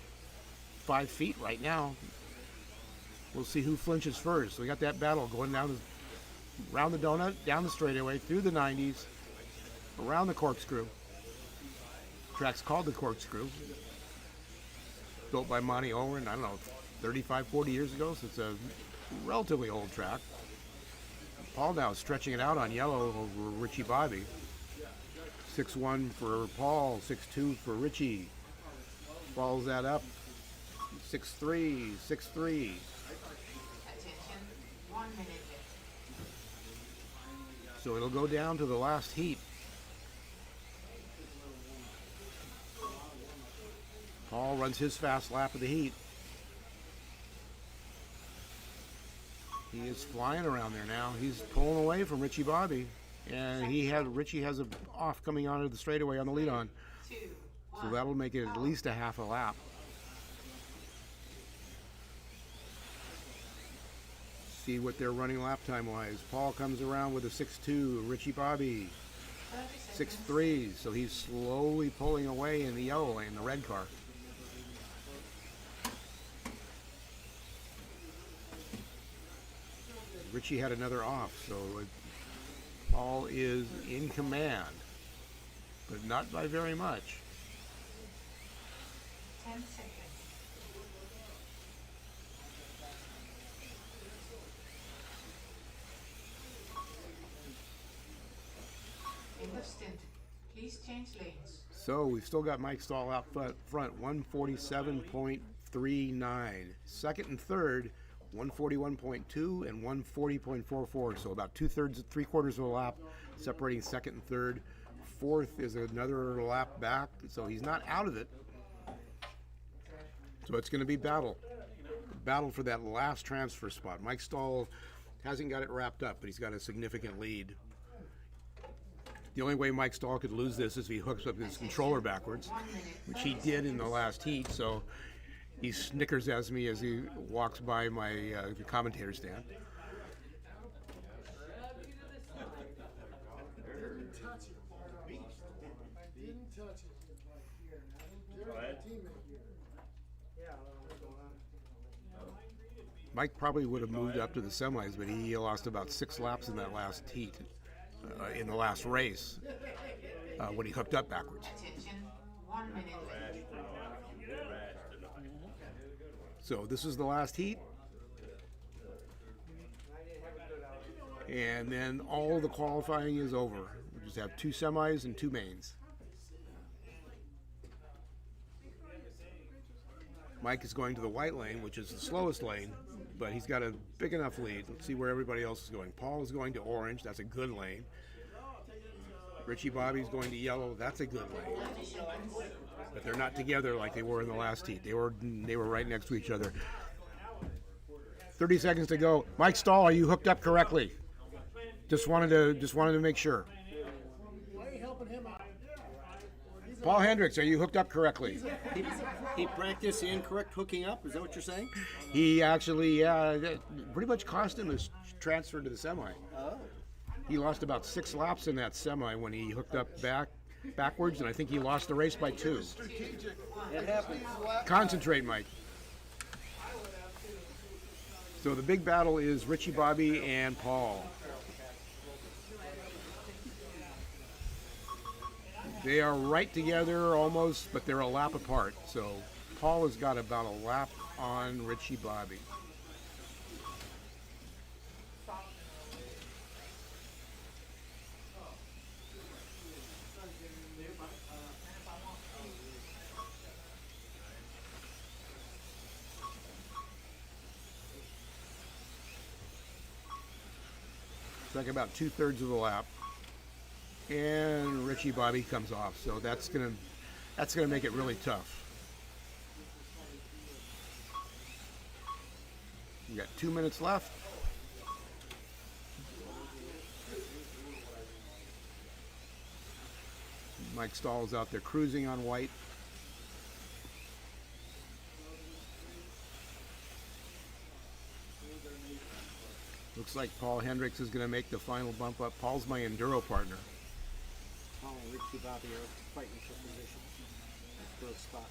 5 feet right now. We'll see who flinches first. So we got that battle going down around the donut, down the straightaway, through the 90s, around the corkscrew. Track's called the Corkscrew. Built by Monty Owen, I don't know, 35, 40 years ago, so it's a relatively old track. Paul now is stretching it out on yellow over Richie Bobby. 6-1 for Paul, 6-2 for Richie. Follows that up. 6-3, 6-3. Attention, 1 minute left. So it'll go down to the last heat. Paul runs his fast lap of the heat. He is flying around there now. He's pulling away from Richie Bobby. And Richie has a off coming onto the straightaway on the lead on. 2, 1. So that'll make it at least a half a lap. See what they're running lap time wise. Paul comes around with a 6-2. Richie Bobby 6-3. So he's slowly pulling away in the yellow lane, the red car. Richie had another off, so Paul is in command, but not by very much. 10 seconds. End of stint. Please change lanes. So we've still got Mike Stahl out front, 147.39. Second and third, 141.2 and 140.44. So about 2/3, 3/4 of a lap separating second and third. Fourth is another lap back, so he's not out of it. So it's going to be battle for that last transfer spot. Mike Stahl hasn't got it wrapped up, but he's got a significant lead. The only way Mike Stahl could lose this is if he hooks up his controller backwards, which he did in the last heat. So He snickers at me as he walks by my commentator stand. Didn't touch it. Didn't touch it. Mike probably would have moved up to the semis, but he lost about 6 laps in that last heat, in the last race, when he hooked up backwards. Attention, 1 minute. So this is the last heat. And then all the qualifying is over. We just have 2 semis and 2 mains. Mike is going to the white lane, which is the slowest lane, but he's got a big enough lead. Let's see where everybody else is going. Paul is going to orange. That's a good lane. Richie Bobby's going to yellow. That's a good lane. But they're not together like they were in the last heat. They were right next to each other. 30 seconds to go. Mike Stahl, are you hooked up correctly? Just wanted to make sure. Why are you helping him out? Paul Hendricks, are you hooked up correctly? He practiced the incorrect hooking up. Is that what you're saying? He actually that pretty much cost him his transfer to the semi. Oh. He lost about 6 laps in that semi when he hooked up backwards, and I think he lost the race by 2. It happens. Concentrate, Mike. So the big battle is Richie Bobby and Paul. They are right together almost, but they're a lap apart. So Paul has got about a lap on Richie Bobby. It's like about 2/3 of the lap. And Richie Bobby comes off, so that's gonna make it really tough. We got 2 minutes left. Mike Stahl's out there cruising on white. Looks like Paul Hendricks is going to make the final bump up. Paul's my enduro partner. Paul and Richie Bobby are fighting for position for a spot.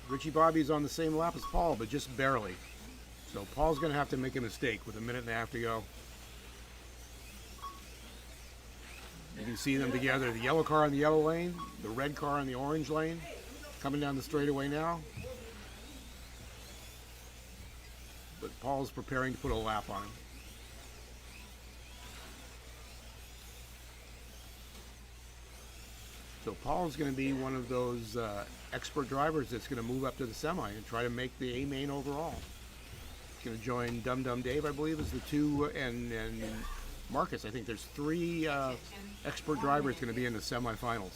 Richie Bobby's on the same lap as Paul, but just barely. So Paul's going to have to make a mistake with 1.5 minutes to go. You can see them together. The yellow car in the yellow lane, the red car in the orange lane, coming down the straightaway now. But Paul's preparing to put a lap on him. So Paul's going to be one of those expert drivers that's going to move up to the semi and try to make the A main overall. He's going to join Dum Dum Dave, I believe, is the 2, and Marcus. I think there's 3 expert drivers going to be in the semifinals.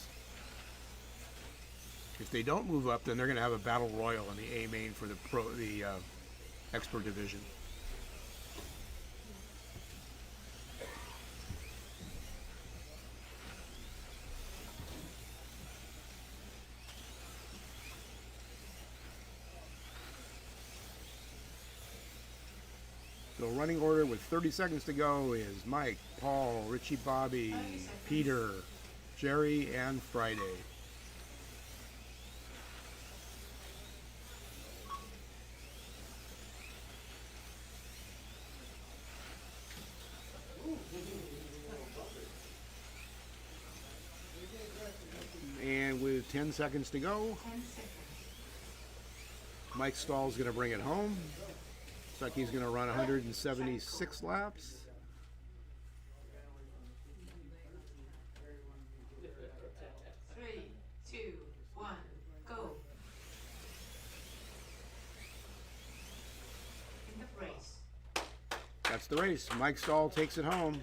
If they don't move up, then they're going to have a battle royal in the A main for the expert division. So running order with 30 seconds to go is Mike, Paul, Richie Bobby, Peter, Jerry, and Friday. And with 10 seconds to go, Mike Stahl's going to bring it home. Looks like he's going to run 176 laps. Three, two, one, go. In the race. That's the race. Mike Stahl takes it home.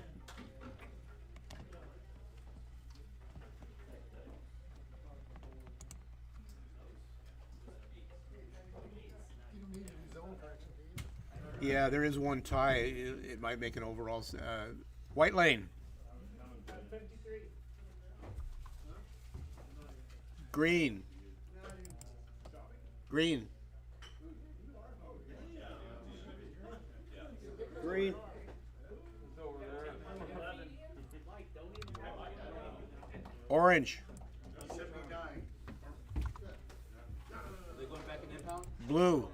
Yeah, there is one tie. It might make an overall white lane. Green. Green. Green. Orange. Blue.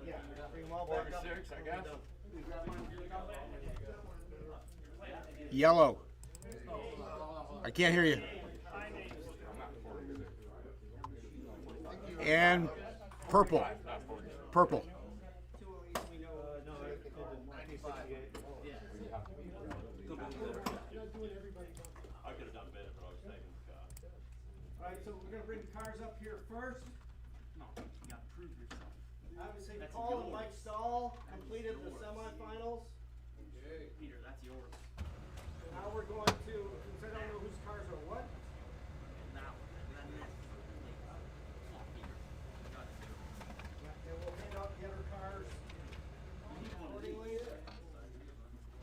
Yellow. I can't hear you. And purple. Purple. I could have done better, but I was taking the car. Alright, so we're gonna bring the cars up here first. No, you gotta prove yourself. I would say Paul and Mike Stahl completed the semifinals. Peter, that's yours. So now we're going to, since I don't know whose cars are what, Now, and then this. Come on, Peter. You gotta do it. and we'll hand out the other cars accordingly.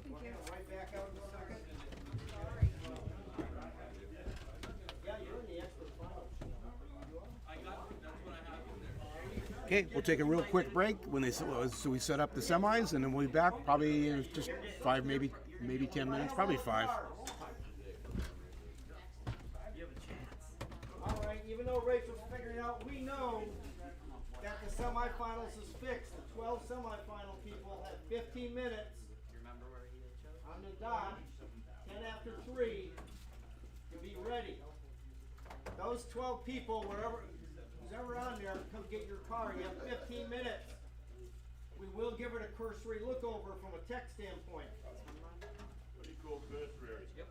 We'll hand it right back out in a second. Yeah, you're in the expert finals. Okay, we'll take a real quick break when so we set up the semis, and then we'll be back probably in just 5, maybe 10 minutes, probably 5. You have a chance. Alright, even though Rachel's figuring out, we know that the semifinals is fixed. The 12 semifinal people have 15 minutes You remember where he chose? on the dot, 10 after 3, to be ready. Those 12 people, who's ever on there, come get your car. You have 15 minutes. We will give it a cursory look over from a tech standpoint. Pretty cool cursory. Yep.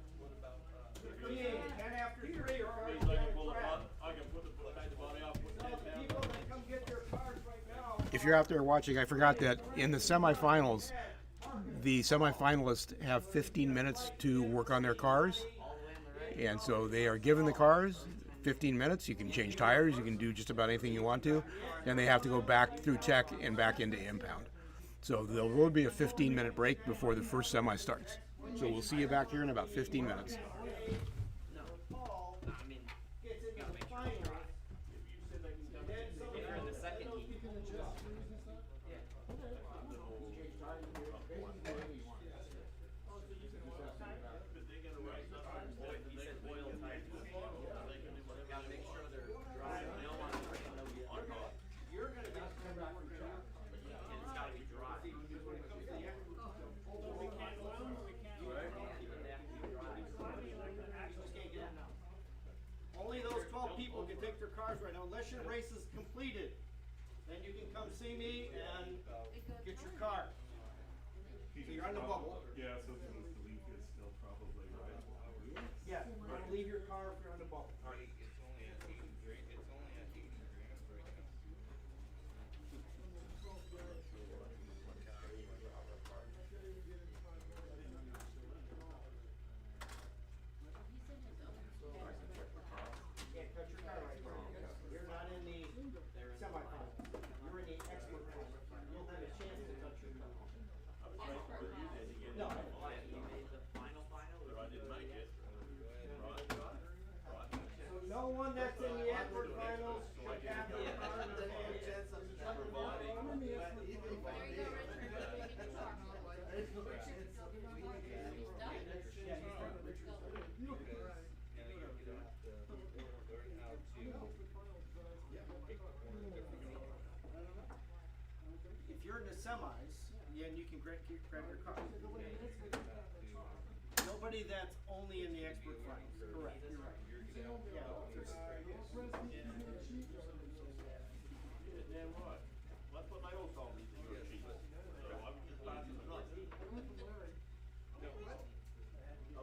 15, 10 after 3 are already Means I on can pull the track. body, I can put the body out, put So that the down. people that come get their cars right now. If you're out there watching, I forgot that in the semifinals, the semifinalists have 15 minutes to work on their cars. And so they are given the cars 15 minutes. You can change tires, you can do just about anything you want to. Then they have to go back through tech and back into impound. So there will be a 15-minute break before the first semi starts. So we'll see you back here in about 15 minutes. Paul I mean, gets into the finals. And then some if you're in the second heat. He said oil tires. You gotta make sure they're dry. You don't want to drain them on hot. You're gonna get to come back from job. And it's gotta be dry. Only those 12 people can take their cars right now, unless your race is completed. Then you can come see me and get your car. So you're on the bubble. Yeah, so the leak is still probably, right? Yeah, you're gonna leave your car if you're on the bubble. Yeah, cut your car right now. You're not in the semifinals. You're in the expert finals. You'll have a chance to touch your car. No. You made the final, But I didn't make it. So no one that's in the expert finals should have their car in their hand. If you're in the semis, then you can grab your car. Nobody that's only in the expert finals. Correct, you're right. Yeah. Damn right. That's what they all told me, that you're cheap. So I'm just passing the night.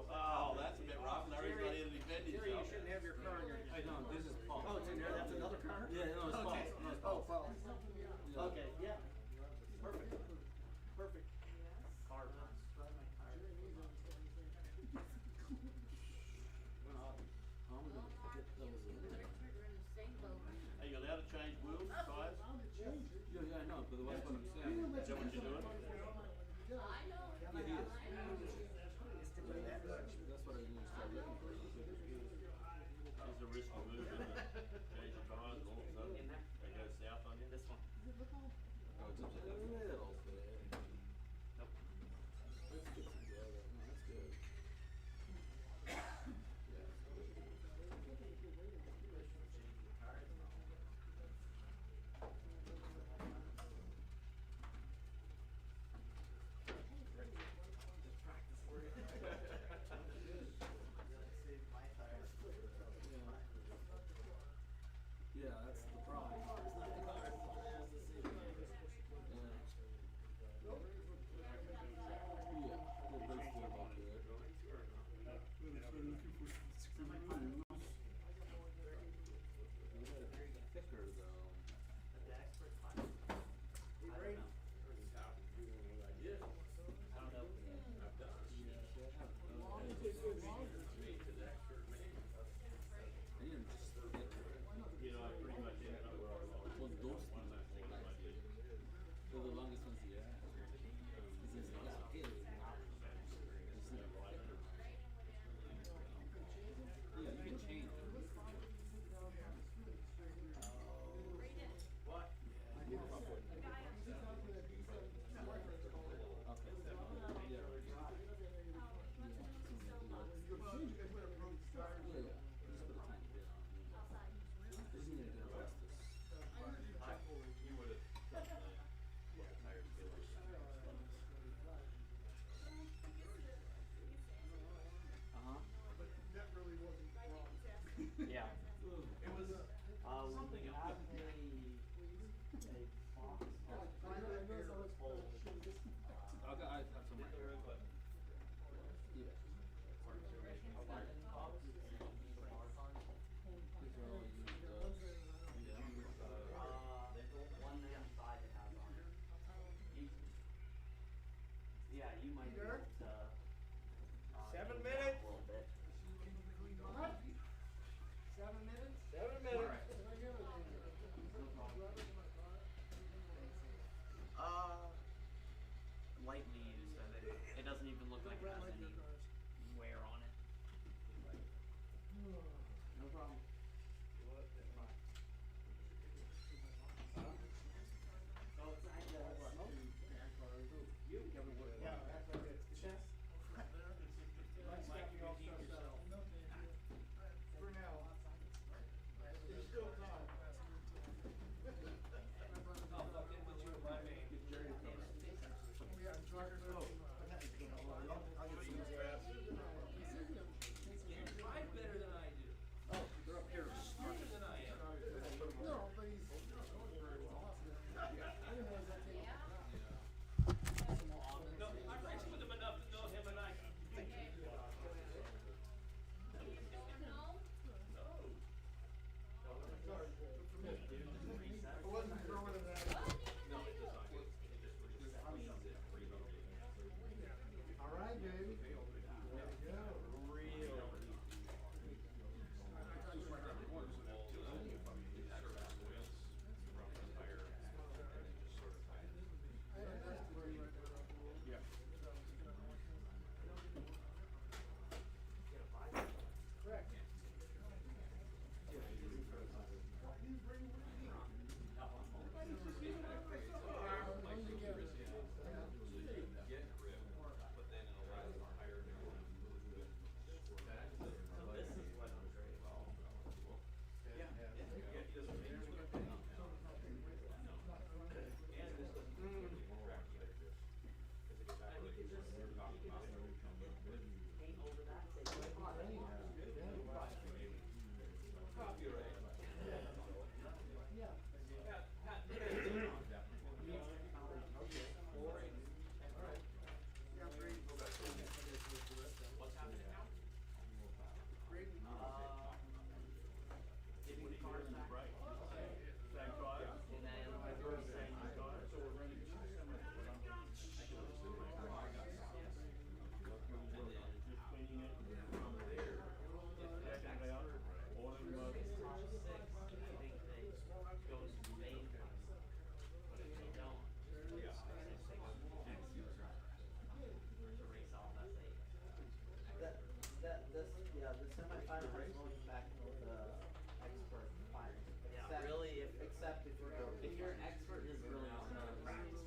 Oh, that's a bit rough. Larry's not here to defend Jerry, you himself. shouldn't have your car in your. I know, this is Paul. Oh, it's in there, that's another car? Yeah, no, it's Okay. Paul's. No, it's Oh, Paul's. Paul. Okay, yeah. Perfect. Perfect. Car time. Are you allowed to change wheels, tires? just a little bit. Nope. Let's get together. No, that's good. Yeah, that's the problem. It's not the cars, it's the safety. Yeah. Yeah, the brakes feel about good. Looking for screws. You gotta be thicker though. The expert class. I don't know. I don't know. You know, I pretty much ended up where I was. Well, those things are the longest. They're the longest ones you have. It's just like, okay, it's an option. It's in a rider. Yeah, you can change it. What? That really wasn't wrong. Yeah. It was something else. A fox. Okay, I have some right here. Yeah. These are all used, One man side it has on it. Yeah, you might be able to. 7 change that minutes. A little bit. 7 minutes? 7 All minutes. right. Lightly used. I think it doesn't even look like it has any wear on it. no problem. Yeah, that's what it is. Chest. For now. There's still time. I'll fuck in with you in my vein. Yeah, truckers. Drive better than I do. Oh, they're up here smarter than I am. No, but he's not very well. I didn't realize that take. No, I've raced with him enough to know him and I. I wasn't throwing it at him. All right, baby. There you go. Correct. The semifinal is going back to the expert final. Yeah, Except- really, except if you're if you're an expert, is really not practice.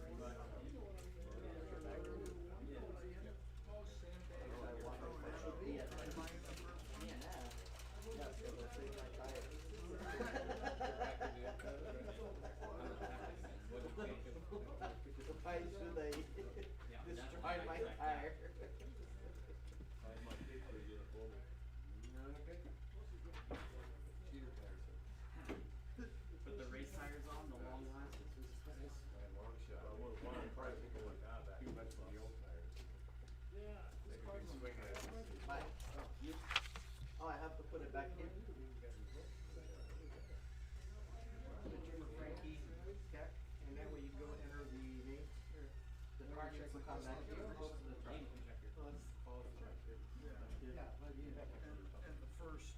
Oh, I have to put it back in. Put Jim or Frankie, okay, and that way you go enter the name. The car checks will come back here. Goes to the truck. Yeah, but and the first.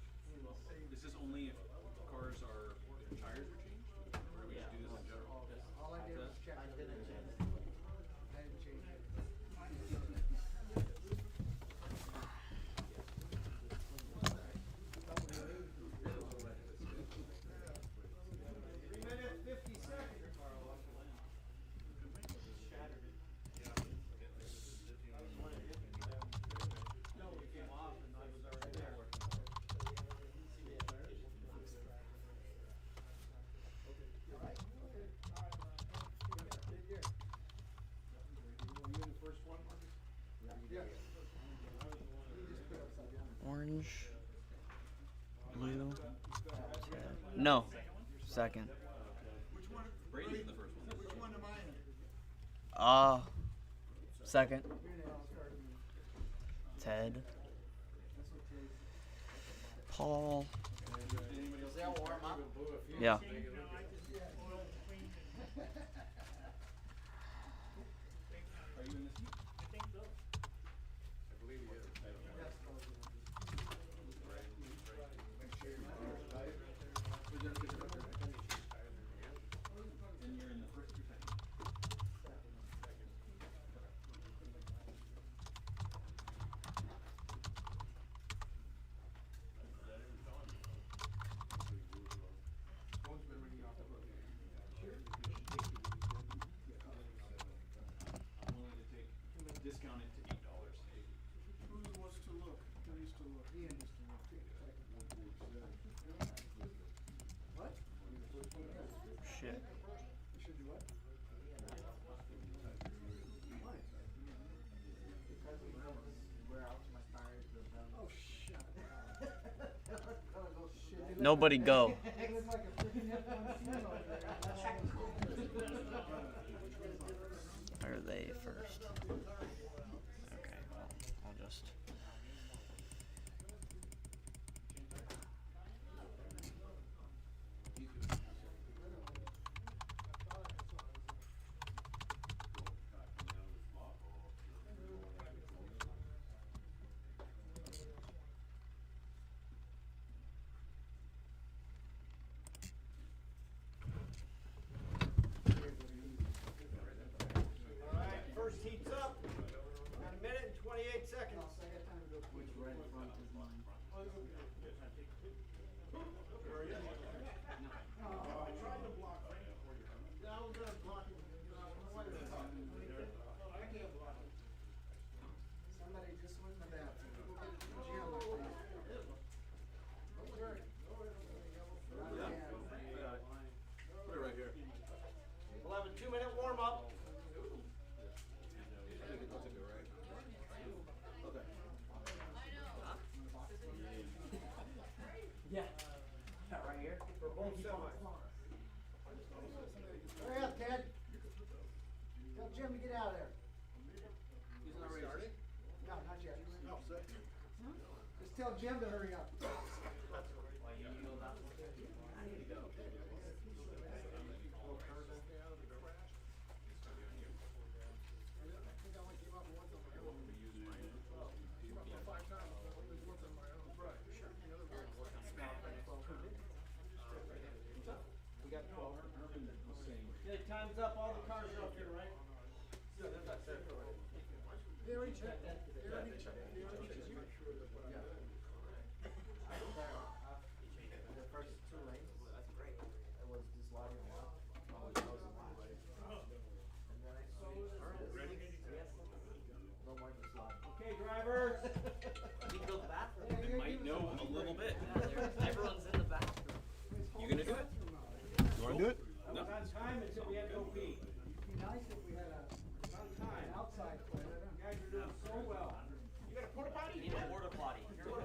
This is only if cars are, their tires are changed? Or do we just do this in general? All I did was check. I didn't change. I didn't change it. Orange. Blue. No. Second. Brady's in the first one. Which one am I in? Second. Ted. Paul. Was that warm up? Yeah. Discount it to $8. Who wants to look? Who needs to look? Ian needs to look. What? Shit. You should do what? Oh, shut up. Nobody go. It looks like a freaking F-150 over there. Are they first? Okay, well, I'll just. First heat's up. Got a minute and 28 seconds. Somebody just went in the bathroom. Jim, I think. Put it right here. We'll have a 2-minute warm up. Yeah. Right here. For both semis. Hurry up, Ted. Tell Jim to get out of there. He's not ready. Starting? No, not yet. No, second. Just tell Jim to hurry up. We got 12. Okay, time's up. All the cars are up here, right? They already checked that. They already checked. The first 2 lanes, that's great. It was just logging a lot. And then I switched. Ready? Yes. No more just logging. Okay, drivers. You can go to the bathroom. It might know a little bit. Everyone's in the bathroom. You gonna do it? You want to do it? That was on time until we had no beat. It'd be nice if we had On an time. outside player. You guys are doing so well. You got a porta potty? You need a porta potty.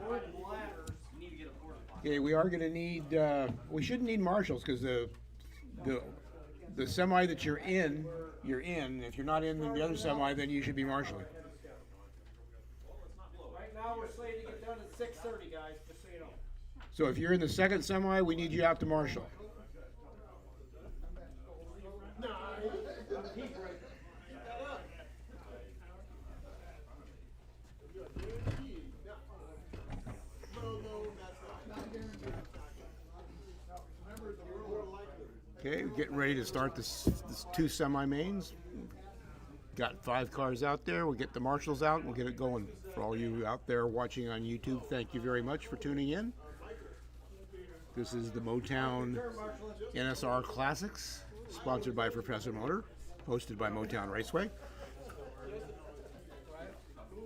Wood and ladders. You need to get a porta potty. Okay, we are going to need. We shouldn't need marshals because the semi that you're in. If you're not in the other semi, then you should be marshaling. All now we're slated to get done at 6:30, guys, just so you know. So if you're in the second semi, we need you out to Marshall. Okay, we're getting ready to start this 2 semi-mains. Got 5 cars out there. We'll get the marshals out and we'll get it going. For all you out there watching on YouTube, thank you very much for tuning in. This is the Motown NSR Classics, sponsored by Professor Motor, hosted by Motown Raceway.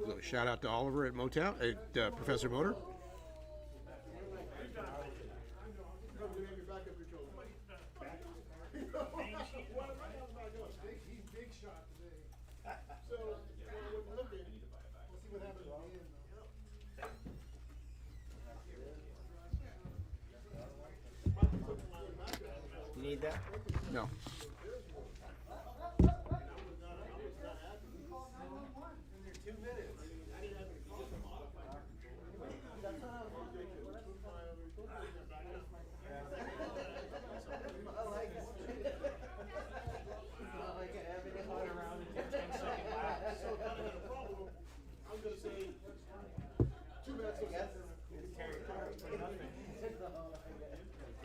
So shout out to Oliver at Motown, at Professor Motor. He's big shot today. So, look at it. We'll see what happens at the end, though. You need that? No.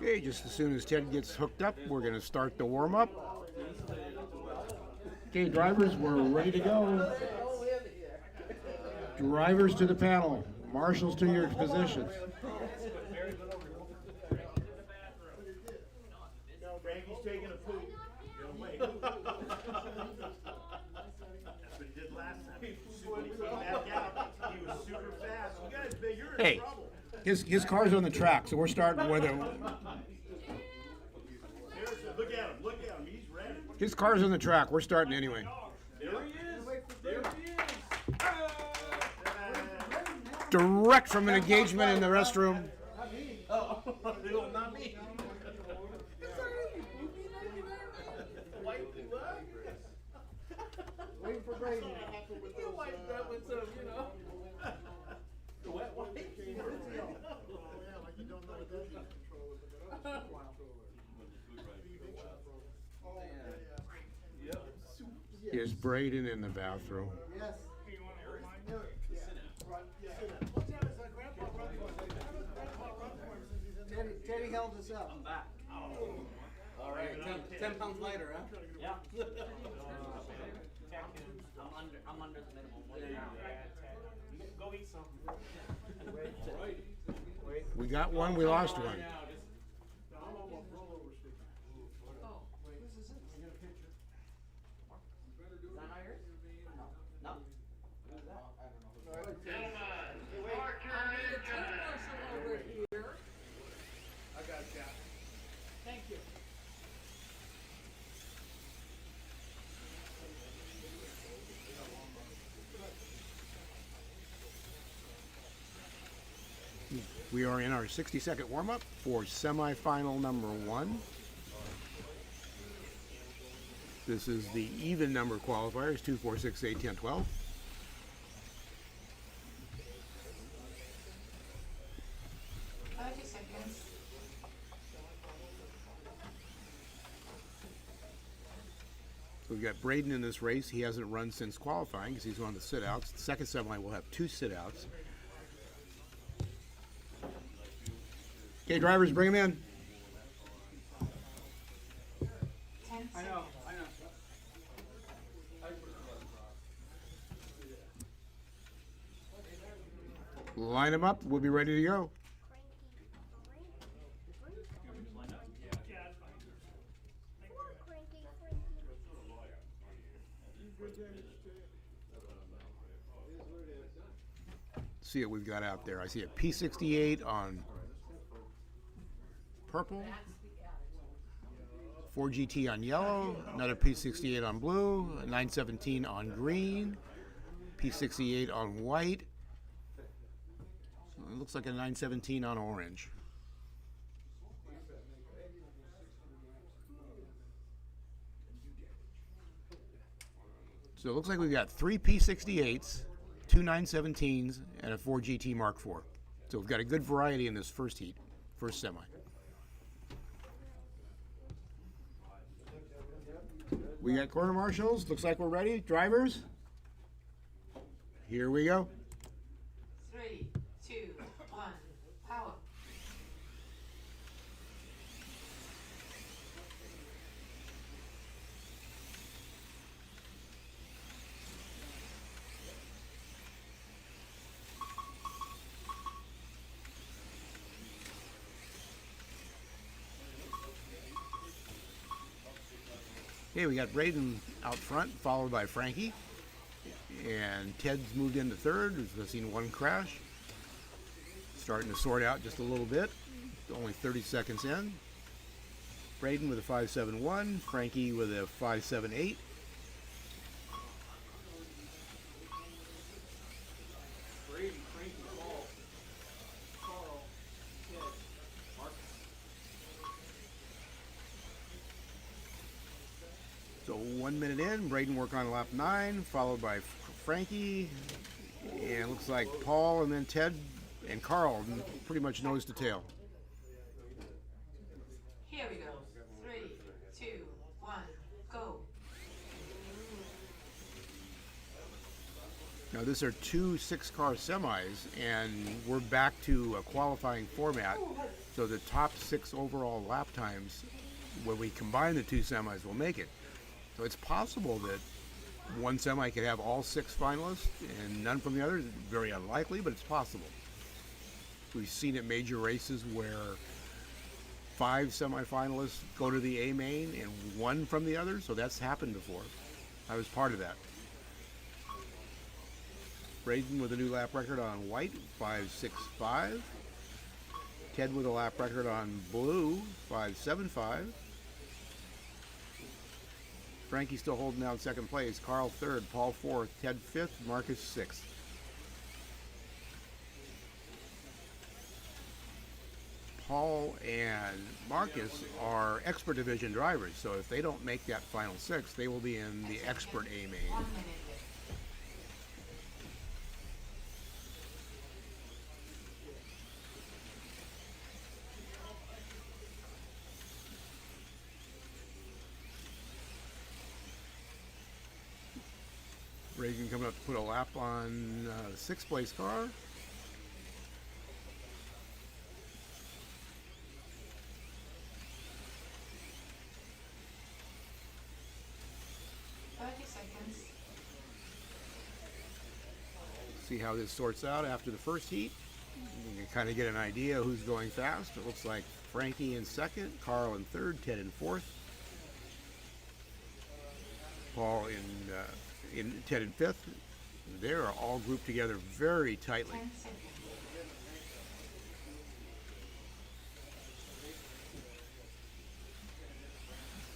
Okay, just as soon as Ted gets hooked up, we're going to start the warm-up. Okay, drivers, we're ready to go. Drivers to the panel. Marshals to your positions. No, Frankie's taking a poop. Wait. That's what he did last time. When he came back out, he was super fast. You guys, you're in Hey, trouble. his car's on the track, so we're starting with him. Seriously, look at him. Look at him. He's ready. His car's on the track. We're starting anyway. There he is. There he is. Direct from an engagement in the restroom. Oh, not me. Waiting for Brady. You wipe that with some, you know. The wet wipe. Yeah, like you don't know what that is controller, but that other controller. Yep. Here's Braden in the bathroom. Yes. Teddy held us up. I'm back. All right, 10 pounds lighter, huh? Yeah. I'm under the minimum weight now. Go eat some. We got one, we lost one. Oh, is that not yours? No. Who's that? I got you. Thank you. We are in our 60-second warm-up for semifinal number 1. This is the even number qualifiers, 2, 4, 6, 8, 10, 12. We've got Braden in this race. He hasn't run since qualifying because he's on the sit-outs. The second semi will have 2 sit-outs. Okay, drivers, bring him in. I know. Line them up. We'll be ready to go. See what we've got out there. I see a P68 on purple, 4GT on yellow, another P68 on blue, a 917 on green, P68 on white. It looks like a 917 on orange. So it looks like we've got 3 P68s 2 917s, and a 4 GT Mark IV. So we've got a good variety in this first heat, first semi. We got quarter marshals. Looks like we're ready. Drivers, here we go. 3, 2, 1, power. Okay, we got Braden out front, followed by Frankie. And Ted's moved into third. We've seen one crash. Starting to sort out just a little bit. Only 30 seconds in. Braden with a 5.71. Frankie with a 5.78. Brady, Frankie, Paul, Carl, Ted, Marcus. So 1 minute in, Braden work on lap 9, followed by Frankie, and it looks like Paul and then Ted and Carl pretty much nose to tail. Here we go. 3, 2, 1, go. Now these are 2 6-car semis, and we're back to a qualifying format. So the top 6 overall lap times, when we combine the 2 semis, will make it. So it's possible that one semi could have all 6 finalists and none from the other. Very unlikely, but it's possible. We've seen at major races where 5 semifinalists go to the A main and 1 from the other, so that's happened before. I was part of that. Braden with a new lap record on white, 5.65. Ted with a lap record on blue, 5.75. Frankie still holding down second place. Carl third, Paul fourth, Ted fifth, Marcus sixth. Paul and Marcus are expert division drivers, so if they don't make that final 6, they will be in the expert A main. 1 minute left. Reagan coming up to put a lap on 6th place car. See how this sorts out after the first heat. You can kind of get an idea who's going fast. It looks like Frankie in second, Carl in third, Ted in fourth, Paul in Ted in fifth. They're all grouped together very tightly. 10 seconds.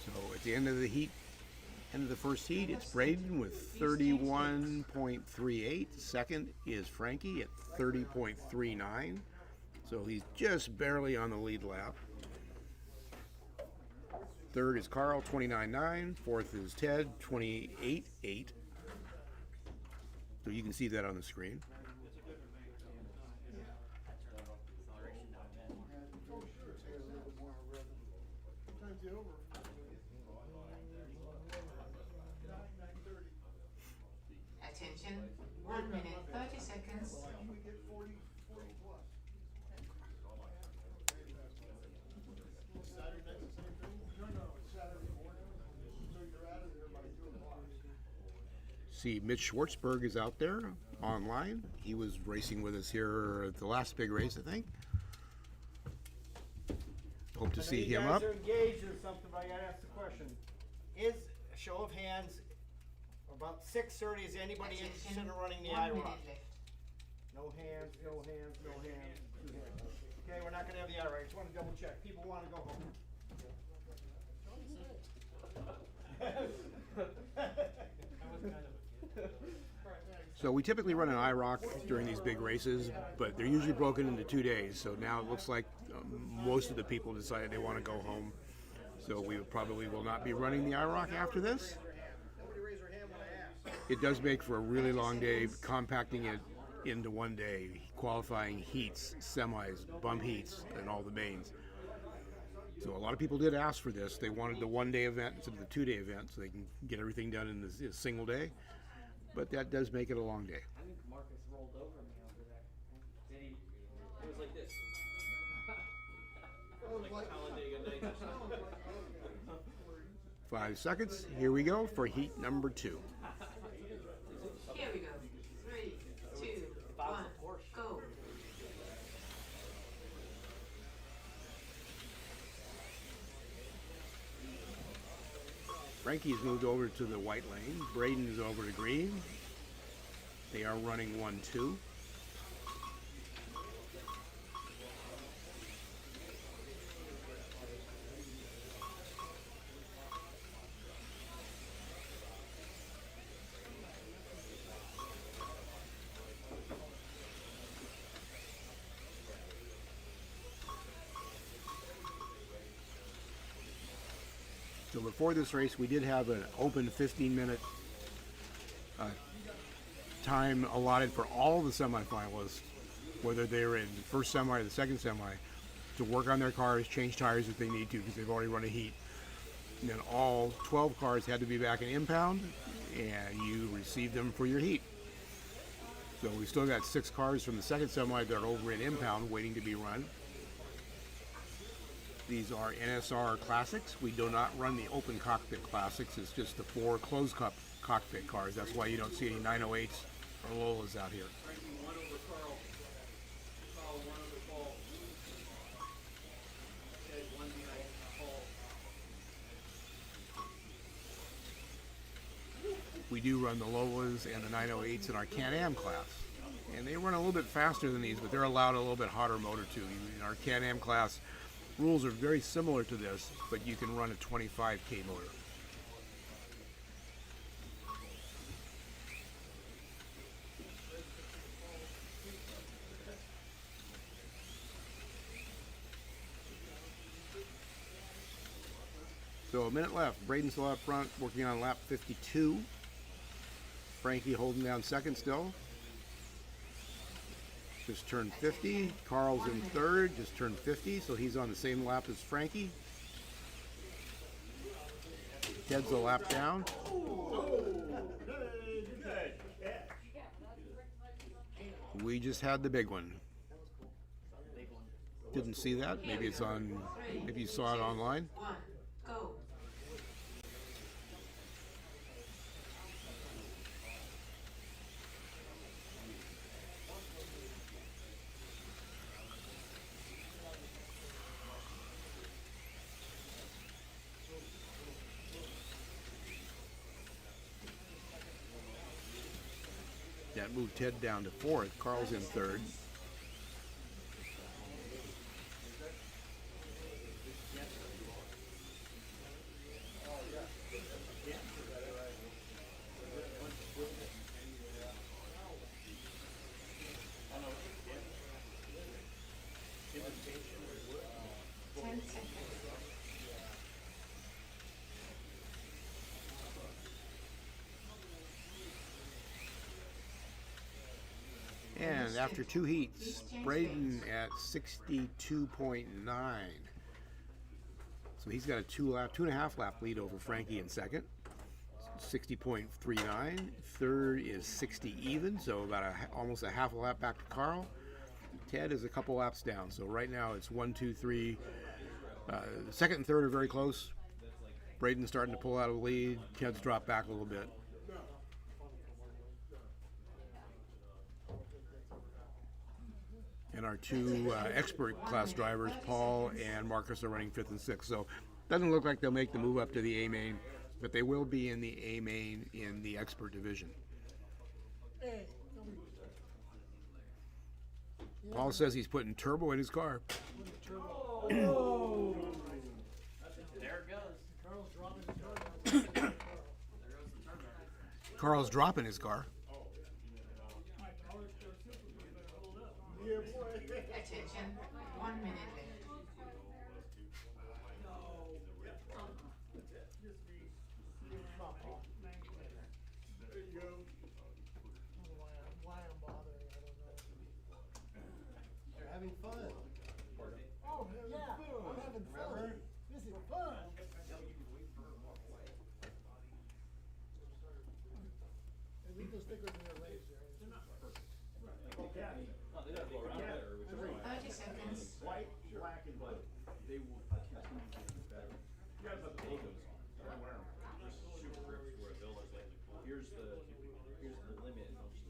So at the end of the heat, end of the first heat, it's Braden with 31.38. Second is Frankie at 30.39. So he's just barely on the lead lap. Third is Carl, 29.9. Fourth is Ted, 28.8. So you can see that on the screen. Attention, 1 minute, 30 seconds. See, Mitch Schwartzberg is out there online. He was racing with us here at the last big race, I think. Hope to see him up. You guys are engaged in something, but I gotta ask the question. Is, a show of hands, about 6:30, is anybody interested in running the 1 IROC? minute left. No hands, no hands, no hands, 2 hands. Okay, we're not gonna have the IROC. I just wanna double check. People wanna go home. So we typically run an IROC during these big races, but they're usually broken into 2 days. So now it looks like most of the people decided they want to go home. So we probably will not be running the IROC after this. Nobody raise their hand when I ask. it does make for a really long day, compacting it into one day, qualifying heats, semis, bump heats, and all the mains. So a lot of people did ask for this. They wanted the one-day event instead of the two-day event, so they can get everything done in a single day. But that does make it a long day. I think Marcus rolled over me over there. Did he? It was like this. Like Talladega Nights. 5 seconds. Here we go for heat number 2. Here we go. 3, 2, 1, go. Frankie's moved over to the white lane. Braden's over to green. They are running 1-2. So before this race, we did have an open 15-minute time allotted for all the semifinalists, whether they were in the first semi or the second semi, to work on their cars, change tires if they need to, because they've already run a heat. And then all 12 cars had to be back in impound, and you received them for your heat. So we still got 6 cars from the second semi that are over in impound waiting to be run. These are NSR Classics. We do not run the open cockpit Classics. It's just the 4 closed cockpit cars. That's why you don't see any 908s or Lolas out here. One over Carl. Carl, one over Paul. Okay, one behind Paul. We do run the Lolas and the 908s in our Can-Am class. And they run a little bit faster than these, but they're allowed a little bit hotter motor too. In our Can-Am class, rules are very similar to this, but you can run a 25K motor. So a minute left. Braden still up front, working on lap 52. Frankie holding down second still. Just turned 50. Carl's in third, just turned 50, so he's on the same lap as Frankie. Ted's a lap down. We just had the big one. Didn't see that. Maybe it's on, maybe you saw it online. Go. That moved Ted down to fourth. Carl's in third. And after 2 heats, Braden at 62.9. So he's got a 2.5 lap lead over Frankie in second. 60.39. Third is 60 even, so about almost a half a lap back to Carl. Ted is a couple laps down, so right now it's 1, 2, 3. Second and third are very close. Braden's starting to pull out of the lead. Ted's dropped back a little bit. And our 2 expert class drivers, Paul and Marcus, are running 5th and 6th. So doesn't look like they'll make the move up to the A main, but they will be in the A main in the expert division. Paul says he's putting turbo in his car. There it goes. Carl's dropping his car. Attention, 1 minute left. Why I'm bothering, I don't know. They're having fun. Oh, yeah, I'm having fun. This is fun. And leave those stickers in their legs, Jerry. They're not perfect. Oh, they gotta go around there. 30 seconds. White, black, and blue. They will continue getting better. You guys have the logos on. Don't wear them. Just shoot grips where they'll just like, here's the limit. And they'll just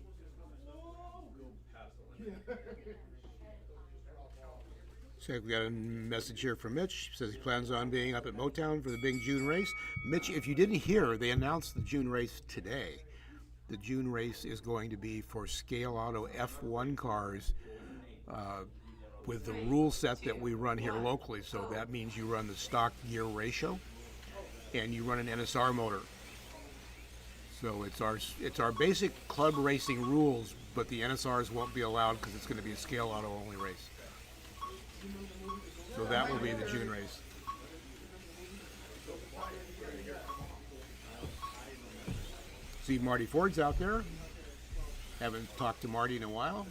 go past the limit. So we got a message here from Mitch. Says he plans on being up at Motown for the big June race. Mitch, if you didn't hear, they announced the June race today. The June race is going to be for Scale Auto F1 cars with the rule set that we run here locally. So that means you run the stock gear ratio and you run an NSR motor. So it's our basic club racing rules, but the NSRs won't be allowed because it's going to be a Scale Auto only race. So that will be the June race. See Marty Ford's out there. Haven't talked to Marty in a while.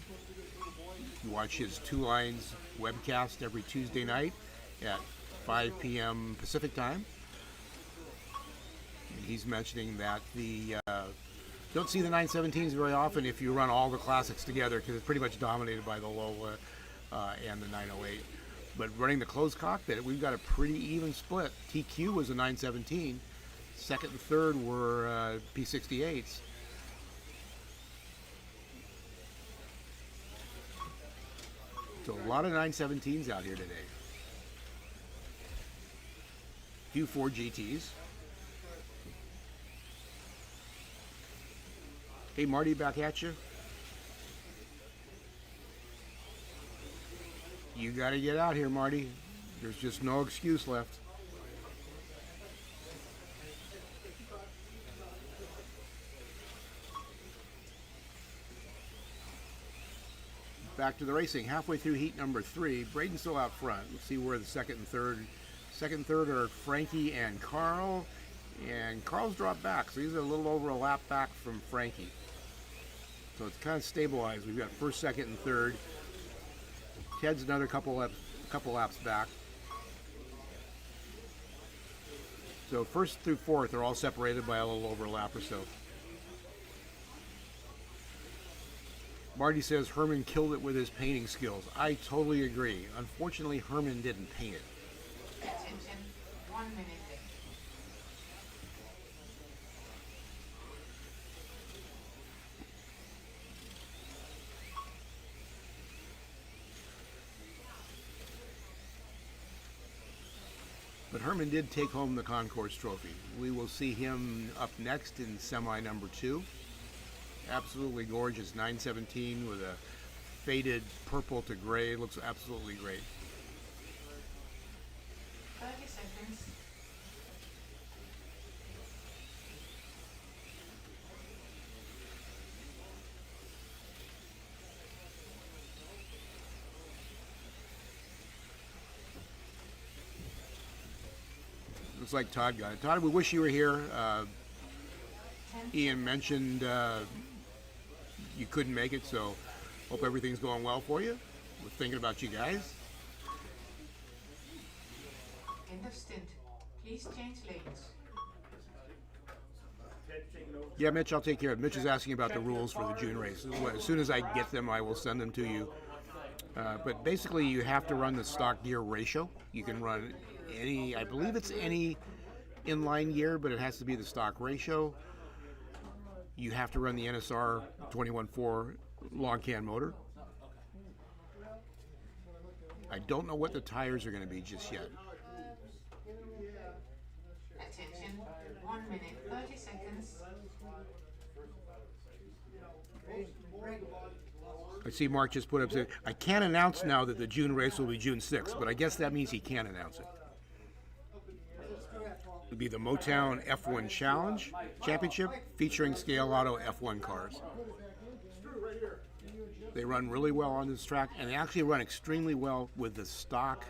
You watch his Two Lines webcast every Tuesday night at 5 p.m. Pacific time. And he's mentioning that the don't see the 917s very often if you run all the classics together because it's pretty much dominated by the Lola and the 908. But running the closed cockpit, we've got a pretty even split. TQ was a 917. Second and third were P68s. So a lot of 917s out here today. Few 4 GTs. Hey Marty, back at you. You got to get out here, Marty. There's just no excuse left. Back to the racing. Halfway through heat number 3. Braden's still out front. Let's see where the second and third. Second and third are Frankie and Carl. And Carl's dropped back, so he's a little over a lap back from Frankie. So it's kind of stabilized. We've got first, second, and third. Ted's another couple laps back. So first through fourth are all separated by a little over a lap or so. Marty says Herman killed it with his painting skills. I totally agree. Unfortunately, Herman didn't paint it. Attention, 1 minute. But Herman did take home the Concourse Trophy. We will see him up next in semi number 2. Absolutely gorgeous 917 with a faded purple to gray. Looks absolutely great. 30 seconds. Looks like Todd got it. Todd, we wish you were here. Ian mentioned you couldn't make it, so hope everything's going well for you. We're thinking about you guys. End of stint. Please change lanes. Yeah, Mitch, I'll take care of it. Mitch is asking about the rules for the June race. As soon as I get them, I will send them to you. But basically, you have to run the stock gear ratio. You can run any, I believe it's any inline gear, but it has to be the stock ratio. You have to run the NSR 21.4 long can motor. I don't know what the tires are going to be just yet. Attention, 1 minute, 30 seconds. I see Mark just put up, saying, I can't announce now that the June race will be June 6th, but I guess that means he can't announce it. It'll be the Motown F1 Challenge Championship featuring Scale Auto F1 cars. They run really well on this track, and they actually run extremely well with the stock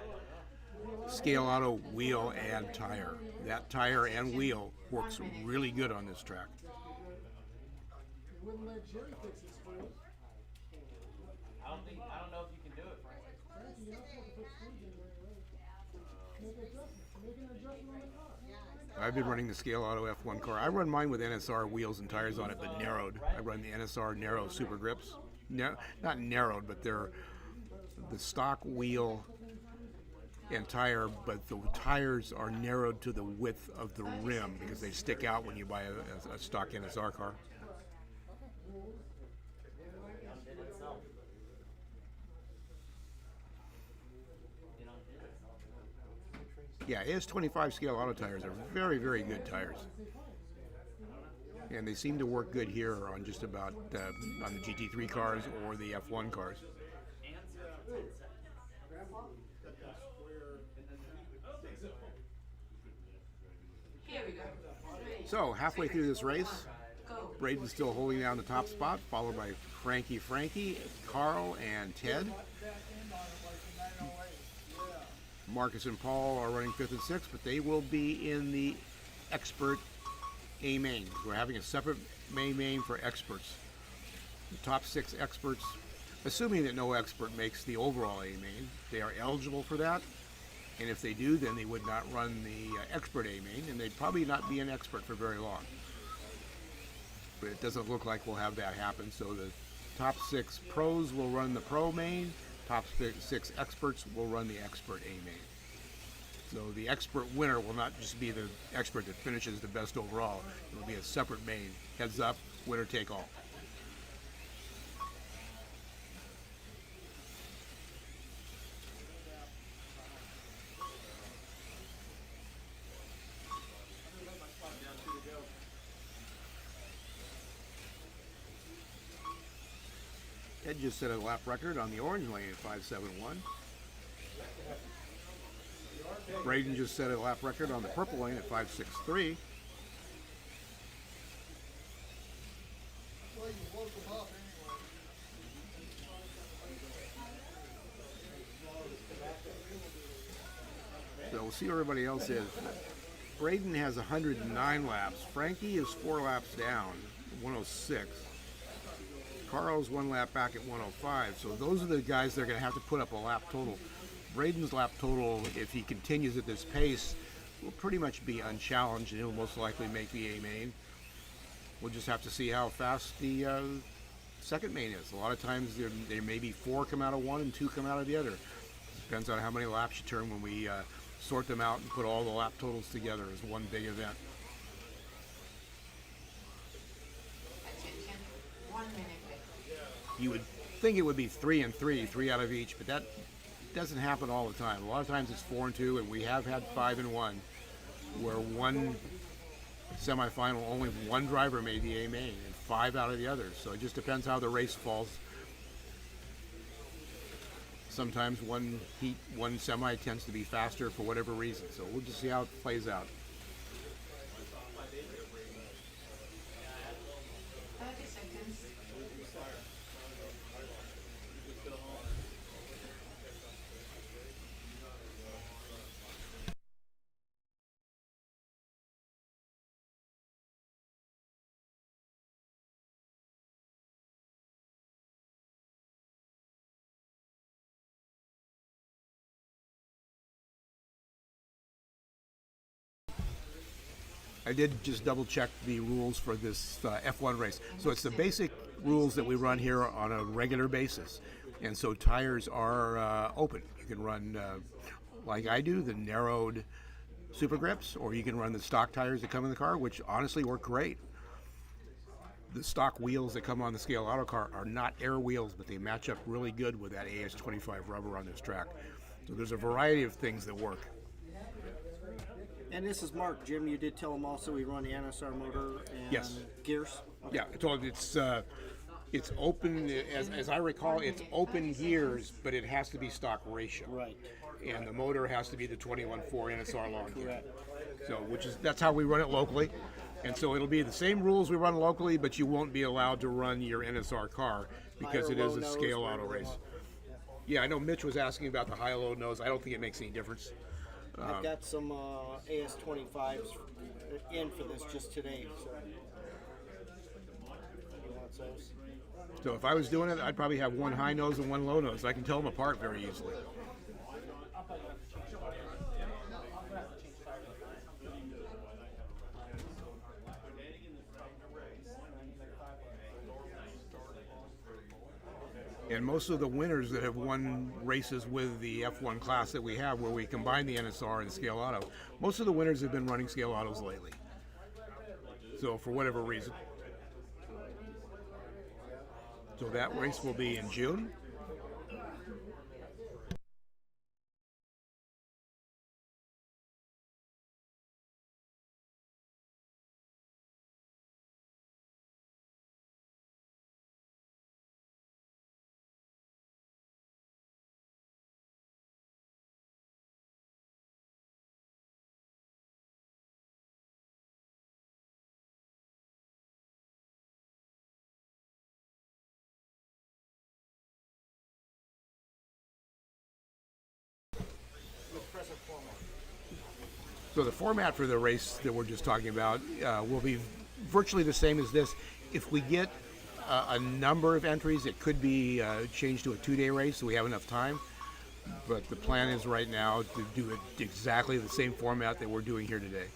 Scale Auto wheel and tire. That tire and wheel works really good on this track. wouldn't let Jerry fix his screws. I don't know if you can do it, Frank. Frankie, you're not supposed to put screws in there, right? Make adjustments. Make an adjustment on the car. I've been running the Scale Auto F1 car. I run mine with NSR wheels and tires on it, but narrowed. I run the NSR narrow super grips. Not narrowed, but they're the stock wheel and tire, but the tires are narrowed to the width of the rim because they stick out when you buy a stock NSR car. Yeah, AS25 Scale Auto tires are very, very good tires. And they seem to work good here on just about on the GT3 cars or the F1 cars. Here we go. So, halfway through this race, Braden's still holding down the top spot, followed by Frankie, Carl, and Ted. Marcus and Paul are running 5th and 6th, but they will be in the expert A main. We're having a separate main for experts. The top 6 experts, assuming that no expert makes the overall A main, they are eligible for that. And if they do, then they would not run the expert A main, and they'd probably not be an expert for very long. But it doesn't look like we'll have that happen. So the top 6 pros will run the pro main. Top 6 experts will run the expert A main. So the expert winner will not just be the expert that finishes the best overall. It will be a separate main. Heads up, winner take all. Ed just set a lap record on the orange lane at 5.71. Braden just set a lap record on the purple lane at 5.63. So we'll see where everybody else is. Braden has 109 laps. Frankie is 4 laps down, 106. Carl's 1 lap back at 105. So those are the guys that are going to have to put up a lap total. Braden's lap total, if he continues at this pace, will pretty much be unchallenged, and he'll most likely make the A main. We'll just have to see how fast the second main is. A lot of times there may be 4 come out of one and 2 come out of the other. Depends on how many laps you turn when we sort them out and put all the lap totals together as one big event. Attention, 1 minute. You would think it would be 3 and 3, 3 out of each, but that doesn't happen all the time. A lot of times it's 4 and 2, and we have had 5 and 1, where one semifinal only one driver made the A main and 5 out of the others. So it just depends how the race falls. Sometimes one heat, one semi tends to be faster for whatever reason. So we'll just see how it plays out. 30 seconds. I did just double check the rules for this F1 race. So it's the basic rules that we run here on a regular basis. And so tires are open. You can run, like I do, the narrowed super grips, or you can run the stock tires that come in the car, which honestly work great. The stock wheels that come on the Scale Auto car are not air wheels, but they match up really good with that AS25 rubber on this track. So there's a variety of things that work. And this is Mark. Jim, you did tell him also we run the NSR motor and Yes. gears. Okay. Yeah, I told you it's open, as I recall, it's open gears, but it has to be stock ratio. Right. And the motor has to be the 21.4 NSR long gear. So, that's how we run it locally. And so it'll be the same rules we run locally, but you won't be allowed to run your NSR car because it is a Scale Auto race. Yeah, I know Mitch was asking about the high-low nose. I don't think it makes any difference. I've got some AS25s in for this just today. So if you want sauce. So if I was doing it, I'd probably have one high nose and one low nose. I can tell them apart very easily. I'll probably have to change tires. I'm gonna have to change tires on mine. And most of the winners that have won races with the F1 class that we have, where we combine the NSR and scale auto, most of the winners have been running scale autos lately. So for whatever reason. So that race will be in June. So the format for the race that we're just talking about will be virtually the same as this. If we get a number of entries, it could be changed to a 2-day race, so we have enough time. But the plan is right now to do it exactly the same format that we're doing here today.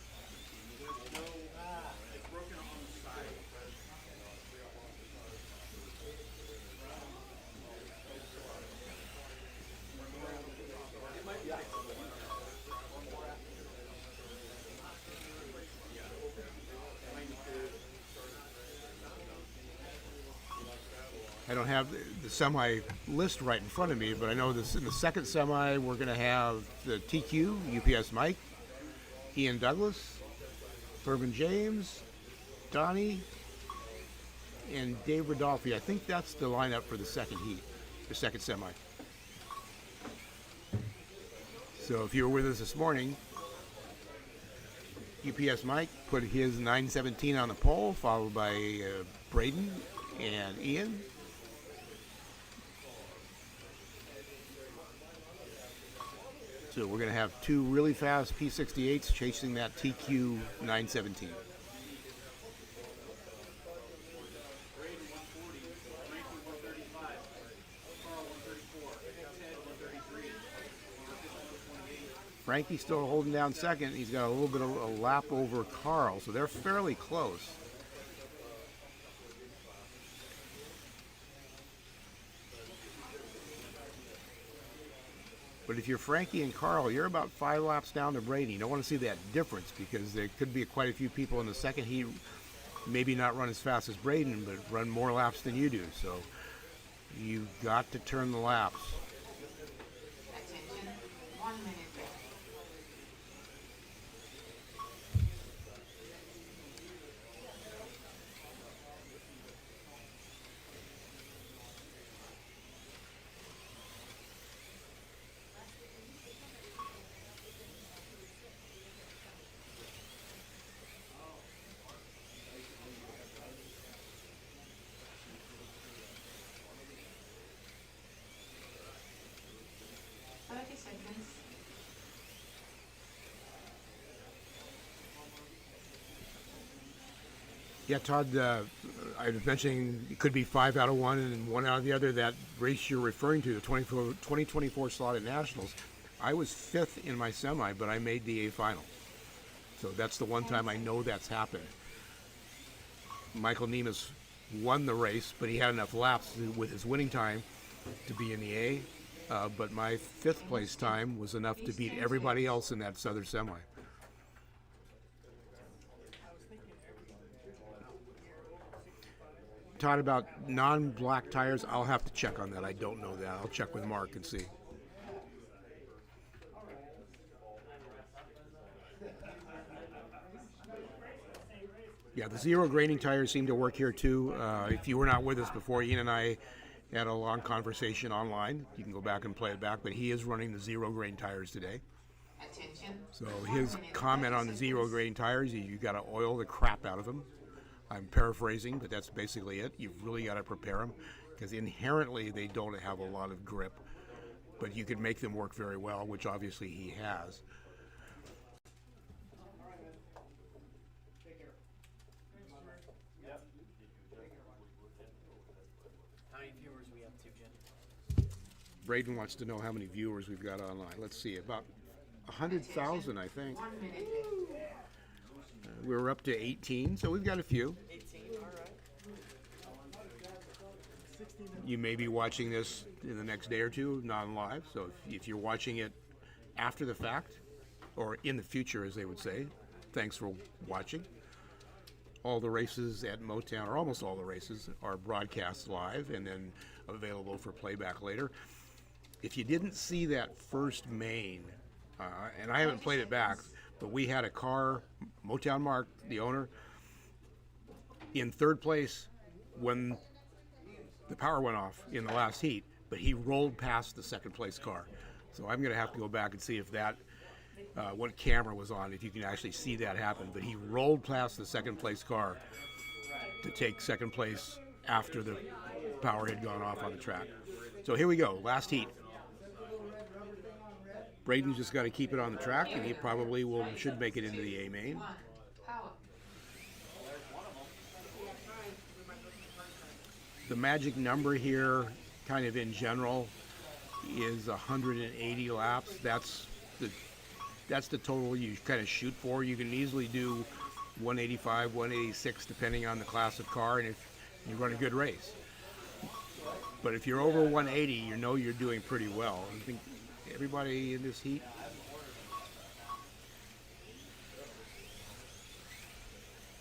I don't have the semi list right in front of me, but I know this in the second semi we're going to have the TQ, UPS Mike, Ian Douglas, Irvin James, Donnie, and Dave Rodolfi. I think that's the lineup for the second heat, the second semi. So if you were with us this morning, UPS Mike put his 917 on the pole, followed by Braden and Ian. So we're going to have two really fast P68s chasing that TQ 917. Frankie's still holding down second. He's got a little bit of a lap over Carl, so they're fairly close. But if you're Frankie and Carl, you're about 5 laps down to Brady. You don't want to see that difference because there could be quite a few people in the second heat maybe not run as fast as Braden, but run more laps than you do. So you've got to turn the laps. Attention, 1 minute left. Yeah, Todd, I was mentioning it could be 5 out of 1 and 1 out of the other. That race you're referring to, the 2024 slot at Nationals, I was 5th in my semi, but I made the A final. So that's the one time I know that's happened. Michael Nemus won the race, but he had enough laps with his winning time to be in the A. But my 5th place time was enough to beat everybody else in that other semi. Todd, about non-black tires, I'll have to check on that. I don't know that. I'll check with Mark and see. Yeah, the zero grading tires seem to work here too. If you were not with us before, Ian and I had a long conversation online. You can go back and play it back, but he is running the zero grading tires today. Attention. So his comment on the zero grading tires, you got to oil the crap out of them. I'm paraphrasing, but that's basically it. You've really got to prepare them because inherently they don't have a lot of grip, but you can make them work very well, which obviously he has. Braden wants to know how many viewers we've got online. Let's see, about 100,000, I think. 1 minute. We're up to 18, so we've got a few. 18, all right. You may be watching this in the next day or two, not live. So if you're watching it after the fact, or in the future, as they would say, thanks for watching. All the races at Motown, or almost all the races, are broadcast live and then available for playback later. If you didn't see that first main, and I haven't played it back, but we had a car, Motown Mark, the owner, in third place when the power went off in the last heat, but he rolled past the second place car. So I'm going to have to go back and see if that, what camera was on, if you can actually see that happen. But he rolled past the second place car to take second place after the power had gone off on the track. So here we go, last heat. Braden's just got to keep it on the track, and he probably should make it into the A main. Power. The magic number here, kind of in general, is 180 laps. That's the total you kind of shoot for. You can easily do 185, 186, depending on the class of car, and if you run a good race. But if you're over 180, you know you're doing pretty well. I think everybody in this heat,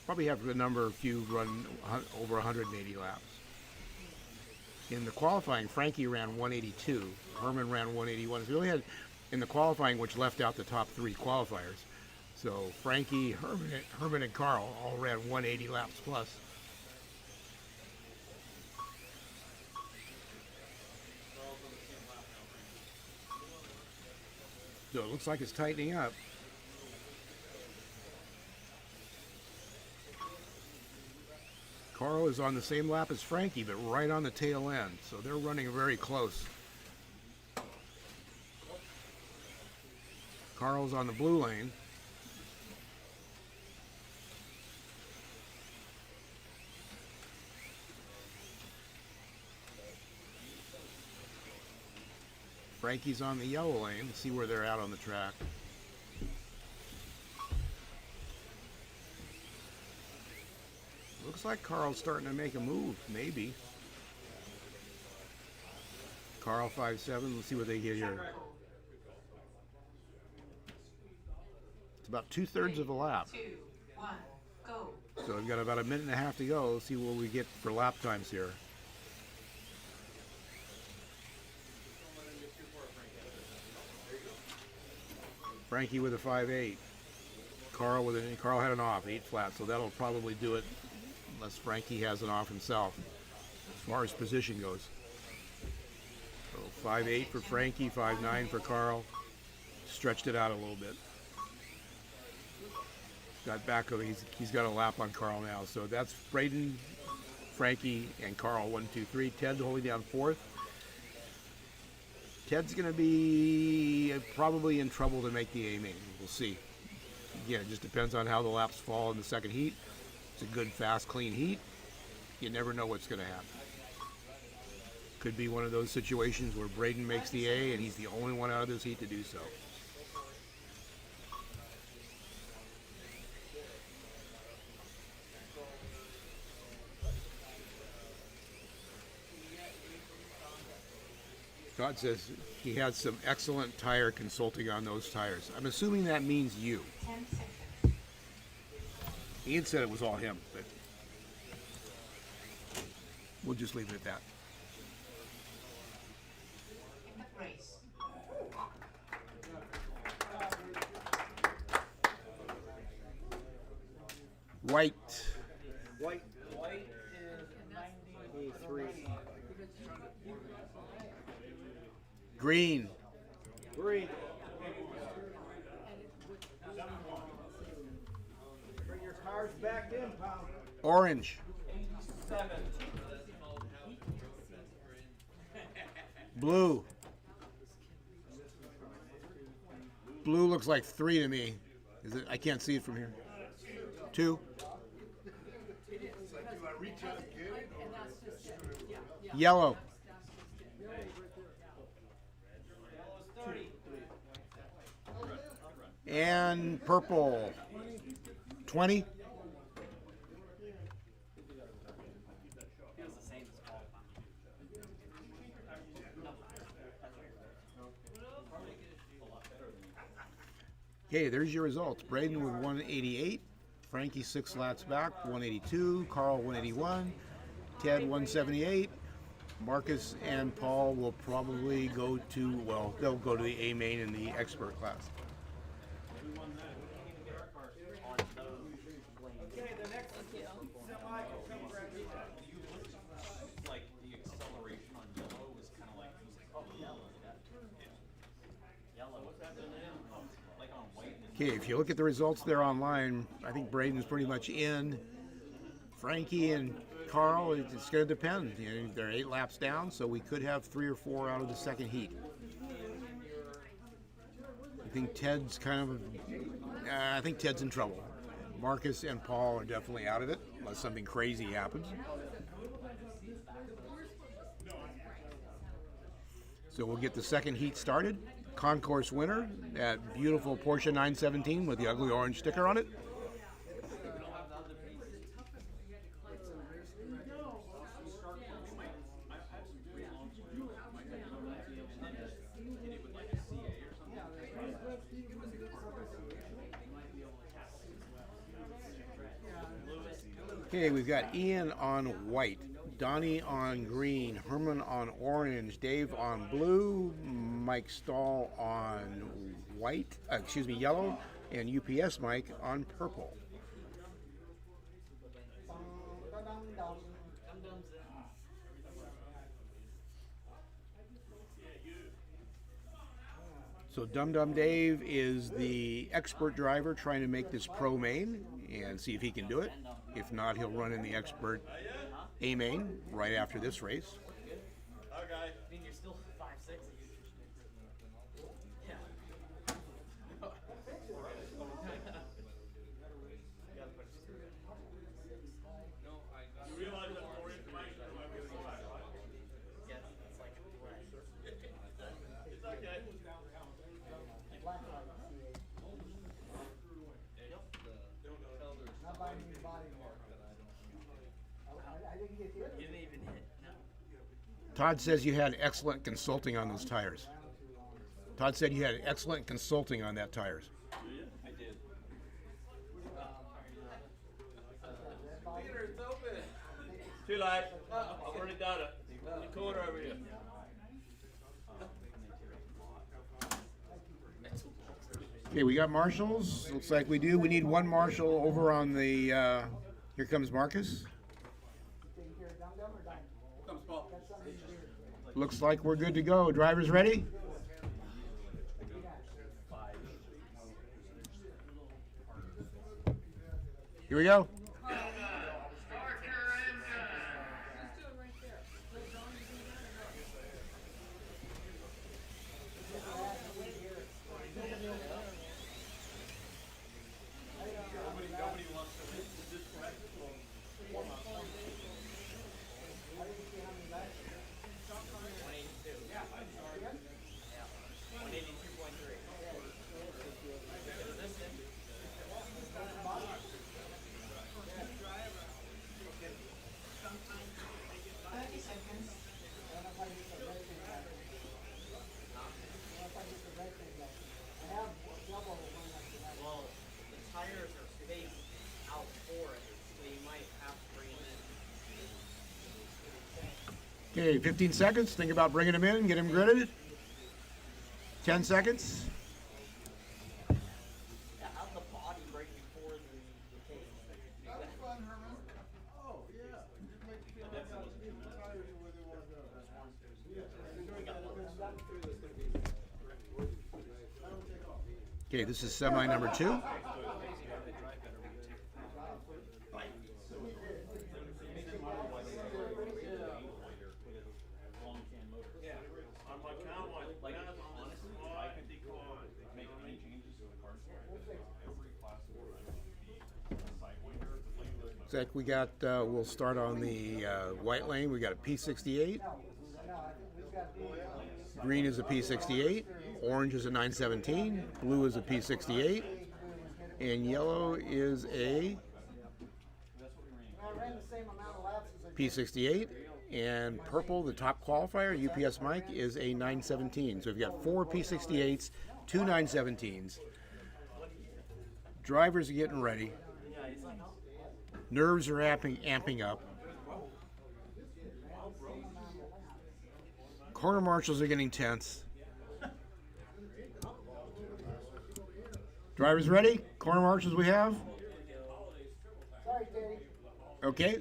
probably have a number of few run over 180 laps. In the qualifying, Frankie ran 182. Herman ran 181. So we only had, in the qualifying, which left out the top three qualifiers. So Frankie, Herman, and Carl all ran 180 laps plus. So it looks like it's tightening up. Carl is on the same lap as Frankie, but right on the tail end. So they're running very close. Carl's on the blue lane. Frankie's on the yellow lane. Let's see where they're at on the track. Looks like Carl's starting to make a move, maybe. Carl 5.7, let's see what they get here. It's about 2/3 of a lap. 2, 1, go. So we've got about a minute and a half to go. Let's see what we get for lap times here. Frankie with a 5.8. Carl had an off, 8 flat, so that'll probably do it unless Frankie has an off himself as far as position goes. So 5.8 for Frankie, 5.9 for Carl. Stretched it out a little bit. Got back of he's got a lap on Carl now. So that's Braden, Frankie, and Carl 1, 2, 3. Ted holding down 4th. Ted's going to be probably in trouble to make the A main. We'll see. Again, it just depends on how the laps fall in the second heat. It's a good, fast, clean heat. You never know what's going to happen. Could be one of those situations where Braden makes the A and he's the only one out of this heat to do so. Todd says he had some excellent tire consulting on those tires. I'm assuming that means you. 10 seconds. Ian said it was all him, but we'll just leave it at that. In the race. White. White is 93. Green. Green. Bring your cars back in, pal. Orange. 7. Blue. Blue looks like 3 to me. Is it? I can't see it from here. 2. Yellow. And purple, 20. It was the same as Paul. Okay, there's your results. Braden with 188, Frankie 6 laps back, 182, Carl 181, Ted 178. Marcus and Paul will probably go to, well, they'll go to the A main in the expert class. Okay, the next semi will come right here. Like the acceleration on yellow was kind of like, oh, yellow. Yellow. What's happening now? Like on white. Okay, if you look at the results there online, I think Braden's pretty much in. Frankie and Carl, it's going to depend. You know, they're 8 laps down, so we could have 3 or 4 out of the second heat. I think Ted's I think Ted's in trouble. Marcus and Paul are definitely out of it, unless something crazy happens. So we'll get the second heat started. Concourse winner, that beautiful Porsche 917 with the ugly orange sticker on it. Okay, we've got Ian on white, Donnie on green, Herman on orange, Dave on blue, Mike Stahl on white, yellow, and UPS Mike on purple. So Dum Dum Dave is the expert driver trying to make this pro main and see if he can do it. If not, he'll run in the expert A main right after this race. Okay. I mean, you're still 5'6". Yeah. You realize that more information from every side, right? Yes, it's like It's okay. Not by any body work. I didn't get hit. You didn't even hit. No. Todd says you had excellent consulting on those tires. Todd said you had excellent consulting on that tires. I did. Peter, it's open. Too late. I've already done it. In the corner over here. Okay, we got marshals. Looks like we do. We need one marshal over on the, here comes Marcus. Comes Paul. Looks like we're good to go. Drivers ready? Here we go. Nobody wants to win. Just warm up. 30 seconds. Well, the tires are spaced out for it, so you might have to bring them in. Okay, 15 seconds. Think about bringing him in, get him gridded. 10 seconds. Yeah, have the body break before the case. That was fun, Herman. Oh, yeah. Just make you feel like the tires are where they want to go. Okay, this is semi number 2. On my count, like honestly, I could make any changes to the car. Every class will be sidewinder. Looks like we got, we'll start on the white lane. We got a P68. Green is a P68. orange is a 917, blue is a P68, and yellow is a I ran the same amount of laps as I P68, and purple, the top qualifier, UPS Mike, is a 917. So we've got 4 P68s, 2 917s. Drivers are getting ready. Nerves are amping up. Corner marshals are getting tense. Drivers ready? Corner marshals we have? Sorry, Teddy. Okay.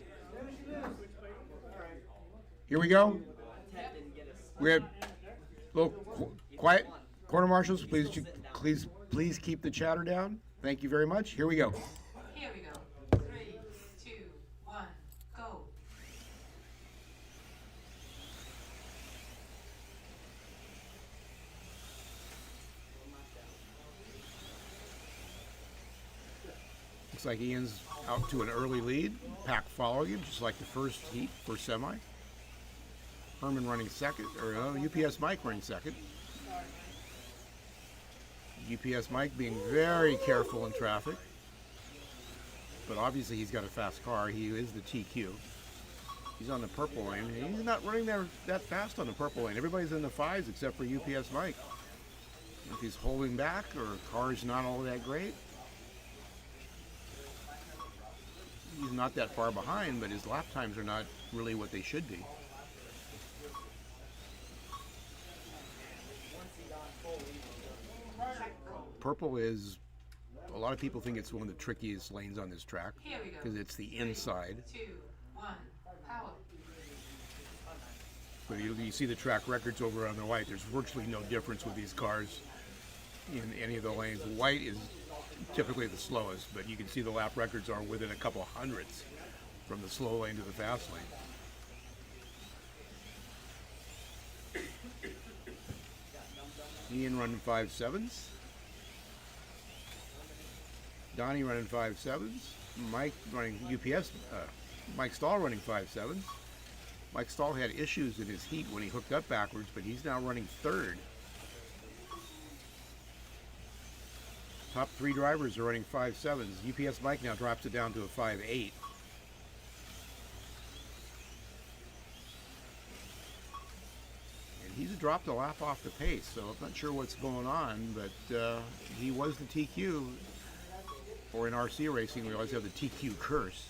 Here we go. We have little quiet. Corner marshals, please keep the chatter down. Thank you very much. Here we go. Here we go. 3, 2, 1, go. Looks like Ian's out to an early lead. Pack following him, just like the first heat, first semi. Herman running second, or UPS Mike running second. UPS Mike being very careful in traffic. But obviously he's got a fast car. He is the TQ. He's on the purple lane. He's not running that fast on the purple lane. Everybody's in the 5s except for UPS Mike. If he's holding back or car's not all that great, he's not that far behind, but his lap times are not really what they should be. Purple is, a lot of people think it's one of the trickiest lanes on this track because it's the inside. 2, 1, power. But you see the track records over on the white. There's virtually no difference with these cars in any of the lanes. White is typically the slowest, but you can see the lap records are within a couple hundredths from the slow lane to the fast lane. Ian running 5.7s. Donnie running 5.7s. Mike running Mike Stahl running 5.7s. Mike Stahl had issues in his heat when he hooked up backwards, but he's now running third. Top 3 drivers are running 5.7s. UPS Mike now drops it down to a 5.8. And he's dropped a lap off the pace, so I'm not sure what's going on, but he was the TQ. Or in RC racing, we always have the TQ curse.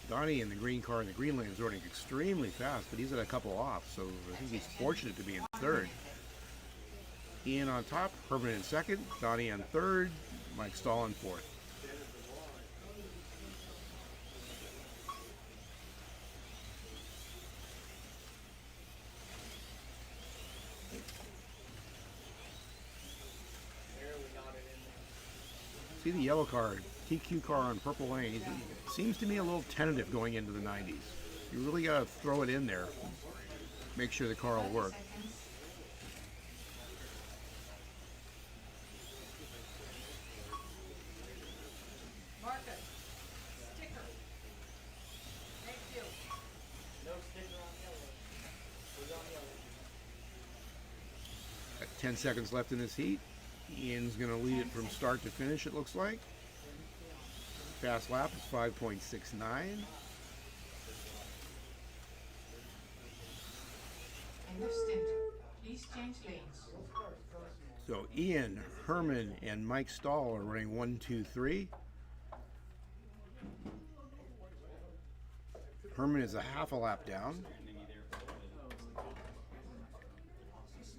Donnie in the green car in the green lane is running extremely fast, but he's at a couple off, so I think he's fortunate to be in third. Ian on top, Herman in second, Donnie on third, Mike Stahl in fourth. See the yellow car, TQ car on purple lane. He seems to me a little tentative going into the 90s. You really got to throw it in there. Make sure the car will work. Marcus, sticker. Thank you. No sticker on yellow. Who's on yellow? Got 10 seconds left in this heat. Ian's going to lead it from start to finish, it looks like. Fast lap is 5.69. End of stint. Please change lanes. So Ian, Herman, and Mike Stahl are running 1, 2, 3. Herman is a half a lap down.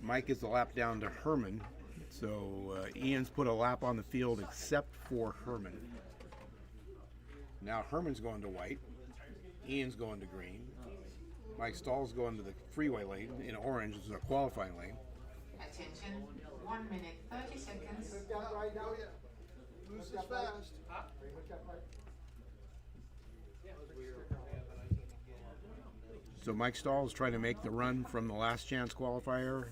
Mike is a lap down to Herman. So Ian's put a lap on the field except for Herman. Now Herman's going to white. Ian's going to green. Mike Stahl's going to the freeway lane in orange. This is a qualifying lane. Attention, 1 minute, 30 seconds. Got it right now. Loose is fast. So Mike Stahl is trying to make the run from the last chance qualifier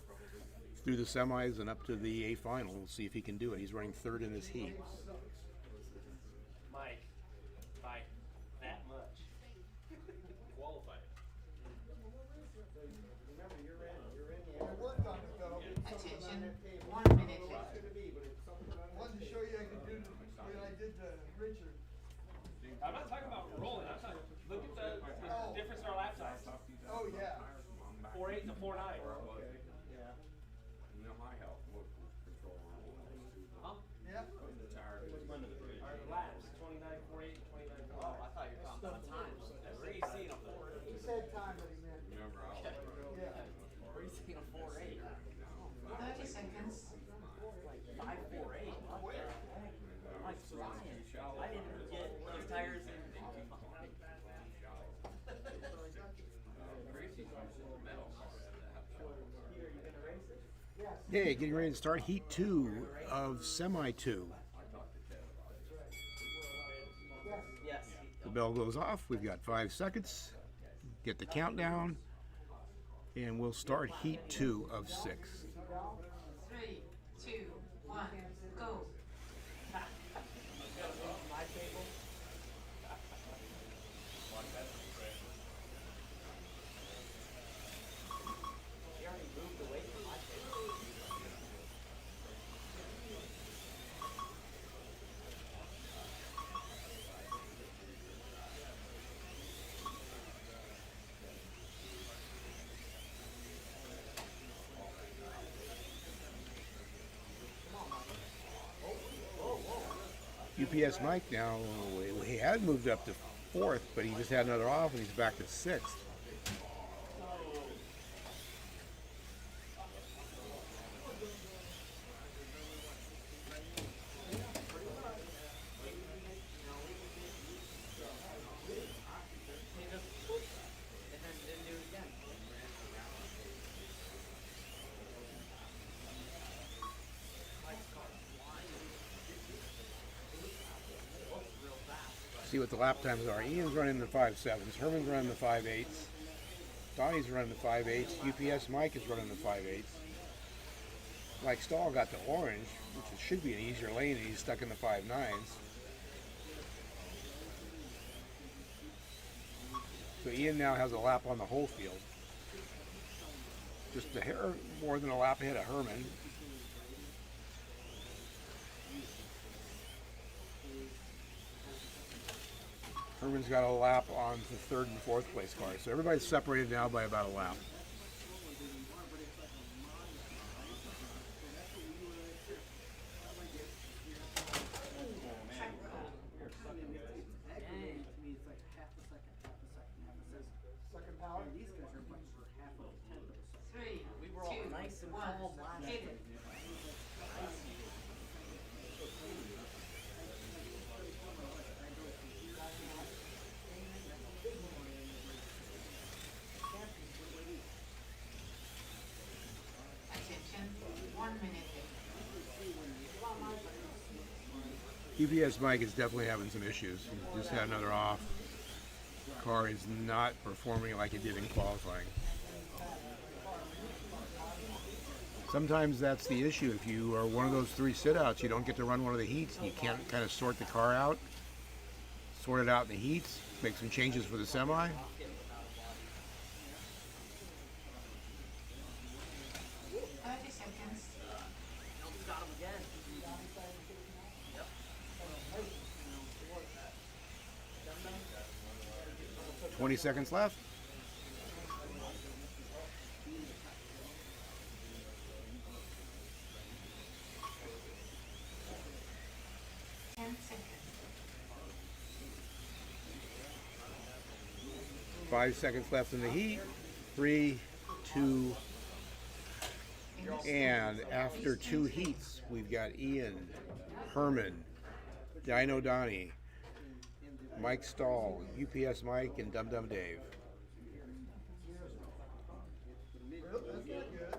through the semis and up to the A final. We'll see if he can do it. He's running third in his heat. Mike, by that much. Qualified. Remember, you're in. I worked on it though. Attention, 1 minute left. Wanted to show you I could do what I did to Richard. I'm not talking about rolling. I'm talking. Look at the difference in our lap times. Oh yeah. 4.8 to 4.9. Yeah. Huh? Yeah. Our laps 29, 48, 29. Oh, I thought you were talking about times. Where are you seeing a 4.8? He said time, but he meant. Yeah. Where are you seeing a 4.8? 30 seconds. 5.48. What the heck? I'm flying. I didn't get those tires in. Okay, getting ready to start heat 2 of semi 2. Yes. The bell goes off. We've got 5 seconds. Get the countdown, and we'll start heat 2 of 6. 3, 2, 1, go. My table. He already moved away from my table. UPS Mike now, he had moved up to 4th, but he just had another off and he's back to 6th. He just and then didn't do it again. See what the lap times are. Ian's running the 5.7s, Herman's running the 5.8s, Donnie's running the 5.8s, UPS Mike is running the 5.8s. Mike Stahl got the orange, which should be an easier lane, and he's stuck in the 5.9s. So Ian now has a lap on the whole field. Just a hair more than a lap ahead of Herman. Herman's got a lap on the 3rd and 4th place cars. So everybody's separated now by about a lap. Second power. 3, We were all 2, nice and 1, calm last hit year. it. Attention, 1 minute left. UPS Mike is definitely having some issues. He just had another off. Car is not performing like it did in qualifying. Sometimes that's the issue. If you are one of those 3 sit-outs, you don't get to run one of the heats. You can't kind of sort the car out, sort it out in the heats, make some changes for the semi. 30 seconds. Got him again. 20 seconds left. Five seconds left in the heat. 3, 2, and after 2 heats, we've got Ian, Herman, Dino Donnie, Mike Stahl, UPS Mike, and Dum Dum Dave. Well, that's not good.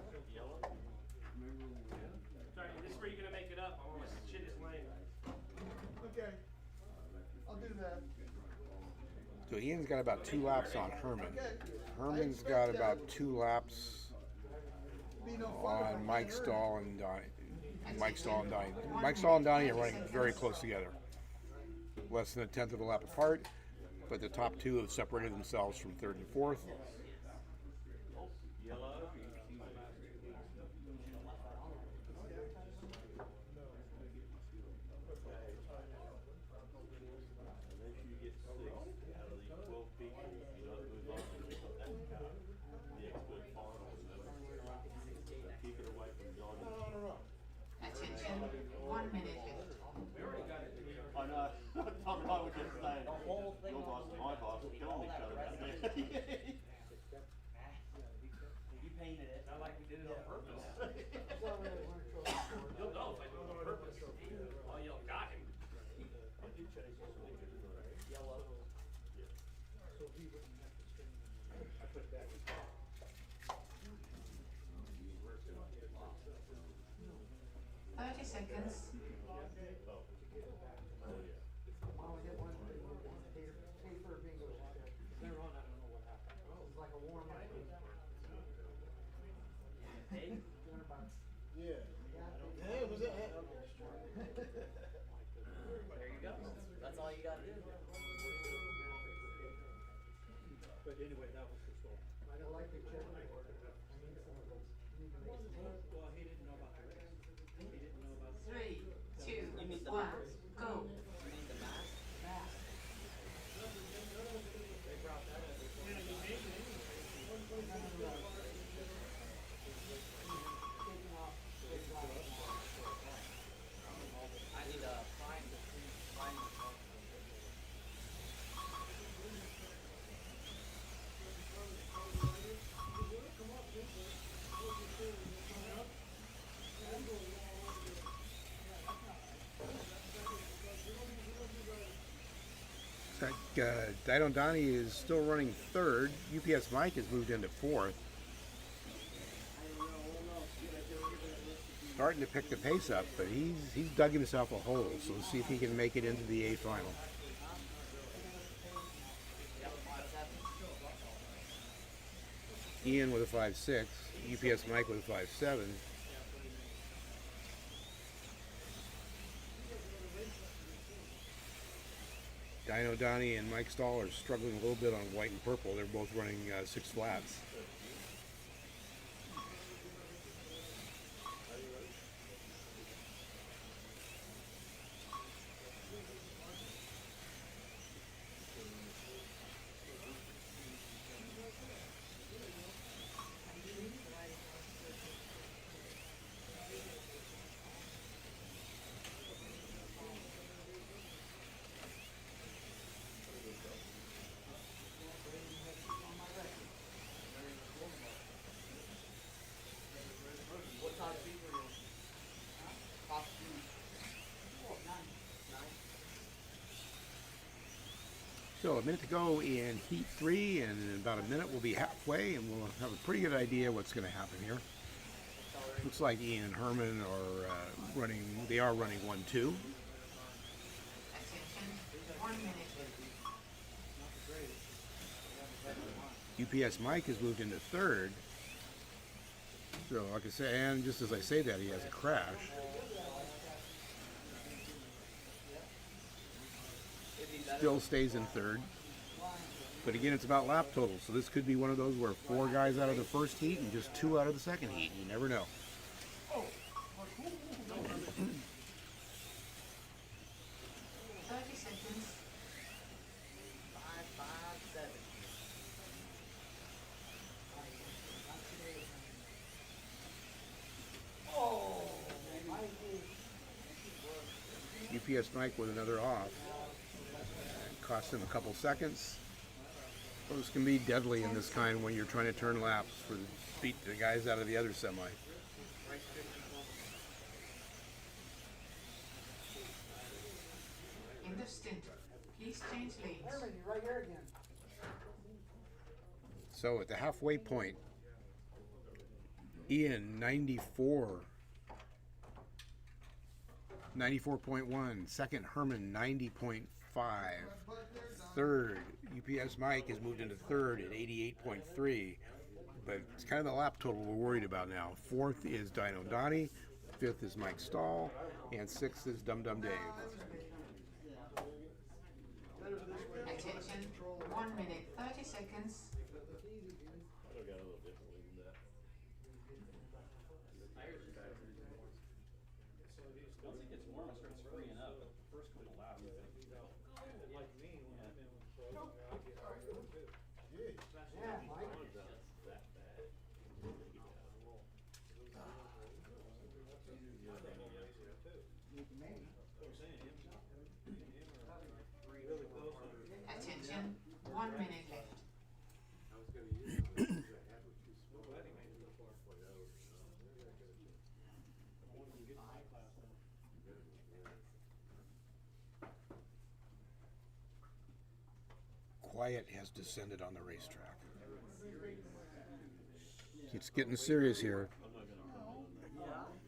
Sorry, this is where you're gonna make it up. I want to shit his lane. Okay. I'll do that. So Ian's got about 2 laps on Herman. Herman's got about 2 laps on Mike Stahl and Donnie. Mike Stahl and Donnie. Mike Stahl and Donnie are running very close together. Less than a tenth of a lap apart, but the top 2 have separated themselves from 3rd and 4th. He painted it. Not like we did it on purpose. He's already won a trophy for it. You'll know if I do it on purpose. Oh, you got him. Yellow. So he wouldn't have to spend any money. I put it back in. 30 seconds. I'll get one pay for a bingo shot. They're on, I don't know what happened. It's like a warm up. Hey. $200. Yeah. Yeah. Hey, was it? There you go. That's all you gotta do. But anyway, that was his goal. I don't like the check board. I need some of those. Well, he didn't know about the race. He didn't know about. 3, 2, You need the 1, mask. go. You need the mask. They brought that up. I need a prime the Looks like Dino Donnie is still running third. UPS Mike has moved into fourth. Starting to pick the pace up, but he's dug himself a hole. So let's see if he can make it into the A final. Ian with a 5.6, UPS Mike with a 5.7. Dino Donnie and Mike Stahl are struggling a little bit on white and purple. They're both running 6 flats. What top speed were you on? Top speed. So a minute to go in Heat 3, and in about a minute we'll be halfway, and we'll have a pretty good idea what's going to happen here. Looks like Ian and Herman are running 1-2. Attention, 1 minute. UPS Mike has moved into third. So like I say, and just as I say that, he has a crash. Still stays in third. But again, it's about lap total. So this could be one of those where 4 guys out of the first heat and just 2 out of the second heat. You never know. 30 seconds. 5, 5, 7. UPS Mike with another off. Cost him a couple seconds. Those can be deadly in this kind when you're trying to turn laps for beat the guys out of the other semi. End of stint. Please change lanes. Herman, you're right here again. So at the halfway point, Ian 94.1, second Herman 90.5, third UPS Mike has moved into third at 88.3, but it's kind of the lap total we're worried about now. Fourth is Dino Donnie, fifth is Mike Stahl, and sixth is Dum Dum Dave. Attention, 1 minute, 30 seconds. Once it gets warm, it starts freeing up. But the first couple of laps, Like me, when I'm in frozen, I get hard too. Yeah, Mike. Attention, 1 minute left. Quiet has descended on the racetrack. It's getting serious here. Yeah,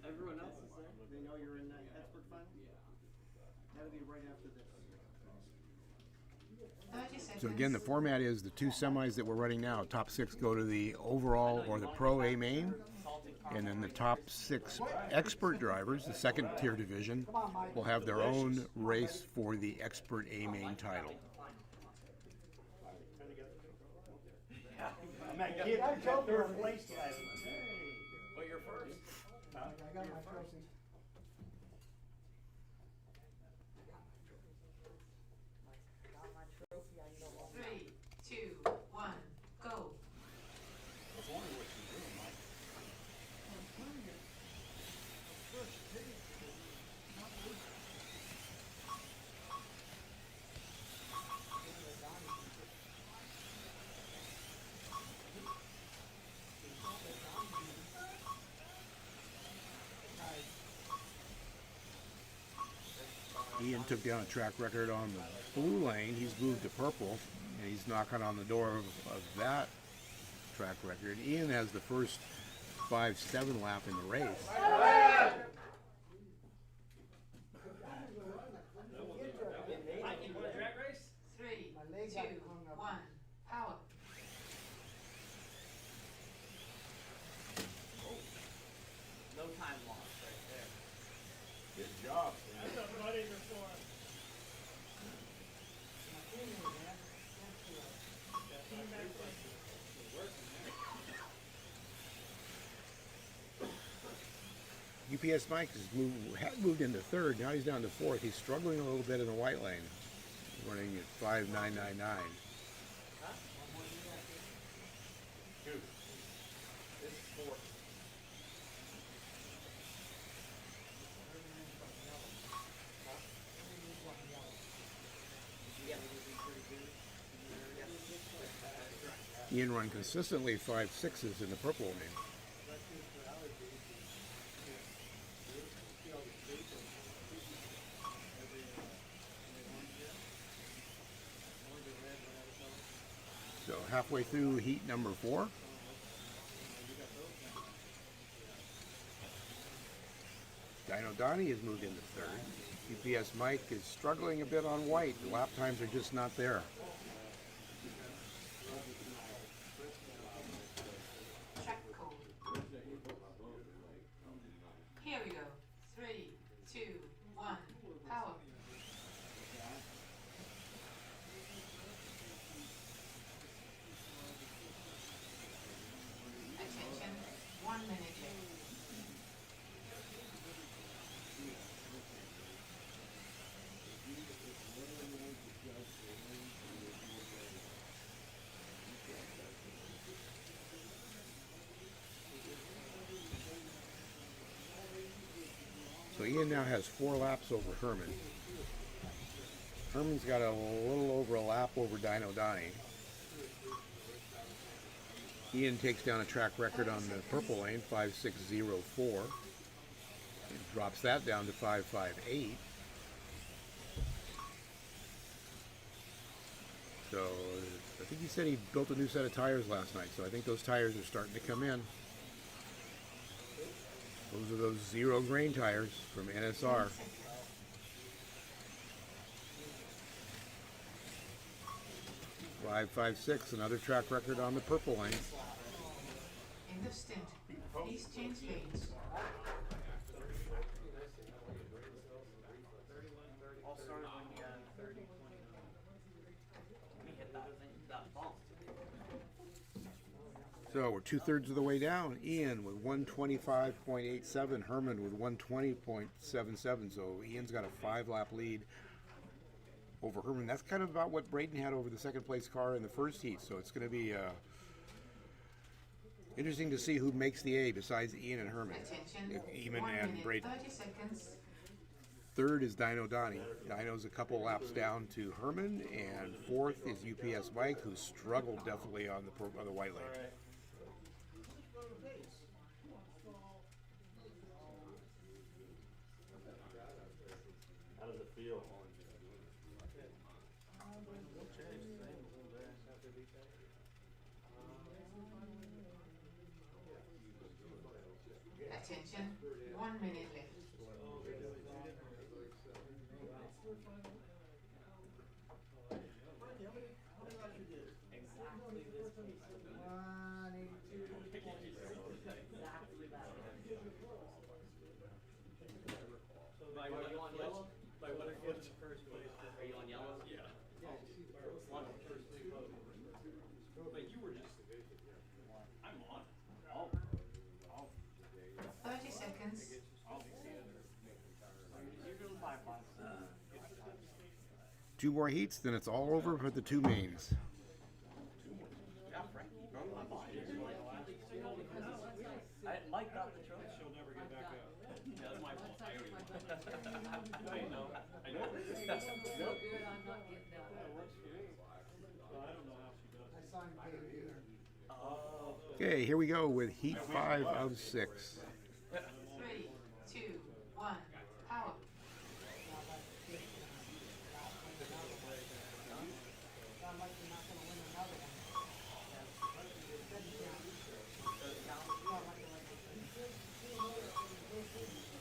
everyone else is there. They know you're in that expert final? That'll be right after this. 30 seconds. So again, the format is the two semis that we're running now. Top 6 go to the overall or the pro A main, and then the top 6 expert drivers, the second tier division, will have their own race for the expert A main title. Kid, I got third place last month. But you're first. I got my trophy. Three, two, one, go. Ian took down a track record on the blue lane. He's moved to purple, and he's knocking on the door of that track record. Ian has the first 5-7 lap in the race. Mike, you want a drag race? 3, 2, 1, power. No time lost right there. Good job. UPS Mike had moved into third. Now he's down to fourth. He's struggling a little bit in the white lane, running at 5.999. This is fourth. Ian run consistently 5.6s in the purple lane. So halfway through heat number 4. Dino Donnie has moved into third. UPS Mike is struggling a bit on white. The lap times are just not there. Track code. Here we go. 3, 2, 1, power. Attention, 1 minute. So Ian now has 4 laps over Herman. Herman's got a little over a lap over Dino Donnie. Ian takes down a track record on the purple lane, 5.604. And drops that down to 5.58. So I think he said he built a new set of tires last night, so I think those tires are starting to come in. Those are those zero grain tires from NSR. Five, 6, another track record on the purple lane. In the stint, please change lanes. All started when you had 30, 20. Let me hit that ball. So we're 2/3 of the way down. Ian with 125.87, Herman with 120.77. So Ian's got a 5-lap lead over Herman. That's kind of about what Braden had over the second place car in the first heat. So it's going to be interesting to see who makes the A besides Ian and Herman. Attention, Eamon 1 and minute, Braden. 30 seconds. Third is Dino Donnie. Dino's a couple laps down to Herman, and fourth is UPS Mike, who struggled definitely on the white lane. Attention, 1 minute left. Exactly this case. 182. Exactly that. By Are you on yellow? By what foot is first place? Are you on yellow? Yeah. But you were just. I'm on. 30 seconds. You're doing 5 miles. 2 more heats, then it's all over for the 2 mains. Mike got the truck. She'll never get back up. That's my fault. I already I know. I know. So good, I'm not getting down. I don't know how she does. I signed Dave. Okay, here we go with heat 5 of 6. 3, 2, 1, power.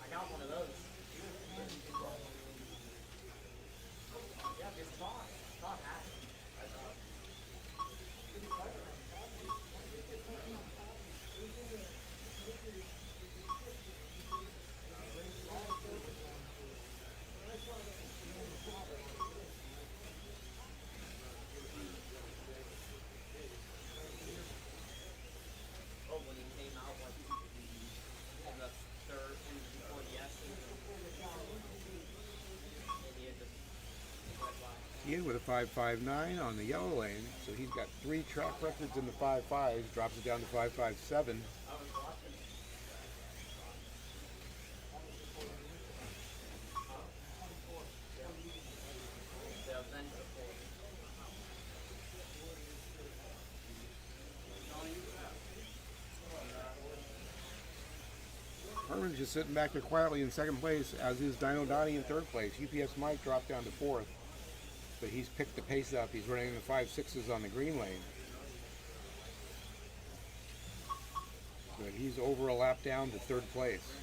I got one of those. Yeah, it's Todd. Todd had it. Oh, when he came out, like, in the third, before the S, and he had just went by. Ian with a 5.59 on the yellow lane, so he's got 3 track records in the 5.5s, drops it down to 5.57. I was watching. Yeah, then to the fourth. Herman's just sitting back there quietly in 2nd place, as is Dino Donnie in 3rd place. UPS Mike dropped down to 4th, but he's picked the pace up. He's running the 5.6s on the green lane. But he's over a lap down to 3rd place.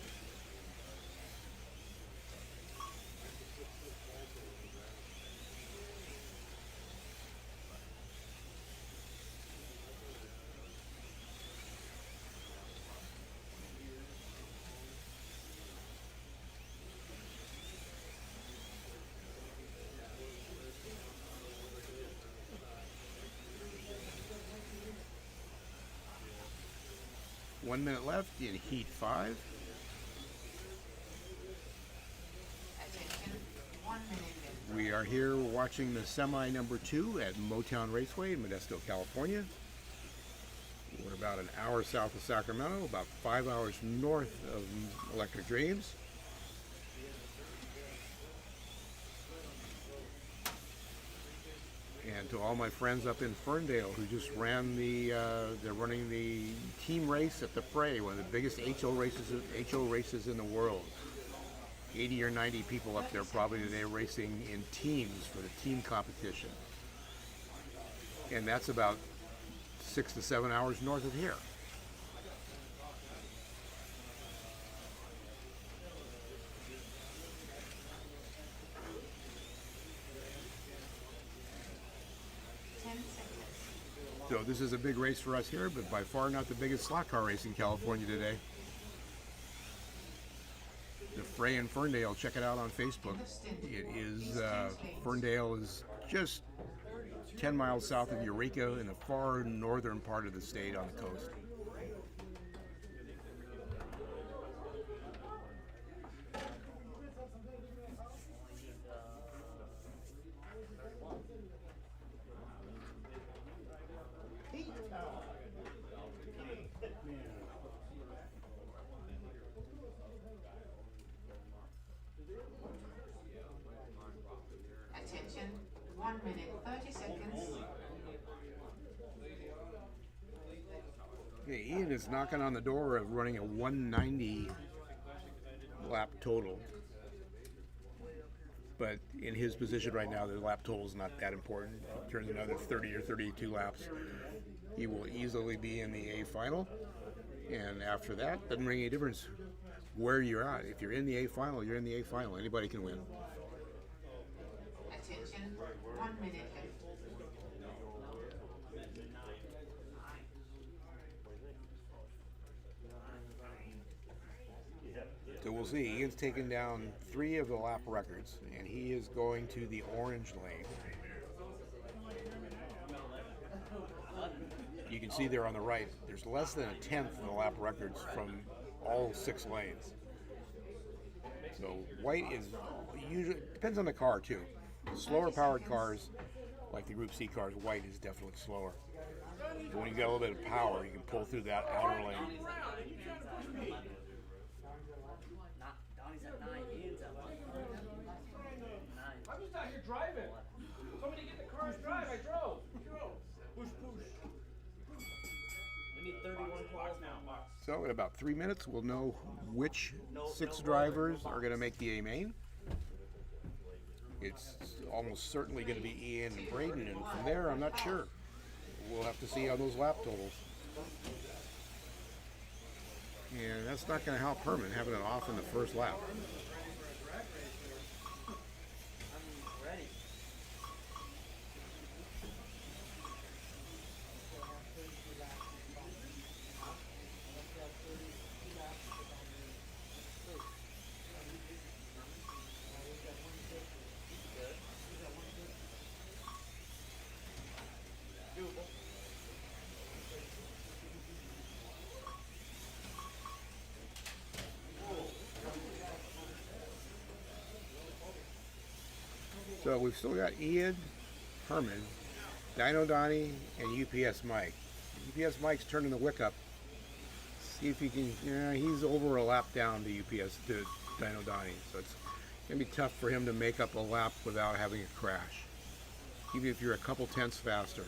One minute left in heat 5. Attention, 1 minute left. We are here watching the semi number 2 at Motown Raceway in Modesto, California. We're about an hour south of Sacramento, about 5 hours north of Electric Dreams. And to all my friends up in Ferndale who just ran they're running the team race at the Fray, one of the biggest HO races in the world. 80 or 90 people up there probably today racing in teams for the team competition. And that's about 6 to 7 hours north of here. So this is a big race for us here, but by far not the biggest slot car race in California today. The Fray in Ferndale, check it out on Facebook. It is, Ferndale is just 10 miles south of Eureka in the far northern part of the state on the coast. Attention, 1 minute, 30 seconds. Okay, Ian is knocking on the door of running a 190 lap total. But in his position right now, the lap total is not that important. Turns another 30 or 32 laps, he will easily be in the A final. And after that, doesn't make any difference where you're at. If you're in the A final, you're in the A final. Anybody can win. Attention, 1 minute left. So we'll see. Ian's taken down 3 of the lap records, and he is going to the orange lane. You can see there on the right, there's less than a tenth of the lap records from all 6 lanes. So white is usually, depends on the car too. Slower powered cars, like the Group C cars, white is definitely slower. But when you got a little bit of power, you can pull through that outer lane. Donnie's at 9. Ian's at 1. 9. I'm just out here driving. Somebody get the car and drive. I drove. Push, push. We need 31 poles now. So in about 3 minutes, we'll know which 6 drivers are going to make the A main. It's almost certainly going to be Ian and Braden, and from there, I'm not sure. We'll have to see how those lap totals. And that's not going to help Herman having it off in the first lap. I'm ready. So we've still got Ian, Herman, Dino Donnie, and UPS Mike. UPS Mike's turning the wick up. See if he can, yeah, he's over a lap down to UPS, to Dino Donnie. So it's going to be tough for him to make up a lap without having a crash, even if you're a couple tenths faster.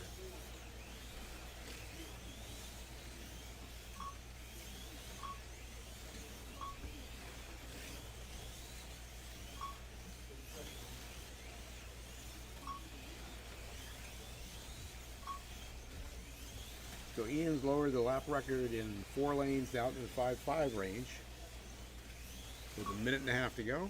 So Ian's lowered the lap record in 4 lanes out in the 5.5 range with a minute and a half to go.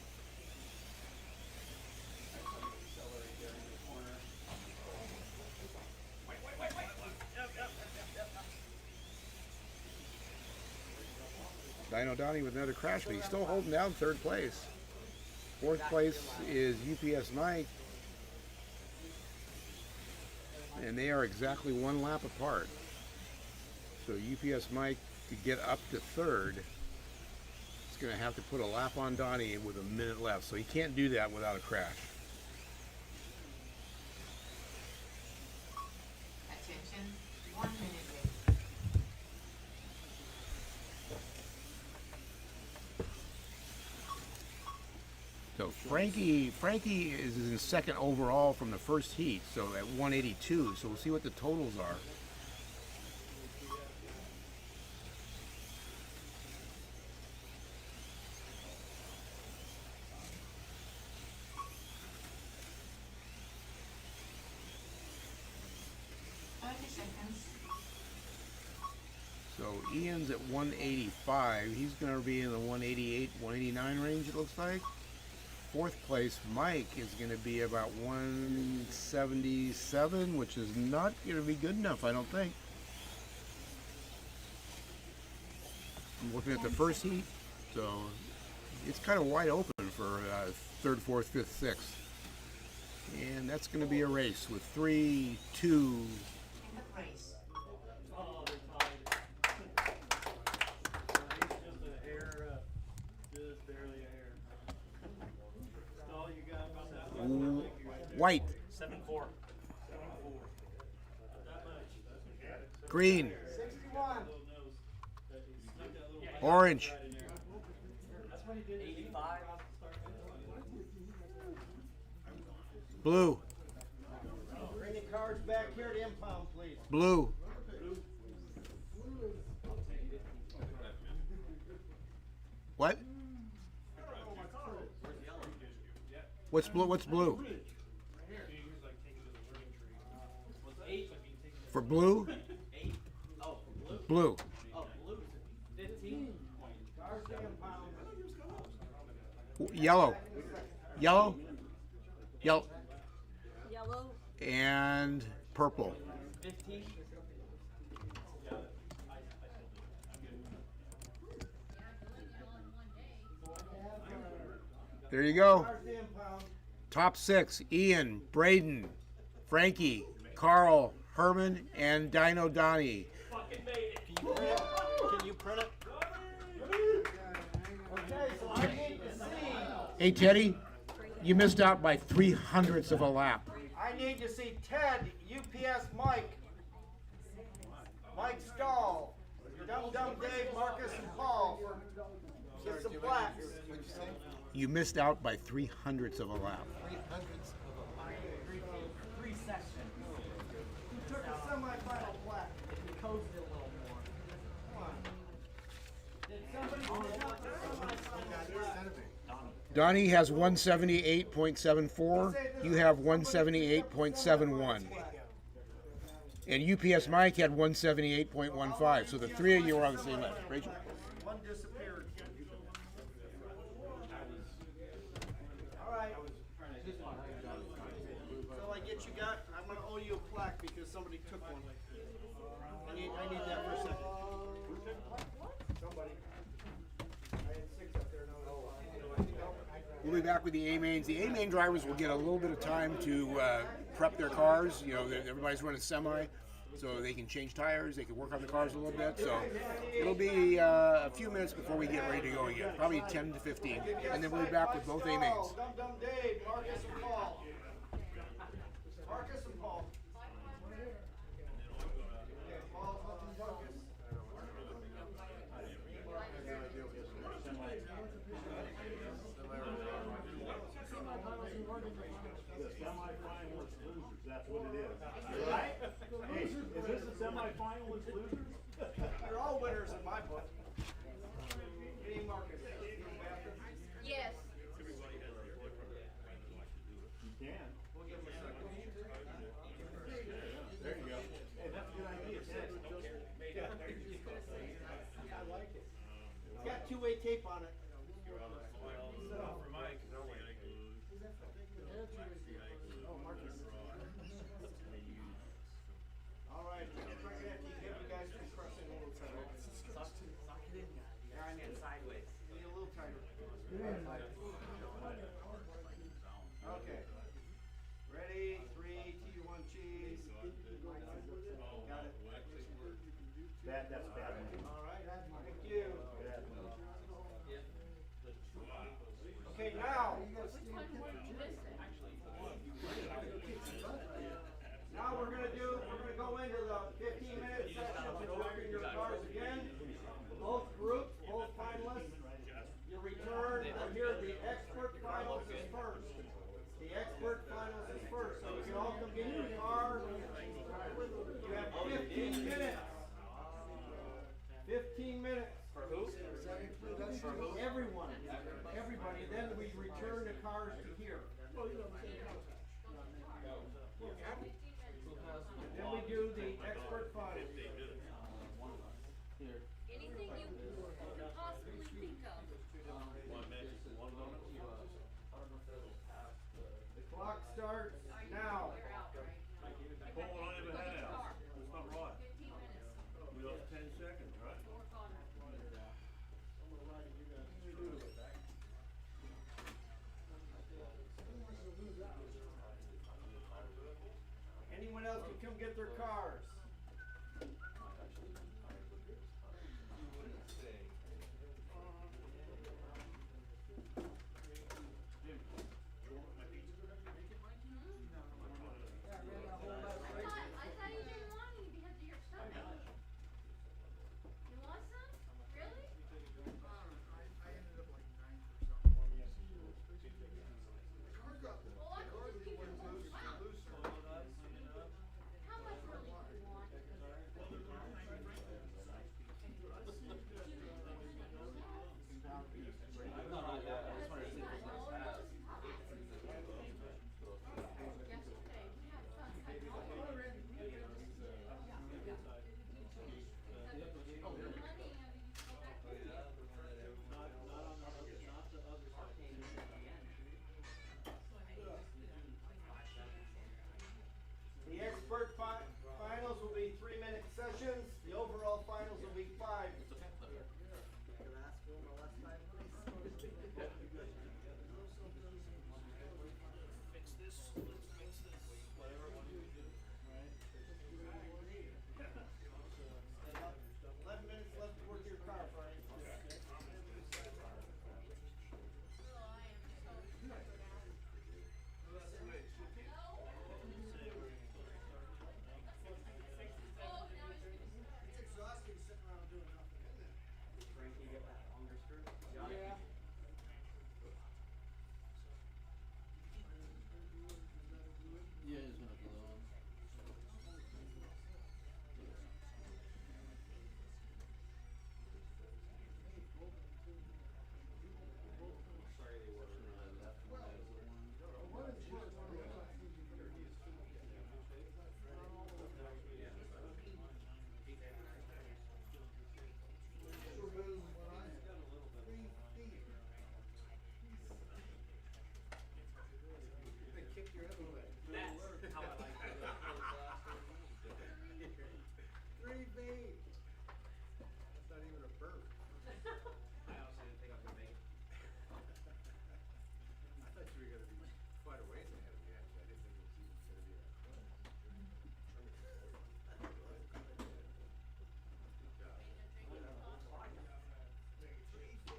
Dino Donnie with another crash, but he's still holding down 3rd place. 4th place is UPS Mike, and they are exactly 1 lap apart. So UPS Mike, to get up to 3rd, is going to have to put a lap on Donnie with a minute left. So he can't do that without a crash. Attention, 1 minute left. So Frankie is in 2nd overall from the first heat, so at 182. So we'll see what the totals are. So Ian's at 185. He's going to be in the 188, 189 range, it looks like. 4th place, Mike, is going to be about 177, which is not going to be good enough, I don't think. I'm looking at the first heat, so it's kind of wide open for 3rd, 4th, 5th, 6th. And that's going to be a race with 3, 2, white. 7-4. Green. 61. Orange. 85. Blue. Bring the cars back here to impound, please. Blue. What? What's blue? What's blue? For blue? Oh, for blue? Blue. Oh, blue. 15. Cars 10 pounds. Yellow. Yellow. Yellow. Yellow. And purple. 15. There you go. Cars 10 pounds. Top 6: Ian, Braden, Frankie, Carl, Herman, and Dino Donnie. Fucking made it. Can you print it? Okay, so I need to see. Hey Teddy, you missed out by 3/100ths of a lap. I need to see Ted, UPS Mike, Mike Stahl, Dum Dum Dave, Marcus, and Paul. Get some plaques. You missed out by 3/100ths of a lap. 3/100ths of a 3 sections. Who took a semi-final plaque? We coasted a little more. Come on. Did somebody pick up the semi-final plaque? Donnie has 178.74. You have 178.71. And UPS Mike had 178.15. So the three of you are on the same level. Rachel? One disappeared. All right. So I get you got. I'm gonna owe you a plaque because somebody took one. I need that for a second. Somebody. I had 6 up there. We'll be back with the A-mains. The A-main drivers will get a little bit of time to prep their cars. You know, everybody's running semi, so they can change tires, they can work on the cars a little bit. So it'll be a few minutes before we get ready to go again, probably 10 to 15. And then we'll be back with both A-mains. Dum Dum Dave, Marcus and Paul. Marcus and Paul. Paul and Marcus. The semi-finalist losers, that's what it is. Right? Hey, is this the semi-finalist losers? You're all winners in my book. Any Marcus? Yes. You can. We'll give him a second. There you go. Hey, that's a good idea, Ted. I like it. It's got 2-way tape on it. Oh, Marcus. All right, bring it in. You give you guys some pressing a little tighter. Suck it in, guys. Yeah, I mean sideways. Need a little tighter. Okay. Ready? 3, 2, 1, cheese. Got it. That's bad. All right. Thank you. Okay, now. Now we're gonna go into the 15-minute session of working your cars again. Both groups, both finalists. Your return here, the expert finals is first. The expert finals is first. So you can all come get your car. You have 15 minutes. 15 minutes. For who? Everyone. Everybody. Then we return the cars to here. Then we do the expert finals. Anything you could possibly think of. The clock starts now. Anyone else can come get their cars. Whatever one you do, right? 11 minutes left to work your car, Frank. It's exhausting sitting around doing nothing, isn't it? Frank, you get that longer skirt? Yeah. Yeah, he's gonna blow on. Sorry they were. Sure better than what I have. 3 feet. They kick your head away. That's how I like it. 3 feet. That's not even a bird. I also didn't think I was gonna make it. I thought you were gonna be quite a ways ahead of me, actually. I didn't think it was even gonna be that close.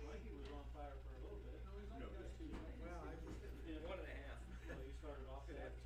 Mikey was on fire for a little bit. No, just 2. Well, I just. Yeah, 1.5. Well, you started off with that.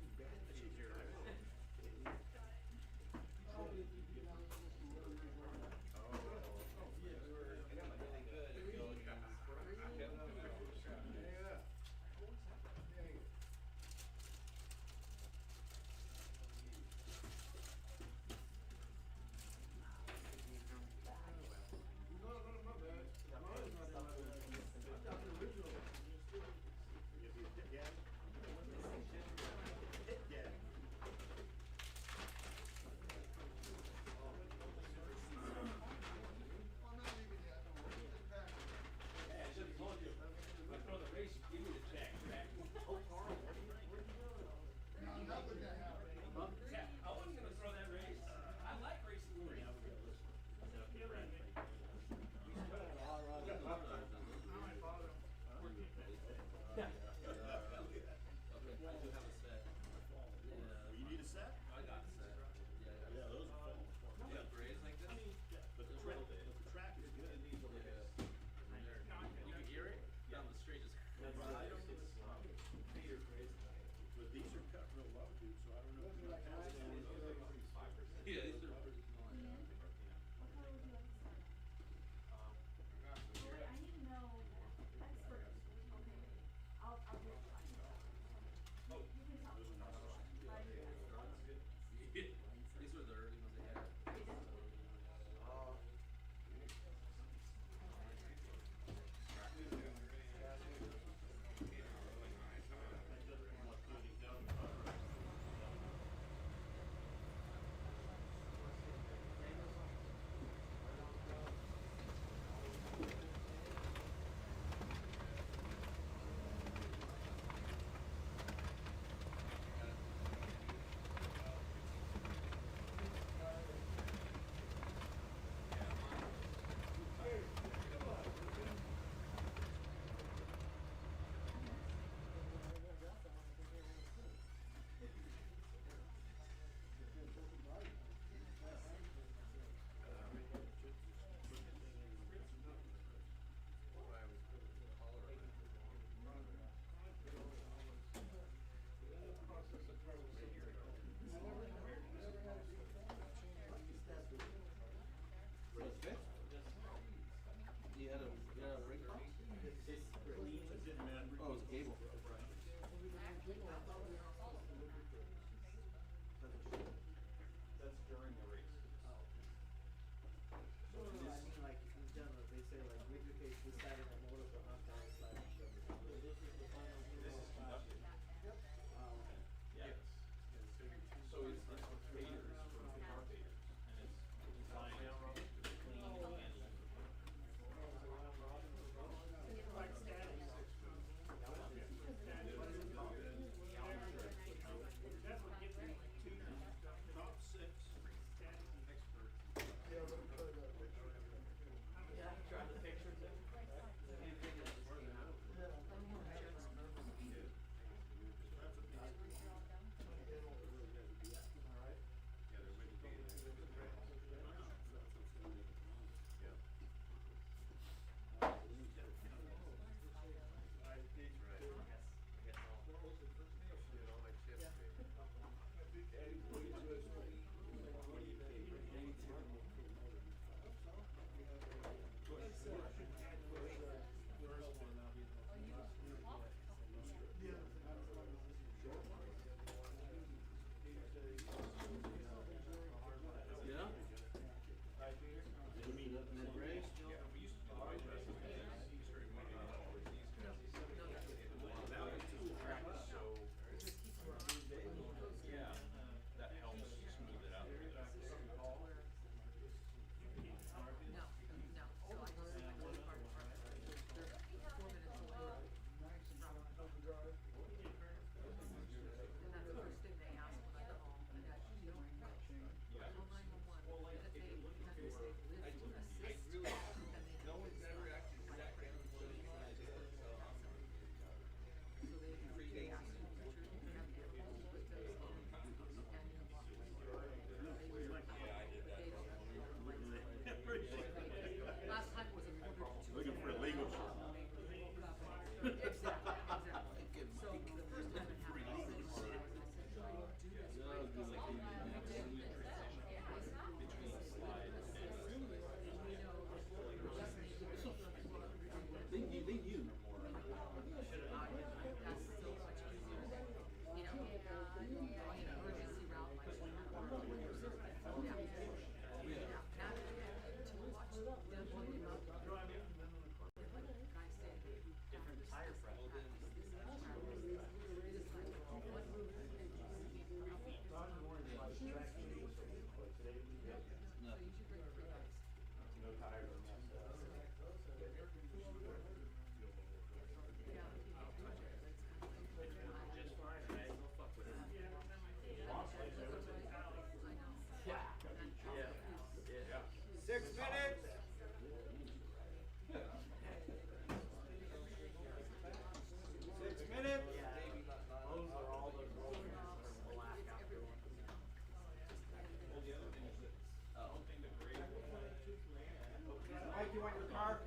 of your car?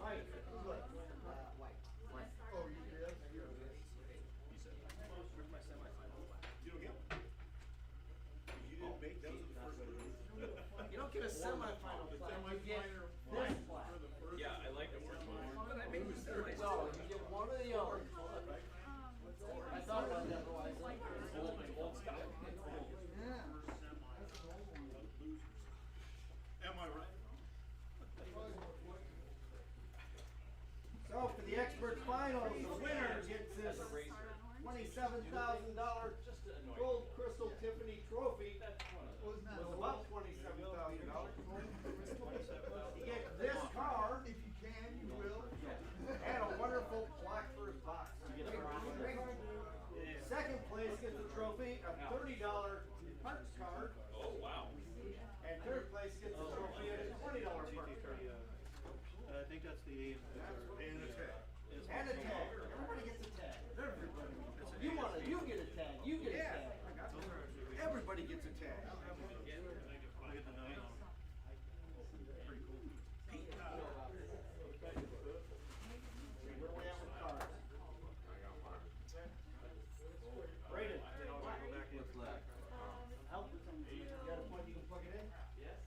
Right. Oh, you did? Where's my semifinal? You don't get one. You didn't make that was the first one. You don't get a semifinal plaque, you get this plaque. Yeah, I like the orange one. But I made you semi. No, you get one or the other. I thought it was otherwise. Old style. Am I right? So for the expert finals, the winner gets this $27,000 gold crystal Tiffany trophy. Was about $27,000. You get this car. If you can, you will. And a wonderful plaque for his box. Second place gets a trophy, a $30 parts card. Oh, wow. And third place gets a trophy, and a $20 parts card. I think that's the and the tag. And a tag. Everybody gets a tag. Everybody. You want it, you get a tag. You get a tag. Everybody gets a tag. Where we at with cards? Brayden. Help with some. You got a plug you can plug it in? Yes.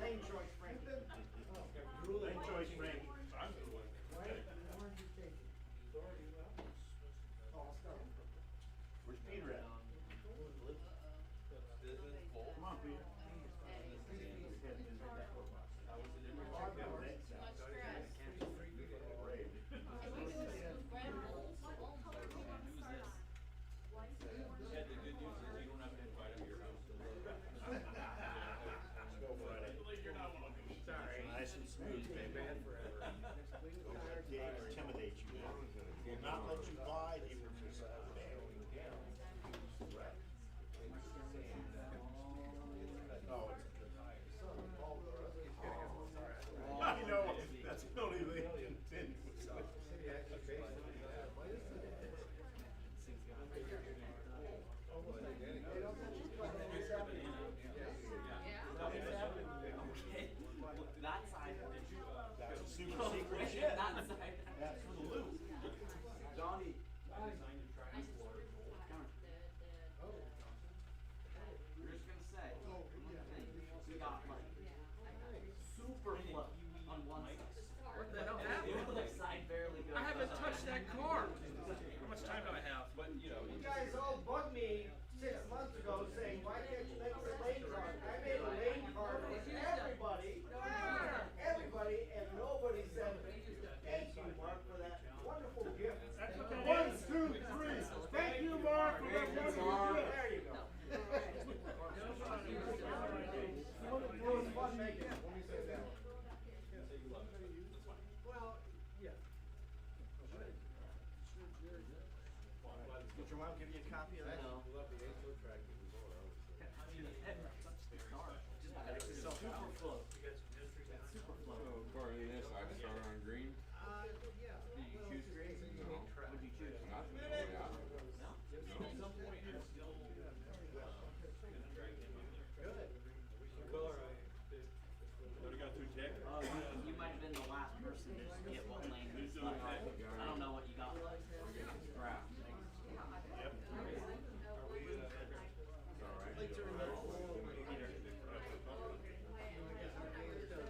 Lane choice, Franklin. Lane choice, Franklin. Where's Peter at? Come on, Peter. Yeah, the good news is you don't have to invite him to your house to live. Nice and smooth, baby. He'll intimidate you. He will not let you glide. He will just I know. That's the only thing continuous. That side. That's a super secret shit. That side. That's for the loop. Johnny. We're just gonna say, we got like super flow on one side. What the hell The happened? other side barely goes. I haven't touched that car. How much time do I have? But, you know, You guys all bugged me 6 months ago saying, why can't you make a lane card? I made a lane card for everybody. Everybody, and nobody said, thank you, Mark, for that wonderful gift. 1, 2, 3. Thank you, Mark, for that wonderful gift. There you go. It was fun making it. Let me say that. Well, yeah. Did your mom give you a copy of that? No. Super flow. Super flow. According to this, I start on green. Yeah. Did you choose green? No. What'd you choose? Nothing. Yeah. You might have been the last person to just get what lane was left. I don't know what you got left. Crap.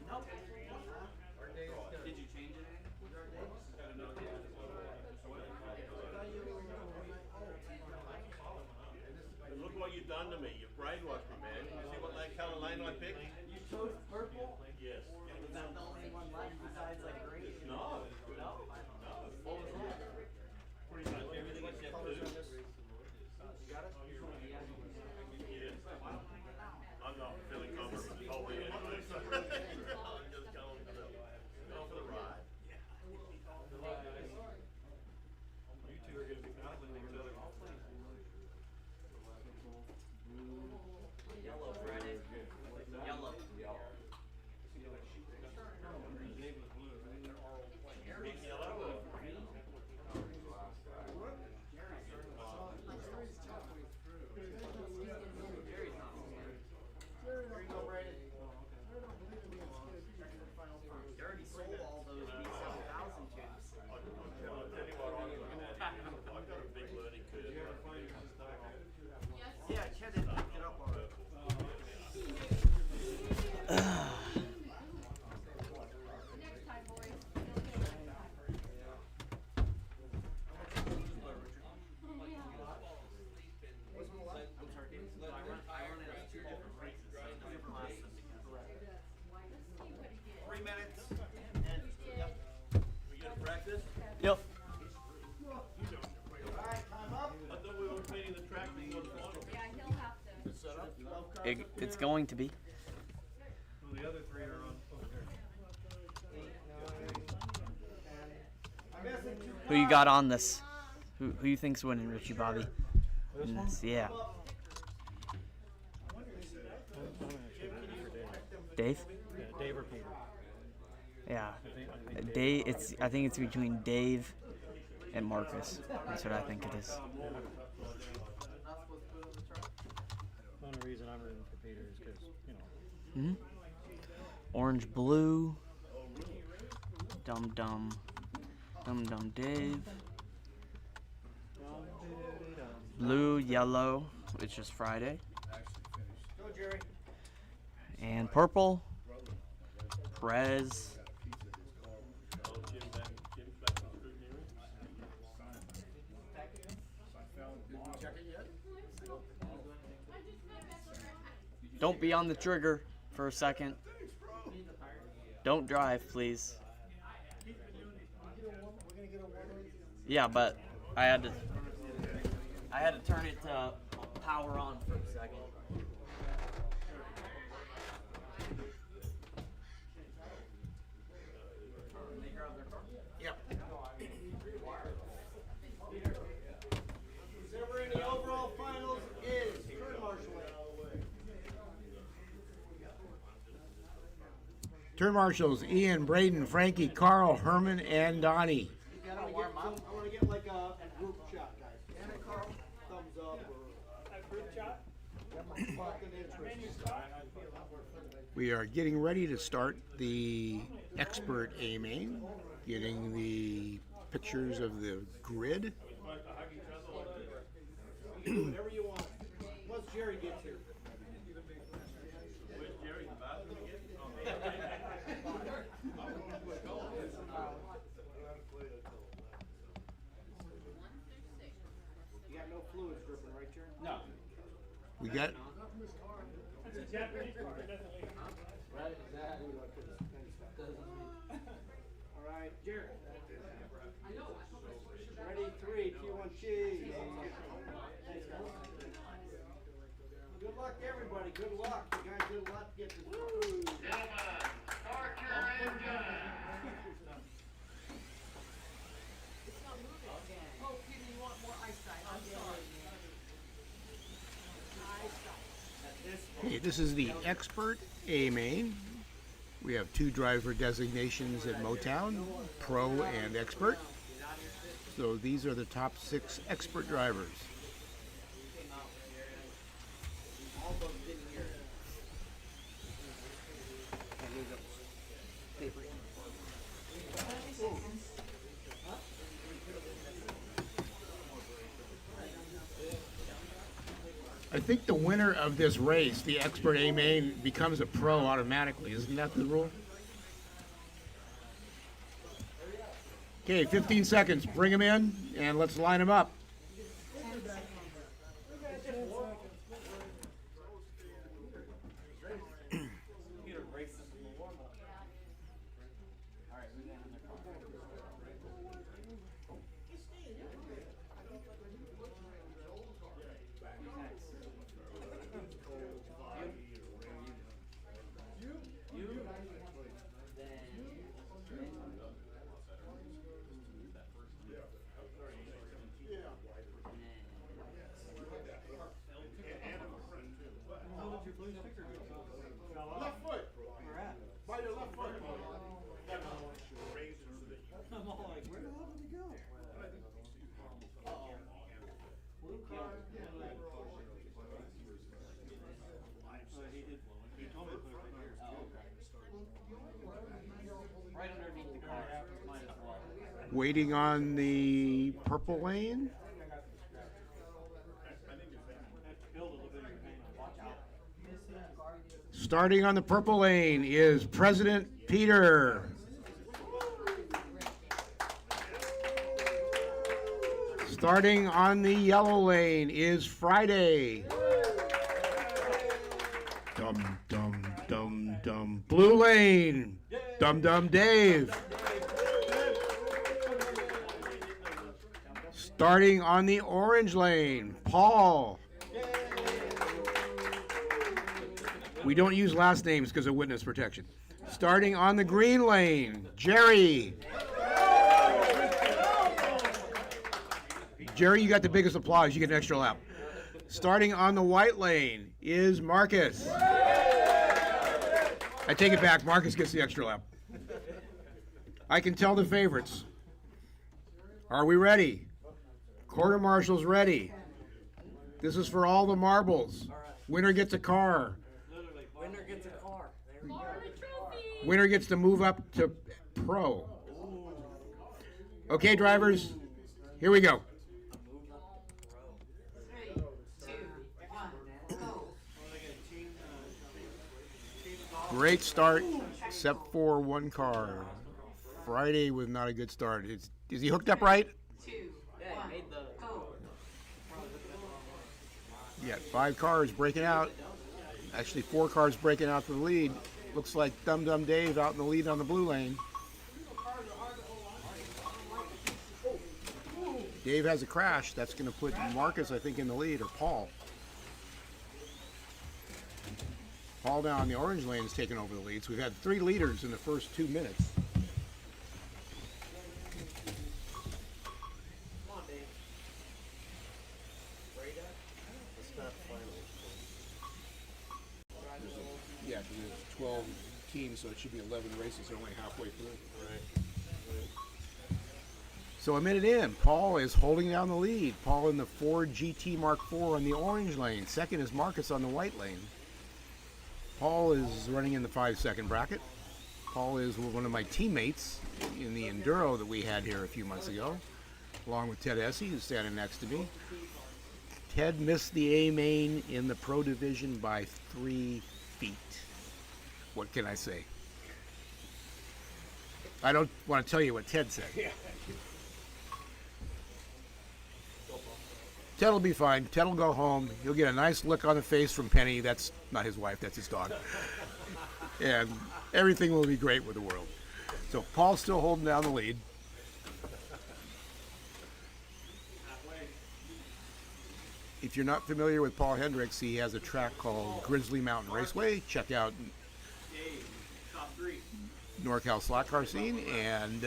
Nope. Did you change anything? Look what you've done to me. You've brainwashed me, man. You see what kind of line I picked? You chose purple? Yes. Was that the only one left besides like green? No. No? What was that? Pretty much everything except blue. You got it? Yeah. Yes. I'm not feeling comfortable with holding it anyway, so I'm just going for the ride. you two are going to be battling each other. It's going to be. Well, the other three are on over there. Who you got on this? Who you think's winning, Richie Bobby? In this, yeah. Dave? Yeah, Dave or Peter. Yeah. Dave. I think it's between Dave and Marcus. That's what I think it is. The only reason I'm rooting for Peter is because, you know. Orange blue. Dum Dum Dave. Blue, yellow, which is Friday. Go, Jerry. And purple, Perez. Don't be on the trigger for a second. Don't drive, please. Yeah, but I had to turn it to power on for a second. Yep. Whoever in the overall finals is turn marshaling. Turn marshals: Ian, Braden, Frankie, Carl, Herman, and Donnie. I want to get like a group shot, guys. And a Carl, thumbs up or a group shot. We are getting ready to start the expert A main, getting the pictures of the grid. Whatever you want. Once Jerry gets here. You got no fluids dripping, right, Jerry? No. We got Right, exactly what this doesn't mean. All right, Jerry. Ready, 3, 2, 1, cheese. Thanks, guys. Good luck, everybody. Good luck. You guys did a lot to get this. Gentlemen, start your engine. Oh, Peter, you want more eyesight? I'm sorry. Okay, this is the expert A main. We have 2 driver designations at Motown, Pro and Expert. So these are the top 6 expert drivers. I think the winner of this race, the expert A main, becomes a pro automatically. Isn't that the rule? Okay, 15 seconds. Bring them in and let's line them up. Left foot. By your left foot. I'm all like, where the hell did he go? Blue card. He told me to put it right here. Right underneath the car. Might as well. Waiting on the purple lane. Starting on the purple lane is President Peter. Starting on the yellow lane is Friday. Dum dum dum dum. Blue lane. Dum dum Dave. Starting on the orange lane, Paul. We don't use last names because of witness protection. Starting on the green lane, Jerry. Jerry, you got the biggest applause. You get an extra lap. Starting on the white lane is Marcus. I take it back. Marcus gets the extra lap. I can tell the favorites. Are we ready? Quarter marshal's ready. This is for all the marbles. Winner gets a car. Winner gets a car. There we go. Winner gets to move up to pro. Okay, drivers, here we go. 3, 2, 1, go. Great start, except for one car. Friday was not a good start. Is he hooked up right? 2, Yeah, he made the. go. Yeah, 5 cars breaking out. Actually, 4 cars breaking out for the lead. Looks like Dum Dum Dave out in the lead on the blue lane. Dave has a crash. That's going to put Marcus, I think, in the lead, or Paul. Paul down in the orange lane is taking over the lead. So we've had 3 leaders in the first 2 minutes. Come on, Dave. Yeah, because there's 12 teams, so it should be 11 races. They're only halfway through. So a minute in, Paul is holding down the lead. Paul in the Ford GT Mark IV on the orange lane. Second is Marcus on the white lane. Paul is running in the 5-second bracket. Paul is one of my teammates in the Enduro that we had here a few months ago, along with Ted Essie, who's standing next to me. Ted missed the A main in the pro division by 3 feet. What can I say? I don't want to tell you what Ted said. Ted will be fine. Ted will go home. He'll get a nice look on the face from Penny. That's not his wife, that's his dog. And everything will be great with the world. So Paul's still holding down the lead. If you're not familiar with Paul Hendricks, he has a track called Grizzly Mountain Raceway. Check out NorCal slot car scene and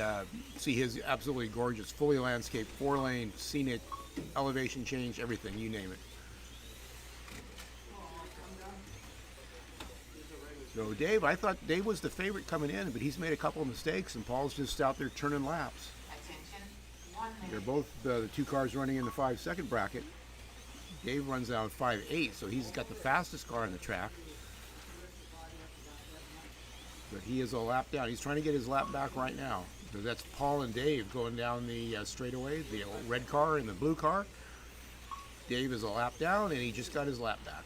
see his absolutely gorgeous, fully landscaped, 4-lane, scenic, elevation change, everything, you name it. So Dave, I thought Dave was the favorite coming in, but he's made a couple of mistakes, and Paul's just out there turning laps. Attention, 1 minute. They're both the 2 cars running in the 5-second bracket. Dave runs down 5.8, so he's got the fastest car on the track. But he is a lap down. He's trying to get his lap back right now. So that's Paul and Dave going down the straightaway, the red car and the blue car. Dave is a lap down, and he just got his lap back.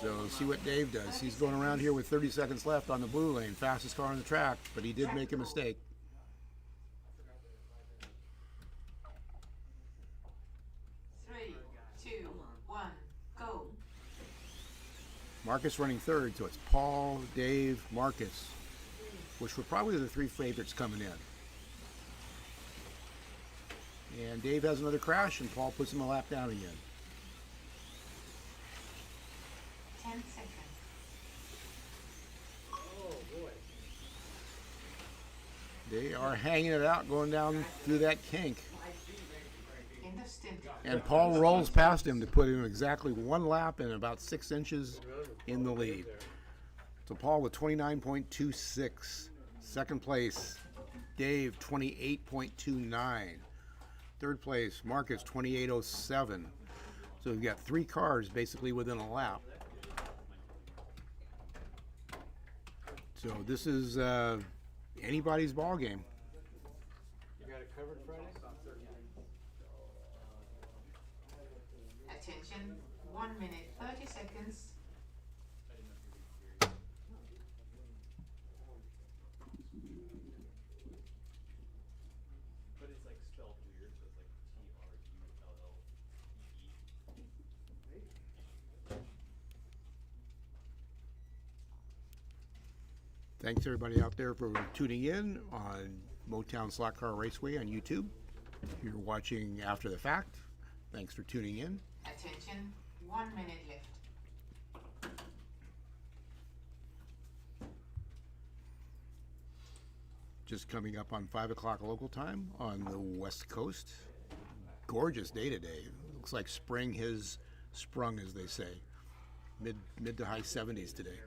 So see what Dave does. He's going around here with 30 seconds left on the blue lane, fastest car on the track, but he did make a mistake. Three, two, 1, go. Marcus running third, so it's Paul, Dave, Marcus, which were probably the 3 favorites coming in. And Dave has another crash, and Paul puts him a lap down again. 10 seconds. They are hanging it out, going down through that kink. In the stint. And Paul rolls past him to put him exactly 1 lap and about 6 inches in the lead. So Paul with 29.26. Second place, Dave 28.29. Third place, Marcus 28.07. So we've got 3 cars basically within a lap. So this is anybody's ball game. You got it covered Friday? Attention, 1 minute, 30 seconds. But it's like spelled weird, so it's like TRULLE. Thanks everybody out there for tuning in on Motown Slot Car Raceway on YouTube. If you're watching after the fact, thanks for tuning in. Attention, 1 minute left. Just coming up on 5 o'clock local time on the West Coast. Gorgeous day today. Looks like spring has sprung, as they say. Mid to high 70s today.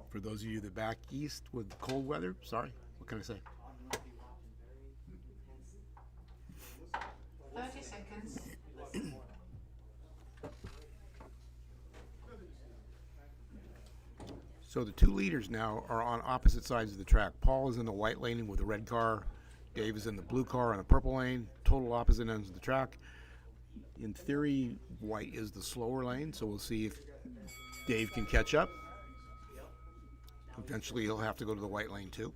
For those of you that back east with cold weather, sorry, what can I say? 30 seconds. So the two leaders now are on opposite sides of the track. Paul is in the white lane with the red car. Dave is in the blue car on the purple lane. Total opposite ends of the track. In theory, white is the slower lane, so we'll see if Dave can catch up. Eventually, he'll have to go to the white lane too.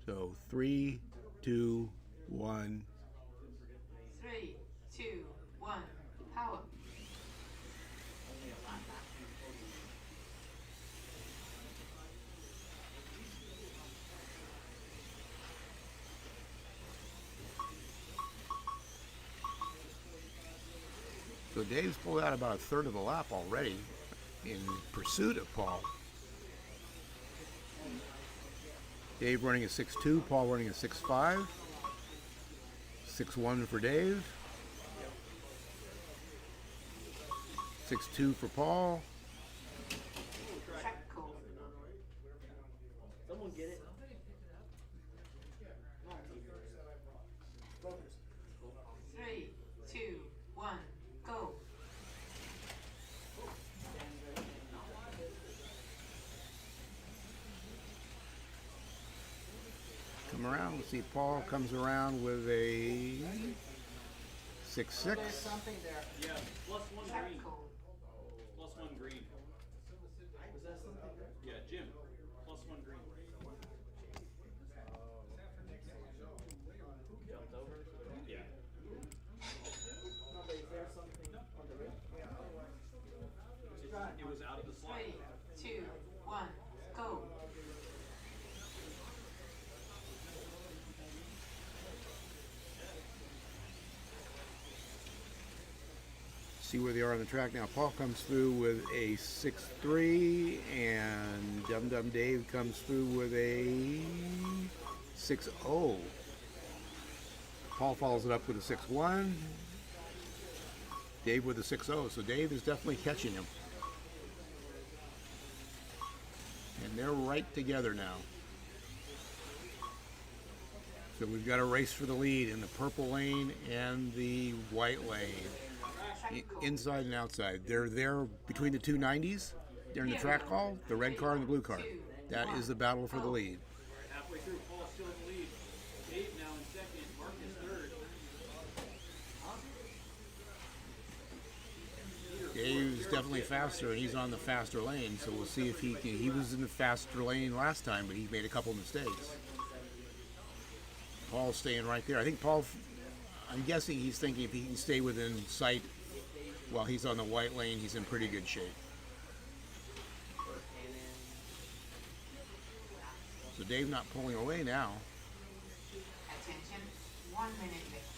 So 3, 2, 1. 3, 2, 1, power. So Dave's pulled out about a third of the lap already in pursuit of Paul. Dave running a 6.2, Paul running a 6.5. 6.1 for Dave. 6.2 for Paul. Track call. Someone get it? 3, 2, 1, go. Come around. We'll see Paul comes around with a 6.6. There's something there. Yeah, +1 Track green. call. +1 green. Was that something there? Yeah, Jim. +1 green. Jumped over. Yeah. No, but is there something on the rim? It was out of the slot. 3, 2, 1, go. See where they are on the track now. Paul comes through with a 6.3 and Dum Dum Dave comes through with a 6.0. Paul follows it up with a 6.1. Dave with a 6.0. So Dave is definitely catching him. And they're right together now. So we've got a race for the lead in the purple lane and the white lane. Inside and outside. They're there between the two 90s. They're in the track call, the red car and the blue car. That is the battle for the lead. Halfway through, Paul's still in the lead. Dave now in second, Mark is third. Dave's definitely faster, and he's on the faster lane, so we'll see if he can. He was in the faster lane last time, but he made a couple mistakes. Paul's staying right there. I think Paul, I'm guessing he's thinking if he can stay within sight while he's on the white lane, he's in pretty good shape. So Dave not pulling away now. Attention, 1 minute left.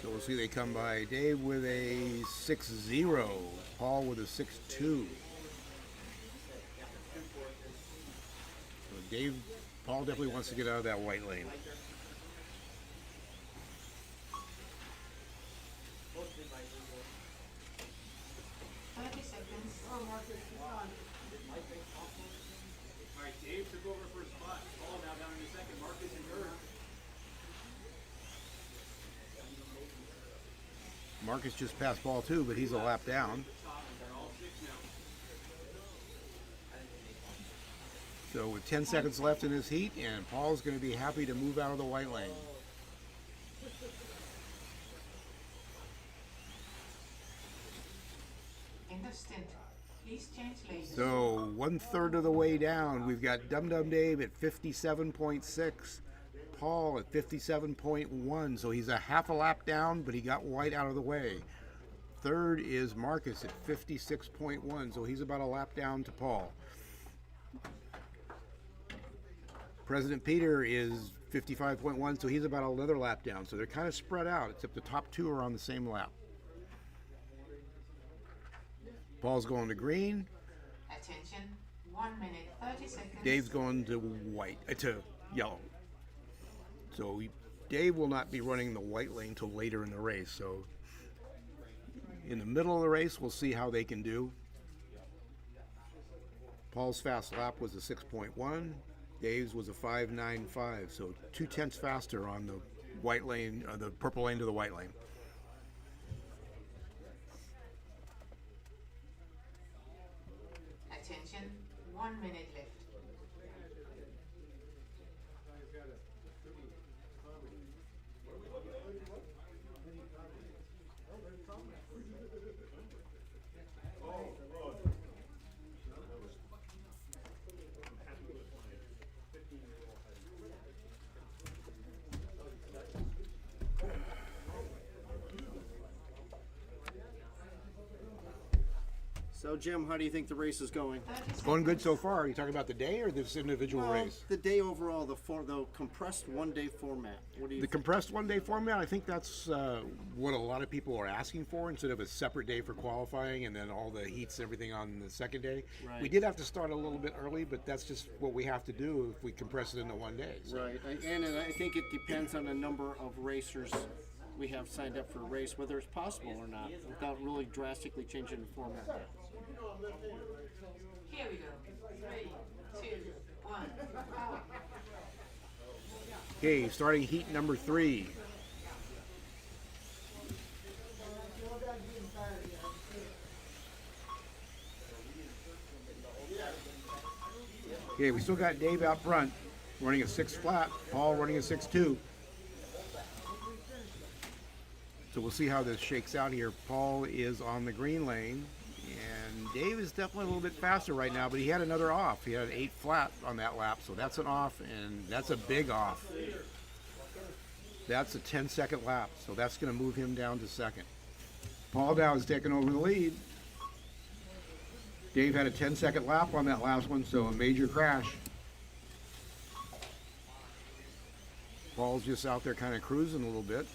So we'll see they come by. Dave with a 6.0, Paul with a 6.2. So Paul definitely wants to get out of that white lane. All right, Dave took over first spot. Paul now down in the second. Marcus in third. Marcus just passed Paul too, but he's a lap down. They're all 6 now. So with 10 seconds left in this heat, and Paul's going to be happy to move out of the white lane. In the stint, please change lanes. So 1/3 of the way down, we've got Dum Dum Dave at 57.6, Paul at 57.1. So he's a half a lap down, but he got white out of the way. Third is Marcus at 56.1, so he's about a lap down to Paul. President Peter is 55.1, so he's about another lap down. So they're kind of spread out, except the top two are on the same lap. Paul's going to green. Attention, 1 minute, 30 seconds. Dave's going to yellow. So Dave will not be running the white lane till later in the race. So in the middle of the race, we'll see how they can do. Paul's fast lap was a 6.1. Dave's was a 5.95. So 0.2 faster on the white lane, the purple lane to the white lane. Attention, 1 minute left. So, Jim, how do you think the race is going? It's going good so far. Are you talking about the day or this individual race? The day overall, the compressed one-day format. What do you The compressed one-day format, I think that's what a lot of people are asking for, instead of a separate day for qualifying and then all the heats and everything on the second day. Right. We did have to start a little bit early, but that's just what we have to do if we compress it into one day. So. Right, and I think it depends on the number of racers we have signed up for a race, whether it's possible or not, without really drastically changing the format. Here we go. 3, 2, 1, go. Okay, starting heat number 3. Okay, we still got Dave out front, running a 6 flat, Paul running a 6.2. So we'll see how this shakes out here. Paul is on the green lane, and Dave is definitely a little bit faster right now, but he had another off. He had an 8 flat on that lap, so that's an off, and that's a big off. That's a 10-second lap, so that's going to move him down to second. Paul now is taking over the lead. Dave had a 10-second lap on that last one, so a major crash. Paul's just out there kind of cruising a little bit,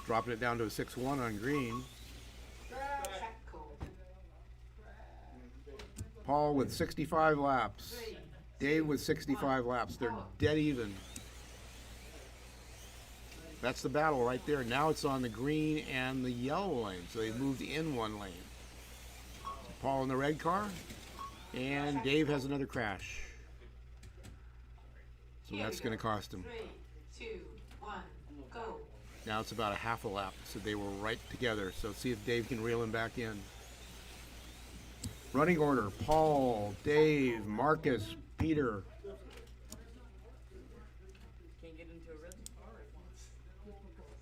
dropping it down to a 6.1 on green. Paul with 65 laps. Dave with 65 laps. They're dead even. That's the battle right there. Now it's on the green and the yellow lane, so they moved in one lane. Paul in the red car, and Dave has another crash. So that's going to cost him. 3, 2, 1, go. Now it's about a half a lap, so they were right together. So see if Dave can reel him back in. Running order: Paul, Dave, Marcus, Peter. Can't get into a rhythm.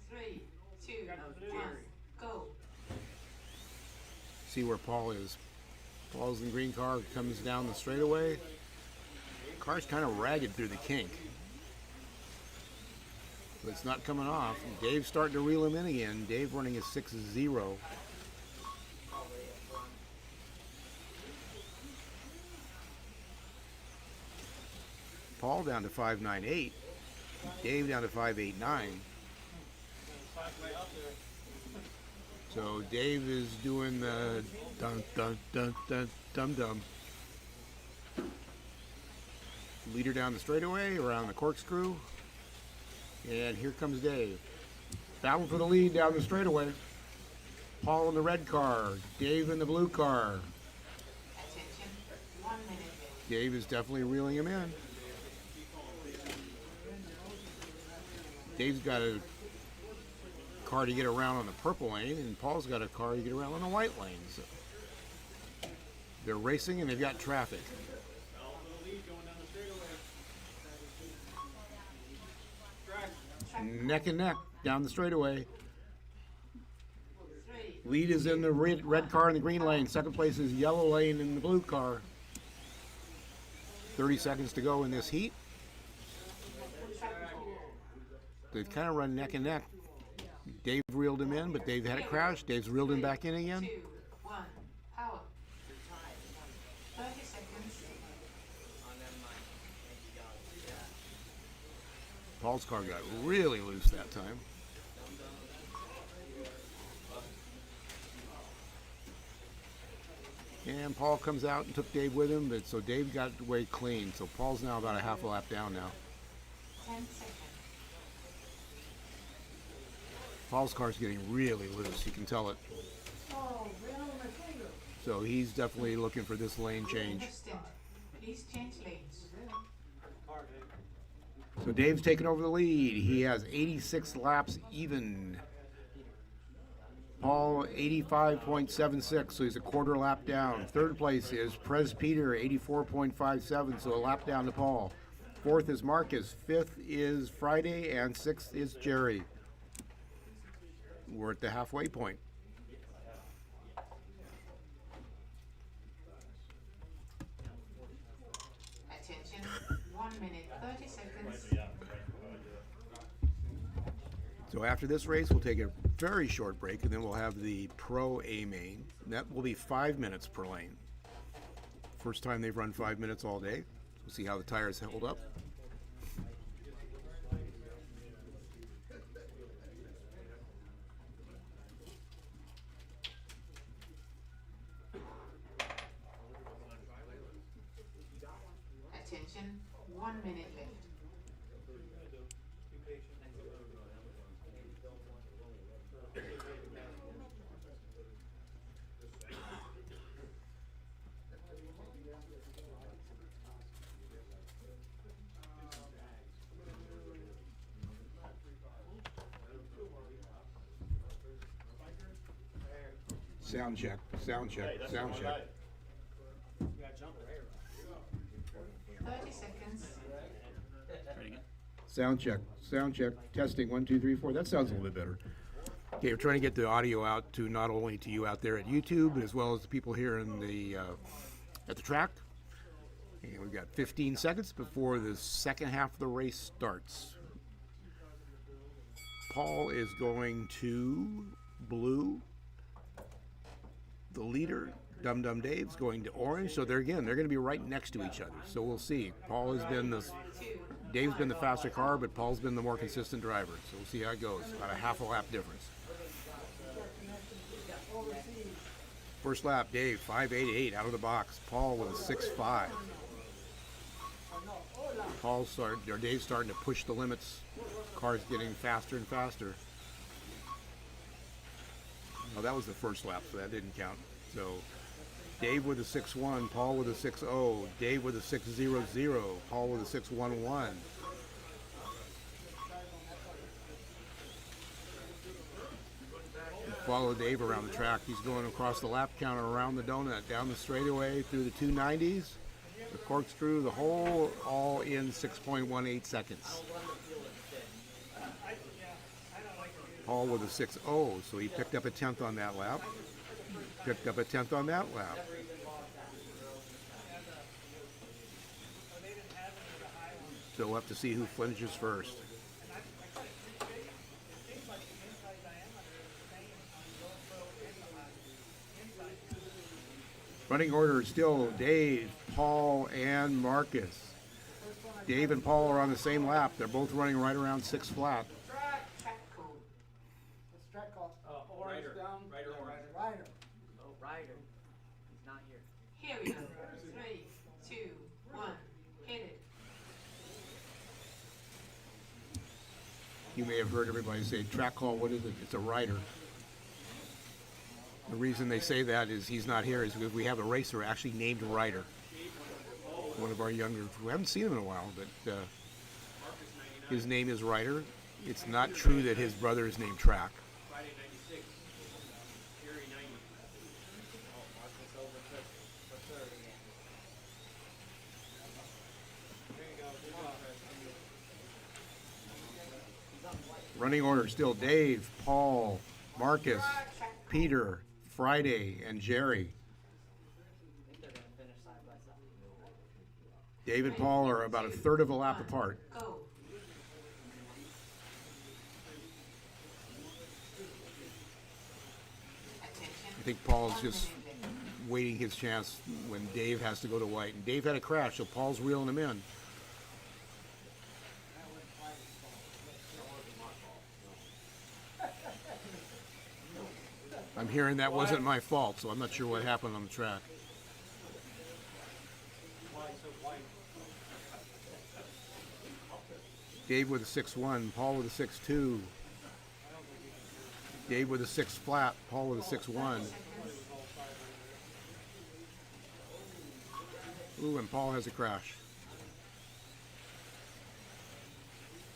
3, 2, 1, go. See where Paul is. Paul's in the green car, comes down the straightaway. Car's kind of ragged through the kink, but it's not coming off. Dave's starting to reel him in again. Dave running a 6.0. Paul down to 5.98. Dave down to 5.89. So Dave is doing the dun dun dun dun dum dum. Leader down the straightaway, around the corkscrew. And here comes Dave. Battle for the lead down the straightaway. Paul in the red car, Dave in the blue car. Attention, 1 minute left. Dave is definitely reeling him in. Dave's got a car to get around on the purple lane, and Paul's got a car to get around on the white lane. So they're racing and they've got traffic. Neck and neck down the straightaway. Lead is in the red car in the green lane. Second place is yellow lane in the blue car. 30 seconds to go in this heat. They've kind of run neck and neck. Dave reeled him in, but Dave had it crash. Dave's reeled him back in again. 2, 1, power. 30 seconds. Paul's car got really loose that time. And Paul comes out and took Dave with him, but so Dave got away clean. So Paul's now about a half a lap down now. 10 seconds. Paul's car's getting really loose. You can tell it. So he's definitely looking for this lane change. Please change lanes. So Dave's taking over the lead. He has 86 laps even. Paul 85.76, so he's a quarter lap down. Third place is Prez Peter 84.57, so a lap down to Paul. Fourth is Marcus. Fifth is Friday, and sixth is Jerry. We're at the halfway point. Attention, 1 minute, 30 seconds. So after this race, we'll take a very short break, and then we'll have the Pro A main. That will be 5 minutes per lane. First time they've run 5 minutes all day. We'll see how the tires hold up. Attention, 1 minute left. Sound check, sound check, sound check. 30 seconds. Sound check, testing, 1, 2, 3, 4. That sounds a little bit better. Okay, we're trying to get the audio out to not only to you out there at YouTube, but as well as the people here in the at the track. And we've got 15 seconds before the second half of the race starts. Paul is going to blue. The leader, Dum Dum Dave's going to orange. So they're going to be right next to each other. So we'll see. Dave's been the faster car, but Paul's been the more consistent driver. So we'll see how it goes. About a half a lap difference. First lap, Dave, 5.88 out of the box. Paul with a 6.5. Dave's starting to push the limits. Car's getting faster and faster. Oh, that was the first lap, so that didn't count. So Dave with a 6.1, Paul with a 6.0, Dave with a 6.00, Paul with a 6.11. Follow Dave around the track. He's going across the lap counter, around the donut, down the straightaway, through the 290s, the corkscrew, the whole, all in 6.18 seconds. Paul with a 6.0, so he picked up a 10th on that lap. Picked up a 10th on that lap. So we'll have to see who flinches first. Running order is still Dave, Paul, and Marcus. Dave and Paul are on the same lap. They're both running right around 6 flat. Track call. Ryder. Ryder. Oh, Ryder. He's not here. Here we go. 3, 2, 1, hit it. You may have heard everybody say, track call, what is it? It's a rider. The reason they say that is he's not here is because we have a racer actually named Ryder. One of our younger, we haven't seen him in a while, but his name is Ryder. It's not true that his brother is named Track. Running order still Dave, Paul, Marcus, Peter, Friday, and Jerry. Dave and Paul are about a third of a lap apart. I think Paul's just waiting his chance when Dave has to go to white. And Dave had a crash, so Paul's reeling him in. I'm hearing that wasn't my fault, so I'm not sure what happened on the track. Dave with a 6-1, Paul with a 6-2. Dave with a 6 flat, Paul with a 6-1. Ooh, and Paul has a crash.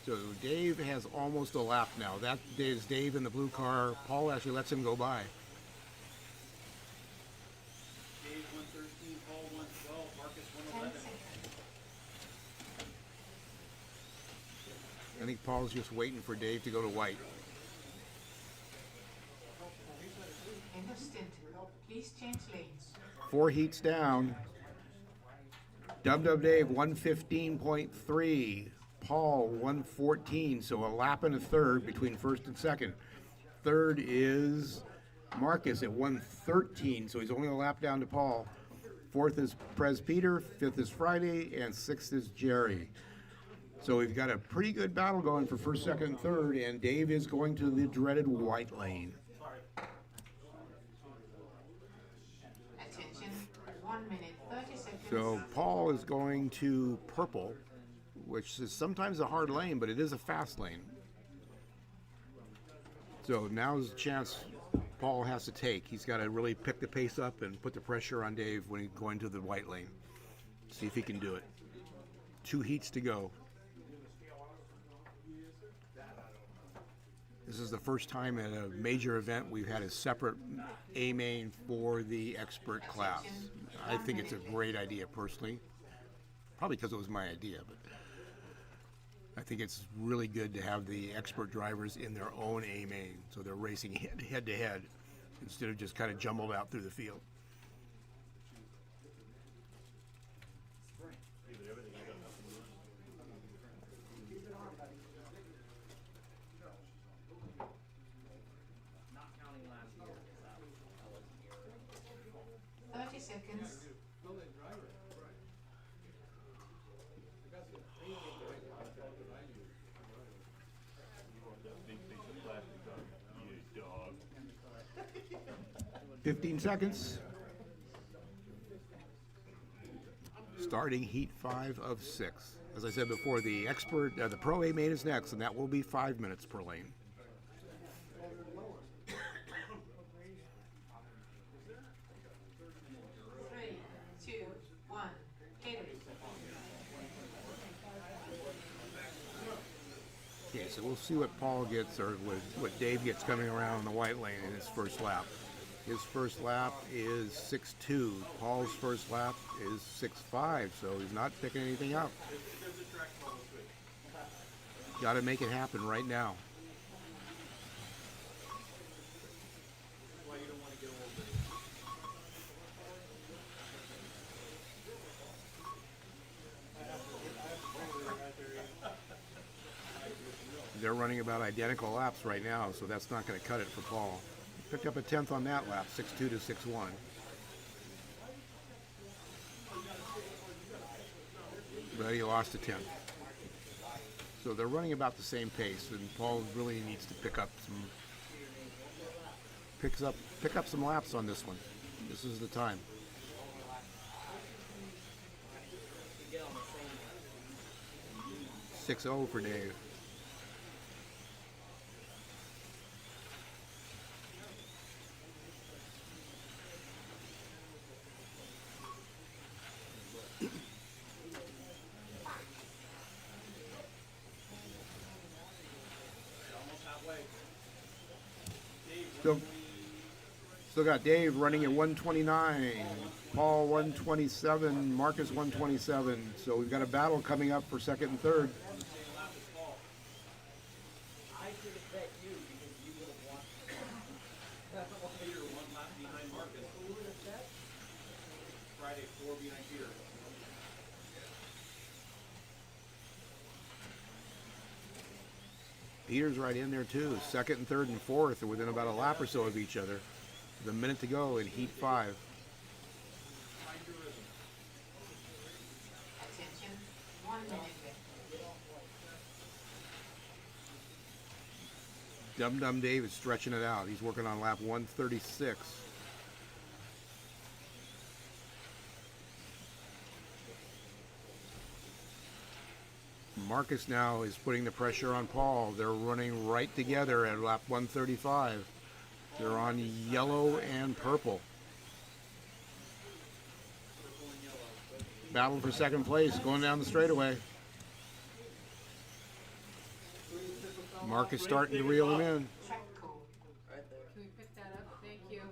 So Dave has almost a lap now. That is Dave in the blue car. Paul actually lets him go by. Dave 113, Paul 112, Marcus 111. I think Paul's just waiting for Dave to go to white. End of stint. Please change lanes. 4 heats down. Dub Dave 115.3. Paul 114, so a lap and a third between first and second. Third is Marcus at 113, so he's only a lap down to Paul. Fourth is Prez Peter, fifth is Friday, and sixth is Jerry. So we've got a pretty good battle going for first, second, and third, and Dave is going to the dreaded white lane. Attention, 1 minute, 30 seconds. So Paul is going to purple, which is sometimes a hard lane, but it is a fast lane. So now's the chance Paul has to take. He's got to really pick the pace up and put the pressure on Dave when he's going to the white lane. See if he can do it. 2 heats to go. This is the first time at a major event we've had a separate A main for the expert class. I think it's a great idea personally. Probably because it was my idea, but I think it's really good to have the expert drivers in their own A main, so they're racing head to head instead of just kind of jumbled out through the field. Not counting last year, 'cause I wasn't here. 30 seconds. 15 seconds. Starting heat 5 of 6. As I said before, the Pro A main is next, and that will be 5 minutes per lane. Three, two, one, hit it. Okay, so we'll see what Paul gets, or what Dave gets coming around the white lane in his first lap. His first lap is 6.2. Paul's first lap is 6.5, so he's not picking anything up. Got to make it happen right now. They're running about identical laps right now, so that's not going to cut it for Paul. Picked up a 10th on that lap, 6.2 to 6.1. But he lost a 10th. So they're running about the same pace, and Paul really needs to pick up some laps on this one. This is the time. Get on the same. 6-0 for Dave. Still got Dave running at 129, Paul 127, Marcus 127. So we've got a battle coming up for second and third. I should have bet you because you would have won. Peter 1 lap behind Marcus. Who would have bet? Friday 4 behind Peter. Peter's right in there too. Second and third and fourth are within about a lap or so of each other. The minute to go in heat 5. Attention, 1 minute. Dum Dum Dave is stretching it out. He's working on lap 136. Marcus now is putting the pressure on Paul. They're running right together at lap 135. They're on yellow and purple. Battle for second place going down the straightaway. Marcus starting to reel him in. Track code. Right there. Can we pick that up? Thank you.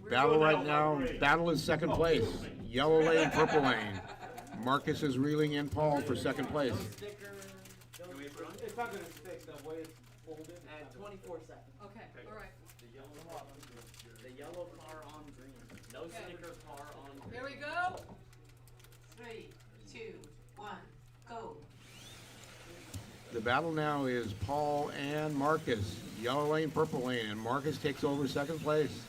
Battle right now. Battle is second place. Yellow lane, purple lane. Marcus is reeling in Paul for second place. It's not gonna stick the way it's folded. And 24 seconds. Okay, all right. The yellow car on green. No sticker car on green. Here we go. 3, 2, 1, go. The battle now is Paul and Marcus. Yellow lane, purple lane, and Marcus takes over second place.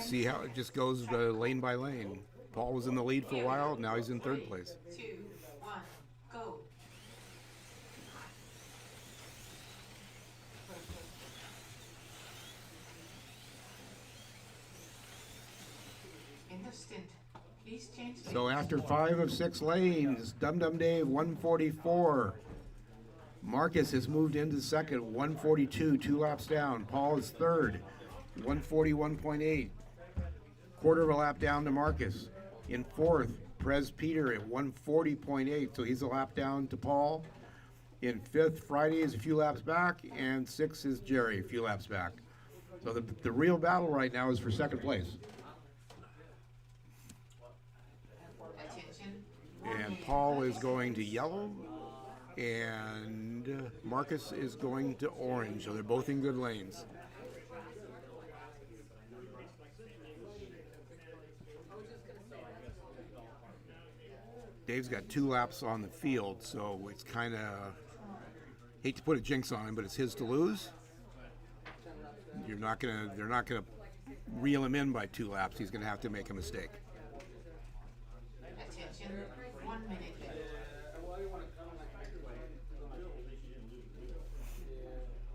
See how it just goes lane by lane. Paul was in the lead for a while, now he's in third place. 2, 1, go. In the stint, please change lanes. So after 5 of 6 lanes, Dum Dum Dave 144. Marcus has moved into second, 142, 2 laps down. Paul is third, 141.8. Quarter of a lap down to Marcus. In fourth, Prez Peter at 140.8, so he's a lap down to Paul. In fifth, Friday is a few laps back, and sixth is Jerry, a few laps back. So the real battle right now is for second place. Attention. And Paul is going to yellow, and Marcus is going to orange, so they're both in good lanes. Dave's got 2 laps on the field, so it's kind of, hate to put a jinx on him, but it's his to lose. They're not gonna reel him in by 2 laps. He's gonna have to make a mistake. Attention, 1 minute.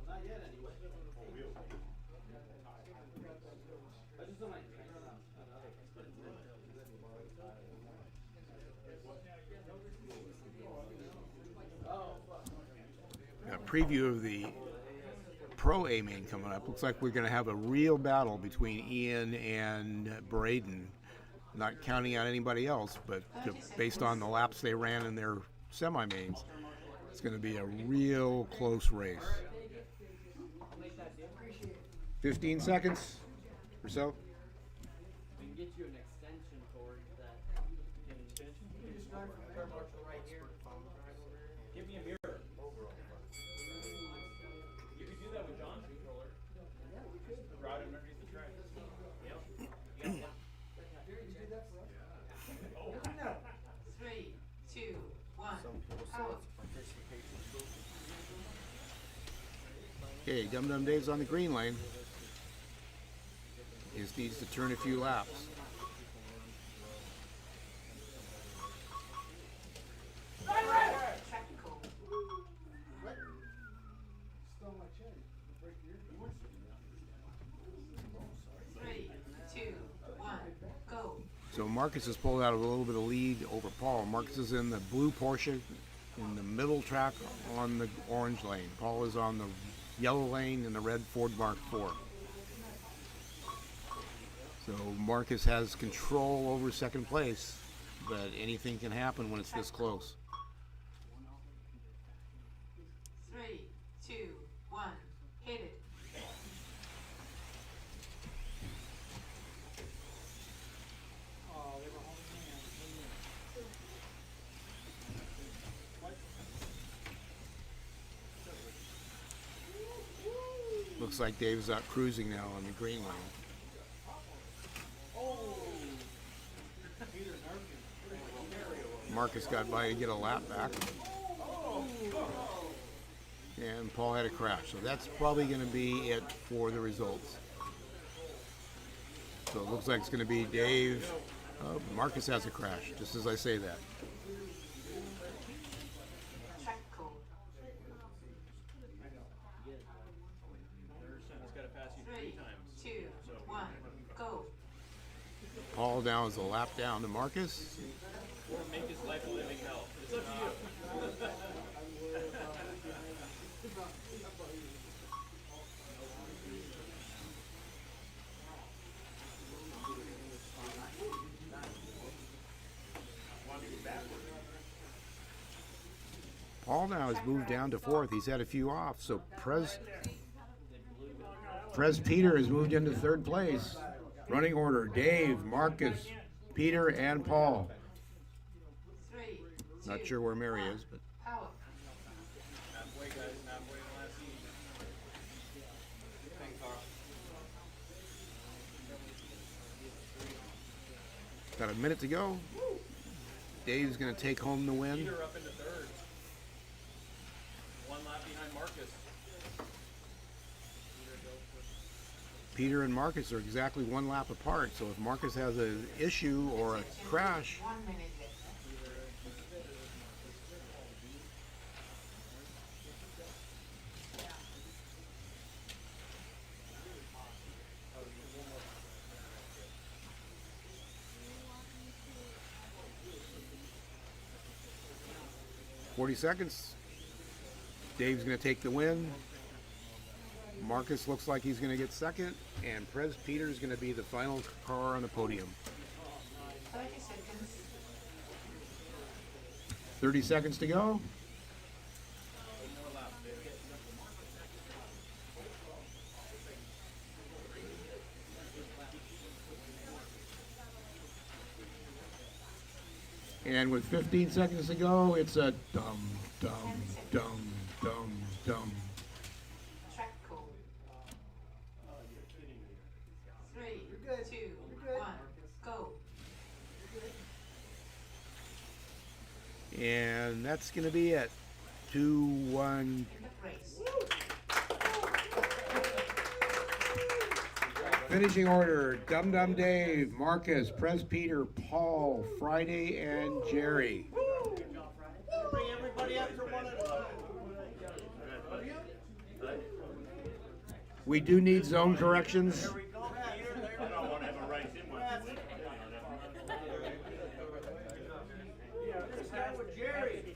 Not yet, anyway. I just don't like. A preview of the Pro A main coming up. Looks like we're going to have a real battle between Ian and Braden. Not counting out anybody else, but based on the laps they ran in their semi-mains, it's going to be a real close race. 15 seconds or so. We can get you an extension cord that can Just drive from Air Marshal right here. Give me a mirror. You could do that with John's controller. Route him underneath the track. Yep. 3, 2, 1, out. Okay, Dum Dum Dave's on the green lane. He just needs to turn a few laps. Stole my chain. Break your 3, 2, 1, go. So Marcus has pulled out a little bit of lead over Paul. Marcus is in the blue Porsche in the middle track on the orange lane. Paul is on the yellow lane in the red Ford Mark IV. So Marcus has control over second place, but anything can happen when it's this close. 3, 2, 1, hit it. Oh, they were holding hands. Looks like Dave's out cruising now on the green lane. Marcus got by to get a lap back. and Paul had a crash. So that's probably going to be it for the results. So it looks like it's going to be Dave. Marcus has a crash, just as I say that. Track code. It's got to pass you 3 3, times. 2, 1, go. Paul now is a lap down to Marcus. Or make his life a living hell. It's up to you. Paul now has moved down to 4th. He's had a few off. So Prez Peter has moved into 3rd place. Running order: Dave, Marcus, Peter, and Paul. 3, Not sure where Mary is, but power. Halfway, guys. Halfway in the last heat. got a minute to go. Dave's going to take home the win. Peter up into 3rd. 1 lap behind Marcus. Peter and Marcus are exactly 1 lap apart, so if Marcus has an issue or a crash, 1 minute left. .40 seconds. Dave's going to take the win. Marcus looks like he's going to get 2nd, and Prez Peter is going to be the final car on the podium. 30 seconds. 30 seconds to go. And with 15 seconds to go, it's a dum, dum, dum, dum, dum. Track code. 3, 2, 1, go. And that's going to be it. 2, 1. In the race. Finishing order: Dum Dum Dave, Marcus, Prez Peter, Paul, Friday, and Jerry. Bring everybody up to 1 at a time. We do need zone corrections. There we go. I don't want to have a race in one. Let's start with Jerry.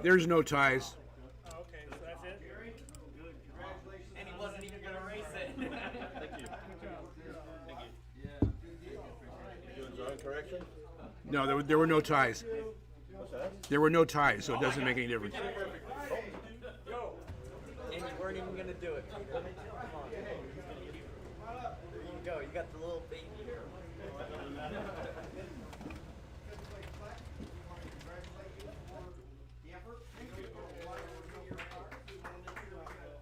There's no ties. Okay, so that's it? Jerry? Good. Congratulations. And he wasn't even going to race it. Thank you. Doing zone correction? No, there were no ties. What's that? There were no ties, so it doesn't make any difference. And you weren't even going to do it. Come on. There you go. You got the little baby here.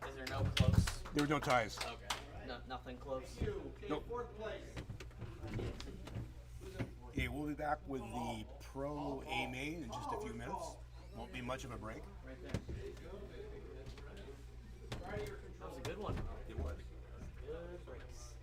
Is there no close? There were no ties. Okay. No, nothing close. Nope. 4th place. Okay, we'll be back with the Pro A main in just a few minutes. Won't be much of a break. Right there. That was a good one. It was. Good race.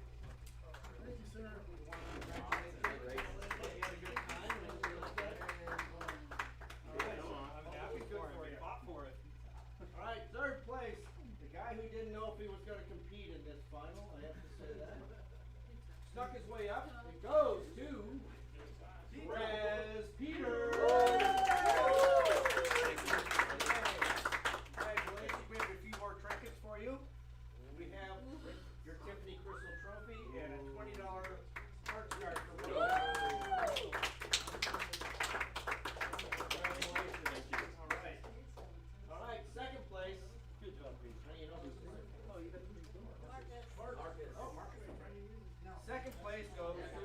All right, 3rd place. The guy who didn't know if he was going to compete in this final, I have to say that. Snuck his way up. It goes to Prez Peter. Congratulations. We have a few more trinkets for you. We have your Tiffany Crystal Trophy and a $20 parts card for both. All right, 2nd place. Good job, Pete. How do you know this is? Oh, you got Marcus. Oh, Marcus. 2nd place goes to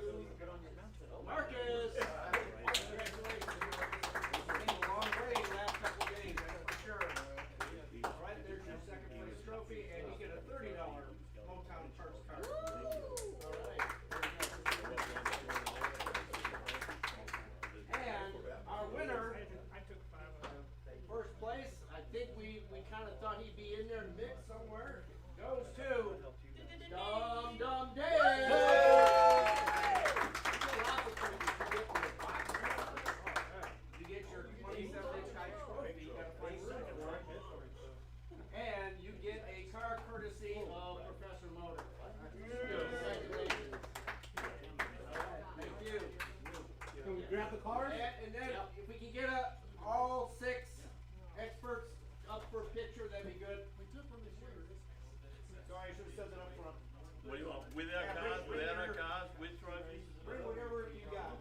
What do you want? With our Yeah, cars, bring without our your- cars, with trophies? Bring whatever you got.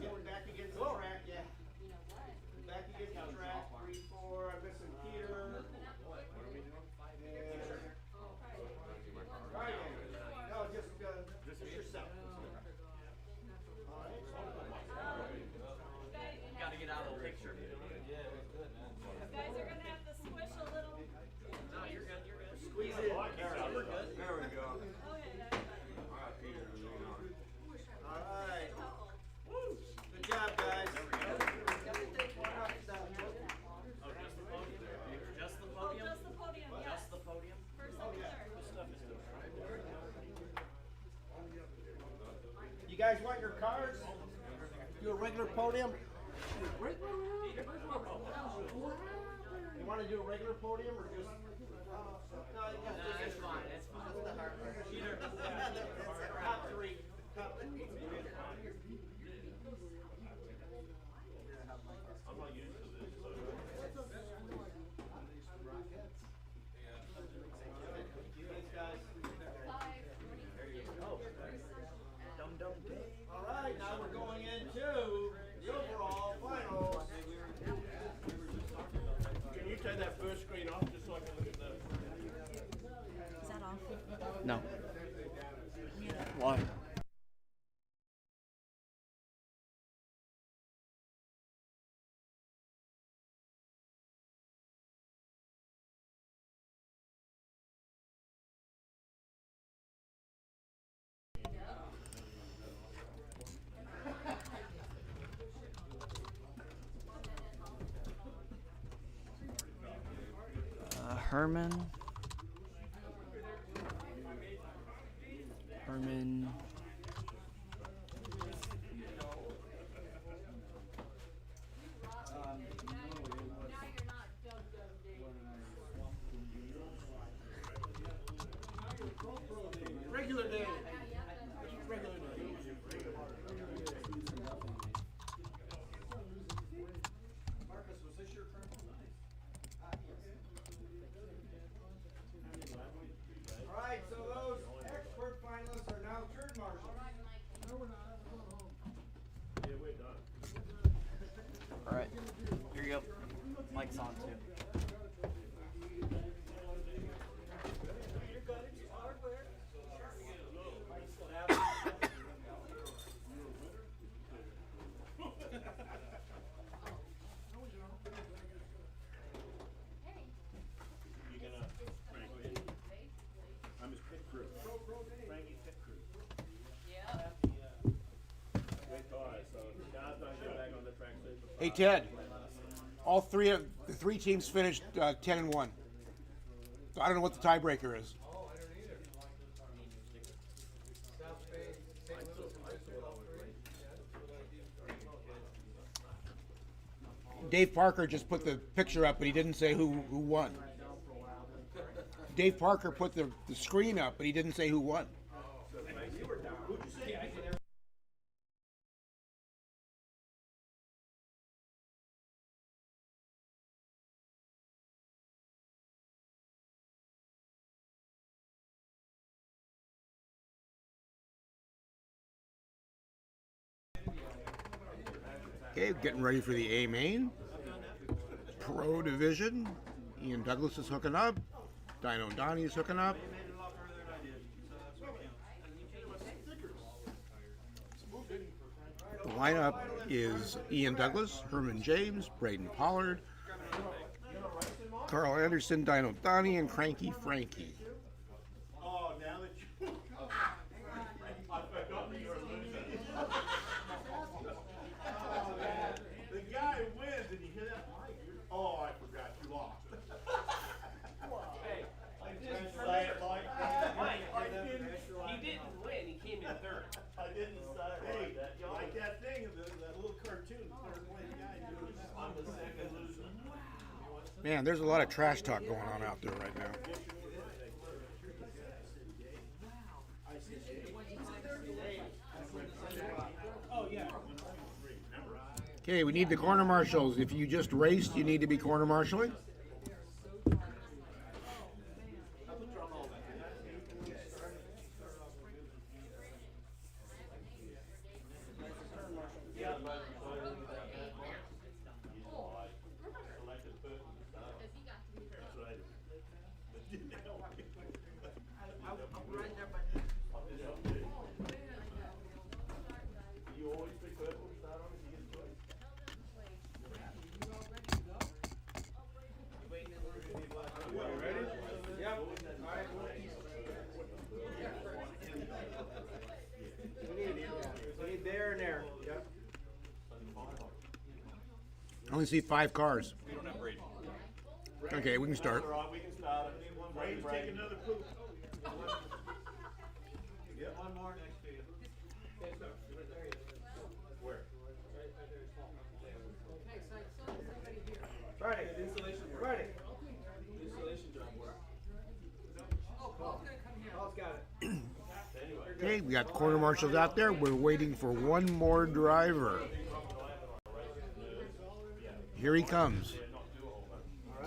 Getting back against the track, yeah. Back against the track, 3-4, I'm missing Peter. Right, no, just yourself. Gotta get out of the picture. You guys are gonna have to squish a little. No, you're good, you're good. Squeeze in. We're good. There we go. Okay, All right, Peter, lean on. Alright. Good job, guys. Oh, just the podium? just the podium, yes. Just the podium? First, second, third. You guys want your cards? Do a regular podium? You want to do a regular podium or just? No, It's fine, it's fine. Peter, top three. Top three. I'm not used to this, so. Thanks, guys. All right, now we're going into the overall finals. Can you turn that first screen off just so I can look at the? Is that off? No. Why? Herman. Regular day. Regular day. Marcus, was this your turn? All right, so those expert finalists are now turn marshals. No, we're not. We're going home. Yeah, we're done. Alright. Here you go. Mic's on too. You're gonna, Frank, go ahead. I'm his pit crew. Frankie's pit crew. Great cars, so the guys don't get back on the track safe. Hey, Ted. All three of the three teams finished 10-1. So I don't know what the tiebreaker is. Dave Parker just put the picture up, but he didn't say who won. Dave Parker put the screen up, but he didn't say who won. Okay, getting ready for the A main. Pro division. Ian Douglas is hooking up. Dino Donnie is hooking up. The lineup is Ian Douglas, Herman James, Braden Pollard, Carl Anderson, Dino Donnie, and Cranky Frankie. Oh, now that you. I forgot you were losing. The guy wins and you hear that mic. Oh, I forgot you lost. Hey, I didn't say it like that. he didn't win, he came in third. I didn't say it like that. You like that thing, that little cartoon, third place guy doing that. I'm the second loser. Man, there's a lot of trash talk going on out there right now. Okay, we need the corner marshals. If you just raced, you need to be corner marshaling. There and there. Yep. I only see 5 cars. We don't have Brady. Okay, we can start. We can start it. Brady's take another poop. Yep. One more next to you. Where? Friday. Installation work. Friday. Installation job work. Paul's got it. Okay, we got the corner marshals out there. We're waiting for one more driver. Here he comes.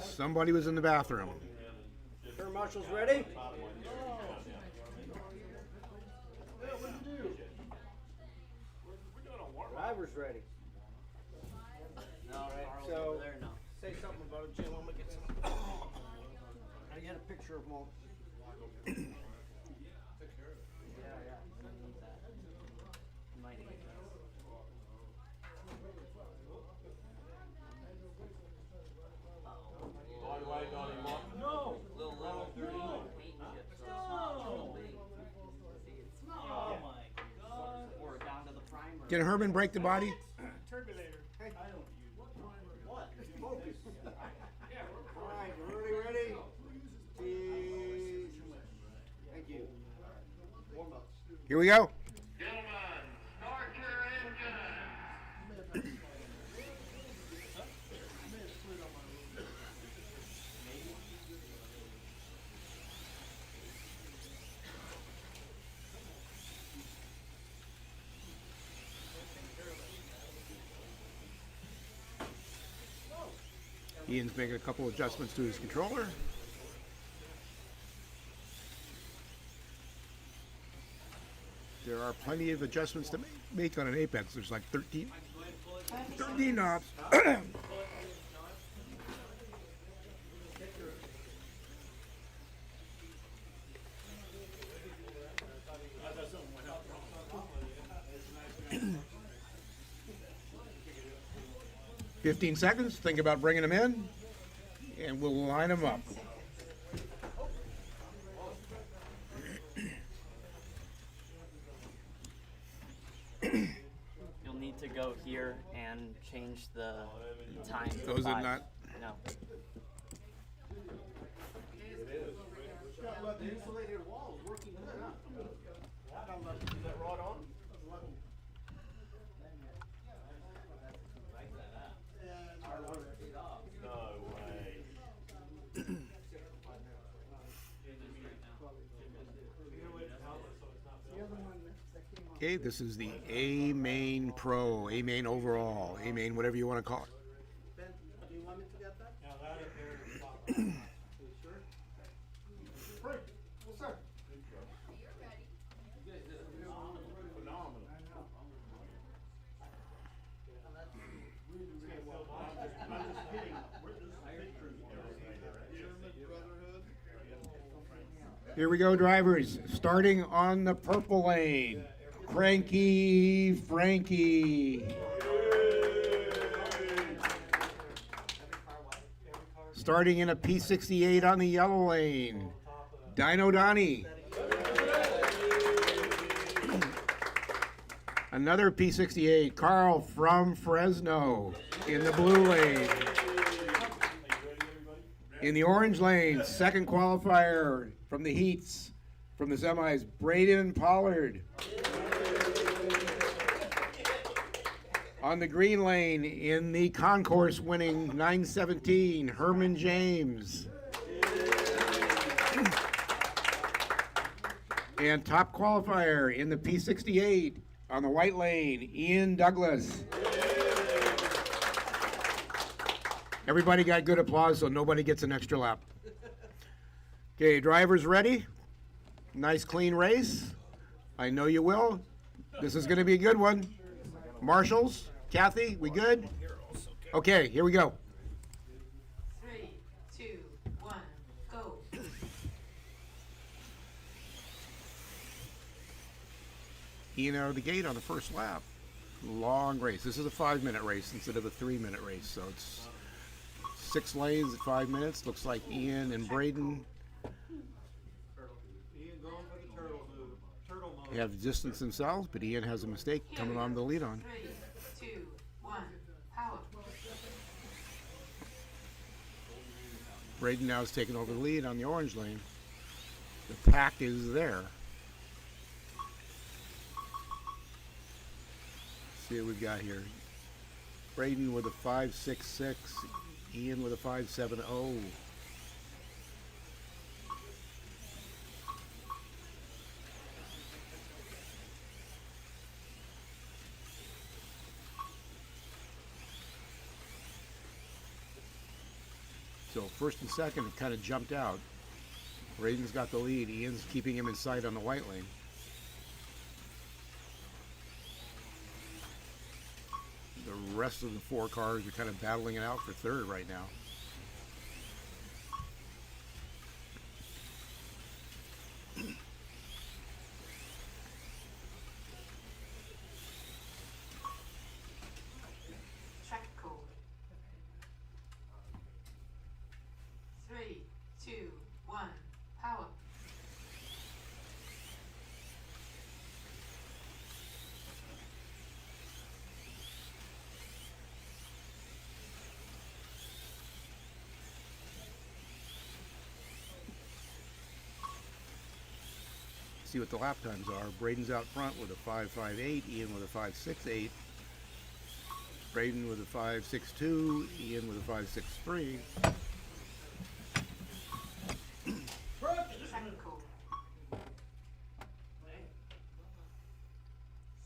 Somebody was in the bathroom. Turn marshals ready? Driver's ready. All right, so say something about it, Jim. I'm gonna get some. I get a picture of Mo. Yeah. Might need that. No! Little No! Oh my god. Or down to the primer. Can Herman break the body? Terminator. Hey. I don't use What? Focus. All right, ready? Cheese. Thank you. Warm up. Here we go. Ian's making a couple adjustments to his controller. There are plenty of adjustments to make on an Apex. There's like 13 knobs. 15 seconds. Think about bringing them in, and we'll line them up. You'll need to go here and change the time. to Those are 5. not- No. The insulated wall is working good, huh? Is that rod on? No way. Okay, this is the A Main Pro, A Main Overall, A Main whatever you want to call it. Ben, do you want me to get that? Now that up there is Sure. Frank, yes, sir. phenomenal. I'm just kidding. Where's this picture? Here we go, drivers. Starting on the purple lane. Cranky Frankie. Starting in a P68 on the yellow lane. Dino Donnie. Another P68, Carl from Fresno in the blue lane. In the orange lane, second qualifier from the heats, from the semis, Braden Pollard. On the green lane, in the concourse winning 917, Herman James. And top qualifier in the P68 on the white lane, Ian Douglas. Everybody got good applause, so nobody gets an extra lap. Okay, drivers ready? Nice clean race. I know you will. This is going to be a good one. Marshals, Kathy, we good? Okay, here we go. 3, 2, 1, go. Ian out of the gate on the first lap. Long race. This is a 5-minute race instead of a 3-minute race, so it's 6 lanes at 5 minutes. Looks like Ian and Braden have distanced themselves, but Ian has a mistake coming on the lead on. 3, 2, 1, power. Braden now is taking over the lead on the orange lane. The pack is there. Let's see what we've got here. Braden with a 5.66, Ian with a 5.70. So first and second have kind of jumped out. Braden's got the lead. Ian's keeping him in sight on the white lane. The rest of the 4 cars are kind of battling it out for third right now. Track code. 3, 2, 1, power. See what the lap times are. Braden's out front with a 5.58, Ian with a 5.68. Braden with a 5.62, Ian with a 5.63. Track code.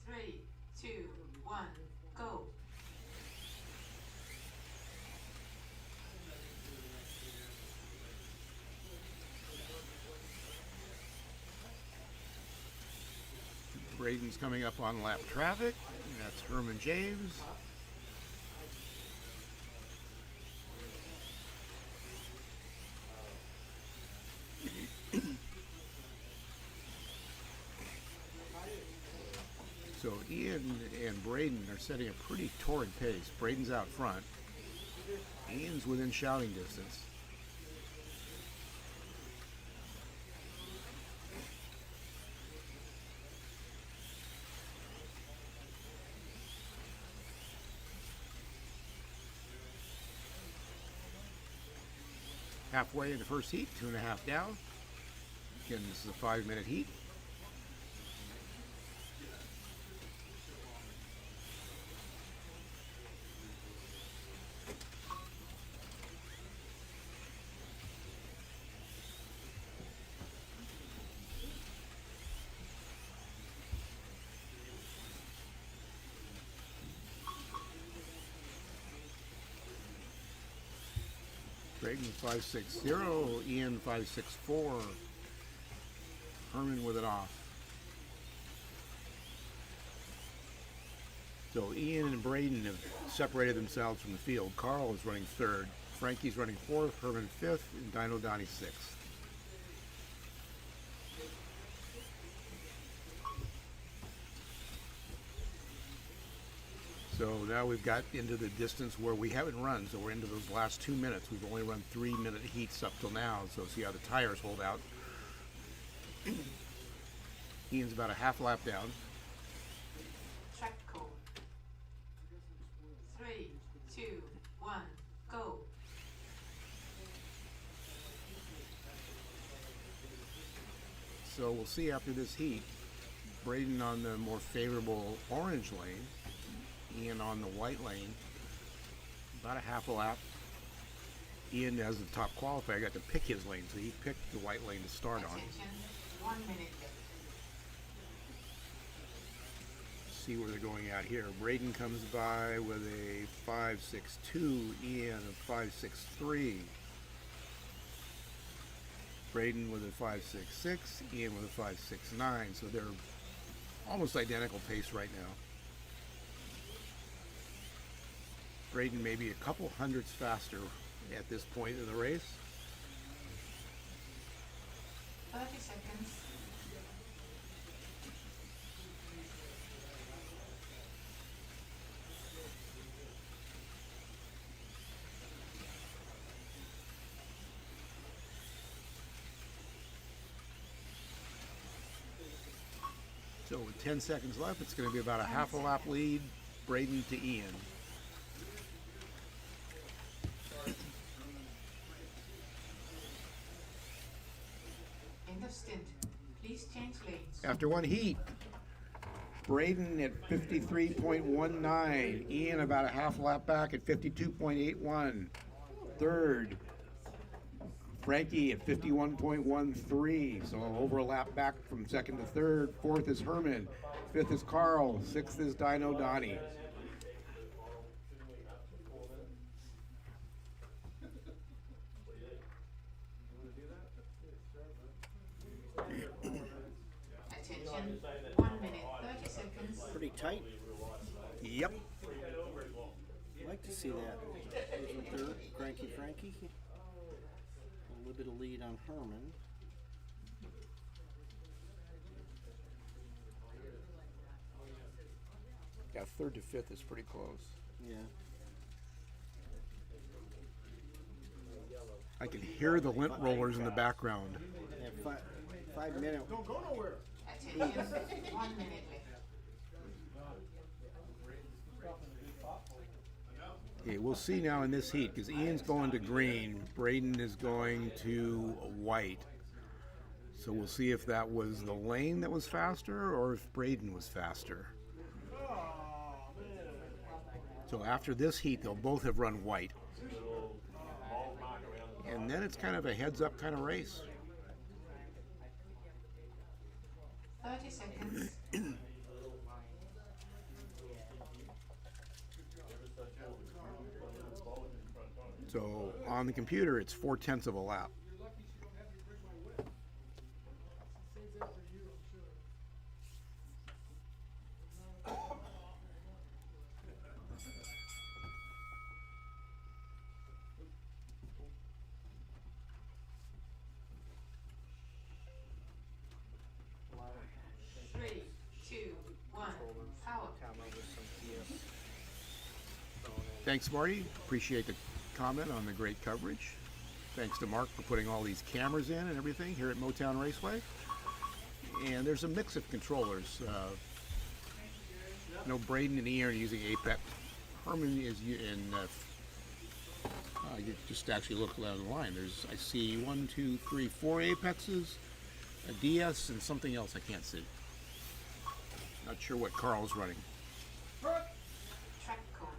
3, 2, 1, go. Braden's coming up on lap traffic. That's Herman James. So Ian and Braden are setting a pretty torrid pace. Braden's out front. Ian's within shouting distance. Halfway in the first heat, 2.5 down. Again, this is a 5-minute heat. Braden 5.60, Ian 5.64, Herman with it off. So Ian and Braden have separated themselves from the field. Carl is running third, Frankie's running fourth, Herman fifth, and Dino Donnie sixth. So now we've got into the distance where we haven't run, so we're into those last 2 minutes. We've only run 3-minute heats up till now, so see how the tires hold out. Ian's about a half lap down. Track code. 3, 2, 1, go. So we'll see after this heat. Braden on the more favorable orange lane. Ian on the white lane, about a half a lap. Ian, as the top qualifier, got to pick his lane, so he picked the white lane to start on. Attention, 1 minute see where they're going at here. Braden comes by with a 5.62, Ian a 5.63. Braden with a 5.66, Ian with a 5.69. So they're almost identical pace right now. Braden may be a couple hundredths faster at this point in the race. 30 seconds. So with 10 seconds left, it's going to be about a half a lap lead, Braden to Ian. End of stint. Please change lanes. After one heat, Braden at 53.19, Ian about a half lap back at 52.81. Third, Frankie at 51.13, so over a lap back from second to third. Fourth is Herman, fifth is Carl, sixth is Dino Donnie. Attention. 1 minute, 30 seconds. Pretty tight. Yep. I'd like to see that. There's a third, Cranky Frankie. A little bit of lead on Herman. Yeah, third to fifth is pretty close. Yeah. I can hear the lint rollers in the background. Yeah, 5 minutes. Don't go nowhere. Attention. 1 minute left. Okay, we'll see now in this heat, because Ian's going to green, Braden is going to white. So we'll see if that was the lane that was faster or if Braden was faster. So after this heat, they'll both have run white. And then it's kind of a heads-up kind of race. 30 seconds. So on the computer, it's 4/10 of a lap. Three, two, one, power. Thanks, Marty. Appreciate the comment on the great coverage. Thanks to Mark for putting all these cameras in and everything here at Motown Raceway. And there's a mix of controllers. I know Braden and Ian are using Apex. Herman is in. You just actually look down the line. I see 1, 2, 3, 4 Apexes, a DS, and something else I can't see. Not sure what Carl's running. Track call.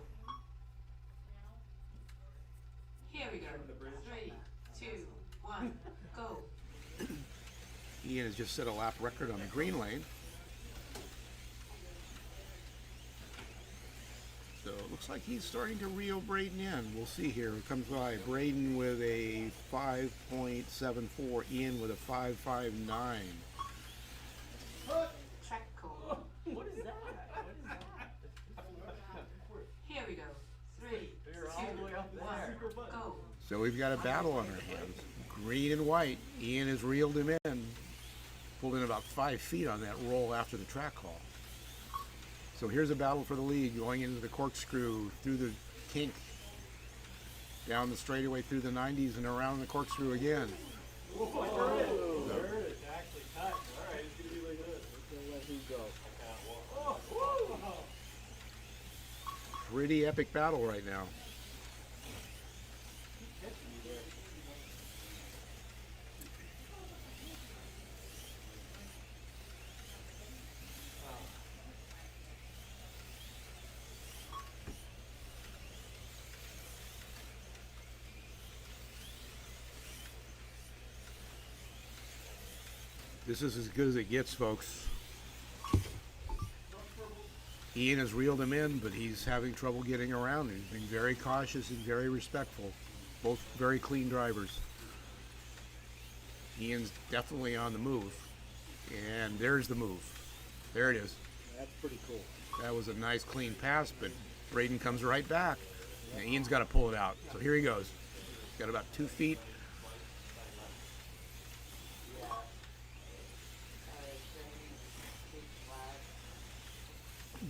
Here we go. 3, 2, 1, go. Ian has just set a lap record on the green lane. So it looks like he's starting to reel Braden in. We'll see here. It comes by Braden with a 5.74, Ian with a 5.59. Track call. What is that? Here we go. 3, 2, 1, go. So we've got a battle on our hands. Green and white. Ian has reeled him in. Pulled in about 5 feet on that roll after the track call. So here's a battle for the lead, going into the corkscrew, through the kink, down the straightaway through the 90s and around the corkscrew again. Pretty epic battle right now. This is as good as it gets, folks. Ian has reeled him in, but he's having trouble getting around. He's been very cautious and very respectful. Both very clean drivers. Ian's definitely on the move. And there's the move. There it is. That's pretty cool. That was a nice clean pass, but Braden comes right back. And Ian's got to pull it out. So here he goes. He's got about 2 feet.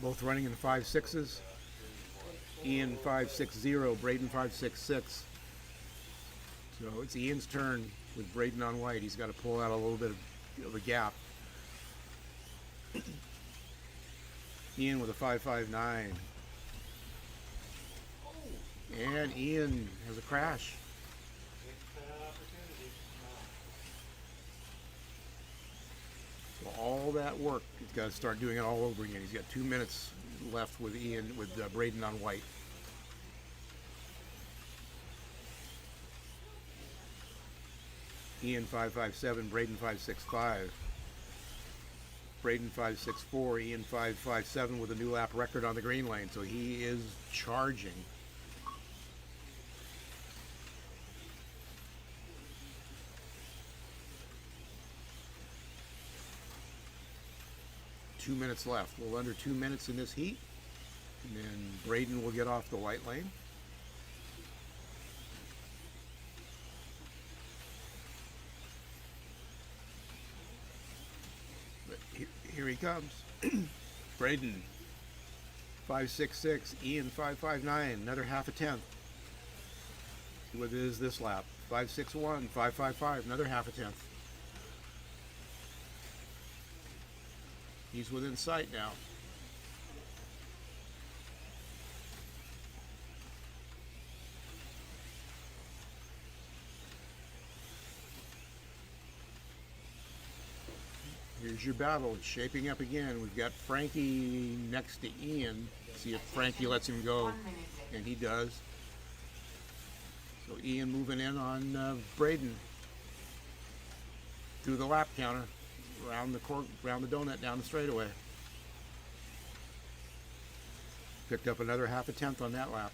Both running in 5.6s. Ian 5.60, Braden 5.66. So it's Ian's turn with Braden on white. He's got to pull out a little bit of a gap. Ian with a 5.59. And Ian has a crash. So all that work, he's got to start doing it all over again. He's got 2 minutes left with Braden on white. Ian 5.57, Braden 5.65. Braden 5.64, Ian 5.57 with a new lap record on the green lane, so he is charging. Two minutes left, a little under 2 minutes in this heat, and then Braden will get off the white lane. Here he comes. Braden 5.66, Ian 5.59, another half a tenth. See what it is this lap. 5.61, 5.55, another half a tenth. He's within sight now. Here's your battle. It's shaping up again. We've got Frankie next to Ian. See if Frankie lets him go. And he does. So Ian moving in on Braden. Through the lap counter. Around the donut, down the straightaway. Picked up another half a tenth on that lap.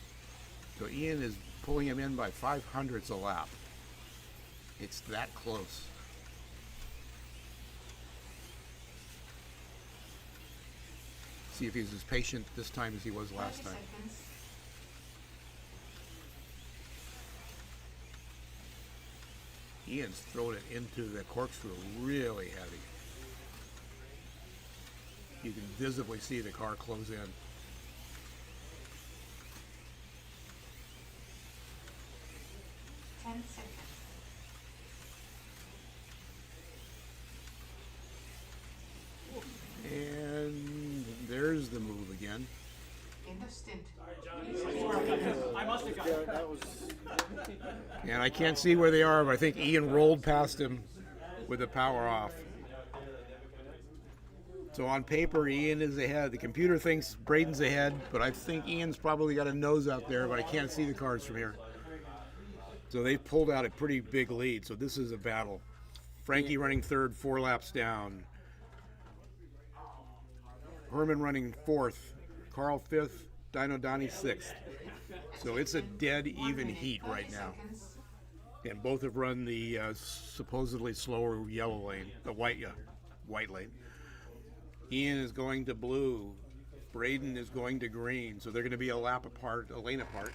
So Ian is pulling him in by 0.05 a lap. It's that close. See if he's as patient this time as he was last time. Ian's thrown it into the corkscrew really heavy. You can visibly see the car close in. And there's the move again. In the stint. I must have got it. That was. And I can't see where they are, but I think Ian rolled past him with the power off. So on paper, Ian is ahead. The computer thinks Braden's ahead, but I think Ian's probably got a nose out there, but I can't see the cars from here. So they've pulled out a pretty big lead, so this is a battle. Frankie running third, 4 laps down. Herman running fourth, Carl fifth, Dino Donnie sixth. So it's a dead even heat right now. And both have run the supposedly slower yellow lane, the white lane. Ian is going to blue. Braden is going to green. So they're going to be a lap apart, a lane apart.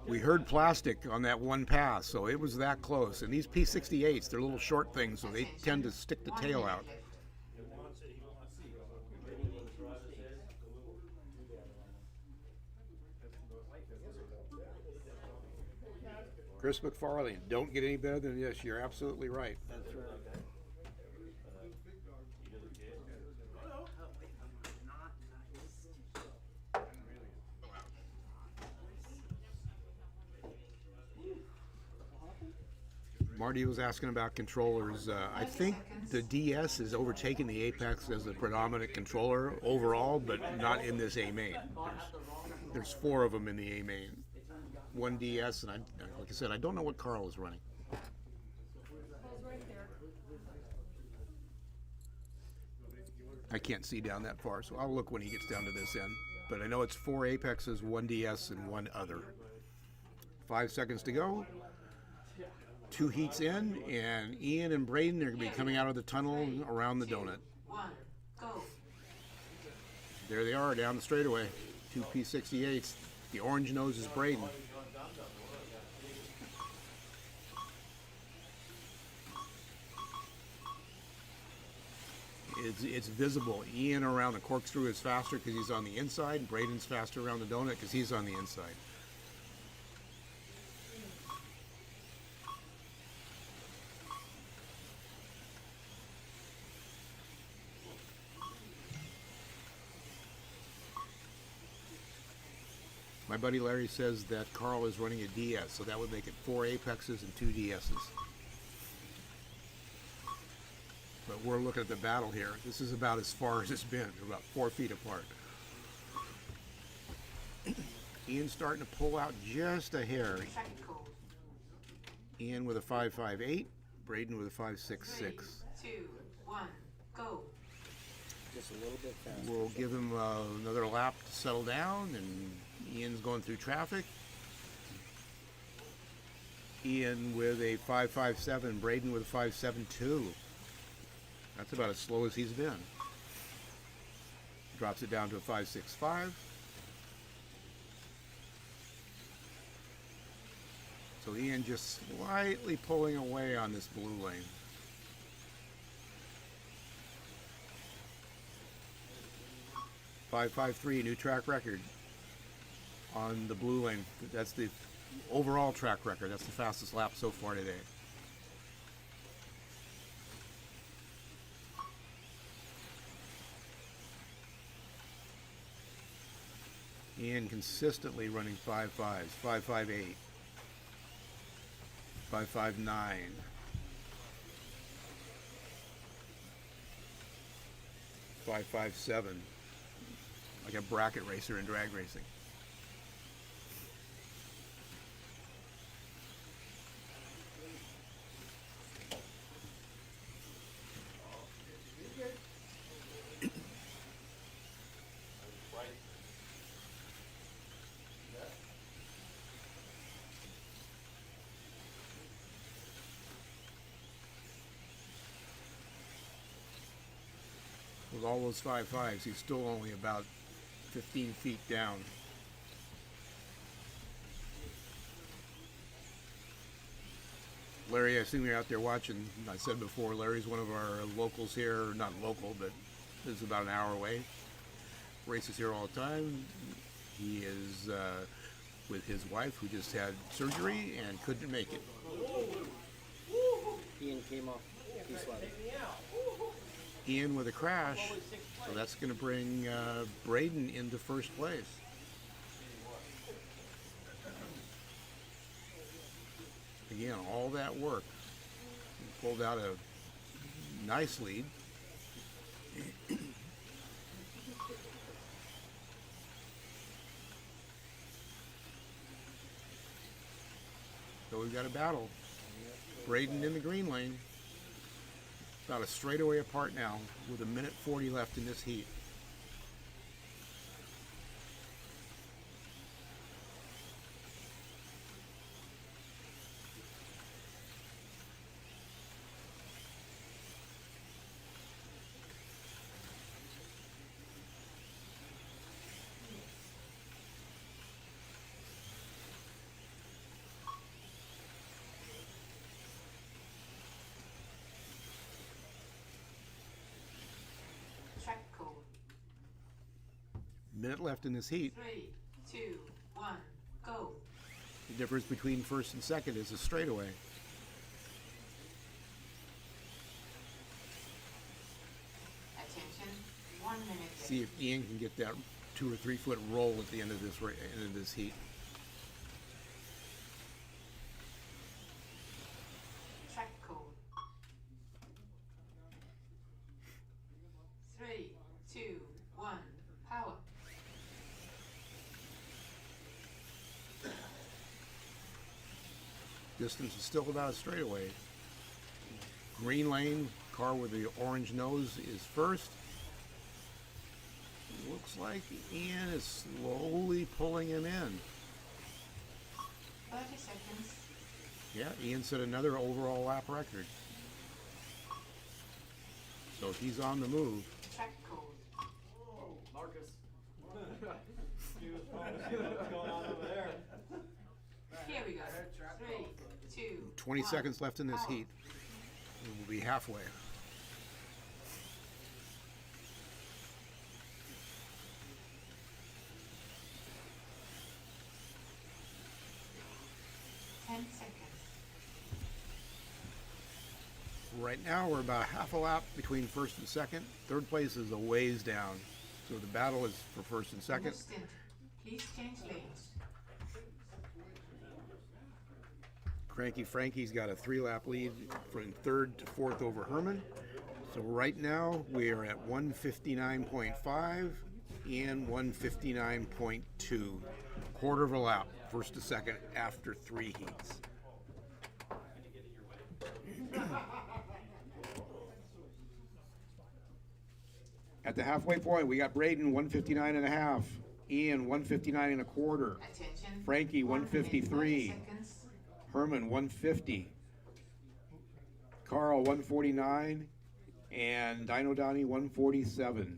We heard plastic on that one pass, so it was that close. And these P68s, they're little short things, so they tend to stick the tail out. Chris McFarlane, don't get any better than this. You're absolutely right. That's right. Marty was asking about controllers. I think the DS has overtaken the Apex as the predominant controller overall, but not in this A main. There's 4 of them in the A main. one DS, and like I said, I don't know what Carl is running. I can't see down that far, so I'll look when he gets down to this end. But I know it's 4 Apexes, 1 DS, and 1 other. 5 seconds to go. 2 heats in, and Ian and Braden are going to be coming out of the tunnel around the donut. 1, go. There they are down the straightaway. 2 P68s. The orange nose is Braden. It's visible. Ian around the corkscrew is faster because he's on the inside. Braden's faster around the donut because he's on the inside. My buddy Larry says that Carl is running a DS, so that would make it 4 Apexes and 2 DSs. But we're looking at the battle here. This is about as far as it's been. We're about 4 feet apart. Ian's starting to pull out just a hair. Ian with a 5.58, Braden with a 5.66. 3, 2, 1, go. Just a little bit faster. We'll give him another lap to settle down, and Ian's going through traffic. Ian with a 5.57, Braden with a 5.72. That's about as slow as he's been. Drops it down to a 5.65. So Ian just slightly pulling away on this blue lane. .553, new track record on the blue lane. That's the overall track record. That's the fastest lap so far today. Ian consistently running 5.5s, 5.58, 5.59. 5.57, like a bracket racer in drag racing. With all those 5.5s, he's still only about 15 feet down. Larry, I assume you're out there watching. I said before, Larry's one of our locals here, not local, but is about an hour away. Races here all the time. He is with his wife, who just had surgery and couldn't make it. Ian came off P11. Ian with a crash, so that's going to bring Braden into first place. Again, all that work. He pulled out a nice lead. So we've got a battle. Braden in the green lane. About a straightaway apart now with 1:40 left in this heat. Track code. Minute left in this heat. 3, 2, 1, go. The difference between first and second is a straightaway. Attention, 1 minute. See if Ian can get that 2 or 3 foot roll at the end of this heat. Track code. 3, 2, 1, power. Distance is still about a straightaway. Green lane, car with the orange nose is first. Looks like Ian is slowly pulling him in. 30 seconds. Yeah, Ian set another overall lap record. So he's on the move. Track code. Marcus. See what's going on over there. Here we go. 3, 2, 20 1. seconds left in this Out. heat. And we'll be halfway. Right now we're about half a lap between first and second. Third place is a ways down. So the battle is for first and second. Stint. Please change lanes. Cranky Frankie's got a 3-lap lead from third to fourth over Herman. So right now we are at 159.5 and 159.2. Quarter of a lap, first to second after 3 heats. At the halfway point, we got Braden 159.5, Ian 159.25, Attention. Frankie 1 minute, 30 153, seconds. Herman 150, Carl 149, and Dino Donnie 147.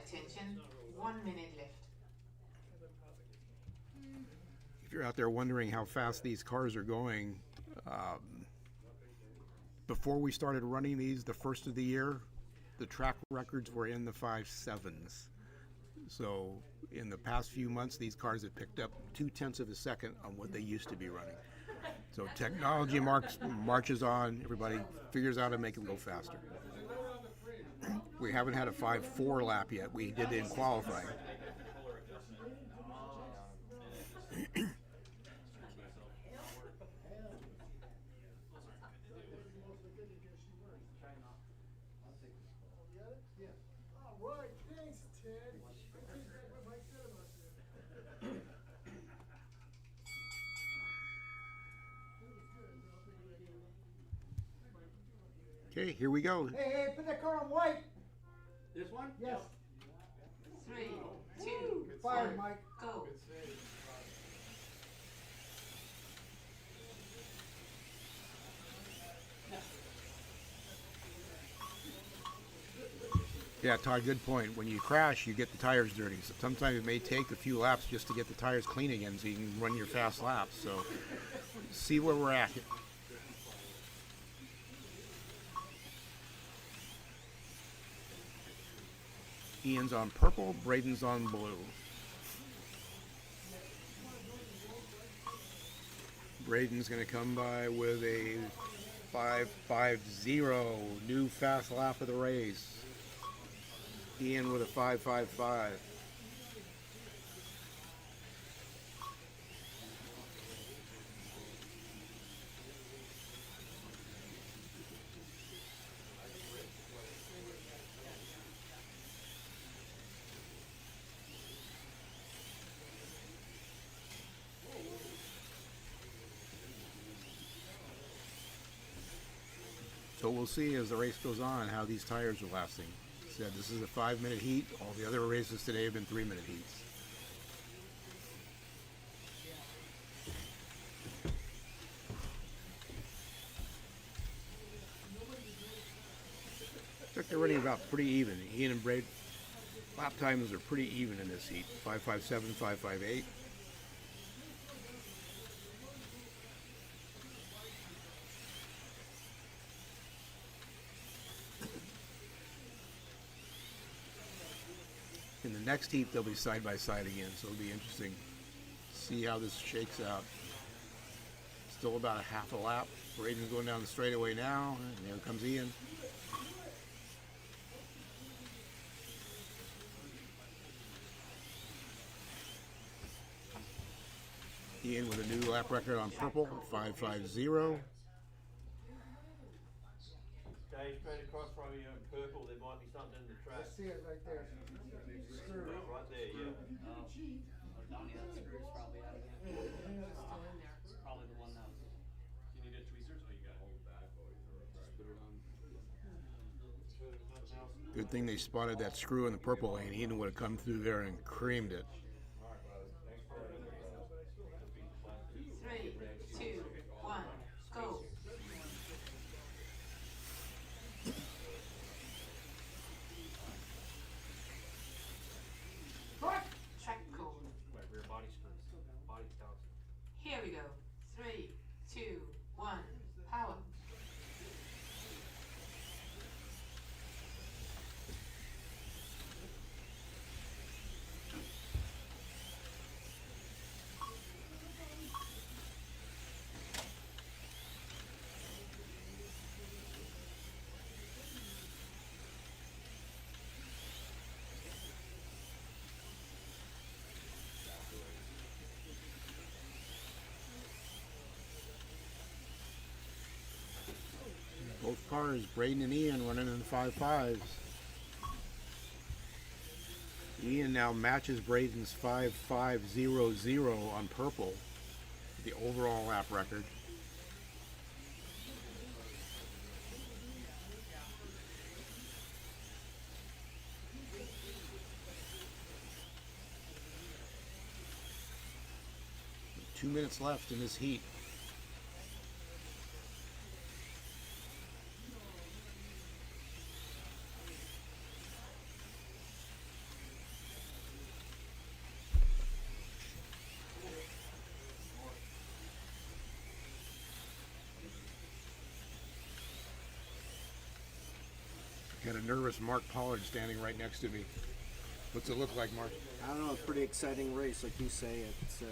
Attention. 1 minute left. If you're out there wondering how fast these cars are going, before we started running these the first of the year, the track records were in the 5.7s. So in the past few months, these cars have picked up 0.2 of a second on what they used to be running. So technology marches on. Everybody figures out how to make them go faster. We haven't had a 5.4 lap yet. We did in qualifying. All right, thanks, Ted. I think that's what Mike said about you. Okay, here we go. Hey, put that car on white. This one? Yes. 3, 2, Fire, 1. Mike. Go. Yeah, Todd, good point. When you crash, you get the tires dirty. So sometimes it may take a few laps just to get the tires clean again so you can run your fast laps. So see where we're at. Ian's on purple, Braden's on blue. Braden's going to come by with a 5.50, new fast lap of the race. Ian with a 5.55. So we'll see as the race goes on how these tires are lasting. Said this is a 5-minute heat. All the other races today have been 3-minute heats. Looks like they're running about pretty even. Ian and Braid lap times are pretty even in this heat. 5.57, 5.58. In the next heat, they'll be side by side again, so it'll be interesting to see how this shakes out. Still about a half a lap. Braden's going down the straightaway now, and there comes Ian. Ian with a new lap record on purple, 550. Dave, straight across from you in purple, there might be something in the I track. see it right there. Screw. Right there, yeah. Donnie, that screw's probably out again. Still in there. It's probably the one that was. You need a tweezers? Oh, you got it. Good thing they spotted that screw in the purple lane. Ian would have come through there and creamed it. 3, 2, 1, go. Track code. Right, rear body screws. Body's down. Here we go. 3, 2, 1, power. Both cars, Braden and Ian, running in the 5.5s. Ian now matches Braden's 5.500 on purple, the overall lap record. Two minutes left in this heat. Got a nervous Mark Pollard standing right next to me. What's it look like, Mark? I don't know, it's a pretty exciting race, like you say. It's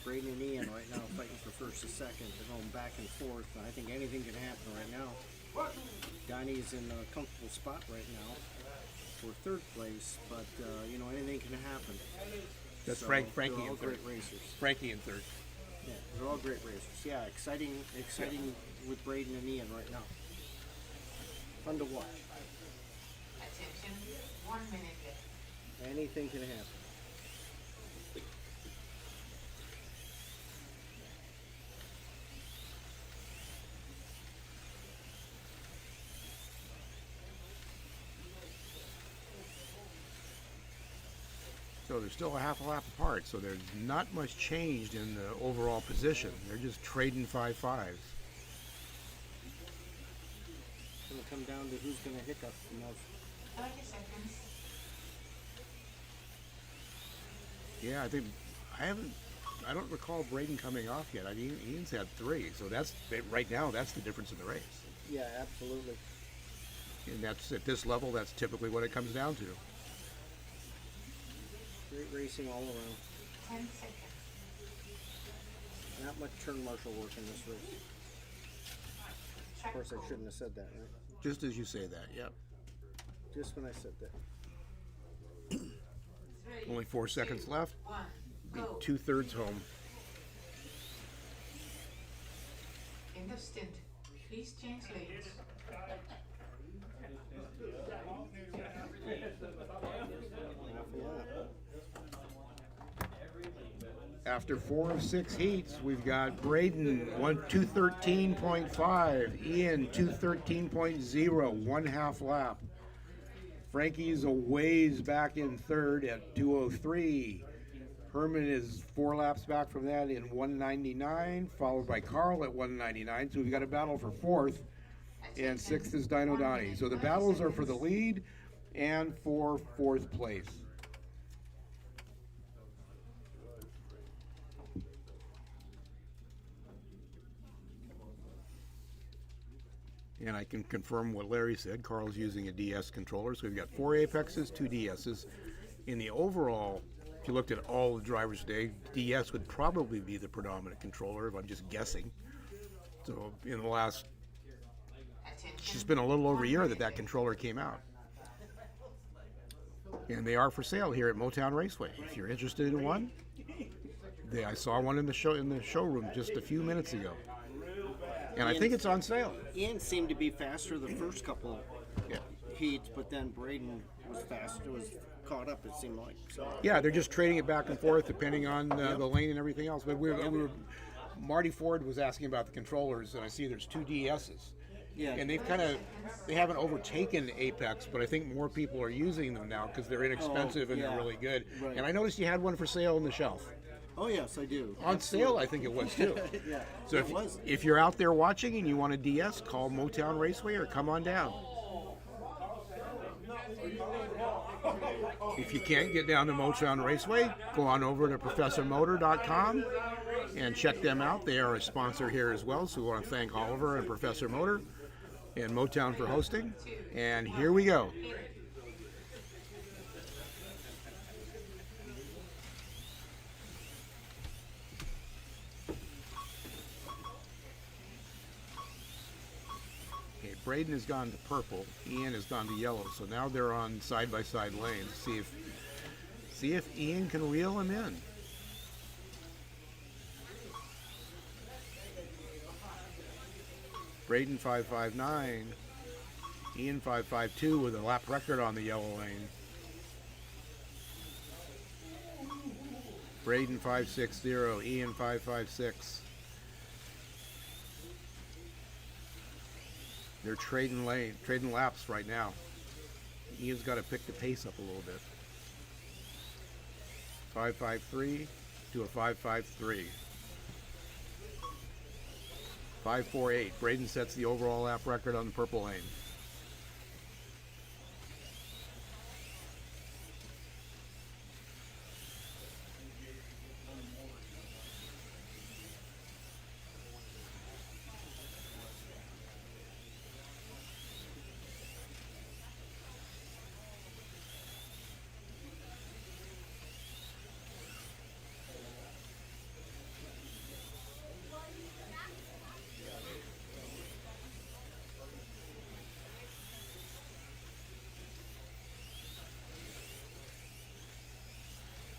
Braden and Ian right now fighting for first and second. They're going back and forth. I think anything can happen right now. Donnie's in a comfortable spot right now for third place, but you know, anything can happen. That's So, Frankie they're in all third. great racers. Frankie in third. Yeah, they're all great racers. Yeah, exciting with Braden and Ian right now. Fun to watch. Attention, 1 minute left. Anything can happen. So they're still a half a lap apart, so there's not much changed in the overall position. They're just trading 5.5s. It's going to come down to who's going to hiccup the most. 30 seconds. Yeah, I don't recall Braden coming off yet. I mean, Ian's had 3, so right now that's the difference in the race. Yeah, absolutely. And that's at this level, that's typically what it comes down to. Great racing all around. 10 seconds. Not much turn marshal work in this race. Of course, I shouldn't have said that, right? Just as you say that, yep. Just when I said that. 3, Only 4 seconds 2, left. 1, Be go. 2/3 home. End of stint. Please change lanes. After 4 of 6 heats, we've got Braden 213.5, Ian 213.0, 1/2 lap. Frankie's a ways back in third at 203. Herman is 4 laps back from that in 199, followed by Carl at 199. So we've got a battle for 4th, and 6th is Dino Donnie. So the battles are for the lead and for 4th place. And I can confirm what Larry said. Carl's using a DS controller, so we've got 4 Apexes, 2 DSs. In the overall, if you looked at all the drivers today, DS would probably be the predominant controller, if I'm just guessing. So in the last, it's just been a little over a year that controller came out. And they are for sale here at Motown Raceway. If you're interested in one, I saw one in the showroom just a few minutes ago, and I think it's on sale. Ian seemed to be faster the first couple heats, but then Braden was faster, was caught up, it seemed like. So Yeah, they're just trading it back and forth depending on the lane and everything else. But Marty Ford was asking about the controllers, and I see there's 2 DSs. Yeah. And they haven't overtaken Apex, but I think more people are using them now because they're inexpensive and they're really good. Right. And I noticed you had one for sale on the shelf. Oh yes, I do. On sale, I think it was too. Yeah, So it was. if you're out there watching and you want a DS, call Motown Raceway or come on down. If you can't get down to Motown Raceway, go on over to ProfessorMotor.com and check them out. They are a sponsor here as well, so we want to thank Oliver and Professor Motor and Motown for hosting. And here we go. Okay, Braden has gone to purple, Ian has gone to yellow, so now they're on side-by-side lanes. See if Ian can reel him in. Braden 559, Ian 552 with a lap record on the yellow lane. Braden 560, Ian 556. They're trading laps right now. Ian's got to pick the pace up a little bit. 553 to a 553. 548. Braden sets the overall lap record on the purple lane.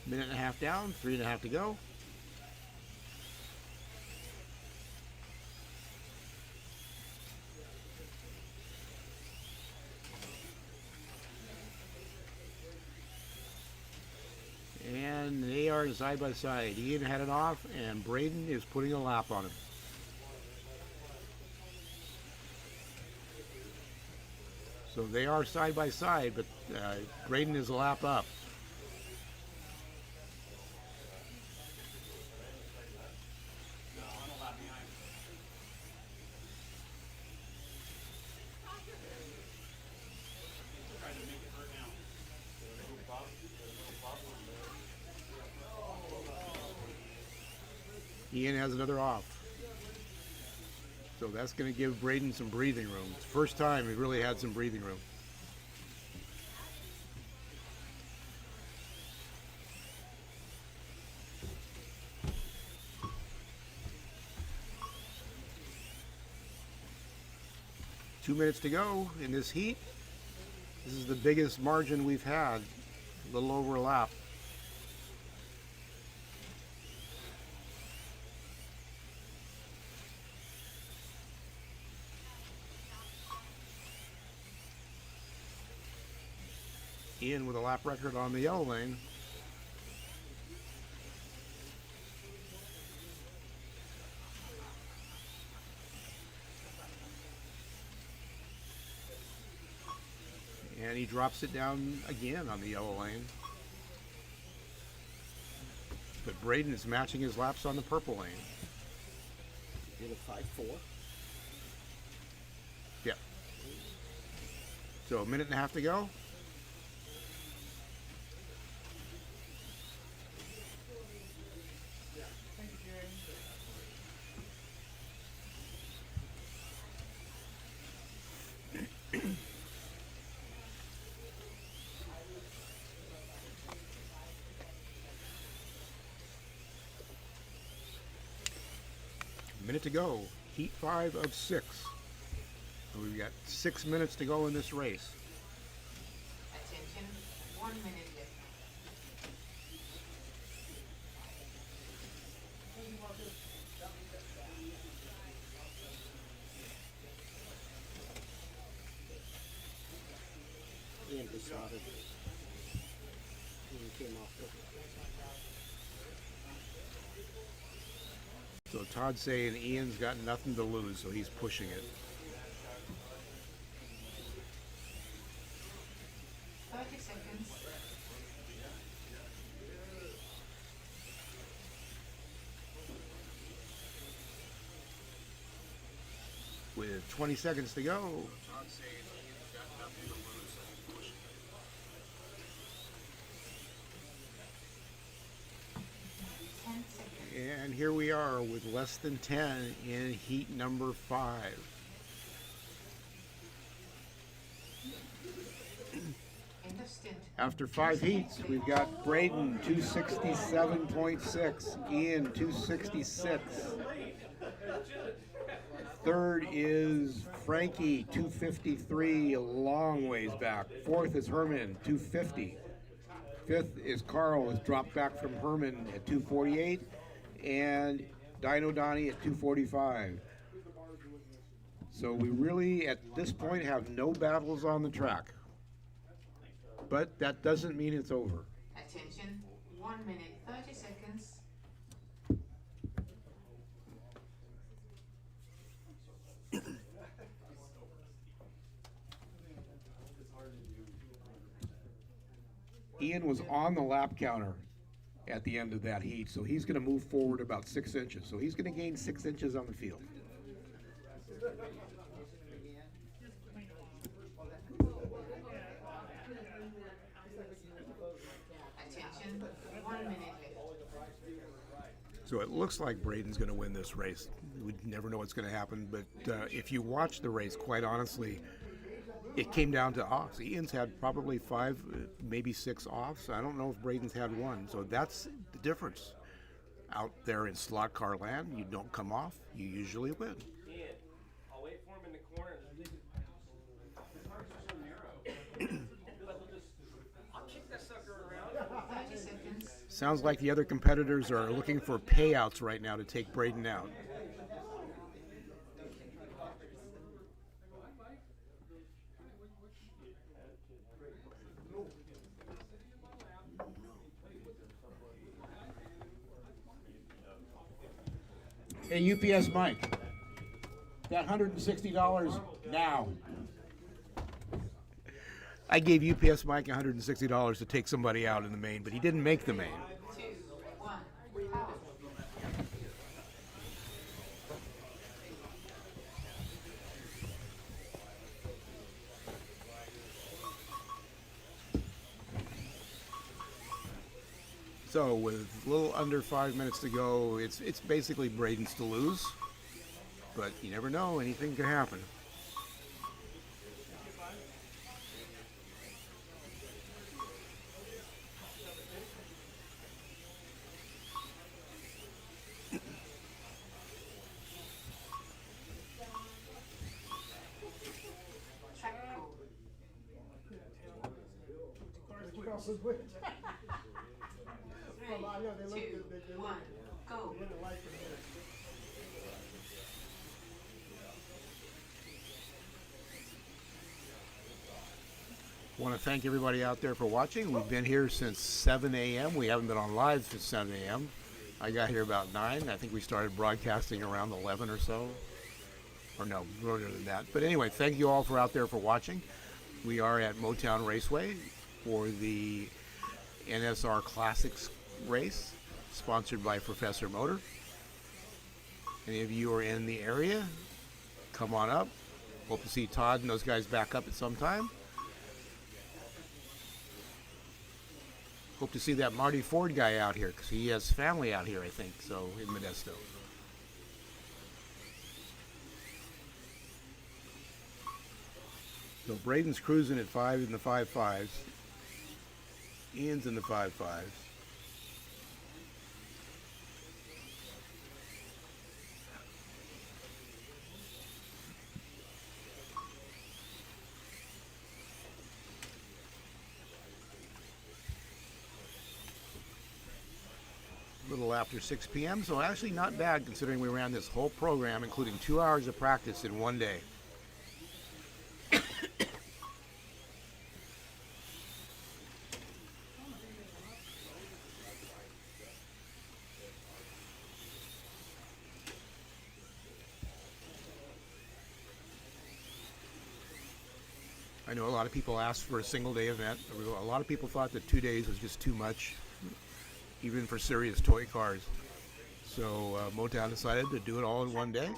Minute and a half down, 3.5 to go. And they are side by side. Ian had it off, and Braden is putting a lap on him. So they are side by side, but Braden is a lap up. Ian has another off. So that's going to give Braden some breathing room. It's the first time he really had some breathing room. Two minutes to go in this heat. This is the biggest margin we've had, a little over a lap. Ian with a lap record on the yellow lane. And he drops it down again on the yellow lane. But Braden is matching his laps on the purple lane. Did a 5.4. Yeah. So a minute and a half to go. Minute to go. Heat 5 of 6. So we've got 6 minutes to go in this race. Attention, 1 minute left. slotted. Ian came off the So Todd's saying Ian's got nothing to lose, so he's pushing it. 30 seconds. With 20 seconds to go, Todd's saying Ian's got nothing to lose, so he's pushing it. 10 seconds. And here we are with less than 10 in heat number 5. End of stint. After 5 heats, we've got Braden 267.6, Ian 266. Third is Frankie 253, a long ways back. Fourth is Herman 250. Fifth is Carl, has dropped back from Herman at 248, and Dino Donnie at 245. So we really, at this point, have no battles on the track. But that doesn't mean it's over. Attention, 1 minute, 30 seconds. Ian was on the lap counter at the end of that heat, so he's going to move forward about 6 inches. So he's going to gain 6 inches on the field. Attention, 1 minute left. So it looks like Braden's going to win this race. We never know what's going to happen, but if you watch the race, quite honestly, it came down to offs. Ian's had probably 5, maybe 6 offs. I don't know if Braden's had 1. So that's the difference. Out there in slot car land, you don't come off, you usually win. Ian, I'll wait for him in the corner. The cars are so narrow. I'll kick that sucker around. 30 seconds. Sounds like the other competitors are looking for payouts right now to take Braden out. Hey, UPS Mike, that $160 now. I gave UPS Mike $160 to take somebody out in the main, but he didn't make the main. 2, 1, power. So with a little under 5 minutes to go, it's basically Braden's to lose, but you never know, anything could happen. Track code. Three, 2, 1, go. Want to thank everybody out there for watching. We've been here since 7 a.m. We haven't been on live since 7 a.m. I got here about 9. I think we started broadcasting around 11 or so. Or no, earlier than that. But anyway, thank you all for out there for watching. We are at Motown Raceway for the NSR Classics race, sponsored by Professor Motor. Any of you are in the area, come on up. Hope to see Todd and those guys back up at some time. Hope to see that Marty Ford guy out here, because he has family out here, I think, so in Modesto. So Braden's cruising at 5 in the 5.5s. Ian's in the 5.5s. A little after 6 p.m., so actually not bad considering we ran this whole program, including 2 hours of practice in one day. I know a lot of people asked for a single day event. A lot of people thought that 2 days was just too much, even for serious toy cars. So Motown decided to do it all in one day.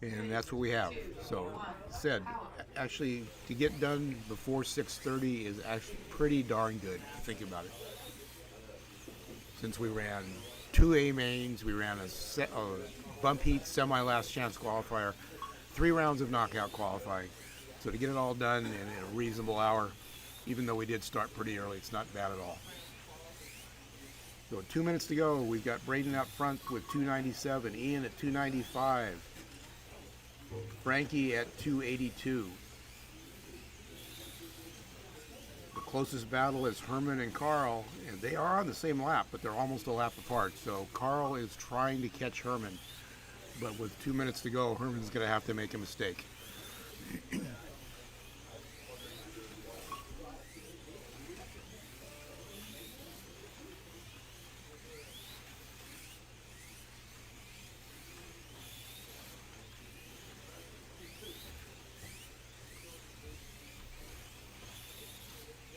And that's what we have. So said, actually, to get done before 6:30 is actually pretty darn good, if you think about it. Since we ran 2 A mains, we ran a bump heat semi-last chance qualifier, 3 rounds of knockout qualifying. So to get it all done in a reasonable hour, even though we did start pretty early, it's not bad at all. So 2 minutes to go. We've got Braden out front with 297, Ian at 295, Frankie at 282. The closest battle is Herman and Carl, and they are on the same lap, but they're almost a lap apart. So Carl is trying to catch Herman, but with 2 minutes to go, Herman's going to have to make a mistake.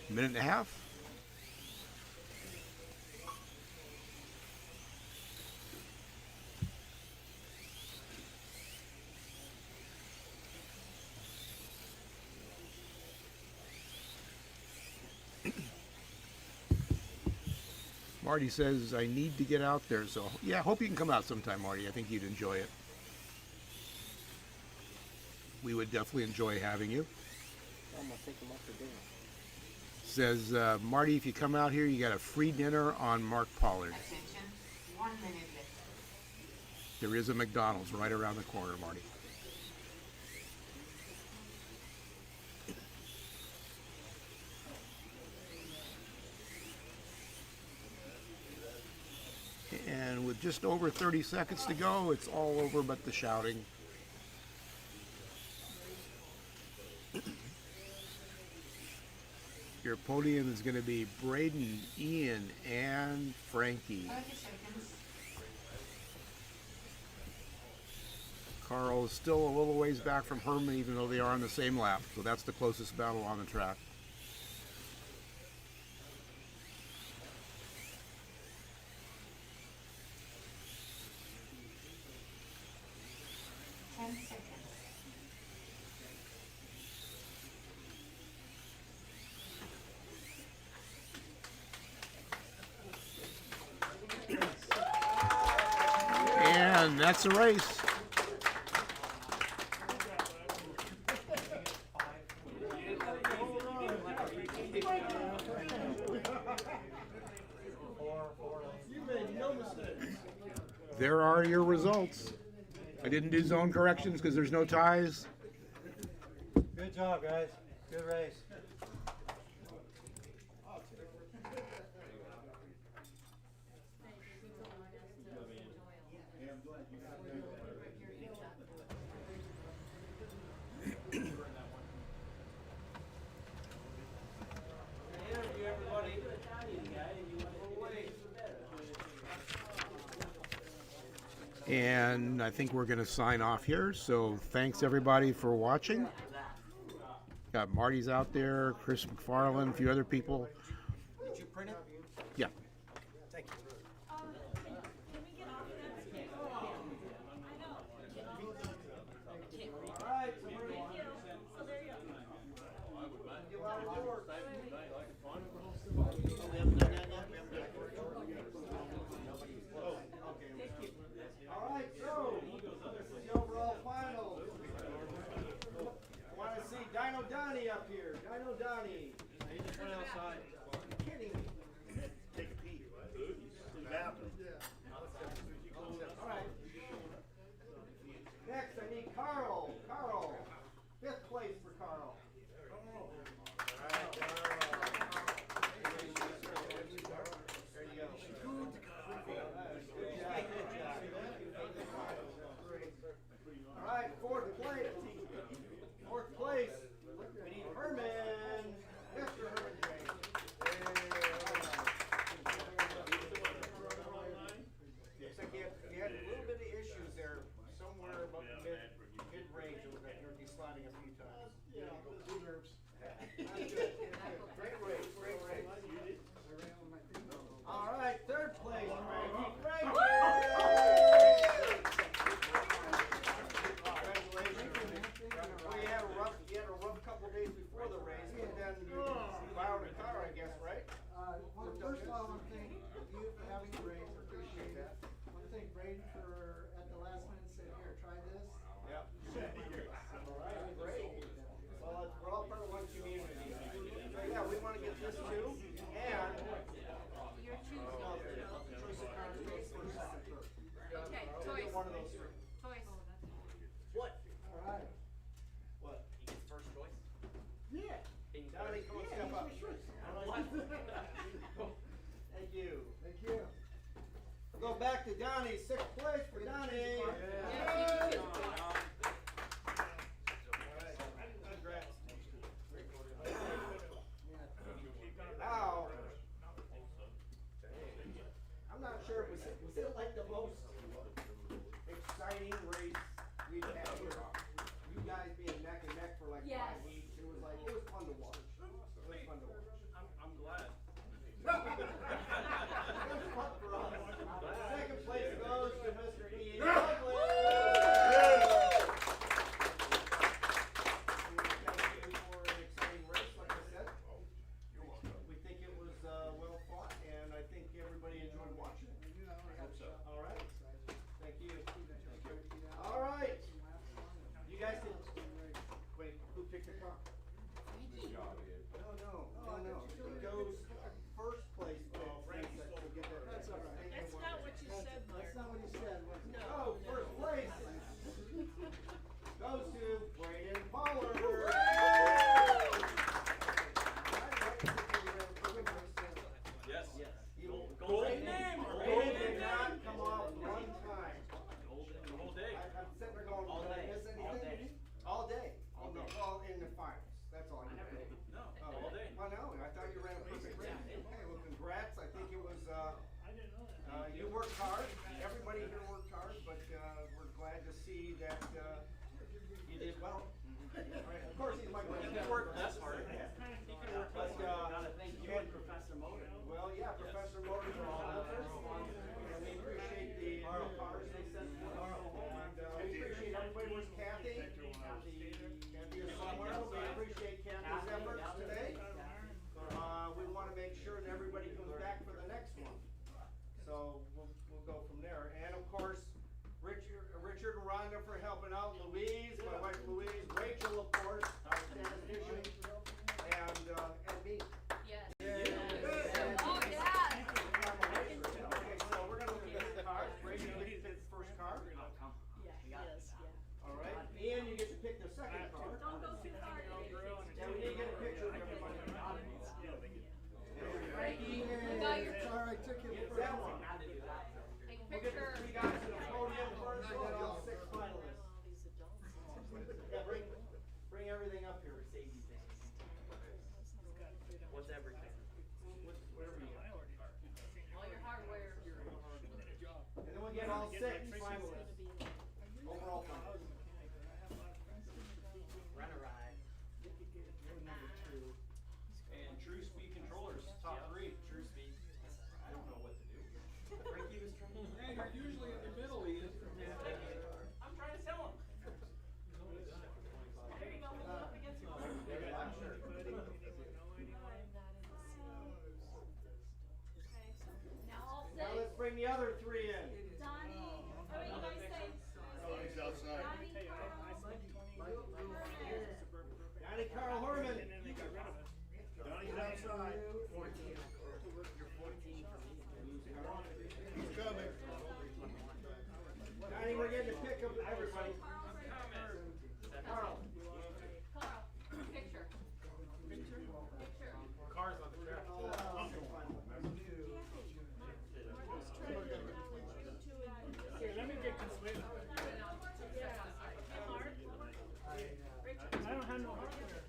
Minute and a half. Marty says, I need to get out there. So, yeah, hope you can come out sometime, Marty. I think you'd enjoy it. We would definitely enjoy having you. I'm gonna take them up for dinner. Says, Marty, if you come out here, you got a free dinner on Mark Pollard. Attention, 1 minute left. There is a McDonald's right around the corner, Marty. And with just over 30 seconds to go, it's all over but the shouting. Your podium is going to be Braden, Ian, and Frankie. 30 seconds. Carl is still a little ways back from Herman, even though they are on the same lap. So that's the closest battle on the track. And that's the race. There are your results. I didn't do zone corrections because there's no ties. Good job, guys. Good race. And I think we're going to sign off here. So thanks everybody for watching. Got Marty's out there, Chris McFarland, a few other people. Did you print it? Yeah. Thank you. Can we get off that screen? I know. All right, so we're Thank you. So there you go. give out a report. All right, so this is the overall final. I want to see Dino Donnie up here. Dino Donnie. He just went outside. Kidding me. Take a peek. What happened? All right. Next, I need Carl. Carl. 5th place for Carl. All right, 4th place. 4th place. We need Herman. Mr. Herman James. to thank you for having the brains, appreciate that. I want to thank Braden for, at the last minute, said, here, try this. Yep. All right, great. Well, we're all part of one community. So yeah, we want to get this too, and Your choose. choice of cars goes first, second, third. Okay, So choice. get one of those three. Choice. What? All right. What? He gets first choice. Yeah. Donnie, come on, step up. Thank you. Thank you. We'll go back to Donnie, 6th place for Donnie. Yeah. Congrats. Now, I'm not sure, was it like the most exciting race we've had here? You guys being neck and neck for like Yes. 5 weeks, it was fun to watch. It was fun to watch. I'm glad. It was fun for us. Second place goes to Mr. Ian Douglas. Thank you for an exciting race, like I said. We think it was well fought, and I think everybody enjoyed watching it. I hope so. All right. Thank you. All right. You guys did. Wait, who picked the car? No. It goes first place. That's all right. That's not what you said, That's Mark. not what he said, was it? Oh, first place goes to Braden Pollard. Yes. Golden name. Braden did not come off one time. The whole day. I'm sitting there going, All did I day. miss anything? All day. All day. All No, day. well, in the finals. That's all I know. No, Oh, all day. Well, no, I thought you ran a perfect race. Okay, well, congrats. I think it was, you worked hard. Everybody here worked hard, but, we're glad to see that, you did well. All right, of course, he's my You can work less hard. But, Gotta thank you and Professor Motor. well, yeah, Professor Motors are all out there. And we appreciate the cars they sent to us. And, we appreciate everybody. Where's Kathy? Kathy is somewhere. We appreciate Kathy's efforts today. We want to make sure that everybody comes back for the next one. So we'll go from there. And of course, Richard and Rhonda for helping out. Louise, my wife Louise, Rachel, of course, our statistician, and me. Yes. Yeah. Oh, yeah. Okay, so we're gonna look at the cars. Rachel gets the first car. All right. Ian, you get to pick the second car. Don't go too hard. And we need to get a picture of everybody. Frankie, You got your It's all right, took you gets the that first one. take a We'll get the picture. 3 guys in the podium first, and then all 6 finalists. Yeah, bring everything up here. Mercedes Benz. What's everything? Whatever you got. All your hardware. And then we'll get all 6 finalists. Overall finalists. Run a ride. And True Speed Controllers, top 3. True speed. I don't know what to do. Frankie was trying. Yeah, you're usually in the middle, Ian. I'm trying to sell him. There you go. Up against him. Now all Now say, let's bring the other 3 in. Donnie, oh wait, you guys say. He's outside. Donnie, Johnny Carl Horman. Donnie's outside. 14. You're 14 for me. He's coming. Johnny, we're getting a pick of everybody. Carl. Carl, picture. Picture. Cars on the track. Here, let me get Consuelo. I don't have no hardware.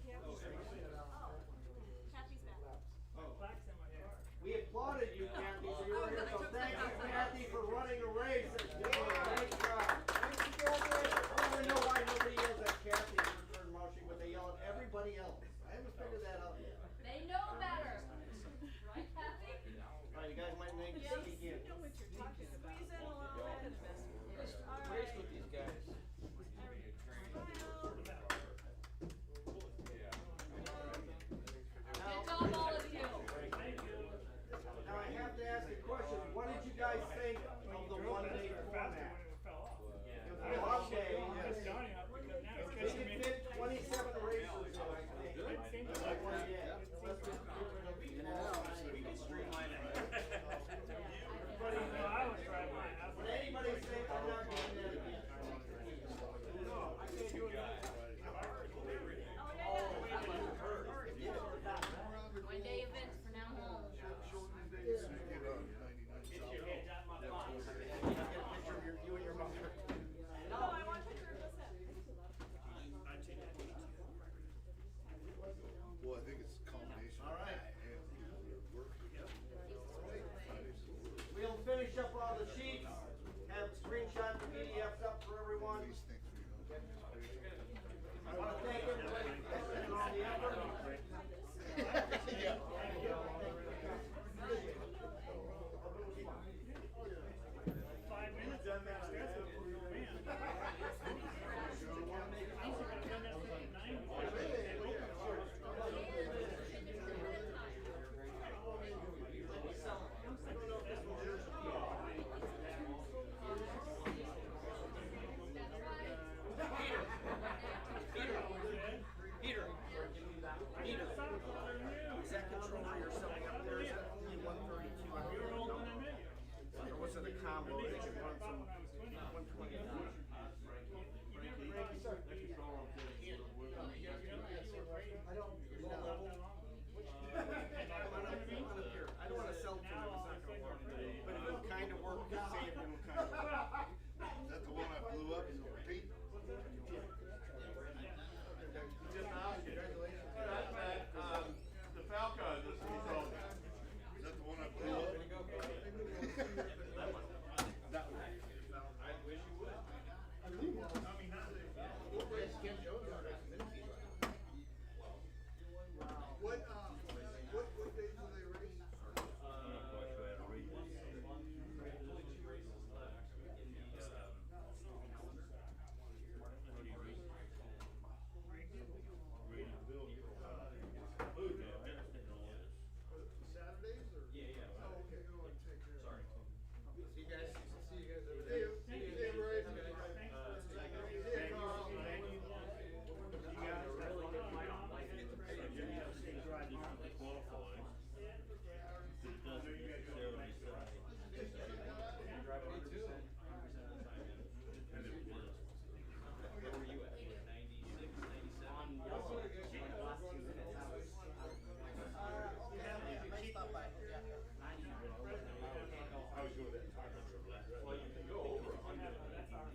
I want to thank everybody for coming and all the effort. Yeah. 5 minutes. Done that. Man. I was gonna done that for like 9 Peter, is that controller you're selling up there, is that only 132? Or was it a combo that you run from 120? I don't want to sell to him, it's not going to work. But it will kind of work, save him kind of work. That's the one I blew up, Pete? The Falco, this is all. Is that the one I blew up? That one. I wish you would. What days do they race? Saturdays or? Yeah. Oh, okay. Oh, take care. Sorry. See you guys. See you guys over there. See you. See you, Ray. See you, Carl.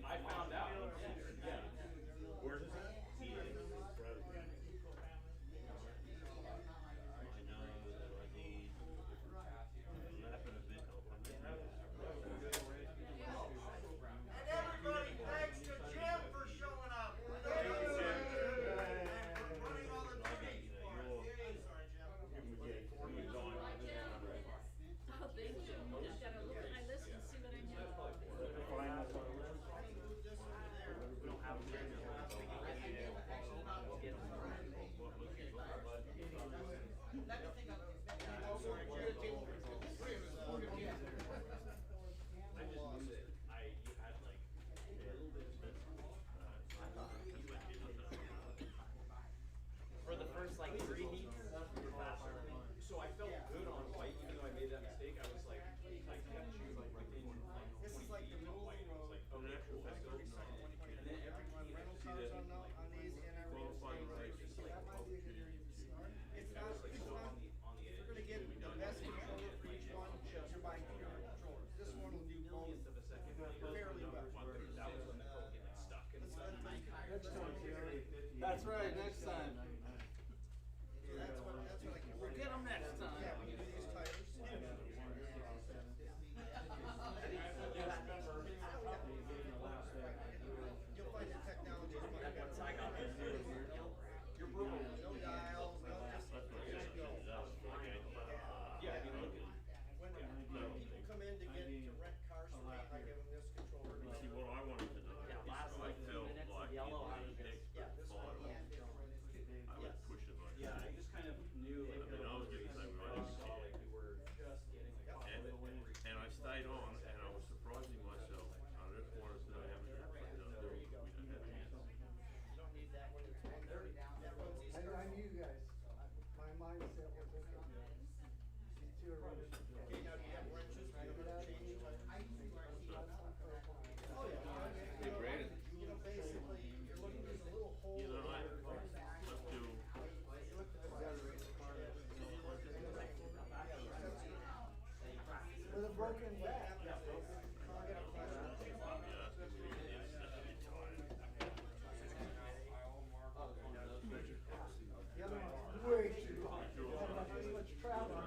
I found out. Yeah. Where's it at? And everybody, thanks to Jim for showing up. And for running all the meetings for us. Sorry, Jim. Oh, thank you. Just gotta look at my list and see what I need. For the first like 3 heats, you were faster than me. So I felt good on white, even though I made that mistake. I was like, I kept you like within like 20 feet of white. I was like, okay, cool, let's go. And then every heat, I just see that like these qualifying right, just like That might be a good area to start. It's not, like so on the if edge. you're gonna get the best controller for each one, you're buying 2 controllers. This one will do both Millionth of a second. fairly well. That was when the code get like stuck. And That's right, next time. So that's what I can. We'll get them next time. Yeah, we can do these tires. You'll find the technology is much better. once I got this, you're brutal. No dials, no just go. Yeah, I mean, look at When people come in to rent cars from me, I give them this controller. See, what I wanted to do, yeah, last like 2 minutes of yellow out of this. Yeah, this one. I would push it like Yeah, I that. just kind of knew like I mean, I was getting we excited. were just getting like And I stayed on, and I was surprising myself. I just wanted to have it. You don't need that when it's 130. That runs these cars. I knew you guys. My mindset was okay. These two are running. Okay, now do you have wrenches? Do you know how to change tires? Oh, yeah. They graded. You know, basically, you're looking, there's a little hole. You know, there. let's do. With a broken back. The other one's way too long. Too much travel.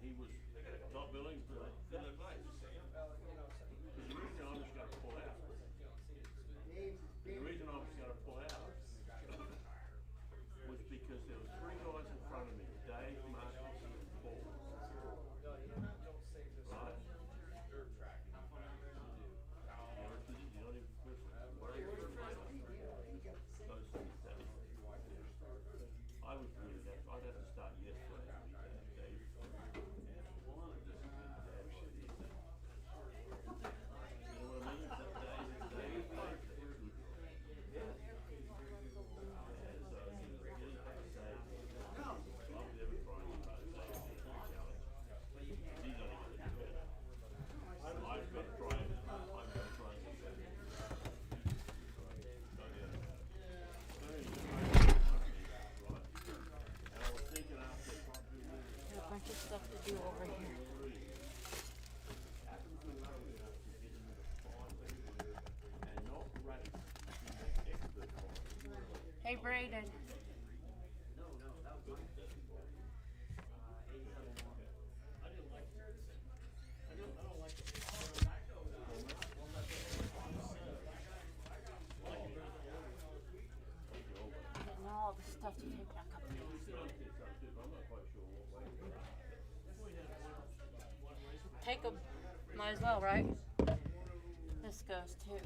he was top billing for the place. The reason I was going to pull out, was because there was 3 guys in front of me, Dave, Marcus, and Paul. Right? I was really that. I'd have to start yesterday. Dave. You know what I mean? Got a bunch of stuff to do over here. Hey, Braden. Getting all the stuff to take back up there. Take them. Might as well, right? This goes too.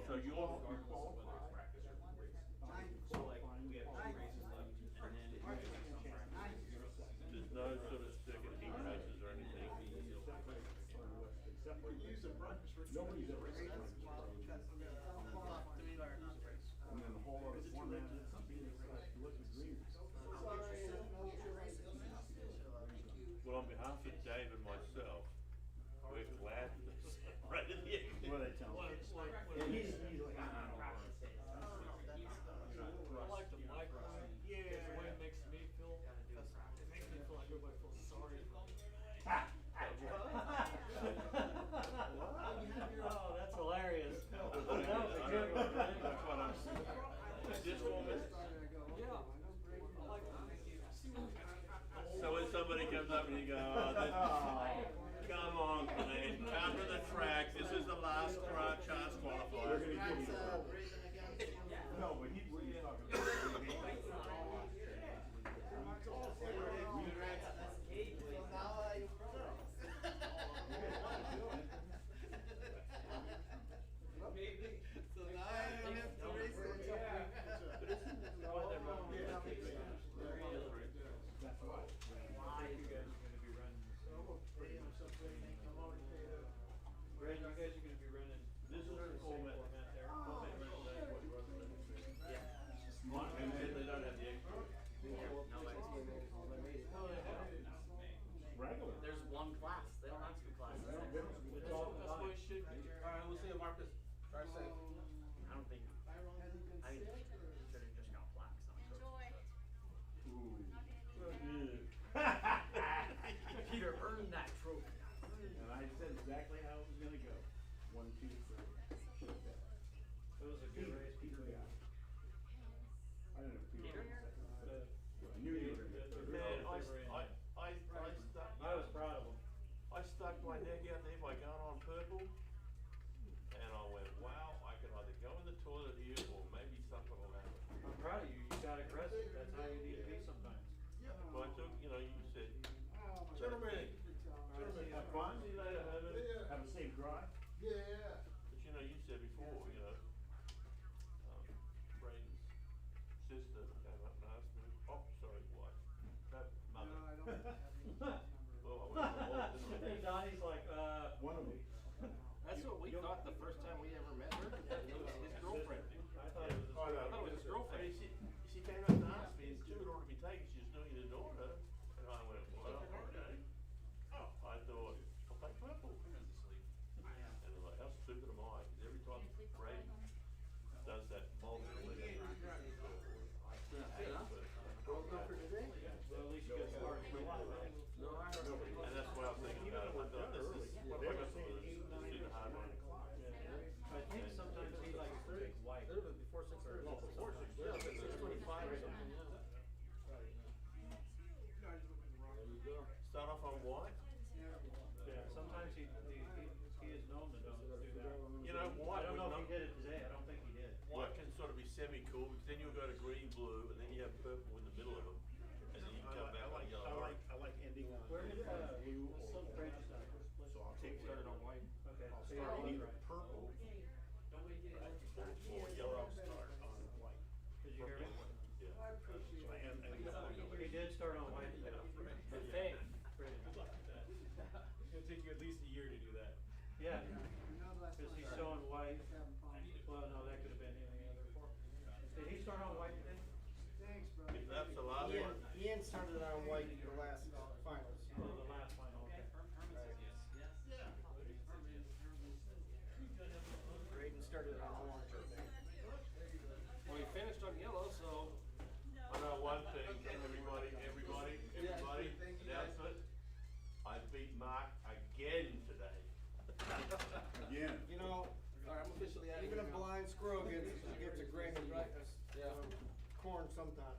So you're so like we have 2 races left, and except for. We use the breakfast for. Nobody's ever Race, seen it's it. small, that's the 3-car race. And then the whole other format is liquid greens. Well, on behalf of Dave and myself, we're glad this right at the end. What they tell me. Yeah, he's like, I like the micro. Yeah. The way it makes me feel, it makes me feel like everybody feels sorry for me. Oh, that's hilarious. That was a good one, right? That's what I'm saying. Just for me. Yeah. I like So when somebody comes up and you go, oh, come on, Glenn, come to the track. This is the last chance qualifier. racing against. No, but he, what he's talking about. So now I don't have to race it. That's why. I think you guys are gonna be running. Brad, you guys are gonna be running. This is the format. there. What they run today, what you run today. And then they don't have the extra. Regular. There's one class. They don't have two classes. That's what it should be. Alright, we'll see you, Marcus. Drive safe. I don't think. I think he should have just got plaques on it. Peter earned that trophy. And I said exactly how it was gonna go. 1, 2, 3. It was a good race. Peter got it. I don't know if Peter got it. I knew you were gonna get it. Man, I was proud of him. I stuck my neck out there by going on purple, and I went, wow, I could either go in the toilet here or maybe something will happen. I'm proud of you. You got aggressive. That's how you need to be sometimes. But I took, you said, gentlemen, Have fun. See you later, Heather. Have a safe drive. Yeah. but you said before, Braden's sister came up and asked me, oh, sorry, wife, mother. No, I don't have any. Well, I went to the wall, didn't I? Donnie's like, One of them. That's what we thought the first time we ever met her. It was his girlfriend. I thought it was his Oh, no, I thought it was his girlfriend. I mean, she came up and asked me, and she would order me taken, she was doing it in order, and I went, well, okay. I thought, I'll take purple. And they're like, how stupid am I? Because every time Braden does that multi, Well done for today. well, at least you got started. and that's what I was thinking about. I thought this is, what if I got some of this, just do the hard one. I think sometimes he likes to take white. A little bit before 6:30. Oh, before 6:30. Yeah, 6:25 or something, yeah. Start off on white. Yeah, sometimes he is known to do that. You know, white I don't know would if he did it today. I don't think he did. White can sort of be semi-cool, because then you'll go to green, blue, and then you have purple in the middle of them. And then you come back like yellow. I like ending on Where did blue the or Silk Bridge start? so I'll take Started on white. Okay. I'll So you're start both either right. purple or yellow. I'll start on white. Did you hear me? Yeah. So I end He did start on white. Hey. It's gonna take you at least a year to do that. Yeah, because he's showing white. Well, no, that could have been any other form. Did he start on white today? Thanks, bro. If that's the last Ian, one. Ian started on white the last finals. Oh, the last final, okay. Braden started on orange, I think. Well, he finished on yellow, so. I know one thing, everybody, announcement, I beat Mark again today. Again. You know, Alright, I'm officially out of even here a now. blind squirrel gets a grain of corn sometime.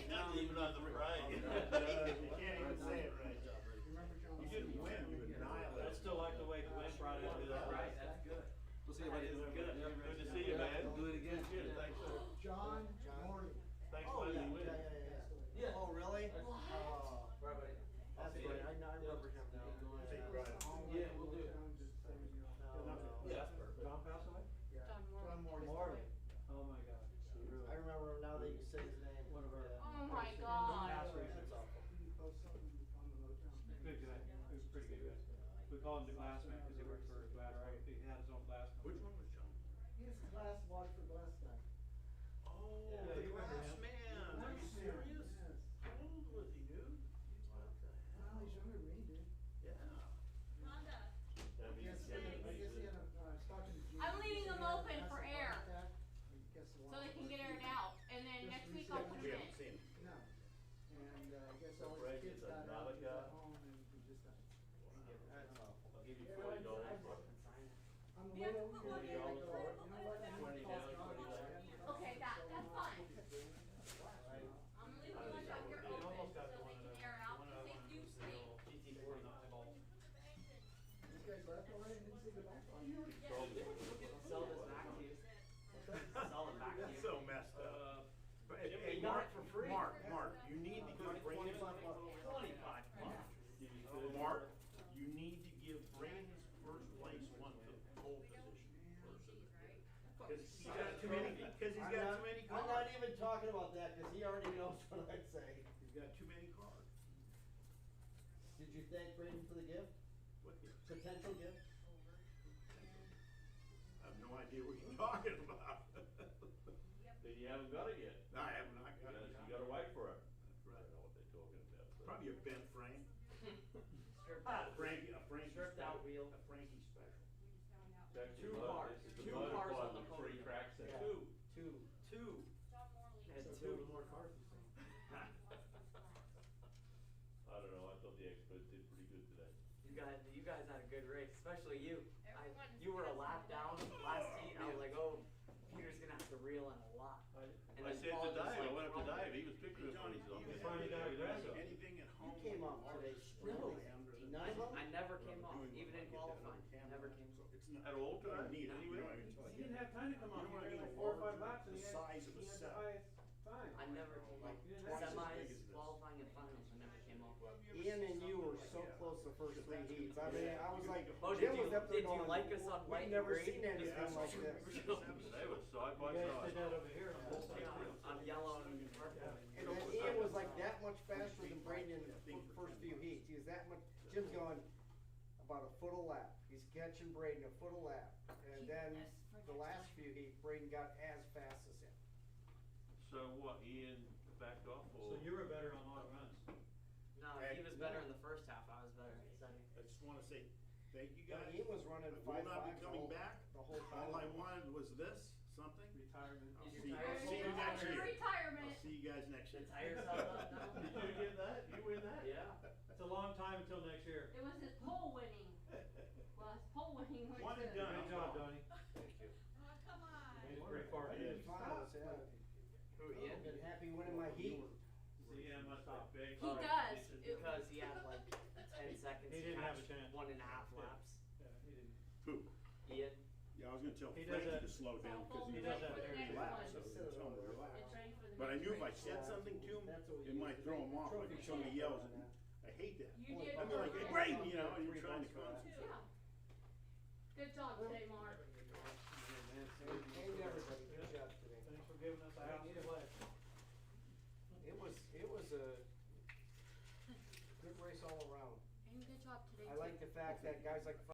Not even on the parade. You can't even say it right. You didn't win, you annihilated. I still like the way Glenn brought it into that race. That's good. We'll see you, buddy. Good. Good to see you, man. Do it again. Good, thanks for, John, morning. thanks Oh, for yeah, letting me win. yeah. Oh, really? Oh, Bye, buddy. that's great. I remember him now. Yeah, we'll do it. Yeah. John passed away? John Morty. Oh my God. I remember him now that you say his name. One of our. Oh my God. That's awful. Good guy. He was a pretty good guy. We call him the glass man because he worked for Glatter. He had his own glass company. Which one was John? He's glass water for glass guy. Oh, Yeah, the you remember glass him. man. Are you serious? Yes. How old was he, dude? What the Well, hell? he's younger than me, dude. Yeah. Rhonda. That means Yes, that I guess he had a, I was talking to Jim. I'm leaving them open for air. So So they can get aired out, and then next week I'll put We them haven't in. seen him. No. And I guess So all his Greg kids is a got out, he was Navica. at home and he just died. I'll give you $40 for it. On the Yeah, way over well, here, well, I go, well, you know what, I'm gonna 20 call down, Scott. 20 left. Okay, that's fine. I'm leaving the ones out here You open, almost so got the they one can of the, air out, one because of they do stink. GT40 eyeball. These guys left already and didn't say goodbye. Sell this back to you. Sell it back to That's you. so messed up. But, Jim, hey, we got Mark, it for free. Mark, you need to give Brandon, 25 Mark, you need to give Brandon's first place one to the pole position person. Cause he's got too many, I'm not cars. even talking about that, cause he already knows what I'd say. He's got too many cars. Did you thank Brandon for the gift? What gift? Potential gift? I have no idea what you're talking about. Then you haven't got it yet. I have not got it. You gotta wait for it. That's I right. don't know what they're talking about. but- Probably a bent frame. Stripped out. A Frankie Stripped out wheel. A Frankie special. It's actually Two mud. cars. This is the Two mud cars part on the with three podium. tracks in it. Yeah. Two. Two. Had So two. building more cars and stuff. I don't know, I thought the experts did pretty good today. You guys had a good race, especially you. You were a lap down last heat, and I was like, oh, Peter's gonna have to reel in a lot. And I then said Paul to just, Dave, I like, went up to crumbled. Dave, he was picking up on his own. Even finally got aggressive. anything at You home. came up today sprinting. Nine of them? I never came off, even in qualifying. Never came off. It's not. At all today? Need it, Anyway? you know, until I He get didn't have time to come You out. don't He wanna ran get like a 4 or 5 large- laps and the he had, size of he a had the set. highest time. I never, like, You didn't have to- Twice as big semis, as this. qualifying, and finals, I never came off. Ian and you were so close the first three heats. I mean, I was like, Oh, Jim did was up there you going, like us on white we've and never green? seen anything like this. They were side by You guys did side. that over here on both Yeah, sides. on yellow and purple. And then Ian was like that much faster than Brandon in the first few heats. He was that much, Jim's going about a foot a lap. He's catching Braden a foot a lap. And then the last few heats, Braden got as fast as him. So what, Ian backed off So or? you were better on long runs. No, he was better in the first half, I was better in the second. I just wanna say, thank you Yeah, guys. Ian was running I will not be 5.5 coming back. the whole All I time. wanted was this, something. Retirement. I'll Did see you you, retire? see you next year. Retirement. I'll see you guys next The year. tires held up now? Did you get that? You win that? Yeah. It's a long time until next year. It was his pole winning. Well, his pole winning was One and good. done. Great job, Donnie. Thank you. Oh, come on. Made it pretty far. I didn't finals, yeah. Who, I've Ian? been happy winning my heat. Yeah, must have big. He does. Because he had like 10 seconds He to didn't have catch a chance. 1.5 laps. Yeah, he didn't. Who? Ian? Yeah, I was gonna tell He does Frankie that- to slow down because He he does was that like very relax, so I well. was gonna tell him to relax. It's ready for the But I next knew if I race. said something to him, That's what we it might used to throw do. him off, like Trophy somebody show. yells, and I hate that. You did I'd be like, hey, perfect. Braden, you know, and you're Three trying to bucks for that. concentrate. Yeah. Good job today, Mark. And everybody, good job today. Thanks for giving us a house to play. It was a good race all around. And good job today, I too. like the fact that guys like